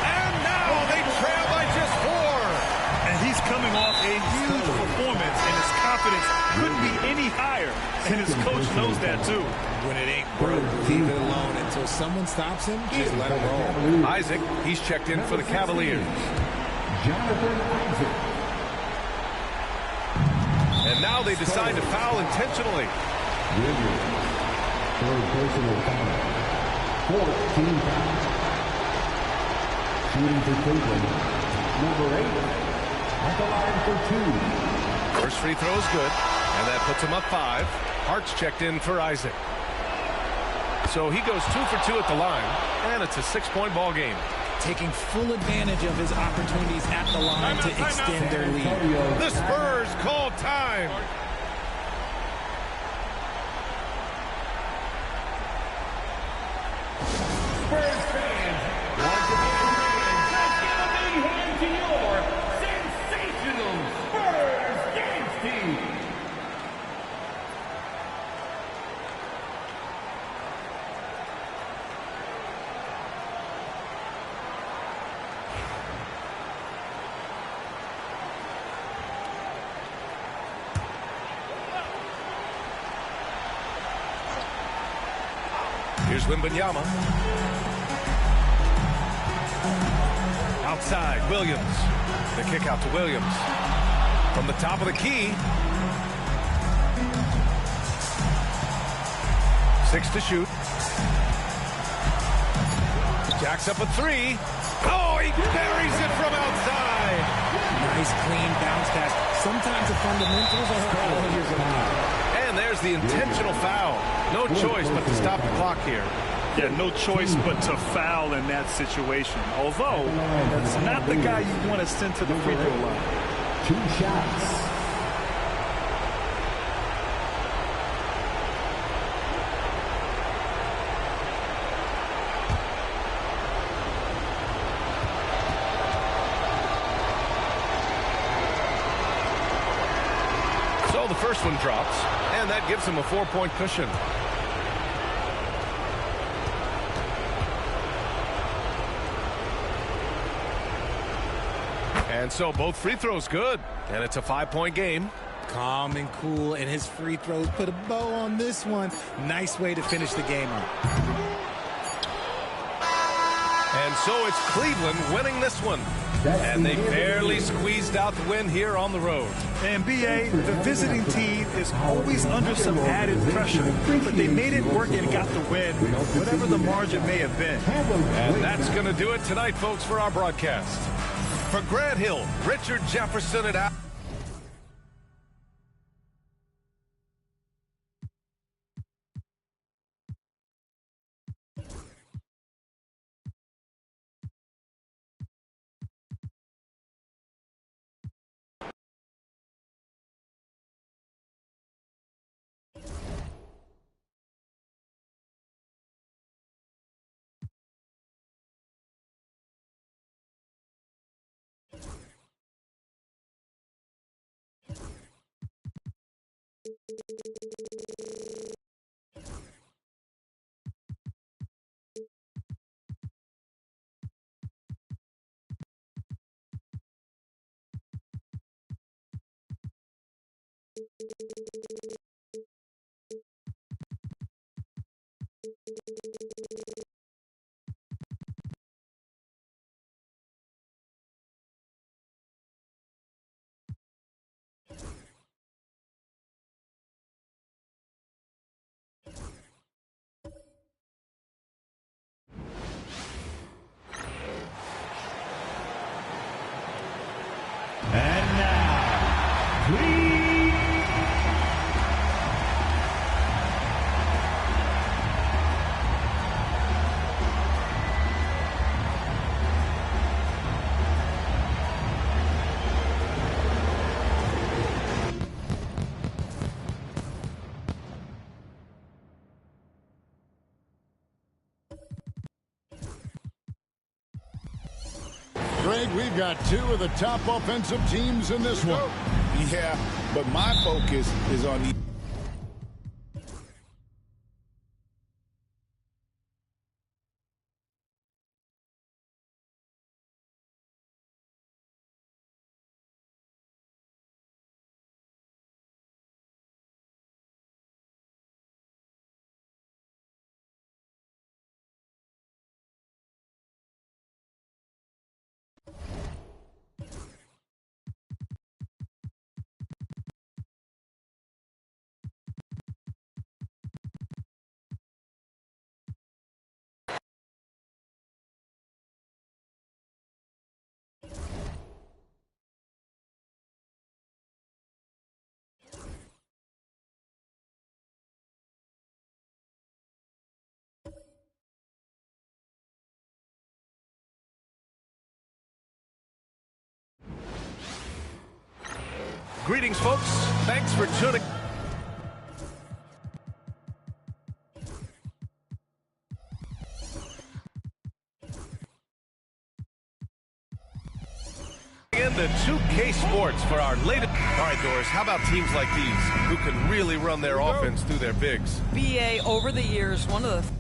And now they trail by just 4. And he's coming off a huge performance, and his confidence couldn't be any higher. And his coach knows that, too. When it ain't broke, leave it alone. Until someone stops him, just let him roll. Isaac, he's checked in for the Cavaliers. Jonathan Isaac. And now they decide to foul intentionally. Williams. Third personal foul. 14 fouls. Shooting for Cleveland. Number 8. At the line for 2. First free throw is good. And that puts him up 5. Hart's checked in for Isaac. So he goes 2 for 2 at the line, and it's a 6-point ball game. Taking full advantage of his opportunities at the line to extend their lead. The Spurs call time. Spurs fans, once again, let's give a big hand to your sensational Spurs dance team. Here's Wembanyama. Outside, Williams. The kick out to Williams. From the top of the key. 6 to shoot. Jacks up a 3. Oh, he buries it from outside. Nice, clean bounce pass. Sometimes the fundamentals are all you're going to need. And there's the intentional foul. No choice but to stop the clock here. Yeah, no choice but to foul in that situation. Although, that's not the guy you want to send to the free throw line. 2 shots. So the first one drops, and that gives him a 4-point cushion. And so both free throws good, and it's a 5-point game. Calm and cool, and his free throws put a bow on this one. Nice way to finish the game up. And so it's Cleveland winning this one. And they barely squeezed out the win here on the road. And B.A., the visiting team is always under some added pressure. But they made it work and got the win, whatever the margin may have been. And that's going to do it tonight, folks, for our broadcast. For Grant Hill, Richard Jefferson at And now, please. Greg, we've got two of the top offensive teams in this one. Yeah, but my focus is on the Greetings, folks. Thanks for tuning. Into 2K Sports for our latest. All right, Doris, how about teams like these who can really run their offense through their bigs? BA, over the years, one of the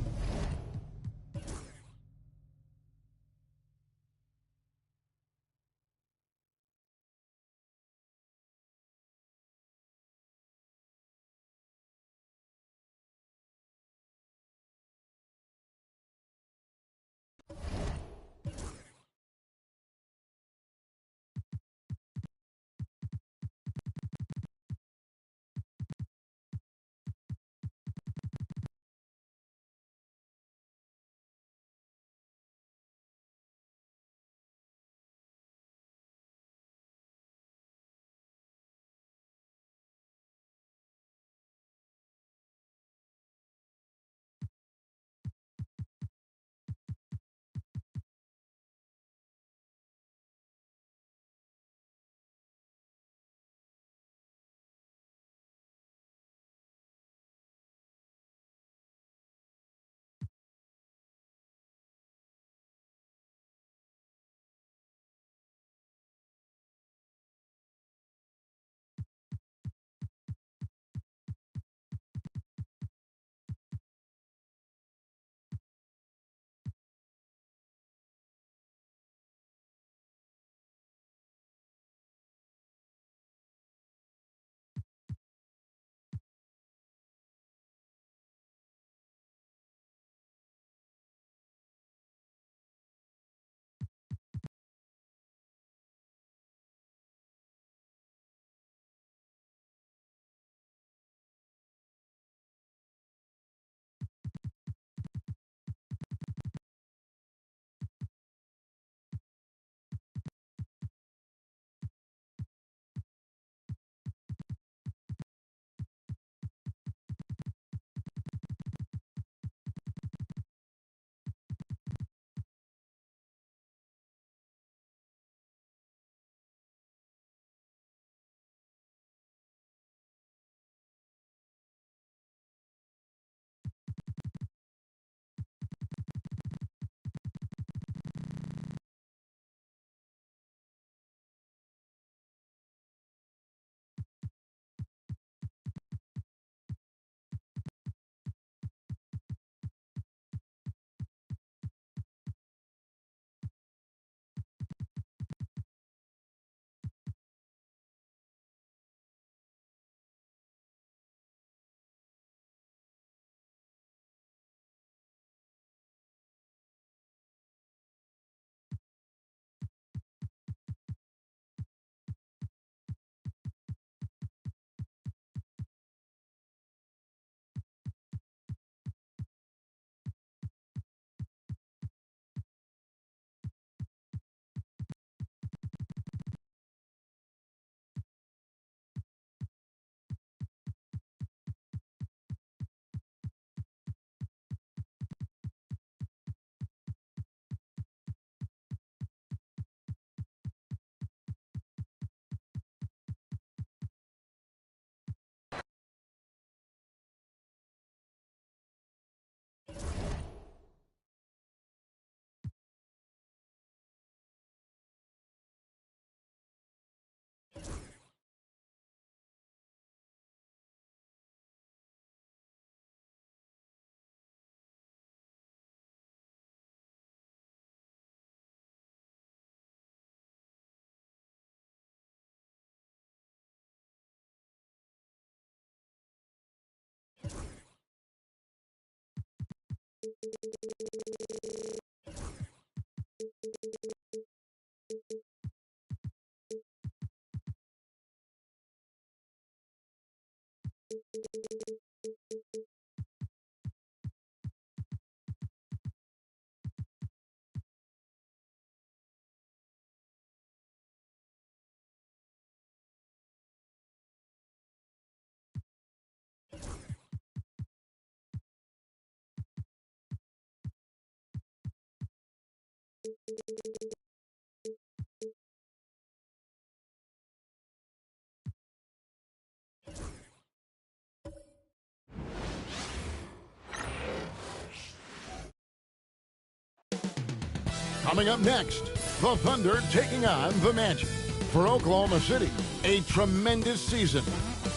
Coming up next, the Thunder taking on the Magic. For Oklahoma City, a tremendous season.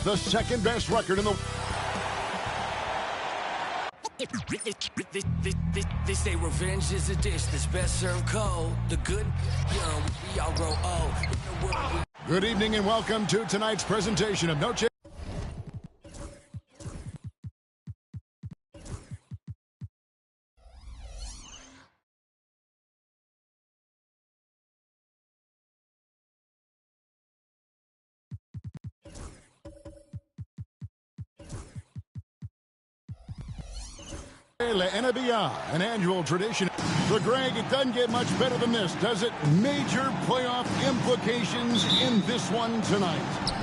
The second best record in the... They say revenge is a dish that's best served cold. The good, young, we all grow old. Good evening and welcome to tonight's presentation of Noche. La NBA, an annual tradition. So, Greg, it doesn't get much better than this, does it? Major playoff implications in this one tonight.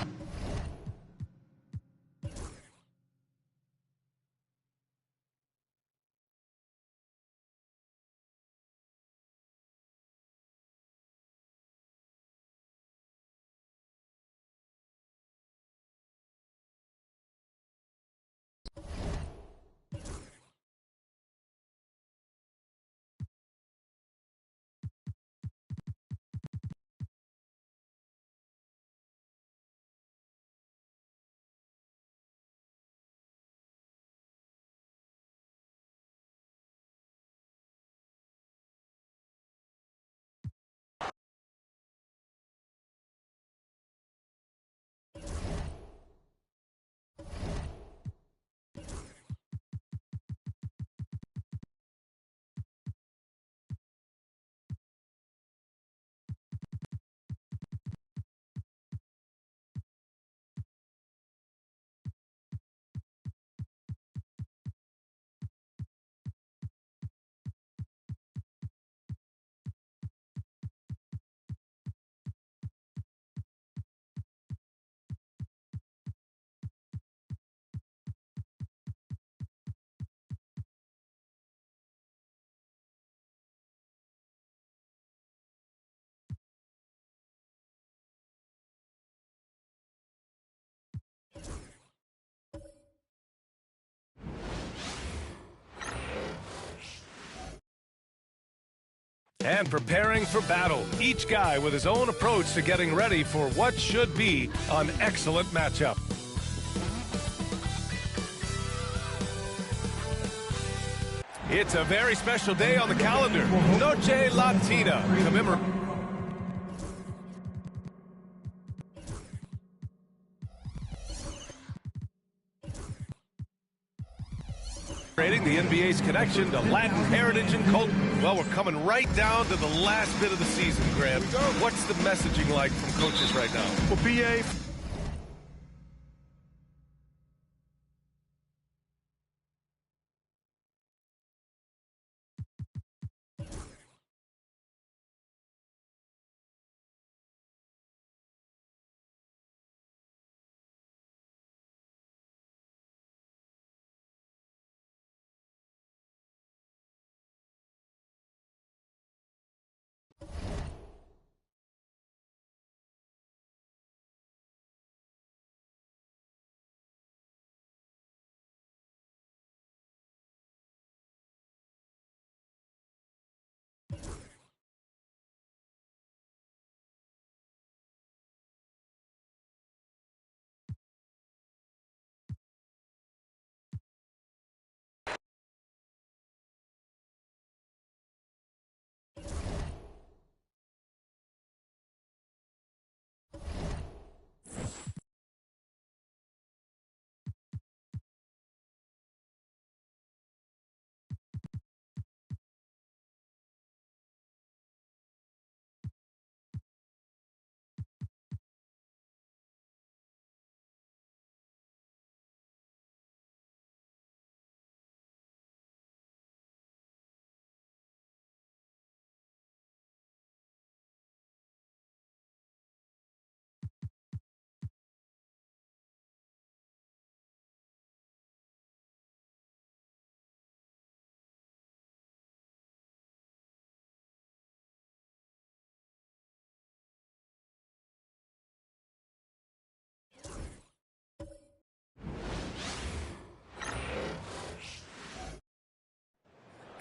And preparing for battle, each guy with his own approach to getting ready for what should be an excellent matchup. It's a very special day on the calendar. Noche Latina. Celebrating the NBA's connection to Latin heritage and culture. Well, we're coming right down to the last bit of the season, Graham. What's the messaging like from coaches right now? Well, BA,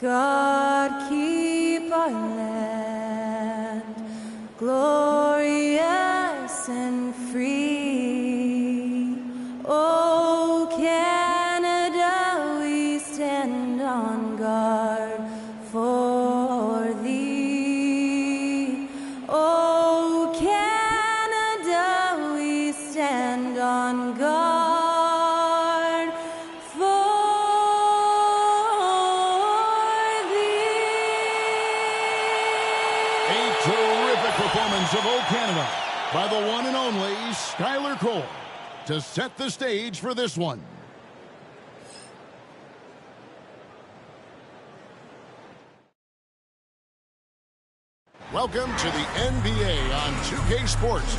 God keep our land glorious and free. Oh, Canada, we stand on guard for thee. Oh, Canada, we stand on guard for performance of O Canada by the one and only Skylar Cole to set the stage for this one. Welcome to the NBA on 2K Sports.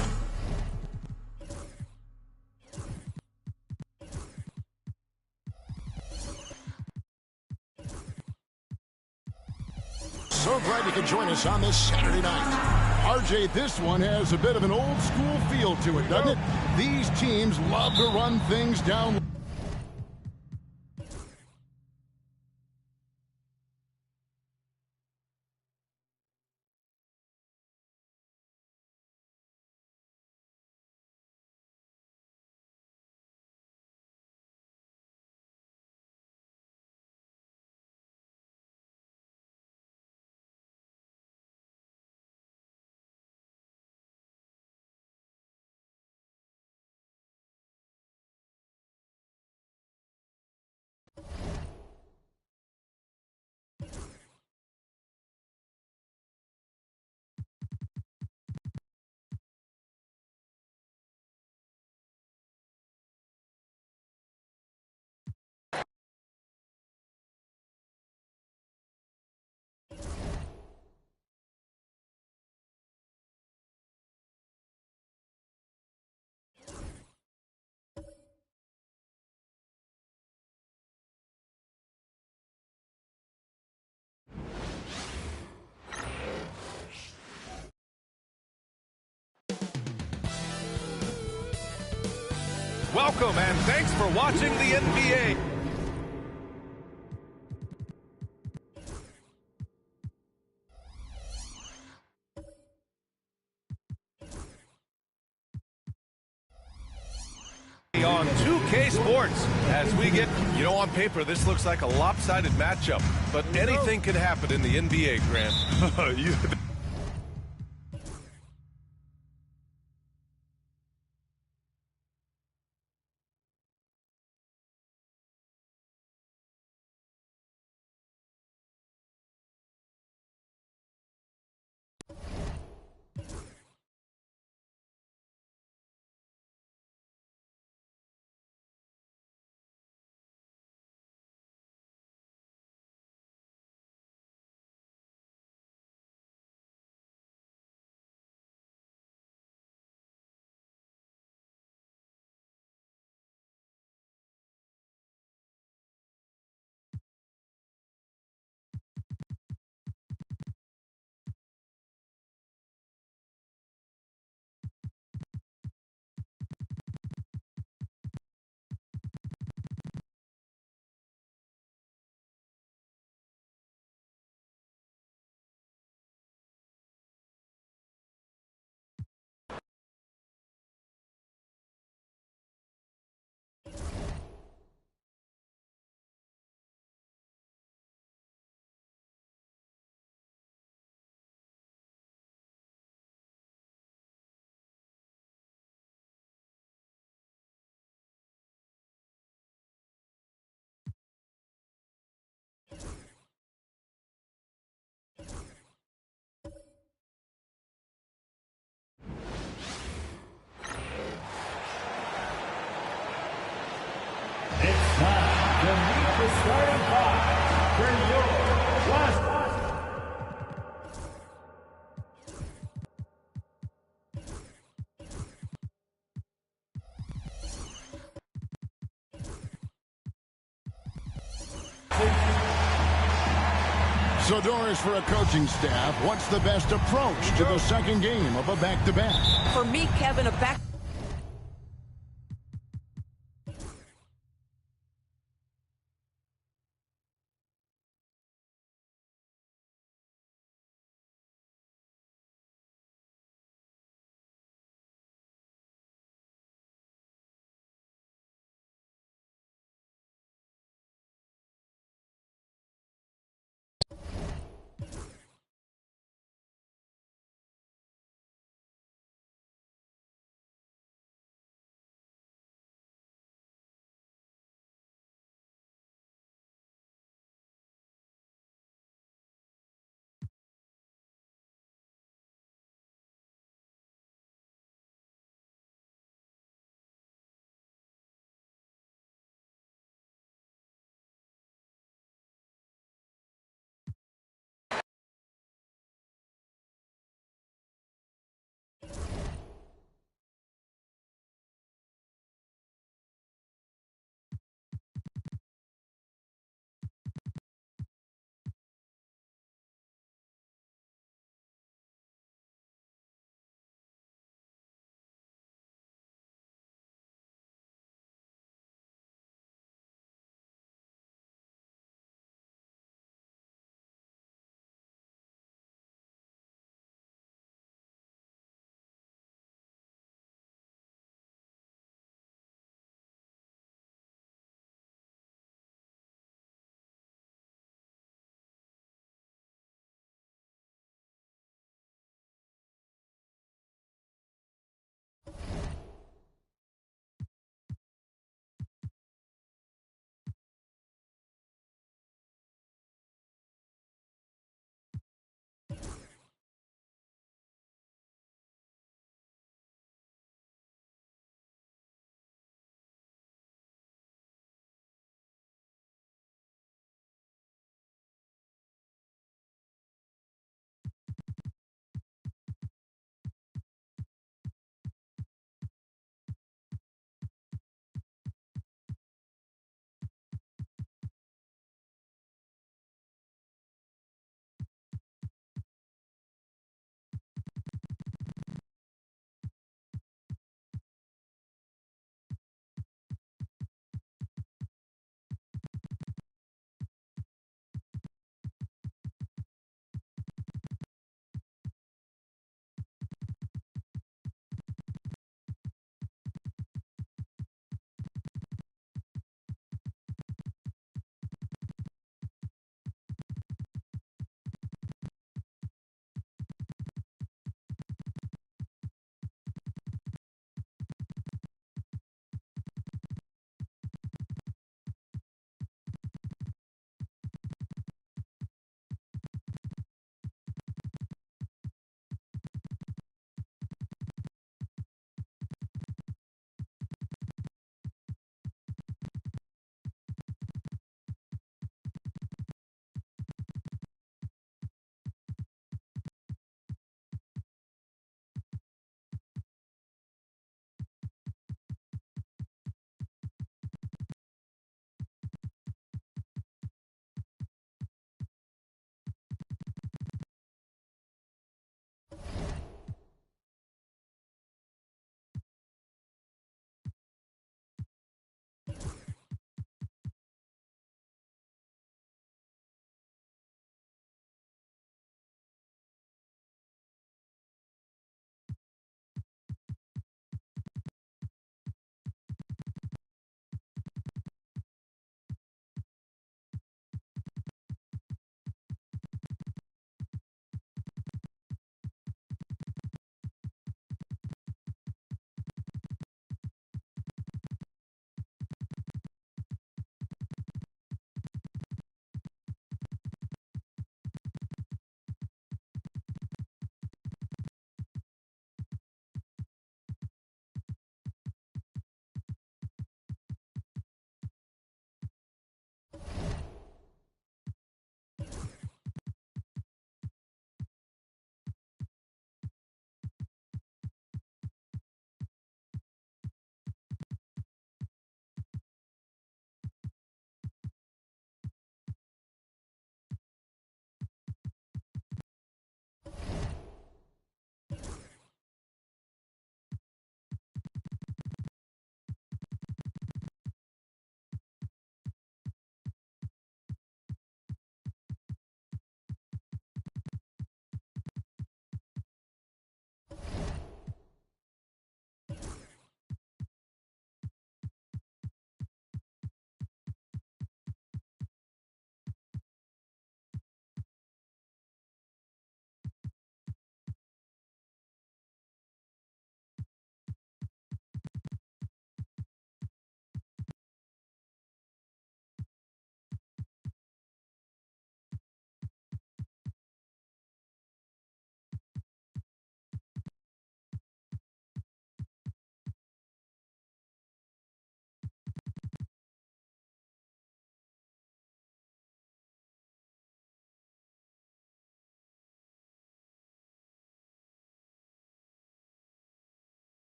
So glad you could join us on this Saturday night. RJ, this one has a bit of an old school feel to it, doesn't it? These teams love to run things down. Welcome and thanks for watching the NBA. On 2K Sports as we get, on paper this looks like a lopsided matchup, but anything can happen in the NBA, Grant. It's time to meet the starting five for your last. So, Doris, for a coaching staff, what's the best approach to the second game of a back-to-back? For me, Kevin, a back